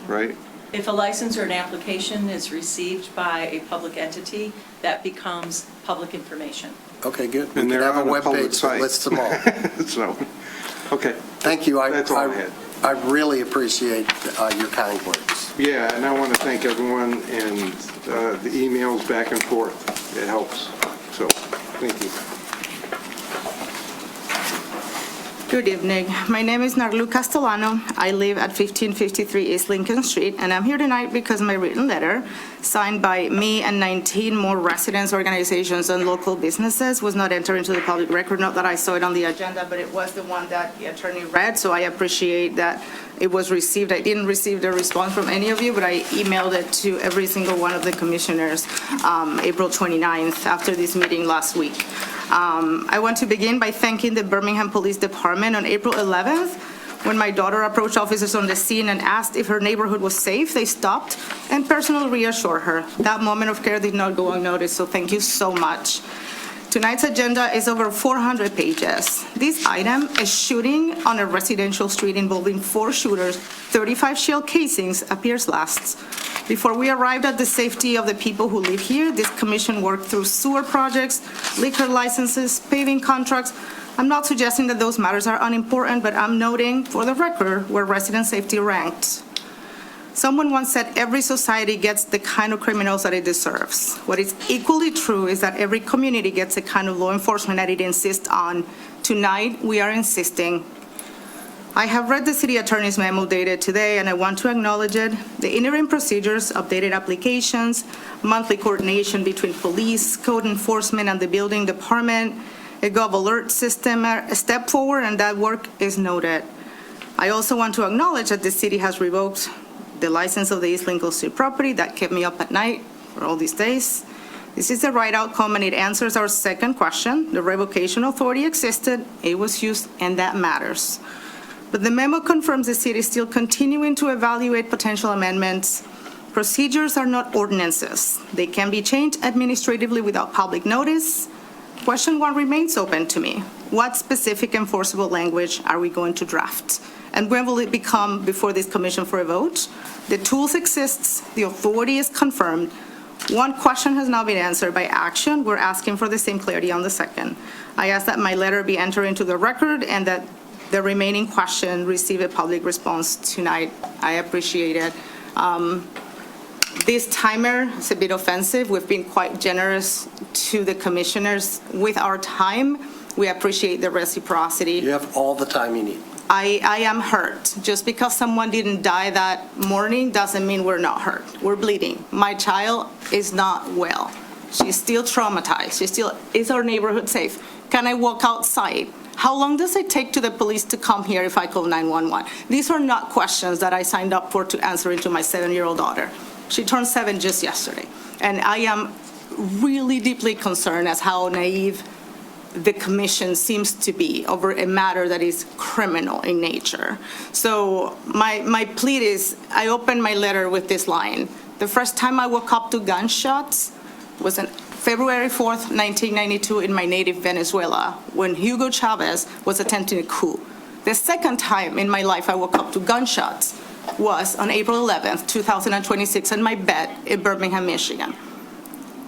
right? If a license or an application is received by a public entity, that becomes public information. Okay, good. We And can they're have a on a public webpage that site. lists them all. So, okay. Thank you. That's all I had. I really appreciate your kind words. Yeah, and I want to thank everyone, and the emails back and forth, it helps. So, thank you. Good evening. My name is Narlu Castellano. I live at 1553 East Lincoln Street, and I'm here tonight because my written letter, signed by me and 19 more residents, organizations, and local businesses, was not entered into the public record. Not that I saw it on the agenda, but it was the one that the attorney read, so I appreciate that it was received. I didn't receive the response from any of you, but I emailed it to every single one of the commissioners April 29th after this meeting last week. I want to begin by thanking the Birmingham Police Department. On April 11th, when my daughter approached officers on the scene and asked if her neighborhood was safe, they stopped and personally reassured her. That moment of care did not go unnoticed, so thank you so much. Tonight's agenda is over 400 pages. This item, a shooting on a residential street involving 4 shooters, 35 shell casings, appears last. Before we arrived at the safety of the people who live here, this commission worked through sewer projects, liquor licenses, paving contracts. I'm not suggesting that those matters are unimportant, but I'm noting for the record where resident safety ranked. Someone once said every society gets the kind of criminals that it deserves. What is equally true is that every community gets the kind of law enforcement that it insists on. Tonight, we are insisting. I have read the city attorney's memo dated today, and I want to acknowledge it. The interim procedures, updated applications, monthly coordination between police, code enforcement, and the building department, a Gov alert system, a step forward, and that work is noted. I also want to acknowledge that the city has revoked the license of the East Lincoln Street property. That kept me up at night for all these days. This is the right outcome, and it answers our second question. The revocation authority existed, it was used, and that matters. But the memo confirms the city is still continuing to evaluate potential amendments. Procedures are not ordinances. They can be changed administratively without public notice. Question 1 remains open to me. What specific enforceable language are we going to draft? And when will it become before this commission for a vote? The tools exists, the authority is confirmed. One question has now been answered by action. We're asking for the same clarity on the second. I ask that my letter be entered into the record and that the remaining question receive a public response tonight. I appreciate it. This timer is a bit offensive. We've been quite generous to the commissioners with our time. We appreciate the reciprocity. You have all the time you need. I am hurt. Just because someone didn't die that morning doesn't mean we're not hurt. We're bleeding. My child is not well. She's still traumatized. Is our neighborhood safe? Can I walk outside? How long does it take to the police to come here if I call 911? These are not questions that I signed up for to answer to my 7-year-old daughter. She turned 7 just yesterday. And I am really deeply concerned as how naive the commission seems to be over a matter that is criminal in nature. So my plea is, I opened my letter with this line. The first time I woke up to gunshots was on February 4th, 1992 in my native Venezuela, when Hugo Chavez was attempting a coup. The second time in my life I woke up to gunshots was on April 11th, 2026 in my bed in Birmingham, Michigan.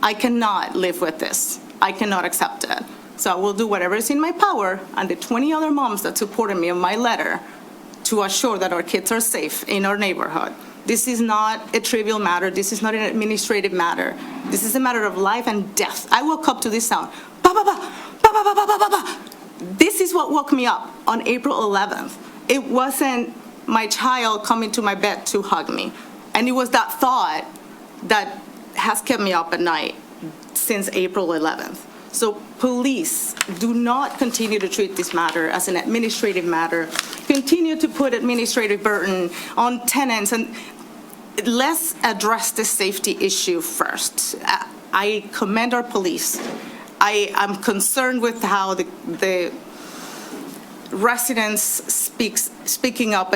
I cannot live with this. I cannot accept it. So I will do whatever is in my power, and the 20 other moms that supported me in my letter, to assure that our kids are safe in our neighborhood. This is not a trivial matter. This is not an administrative matter. This is a matter of life and death. I woke up to this sound. Ba, ba, ba, ba, ba, ba, ba, ba, ba. This is what woke me up on April 11th. It wasn't my child coming to my bed to hug me. And it was that thought that has kept me up at night since April 11th. So police, do not continue to treat this matter as an administrative matter. Continue to put administrative burden on tenants, and let's address the safety issue first. I commend our police. I am concerned with how the residents speaking up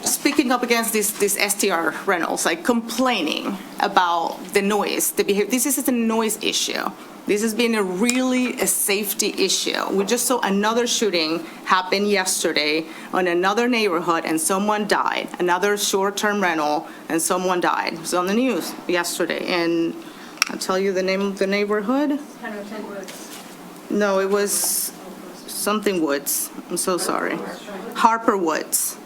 speaking up against this STR rentals, like complaining about the noise, the behavior. This is a noise issue. This has been a safety issue. We just saw another shooting happen yesterday on another neighborhood, and someone died. Another short-term rental, and someone died. It was on the news yesterday, and I'll tell you the name of the neighborhood. No, it was something Woods. I'm so sorry. Harper Woods.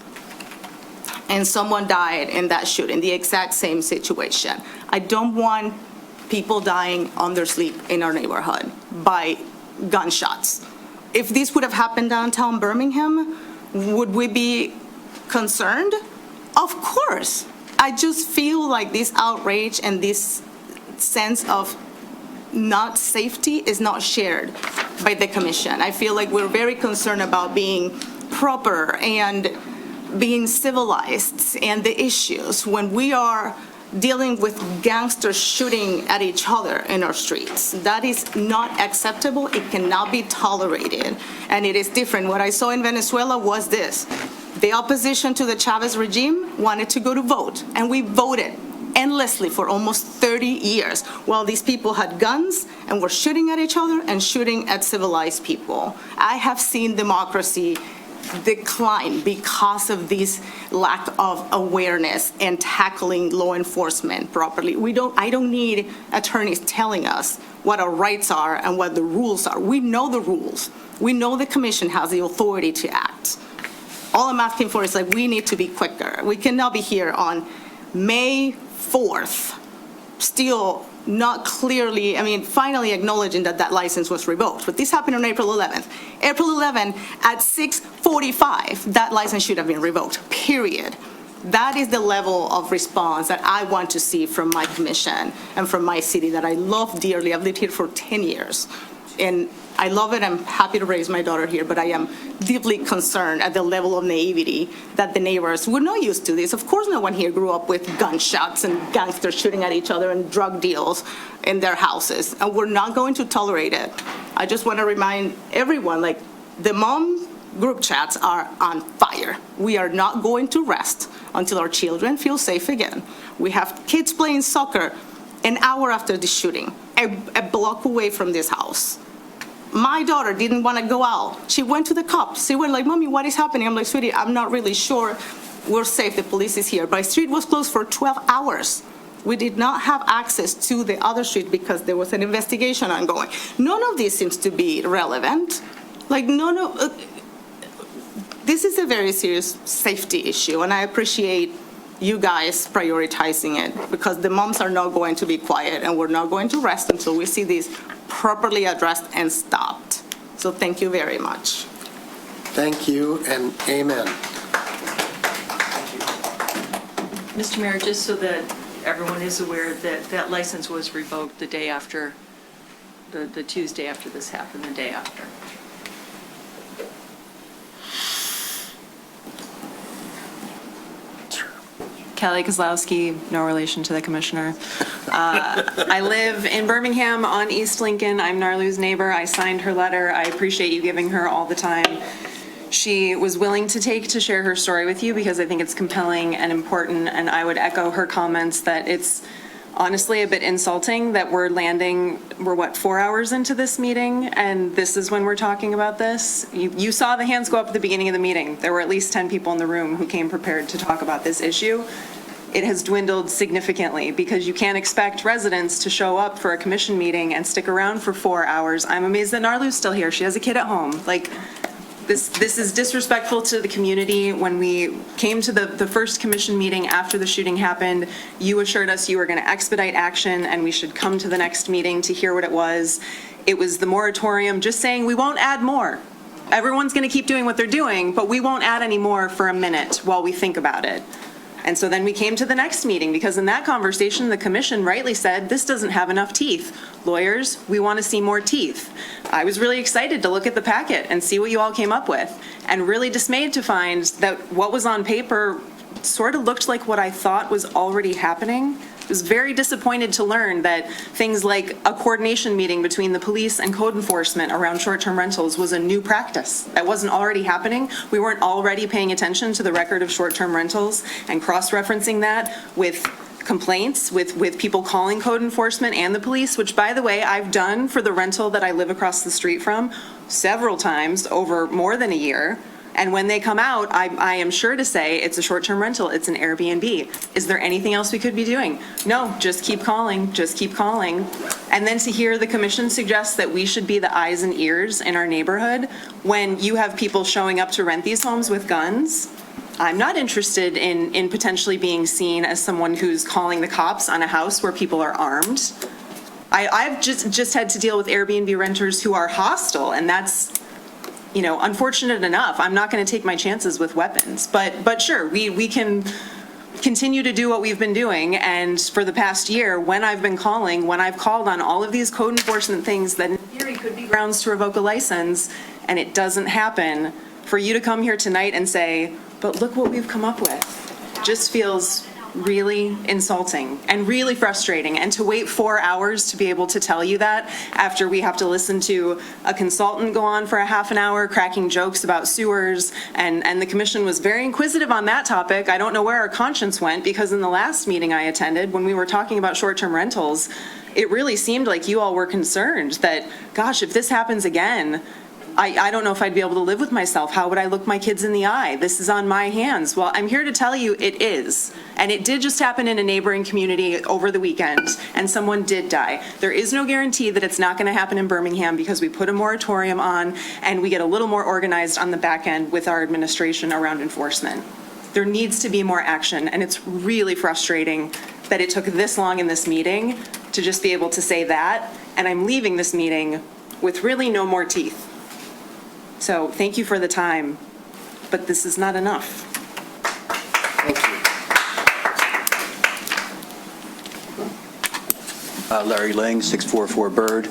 And someone died in that shooting, the exact same situation. I don't want people dying on their sleep in our neighborhood by gunshots. If this would have happened downtown Birmingham, would we be concerned? Of course. I just feel like this outrage and this sense of not safety is not shared by the commission. I feel like we're very concerned about being proper and being civilized and the issues when we are dealing with gangsters shooting at each other in our streets. That is not acceptable. It cannot be tolerated. And it is different. What I saw in Venezuela was this. The opposition to the Chavez regime wanted to go to vote, and we voted endlessly for almost 30 years while these people had guns and were shooting at each other and shooting at civilized people. I have seen democracy decline because of this lack of awareness and tackling law enforcement properly. I don't need attorneys telling us what our rights are and what the rules are. We know the rules. We know the commission has the authority to act. All I'm asking for is we need to be quicker. We cannot be here on May 4th, still not clearly, finally acknowledging that license was revoked. But this happened on April 11th. April 11th at 6:45, that license should have been revoked, period. That is the level of response that I want to see from my commission and from my city that I love dearly. I've lived here for 10 years. And I love it. I'm happy to raise my daughter here, but I am deeply concerned at the level of naivety that the neighbors were not used to this. Of course, no one here grew up with gunshots and gangsters shooting at each other and drug deals in their houses, and we're not going to tolerate it. I just want to remind everyone, the mom group chats are on fire. We are not going to rest until our children feel safe again. We have kids playing soccer an hour after the shooting, a block away from this house. My daughter didn't want to go out. She went to the cops. She went Mommy, what is happening? I'm like, sweetie, I'm not really sure. We're safe. The police is here. But the street was closed for 12 hours. We did not have access to the other street because there was an investigation ongoing. None of this seems to be relevant. This is a very serious safety issue, and I appreciate you guys prioritizing it, because the moms are not going to be quiet, and we're not going to rest until we see this properly addressed and stopped. So thank you very much. Thank you, and amen. Mr. Mayor, just so that everyone is aware, that that license was revoked the day after, the Tuesday after this happened, the day after. Kelly Kozlowski, no relation to the commissioner. I live in Birmingham on East Lincoln. I'm Narlu's neighbor. I signed her letter. I appreciate you giving her all the time she was willing to share her story with you, because I think it's compelling and important, and I would echo her comments that it's honestly a bit insulting that we're 4 hours into this meeting, and this is when we're talking about this. You saw the hands go up at the beginning of the meeting. There were at least 10 people in the room who came prepared to talk about this issue. It has dwindled significantly, because you can't expect residents to show up for a commission meeting and stick around for 4 hours. I'm amazed that Narlu's still here. She has a kid at home. This is disrespectful to the community. When we came to the first commission meeting after the shooting happened, you assured us you were going to expedite action and we should come to the next meeting to hear what it was. It was the moratorium, just saying we won't add more. Everyone's going to keep doing what they're doing, but we won't add any more for a minute while we think about it. And so then we came to the next meeting, because in that conversation, the commission rightly said, this doesn't have enough teeth. Lawyers, we want to see more teeth. I was really excited to look at the packet and see what you all came up with, and really dismayed to find that what was on paper sort of looked like what I thought was already happening. I was very disappointed to learn that things like a coordination meeting between the police and code enforcement around short-term rentals was a new practice. That wasn't already happening. We weren't already paying attention to the record of short-term rentals and cross-referencing that with complaints, with people calling code enforcement and the police, which, by the way, I've done for the rental that I live across the street from several times over more than a year. And when they come out, I am sure to say it's a short-term rental, it's an Airbnb. Is there anything else we could be doing? No, just keep calling, just keep calling. And then to hear the commission suggest that we should be the eyes and ears in our neighborhood when you have people showing up to rent these homes with guns. I'm not interested in potentially being seen as someone who's calling the cops on a house where people are armed. I've just had to deal with Airbnb renters who are hostile, and that's, unfortunate enough. I'm not going to take my chances with weapons, but sure, we can continue to do what we've been doing. And for the past year, when I've called on all of these code enforcement things that in theory could be grounds to revoke a license, and it doesn't happen, for you to come here tonight and say, but look what we've come up with, just feels really insulting and really frustrating. And to wait 4 hours to be able to tell you that after we have to listen to a consultant go on for a half an hour cracking jokes about sewers, and the commission was very inquisitive on that topic. I don't know where our conscience went, because in the last meeting I attended, when we were talking about short-term rentals, it really seemed like you all were concerned that, gosh, if this happens again, I don't know if I'd be able to live with myself. How would I look my kids in the eye? This is on my hands. Well, I'm here to tell you it is. And it did just happen in a neighboring community over the weekend, and someone did die. There is no guarantee that it's not going to happen in Birmingham, because we put a moratorium on and we get a little more organized on the back end with our administration around enforcement. There needs to be more action, and it's really frustrating that it took this long in this meeting to just be able to say that, and I'm leaving this meeting with really no more teeth. So thank you for the time, but this is not enough. Thank you. Larry Lang, 644 Bird.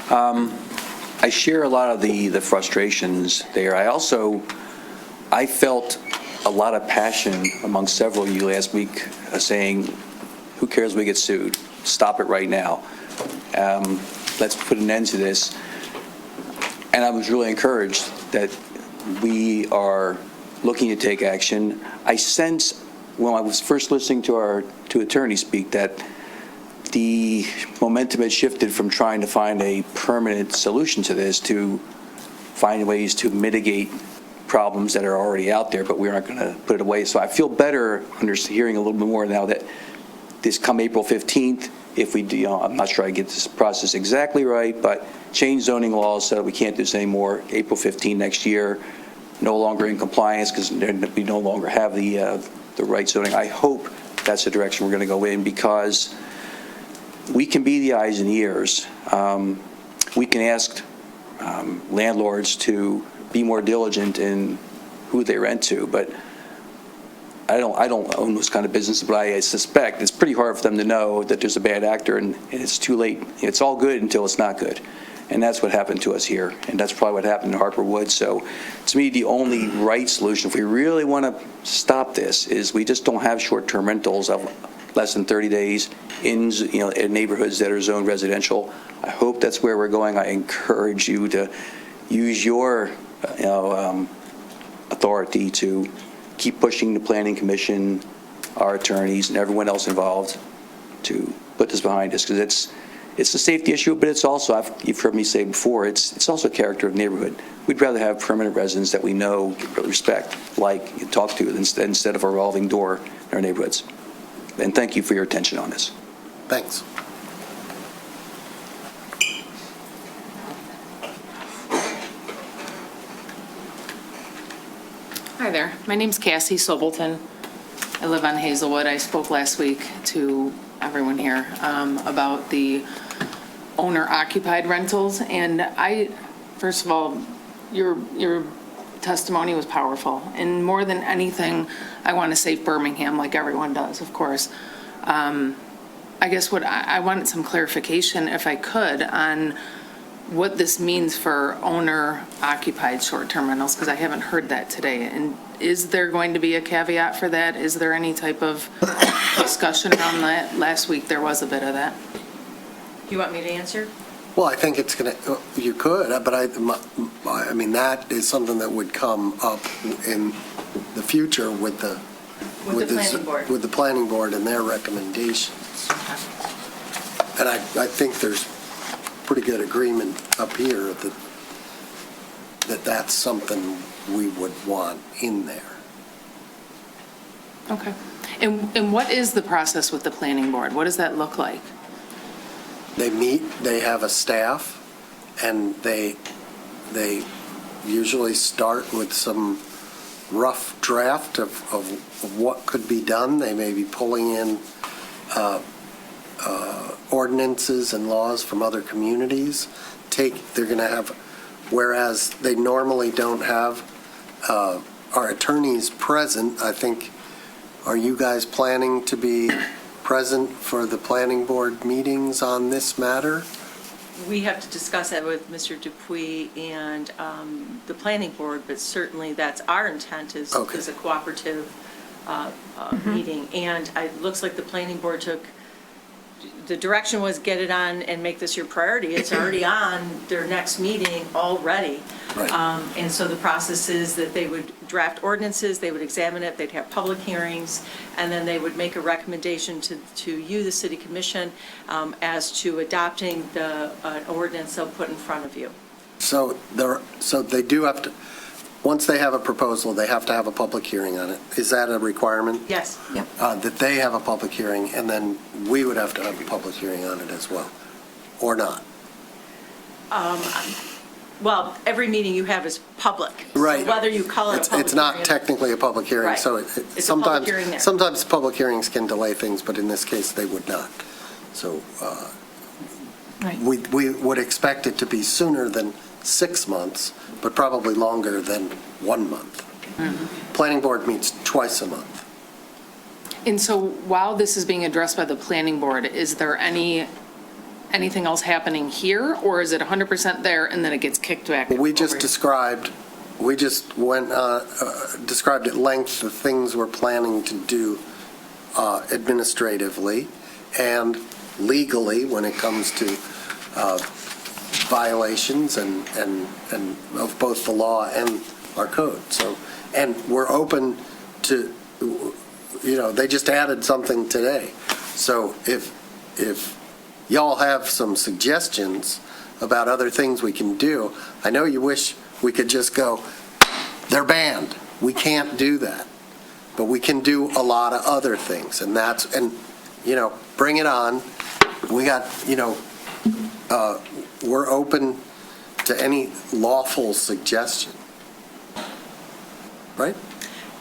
I share a lot of the frustrations there. I felt a lot of passion among several of you last week saying, who cares if we get sued? Stop it right now. Let's put an end to this. And I was really encouraged that we are looking to take action. I sense, when I was first listening to attorneys speak, that the momentum had shifted from trying to find a permanent solution to this to find ways to mitigate problems that are already out there, but we're not going to put it away. So I feel better hearing a little bit more now that this come April 15th, if we do, I'm not sure I get this process exactly right, but change zoning laws so that we can't do this anymore. April 15 next year, no longer in compliance because we no longer have the the right zoning. I hope that's the direction we're going to go in, because we can be the eyes and ears. We can ask landlords to be more diligent in who they rent to, but I don't own this kind of business, but I suspect it's pretty hard for them to know that there's a bad actor and it's too late. It's all good until it's not good. And that's what happened to us here, and that's probably what happened in Harper Woods. So to me, the only right solution, if we really want to stop this, is we just don't have short-term rentals of less than 30 days in neighborhoods that are zoned residential. I hope that's where we're going. I encourage you to use your authority to keep pushing the Planning Commission, our attorneys, and everyone else involved to put this behind us, because it's a safety issue, but it's also, you've heard me say before, it's also a character of the neighborhood. We'd rather have permanent residents that we know, respect, like, and talk to instead of a revolving door in our neighborhoods. And thank you for your attention on this. Thanks. Hi there. My name's Cassie Sobelton. I live on Hazelwood. I spoke last week to everyone here about the owner-occupied rentals. And first of all, your testimony was powerful. And more than anything, I want to save Birmingham, like everyone does, of course. I guess I wanted some clarification, if I could, on what this means for owner-occupied short-term rentals, because I haven't heard that today. And is there going to be a caveat for that? Is there any type of discussion around that? Last week, there was a bit of that. You want me to answer? Well, I think it's going to, you could, but I mean, that is something that would come up in the future with the planning board. With the planning board and their recommendations. And I think there's pretty good agreement up here that that's something we would want in there. Okay. And what is the process with the planning board? What does that look like? They meet, they have a staff, and they usually start with some rough draft of what could be done. They may be pulling in ordinances and laws from other communities. They're going to have, whereas they normally don't have our attorneys present, I think, are you guys planning to be present for the planning board meetings on this matter? We have to discuss that with Mr. Dupuy and the planning board, but certainly that's our intent is a cooperative meeting. And it looks like the planning board the direction was get it on and make this your priority. It's already on their next meeting already. Right. And so the process is that they would draft ordinances, they would examine it, they'd have public hearings, and then they would make a recommendation to you, the city commission, as to adopting the ordinance they'll put in front of you. So they do have to, once they have a proposal, they have to have a public hearing on it. Is that a requirement? Yes. Yep. That they have a public hearing, and then we would have to have a public hearing on it as well, or not? Well, every meeting you have is public. Right. So whether you call it a public It's not hearing- technically a public hearing, Right. so It's a public hearing there. sometimes public hearings can delay things, but in this case, they would not. So we would expect it to be sooner than 6 months, but probably longer than 1 month. Planning board meets twice a month. And so while this is being addressed by the planning board, is there anything else happening here, or is it 100% there and then it gets kicked back? We just described at length the things we're planning to do administratively and legally when it comes to violations and of both the law and our code. So, and we're open to, they just added something today. So if y'all have some suggestions about other things we can do, I know you wish we could just go, they're banned. We can't do that. But we can do a lot of other things, and bring it on. We got, we're open to any lawful suggestion. Right?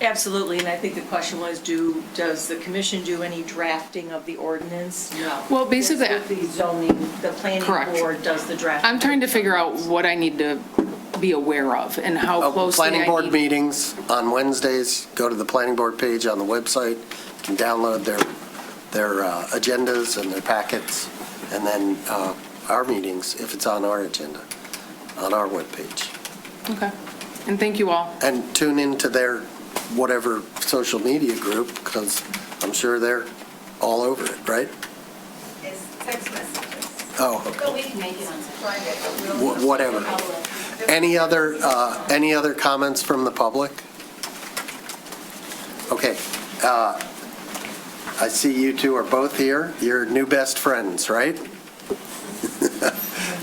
Absolutely, and I think the question was, does the commission do any drafting of the ordinance? No. Well, basically- It's with the zoning, the planning Correct. board does the drafting. I'm trying to figure out what I need to be aware of and how closely I Planning board need. meetings on Wednesdays, go to the planning board page on the website, you can download their agendas and their packets, and then our meetings, if it's on our agenda, on our webpage. Okay, and thank you all. And tune into their whatever social media group, because I'm sure they're all over it, right? It's text messages. Oh, okay. But we can make it on Friday. Whatever. Any other comments from the public? Okay. I see you two are both here. You're new best friends, right?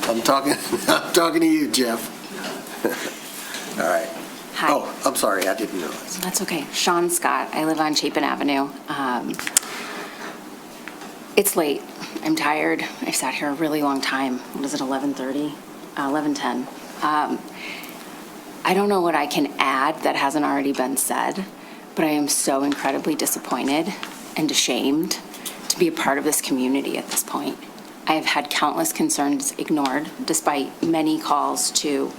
I'm talking to you, Jeff. All right. Hi. Oh, I'm sorry, I didn't realize. That's okay. Sean Scott. I live on Chapin Avenue. It's late. I'm tired. I've sat here a really long time. What is it, 11:30? 11:10. I don't know what I can add that hasn't already been said, but I am so incredibly disappointed and ashamed to be a part of this community at this point. I have had countless concerns ignored, despite many calls to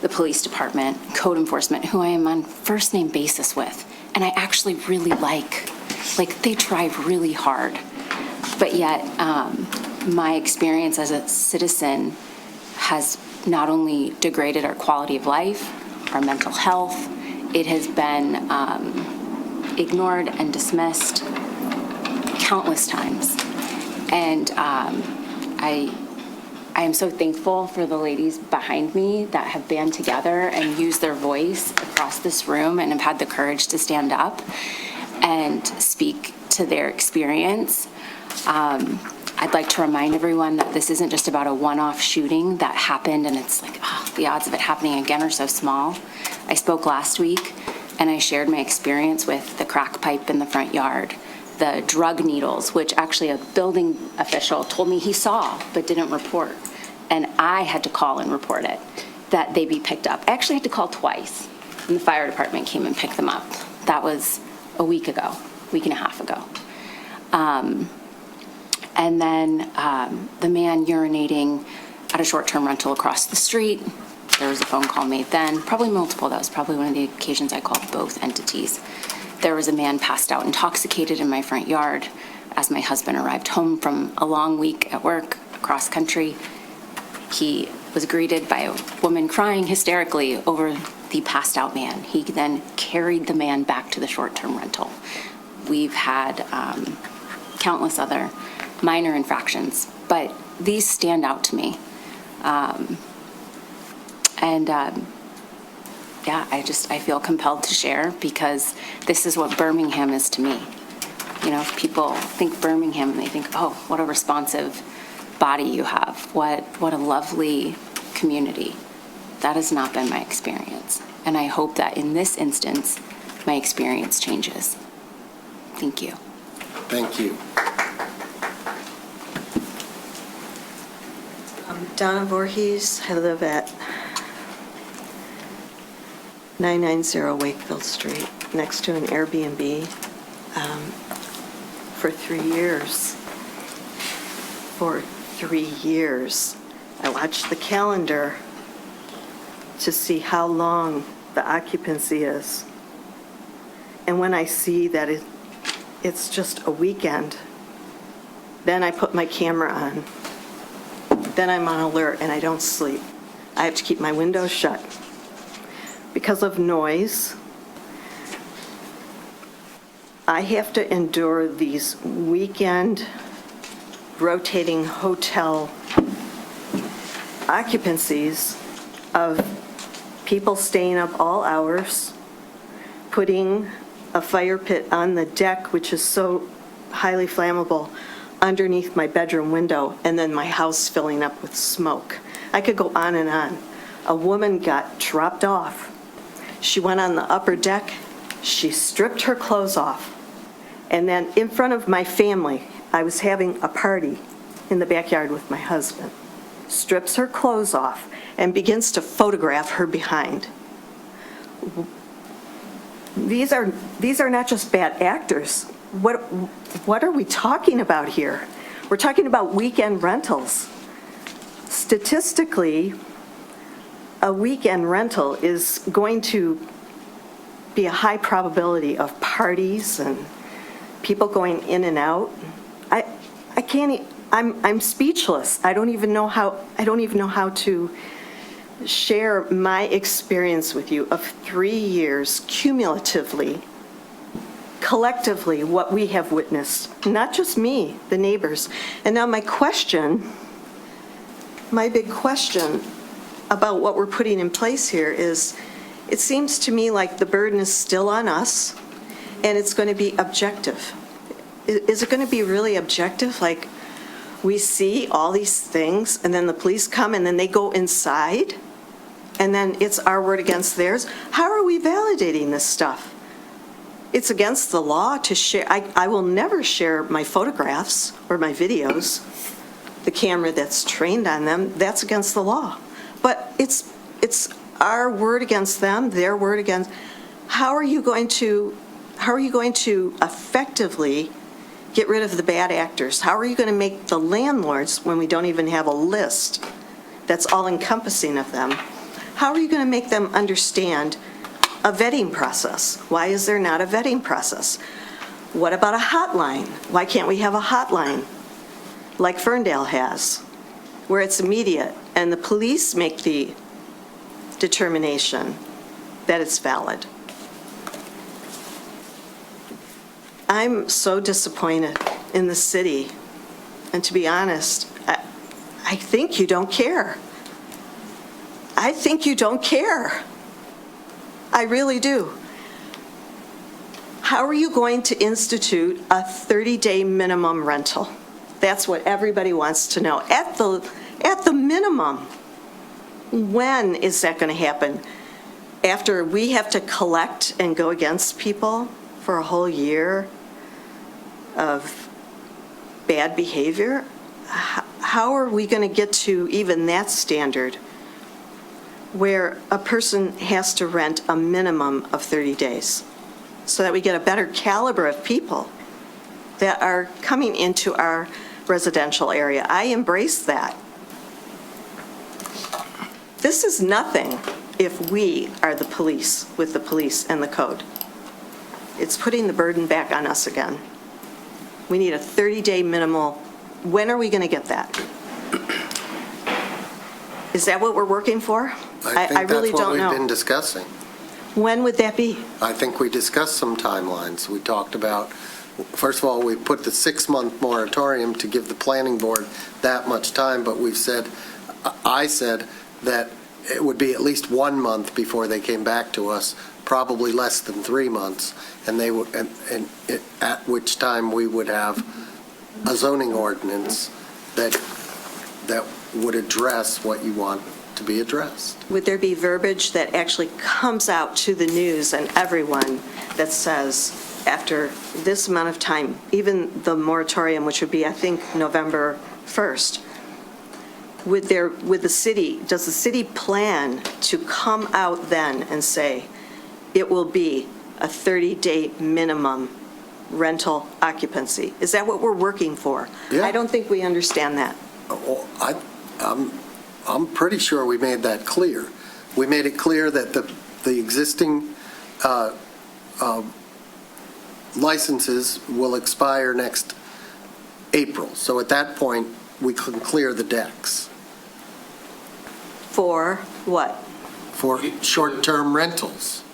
the police department, code enforcement, who I am on first name basis with, and I actually really like they try really hard. But yet, my experience as a citizen has not only degraded our quality of life, our mental health, it has been ignored and dismissed countless times. And I am so thankful for the ladies behind me that have band together and used their voice across this room and have had the courage to stand up and speak to their experience. I'd like to remind everyone that this isn't just about a one-off shooting that happened and it's like, the odds of it happening again are so small. I spoke last week and I shared my experience with the crack pipe in the front yard, the drug needles, which actually a building official told me he saw but didn't report. And I had to call and report it, that they be picked up. I actually had to call twice, and the fire department came and picked them up. That was a week and a half ago. And then the man urinating at a short-term rental across the street. There was a phone call made then, probably multiple. That was probably one of the occasions I called both entities. There was a man passed out intoxicated in my front yard as my husband arrived home from a long week at work across country. He was greeted by a woman crying hysterically over the passed out man. He then carried the man back to the short-term rental. We've had countless other minor infractions, but these stand out to me. I feel compelled to share because this is what Birmingham is to me. You know, if people think Birmingham and they think, oh, what a responsive body you have. What a lovely community. That has not been my experience. And I hope that in this instance, my experience changes. Thank you. Thank you. Donna Voorhees. I live at 990 Wakefield Street, next to an Airbnb. For 3 years. For 3 years. I watched the calendar to see how long the occupancy is. And when I see that it's just a weekend, then I put my camera on. Then I'm on alert and I don't sleep. I have to keep my windows shut. Because of noise, I have to endure these weekend rotating hotel occupancies of people staying up all hours, putting a fire pit on the deck, which is so highly flammable, underneath my bedroom window, and then my house filling up with smoke. I could go on and on. A woman got dropped off. She went on the upper deck. She stripped her clothes off. And then in front of my family, I was having a party in the backyard with my husband, strips her clothes off and begins to photograph her behind. these are not just bad actors. What are we talking about here? We're talking about weekend rentals. Statistically, a weekend rental is going to be a high probability of parties and people going in and out. I can't. I'm speechless. I don't even know how to share my experience with you of 3 years cumulatively, collectively, what we have witnessed. Not just me, the neighbors. And now my big question about what we're putting in place here is, it seems to me like the burden is still on us, and it's going to be objective. Is it going to be really objective? Like, we see all these things, and then the police come, and then they go inside, and then it's our word against theirs? How are we validating this stuff? It's against the law to share. I will never share my photographs or my videos. The camera that's trained on them, that's against the law. But it's our word against them, their word against. How are you going to effectively get rid of the bad actors? How are you going to make the landlords, when we don't even have a list that's all encompassing of them, how are you going to make them understand a vetting process? Why is there not a vetting process? What about a hotline? Why can't we have a hotline like Ferndale has, where it's immediate and the police make the determination that it's valid? I'm so disappointed in the city, and to be honest, I think you don't care. I think you don't care. I really do. How are you going to institute a 30-day minimum rental? That's what everybody wants to know. At the minimum, when is that going to happen? After we have to collect and go against people for a whole year of bad behavior? How are we going to get to even that standard where a person has to rent a minimum of 30 days so that we get a better caliber of people that are coming into our residential area? I embrace that. This is nothing if we are the police with the police and the code. It's putting the burden back on us again. We need a 30-day minimal. When are we going to get that? Is that what we're working for? I really don't know. That's what we've been discussing. When would that be? I think we discussed some timelines. We talked about, first of all, we put the 6-month moratorium to give the planning board that much time, but I said that it would be at least 1 month before they came back to us, probably less than 3 months, and at which time we would have a zoning ordinance that would address what you want to be addressed. Would there be verbiage that actually comes out to the news and everyone that says, after this amount of time, even the moratorium, which would be, I think, November 1st, does the city plan to come out then and say, it will be a 30-day minimum rental occupancy? Is that what we're working for? Yeah. I don't think we understand that. I'm pretty sure we made that clear. We made it clear that the existing licenses will expire next April. So at that point, we can clear the decks. For what? For short-term rentals.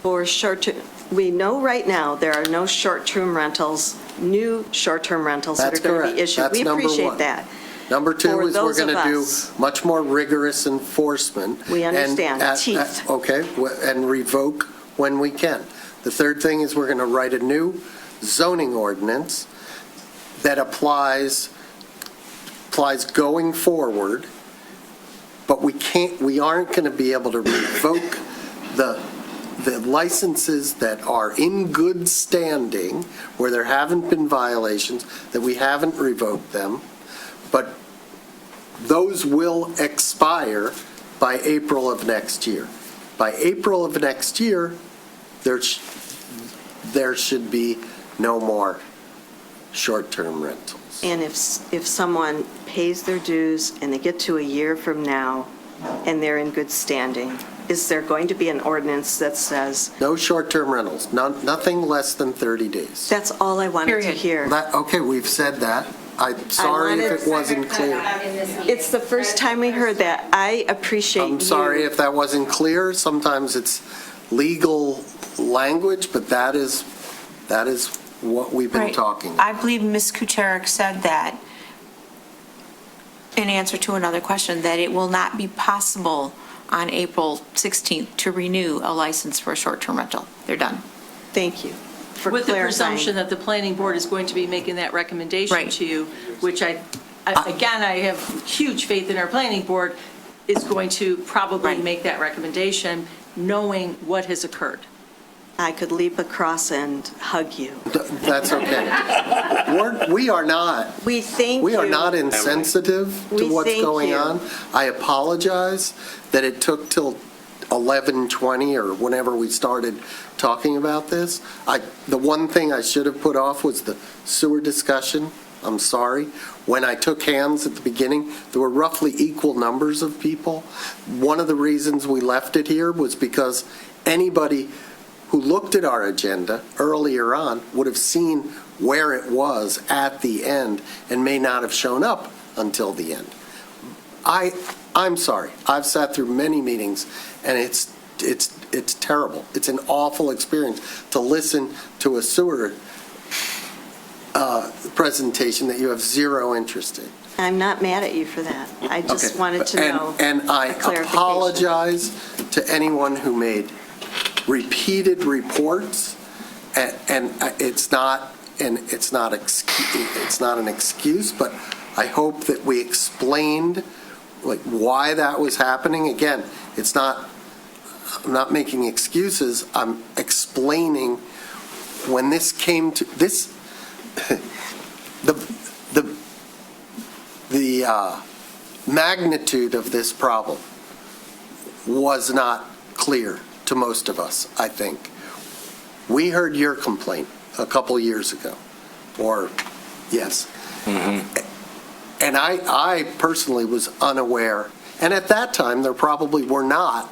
For short-term, we know right now there are no short-term rentals, new short-term rentals that are going to be issued. That's number one. We appreciate that. Number two For is we're those going to of do us- much more rigorous enforcement. We understand, and teeth. Okay, and revoke when we can. The third thing is we're going to write a new zoning ordinance that applies going forward, but we aren't going to be able to revoke the licenses that are in good standing, where there haven't been violations, that we haven't revoked them, but those will expire by April of next year. By April of next year, there should be no more short-term rentals. And if someone pays their dues and they get to a year from now and they're in good standing, is there going to be an ordinance that says? No short-term rentals, nothing less than 30 days. That's all I wanted to hear. Okay, we've said that. I'm sorry if it wasn't clear. It's the first time we heard that. I appreciate you. I'm sorry if that wasn't clear. Sometimes it's legal language, but that is what we've been Right. talking about. I believe Ms. Kucharik said that in answer to another question, that it will not be possible on April 16th to renew a license for a short-term rental. They're done. Thank you for With the clarifying. presumption that the planning board is going to be making that recommendation Right. to you, which I have huge faith in our planning board, is going to probably make that recommendation, knowing what has occurred. I could leap across and hug you. That's okay. We are not. We thank We are you. not insensitive to We what's thank going you. on. I apologize that it took till 11:20 or whenever we started talking about this. The one thing I should have put off was the sewer discussion. I'm sorry. When I took hands at the beginning, there were roughly equal numbers of people. One of the reasons we left it here was because anybody who looked at our agenda earlier on would have seen where it was at the end and may not have shown up until the end. I'm sorry. I've sat through many meetings, and it's terrible. It's an awful experience to listen to a sewer presentation that you have zero interest in. I'm not mad at you for that. I just Okay. wanted to know. And I a clarification. apologize to anyone who made repeated reports, and it's not an excuse, but I hope that we explained why that was happening. Again, I'm not making excuses. I'm explaining when this came to this. The magnitude of this problem was not clear to most of us, I think. We heard your complaint a couple years ago, yes. And I personally was unaware, and at that time, there probably were not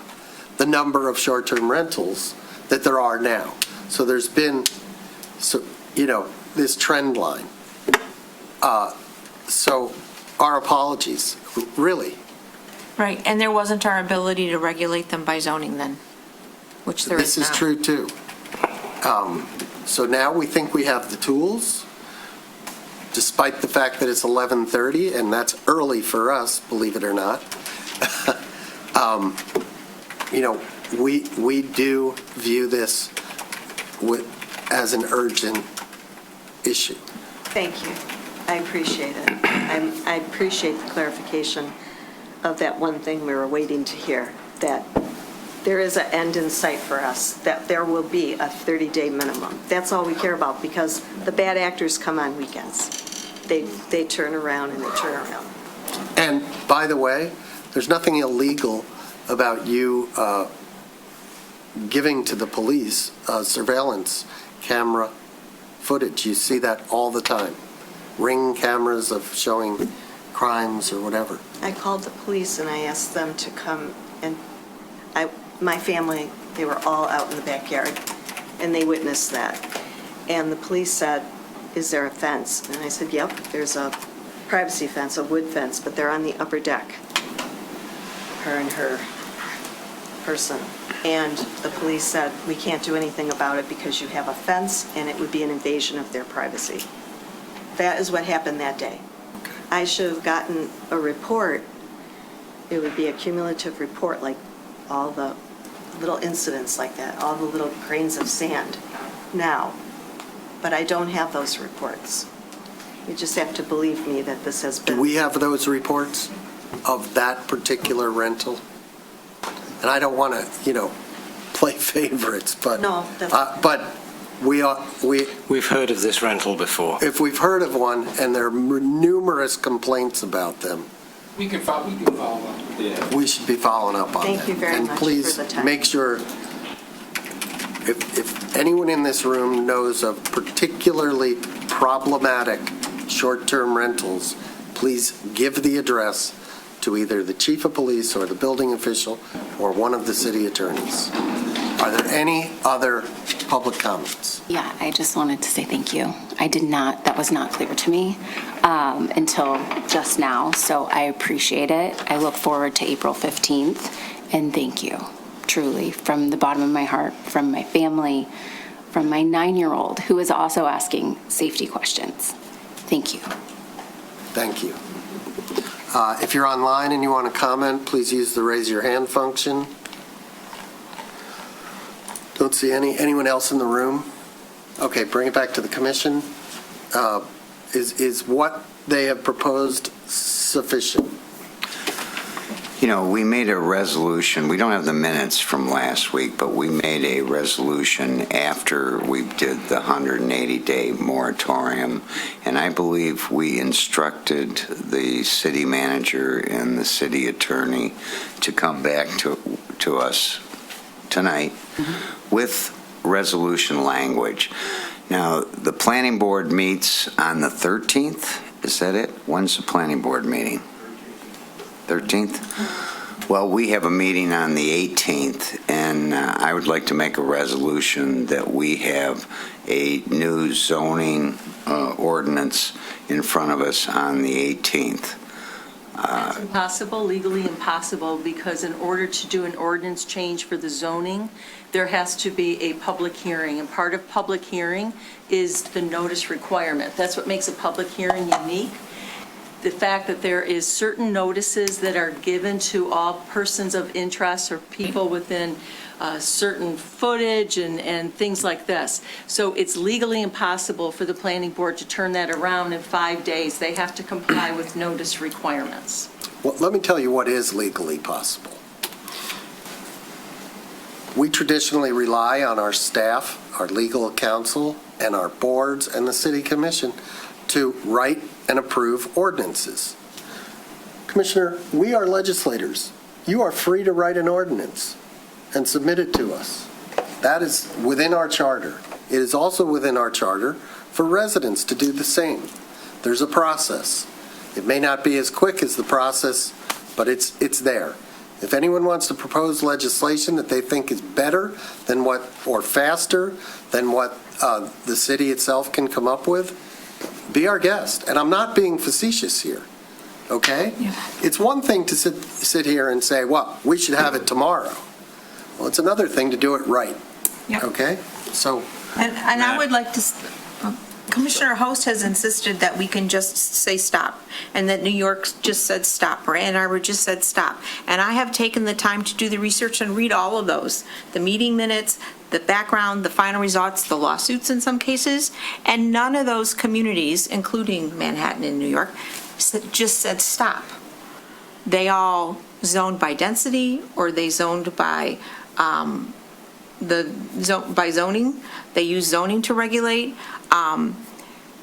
the number of short-term rentals that there are now. So there's been, this trend line. So our apologies, really. Right, and there wasn't our ability to regulate them by zoning then, which there is now. This is true, too. So now we think we have the tools, despite the fact that it's 11:30, and that's early for us, believe it or not. We do view this as an urgent issue. Thank you. I appreciate it. I appreciate the clarification of that one thing we were waiting to hear, that there is an end in sight for us, that there will be a 30-day minimum. That's all we care about, because the bad actors come on weekends. They turn around and they turn around. And by the way, there's nothing illegal about you giving to the police surveillance camera footage. You see that all the time. Ring cameras of showing crimes or whatever. I called the police and I asked them to come, and my family, they were all out in the backyard, and they witnessed that. And the police said, "Is there a fence?" And I said, "Yep, there's a privacy fence, a wood fence, but they're on the upper deck, her and her person." And the police said, "We can't do anything about it because you have a fence and it would be an invasion of their privacy." That is what happened that day. I should have gotten a report. It would be a cumulative report, like all the little incidents like that, all the little grains of sand now. But I don't have those reports. You just have to believe me that this has been. Do we have those reports of that particular rental? And I don't want to, play favorites, but. No, that's. But We've heard of this rental before. If we've heard of one and there are numerous complaints about them, We can follow up. we should be following up on that. Thank you very much And please for the time. make sure, if anyone in this room knows of particularly problematic short-term rentals, please give the address to either the chief of police or the building official or one of the city attorneys. Are there any other public comments? Yeah, I just wanted to say thank you. That was not clear to me until just now, so I appreciate it. I look forward to April 15th, and thank you, truly, from the bottom of my heart, from my family, from my 9-year-old, who is also asking safety questions. Thank you. Thank you. If you're online and you want to comment, please use the raise your hand function. Don't see anyone else in the room. Okay, bring it back to the commission. Is what they have proposed sufficient? You know, we made a resolution, we don't have the minutes from last week, but we made a resolution after we did the 180-day moratorium, and I believe we instructed the city manager and the city attorney to come back to us tonight with resolution language. Now, the planning board meets on the 13th, is that it? When's the planning board meeting? 13th? Well, we have a meeting on the 18th, and I would like to make a resolution that we have a new zoning ordinance in front of us on the 18th. It's impossible, legally impossible, because in order to do an ordinance change for the zoning, there has to be a public hearing, and part of public hearing is the notice requirement. That's what makes a public hearing unique. The fact that there is certain notices that are given to all persons of interest or people within certain footage and things like this. So it's legally impossible for the planning board to turn that around in 5 days. They have to comply with notice requirements. Well, let me tell you what is legally possible. We traditionally rely on our staff, our legal counsel, and our boards and the city commission to write and approve ordinances. Commissioner, we are legislators. You are free to write an ordinance and submit it to us. That is within our charter. It is also within our charter for residents to do the same. There's a process. It may not be as quick as the process, but it's there. If anyone wants to propose legislation that they think is better than what, or faster than what the city itself can come up with, be our guest. And I'm not being facetious here, okay? Yeah. It's one thing to sit here and say, well, we should have it tomorrow. Well, it's another thing to do it right, okay? So. And I would like to, Commissioner Host has insisted that we can just say stop, and that New York just said stop, or Ann Arbor just said stop. And I have taken the time to do the research and read all of those, the meeting minutes, the background, the final results, the lawsuits in some cases, and none of those communities, including Manhattan and New York, just said stop. They all zoned by density, or they zoned by by zoning. They use zoning to regulate.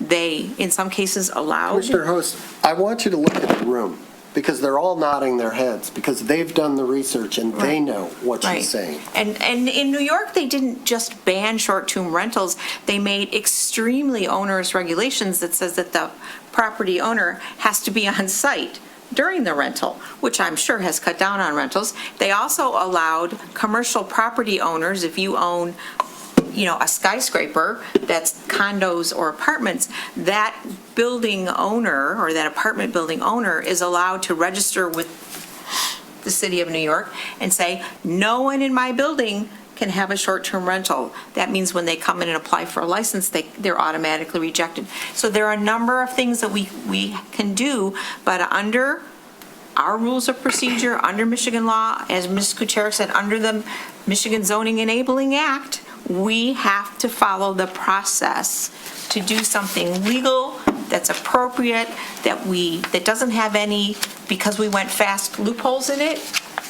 They, in some cases, allowed. Commissioner Host, I want you to look at the room, because they're all nodding their heads, because they've done the research and they know what she's saying. And in New York, they didn't just ban short-term rentals. They made extremely onerous regulations that says that the property owner has to be on site during the rental, which I'm sure has cut down on rentals. They also allowed commercial property owners, if you own, a skyscraper that's condos or apartments, that building owner or that apartment building owner is allowed to register with the city of New York and say, no one in my building can have a short-term rental. That means when they come in and apply for a license, they're automatically rejected. So there are a number of things that we can do, but under our rules of procedure, under Michigan law, as Ms. Kucherik said, under the Michigan Zoning Enabling Act, we have to follow the process to do something legal that's appropriate, that doesn't have any, because we went fast, loopholes in it,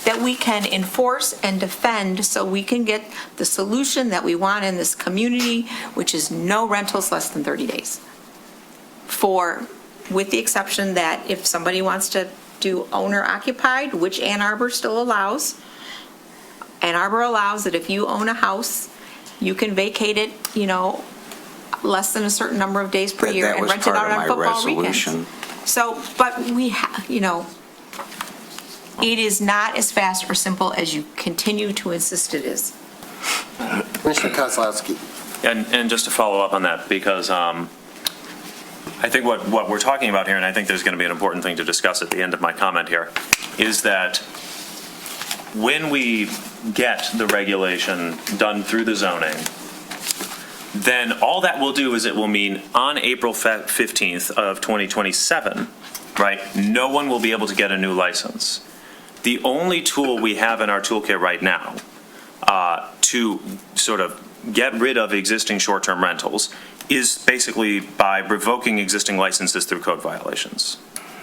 that we can enforce and defend so we can get the solution that we want in this community, which is no rentals less than 30 days. With the exception that if somebody wants to do owner occupied, which Ann Arbor still allows, Ann Arbor allows that if you own a house You can vacate it, less than a certain number of days per year That and was rent it part out of on my football weekends. resolution. So, but it is not as fast or simple as you continue to insist it is. Commissioner Kozlowski. And just to follow up on that, because I think what we're talking about here, and I think there's going to be an important thing to discuss at the end of my comment here, is that when we get the regulation done through the zoning, then all that will do is it will mean on April 15th of 2027, right, no one will be able to get a new license. The only tool we have in our toolkit right now to sort of get rid of existing short-term rentals is basically by revoking existing licenses through code violations,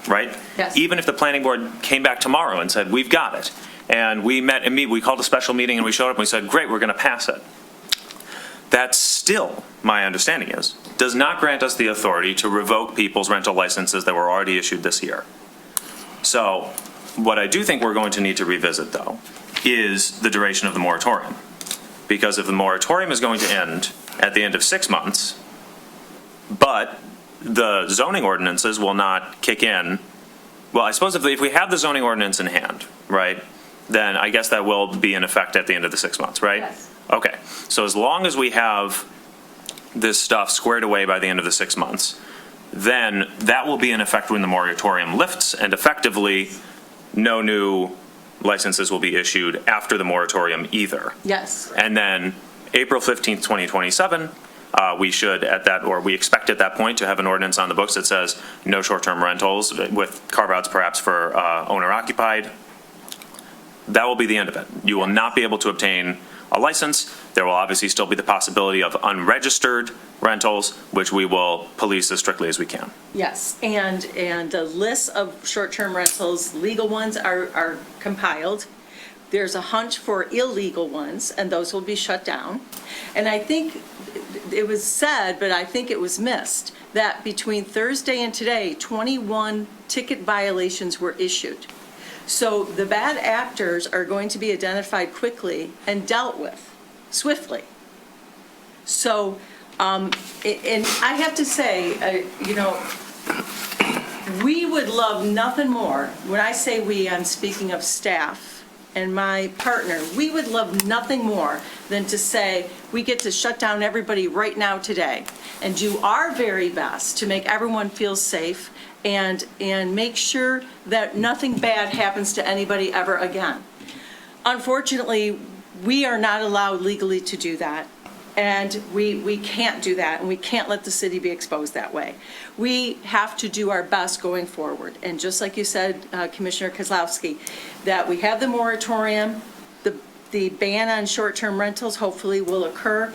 right? Yes. Even if the planning board came back tomorrow and said, we've got it, and we called a special meeting and we showed up and we said, great, we're going to pass it. That still, my understanding is, does not grant us the authority to revoke people's rental licenses that were already issued this year. So what I do think we're going to need to revisit, though, is the duration of the moratorium. Because if the moratorium is going to end at the end of 6 months, but the zoning ordinances will not kick in, well, I suppose if we have the zoning ordinance in hand, right, then I guess that will be in effect at the end of the 6 months, right? Yes. Okay, so as long as we have this stuff squared away by the end of the 6 months, then that will be in effect when the moratorium lifts, and effectively, no new licenses will be issued after the moratorium either. Yes. And then April 15th, 2027, we should we expect at that point to have an ordinance on the books that says no short-term rentals with carve-outs perhaps for owner-occupied. That will be the end of it. You will not be able to obtain a license. There will obviously still be the possibility of unregistered rentals, which we will police as strictly as we can. Yes, and a list of short-term rentals, legal ones are compiled. There's a hunch for illegal ones, and those will be shut down. And I think it was said, but I think it was missed, that between Thursday and today, 21 ticket violations were issued. So the bad actors are going to be identified quickly and dealt with swiftly. So, and I have to say, we would love nothing more. When I say we, I'm speaking of staff and my partner. We would love nothing more than to say, we get to shut down everybody right now today and do our very best to make everyone feel safe and make sure that nothing bad happens to anybody ever again. Unfortunately, we are not allowed legally to do that. And we can't do that, and we can't let the city be exposed that way. We have to do our best going forward. And just like you said, Commissioner Kozlowski, that we have the moratorium, the ban on short-term rentals hopefully will occur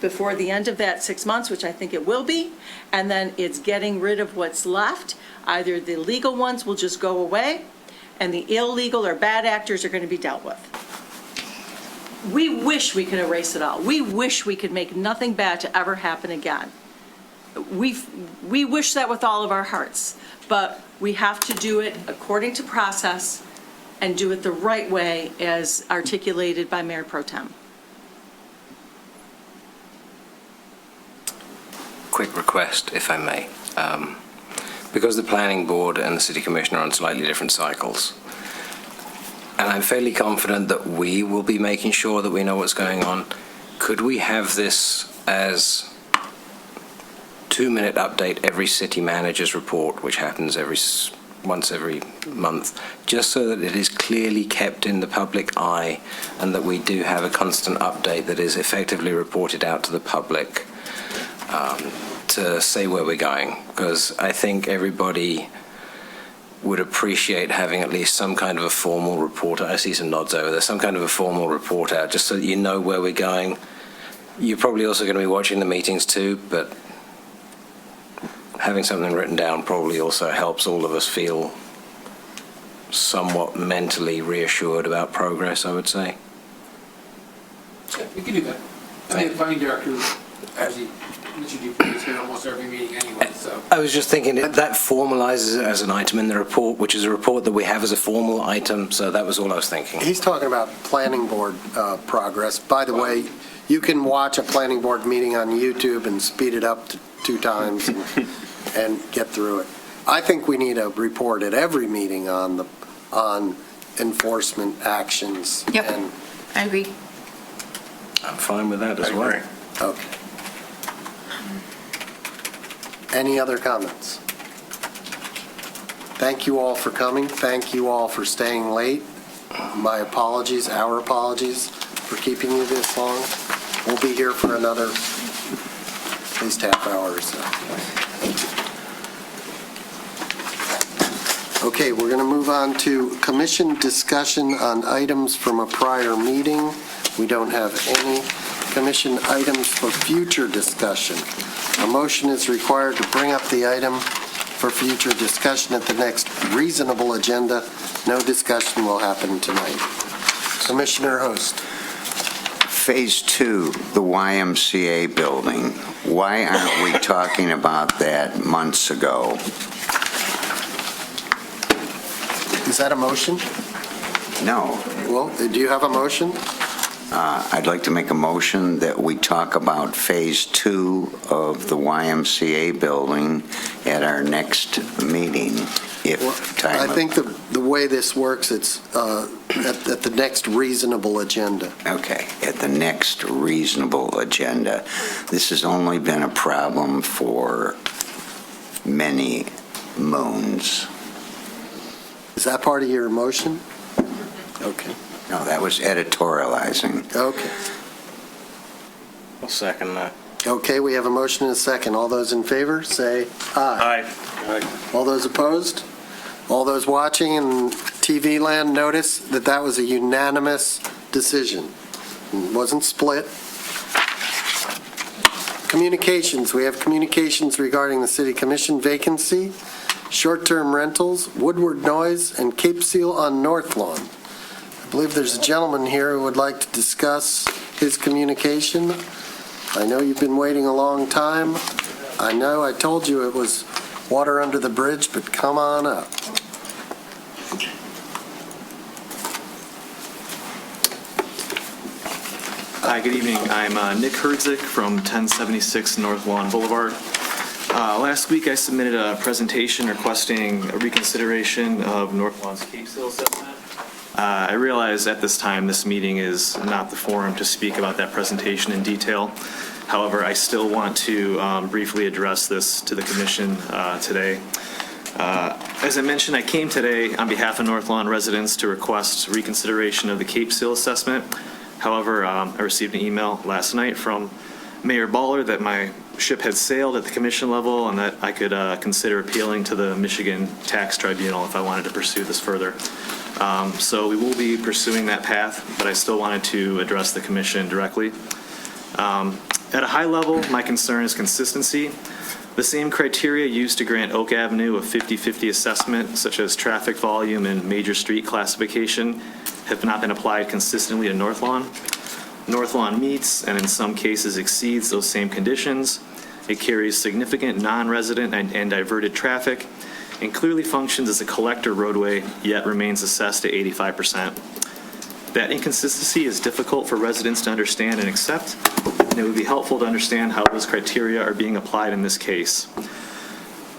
before the end of that 6 months, which I think it will be, and then it's getting rid of what's left. Either the legal ones will just go away, and the illegal or bad actors are going to be dealt with. We wish we could erase it all. We wish we could make nothing bad to ever happen again. We wish that with all of our hearts, but we have to do it according to process and do it the right way as articulated by Mayor Pro Tem. Quick request, if I may. Because the planning board and the city commissioner are on slightly different cycles, and I'm fairly confident that we will be making sure that we know what's going on, could we have this as 2-minute update every city manager's report, which happens once every month, just so that it is clearly kept in the public eye and that we do have a constant update that is effectively reported out to the public to say where we're going? Because I think everybody would appreciate having at least some kind of a formal report. I see some nods over there. Some kind of a formal report out, just so that you know where we're going. You're probably also going to be watching the meetings too, but having something written down probably also helps all of us feel somewhat mentally reassured about progress, I would say. Yeah, we can do that. I think the planning director, as he Richard, you're here almost every meeting anyway, so. I was just thinking that formalizes it as an item in the report, which is a report that we have as a formal item, so that was all I was thinking. He's talking about planning board progress. By the way, you can watch a planning board meeting on YouTube and speed it up to 2 times and get through it. I think we need a report at every meeting on enforcement actions. Yep. And I agree. I'm fine with that as well. okay. Any other comments? Thank you all for coming. Thank you all for staying late. My apologies, our apologies for keeping you this long. We'll be here for another at least half hour or so. Okay, we're going to move on to commission discussion on items from a prior meeting. We don't have any commission items for future discussion. A motion is required to bring up the item for future discussion at the next reasonable agenda. No discussion will happen tonight. Commissioner Host. Phase 2, the YMCA building. Why aren't we talking about that months ago? Is that a motion? No. Well, do you have a motion? I'd like to make a motion that we talk about Phase 2 of the YMCA building at our next meeting, if time. I think the way this works, it's at the next reasonable agenda. Okay, at the next reasonable agenda. This has only been a problem for many moons. Is that part of your motion? Okay. No, that was editorializing. Okay. I'll second that. Okay, we have a motion and a second. All those in favor, say aye. Aye. All those opposed? All those watching in TV land, notice that that was a unanimous decision. It wasn't split. Communications, we have communications regarding the city commission vacancy, short-term rentals, Woodward Noise, and Cape Seal on North Lawn. I believe there's a gentleman here who would like to discuss his communication. I know you've been waiting a long time. I know I told you it was water under the bridge, but come on up. Hi, good evening. I'm Nick Herzig from 1076 North Lawn Boulevard. Last week I submitted a presentation requesting a reconsideration of North Lawn's Cape Seal assessment. I realize at this time this meeting is not the forum to speak about that presentation in detail. However, I still want to briefly address this to the commission today. As I mentioned, I came today on behalf of North Lawn residents to request reconsideration of the Cape Seal assessment. However, I received an email last night from Mayor Baller that my ship had sailed at the commission level and that I could consider appealing to the Michigan Tax Tribunal if I wanted to pursue this further. So we will be pursuing that path, but I still wanted to address the commission directly. At a high level, my concern is consistency. The same criteria used to grant Oak Avenue a 50-50 assessment, such as traffic volume and major street classification, have not been applied consistently to North Lawn. North Lawn meets, and in some cases exceeds, those same conditions. It carries significant non-resident and diverted traffic, and clearly functions as a collector roadway, yet remains assessed at 85%. That inconsistency is difficult for residents to understand and accept, and it would be helpful to understand how those criteria are being applied in this case.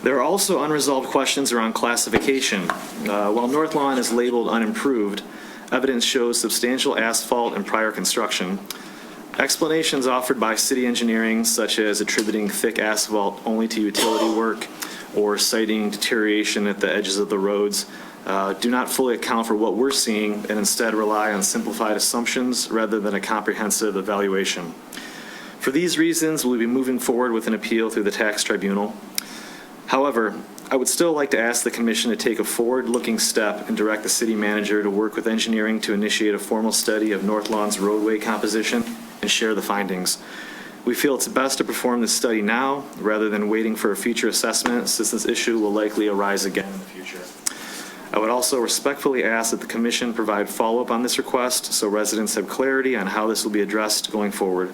There are also unresolved questions around classification. While North Lawn is labeled unimproved, evidence shows substantial asphalt and prior construction. Explanations offered by city engineering, such as attributing thick asphalt only to utility work or citing deterioration at the edges of the roads, do not fully account for what we're seeing and instead rely on simplified assumptions rather than a comprehensive evaluation. For these reasons, we'll be moving forward with an appeal through the tax tribunal. However, I would still like to ask the commission to take a forward-looking step and direct the city manager to work with engineering to initiate a formal study of North Lawn's roadway composition and share the findings. We feel it's best to perform this study now rather than waiting for a future assessment, since this issue will likely arise again in the future. I would also respectfully ask that the commission provide follow-up on this request so residents have clarity on how this will be addressed going forward.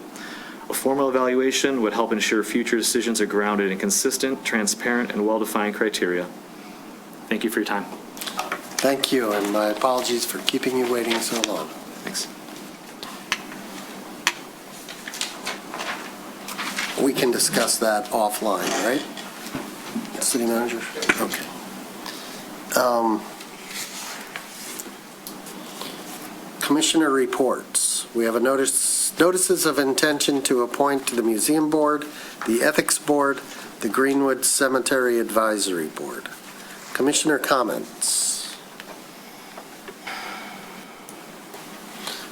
A formal evaluation would help ensure future decisions are grounded in consistent, transparent, and well-defined criteria. Thank you for your time. Thank you, and my apologies for keeping you waiting so long. Thanks. We can discuss that offline, right? City manager? Okay. Commissioner reports. We have notices of intention to appoint to the Museum Board, the Ethics Board, the Greenwood Cemetery Advisory Board. Commissioner comments?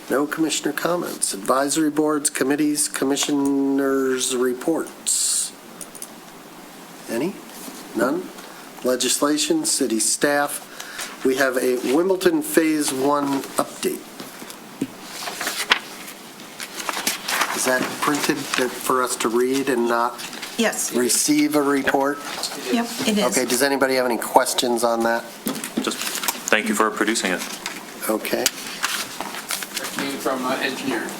No commissioner comments. Advisory boards, committees, commissioners' reports. Any? None? Legislation, city staff. We have a Wimbledon Phase 1 update. Is that printed for us to read and not Yes. receive a report? Yep, it is. Okay, does anybody have any questions on that? Just thank you for producing it. Okay, Came from engineering.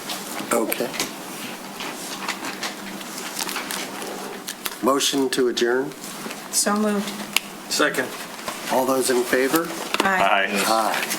okay. Motion to adjourn? So moved. Second. All those in favor? Aye. Aye.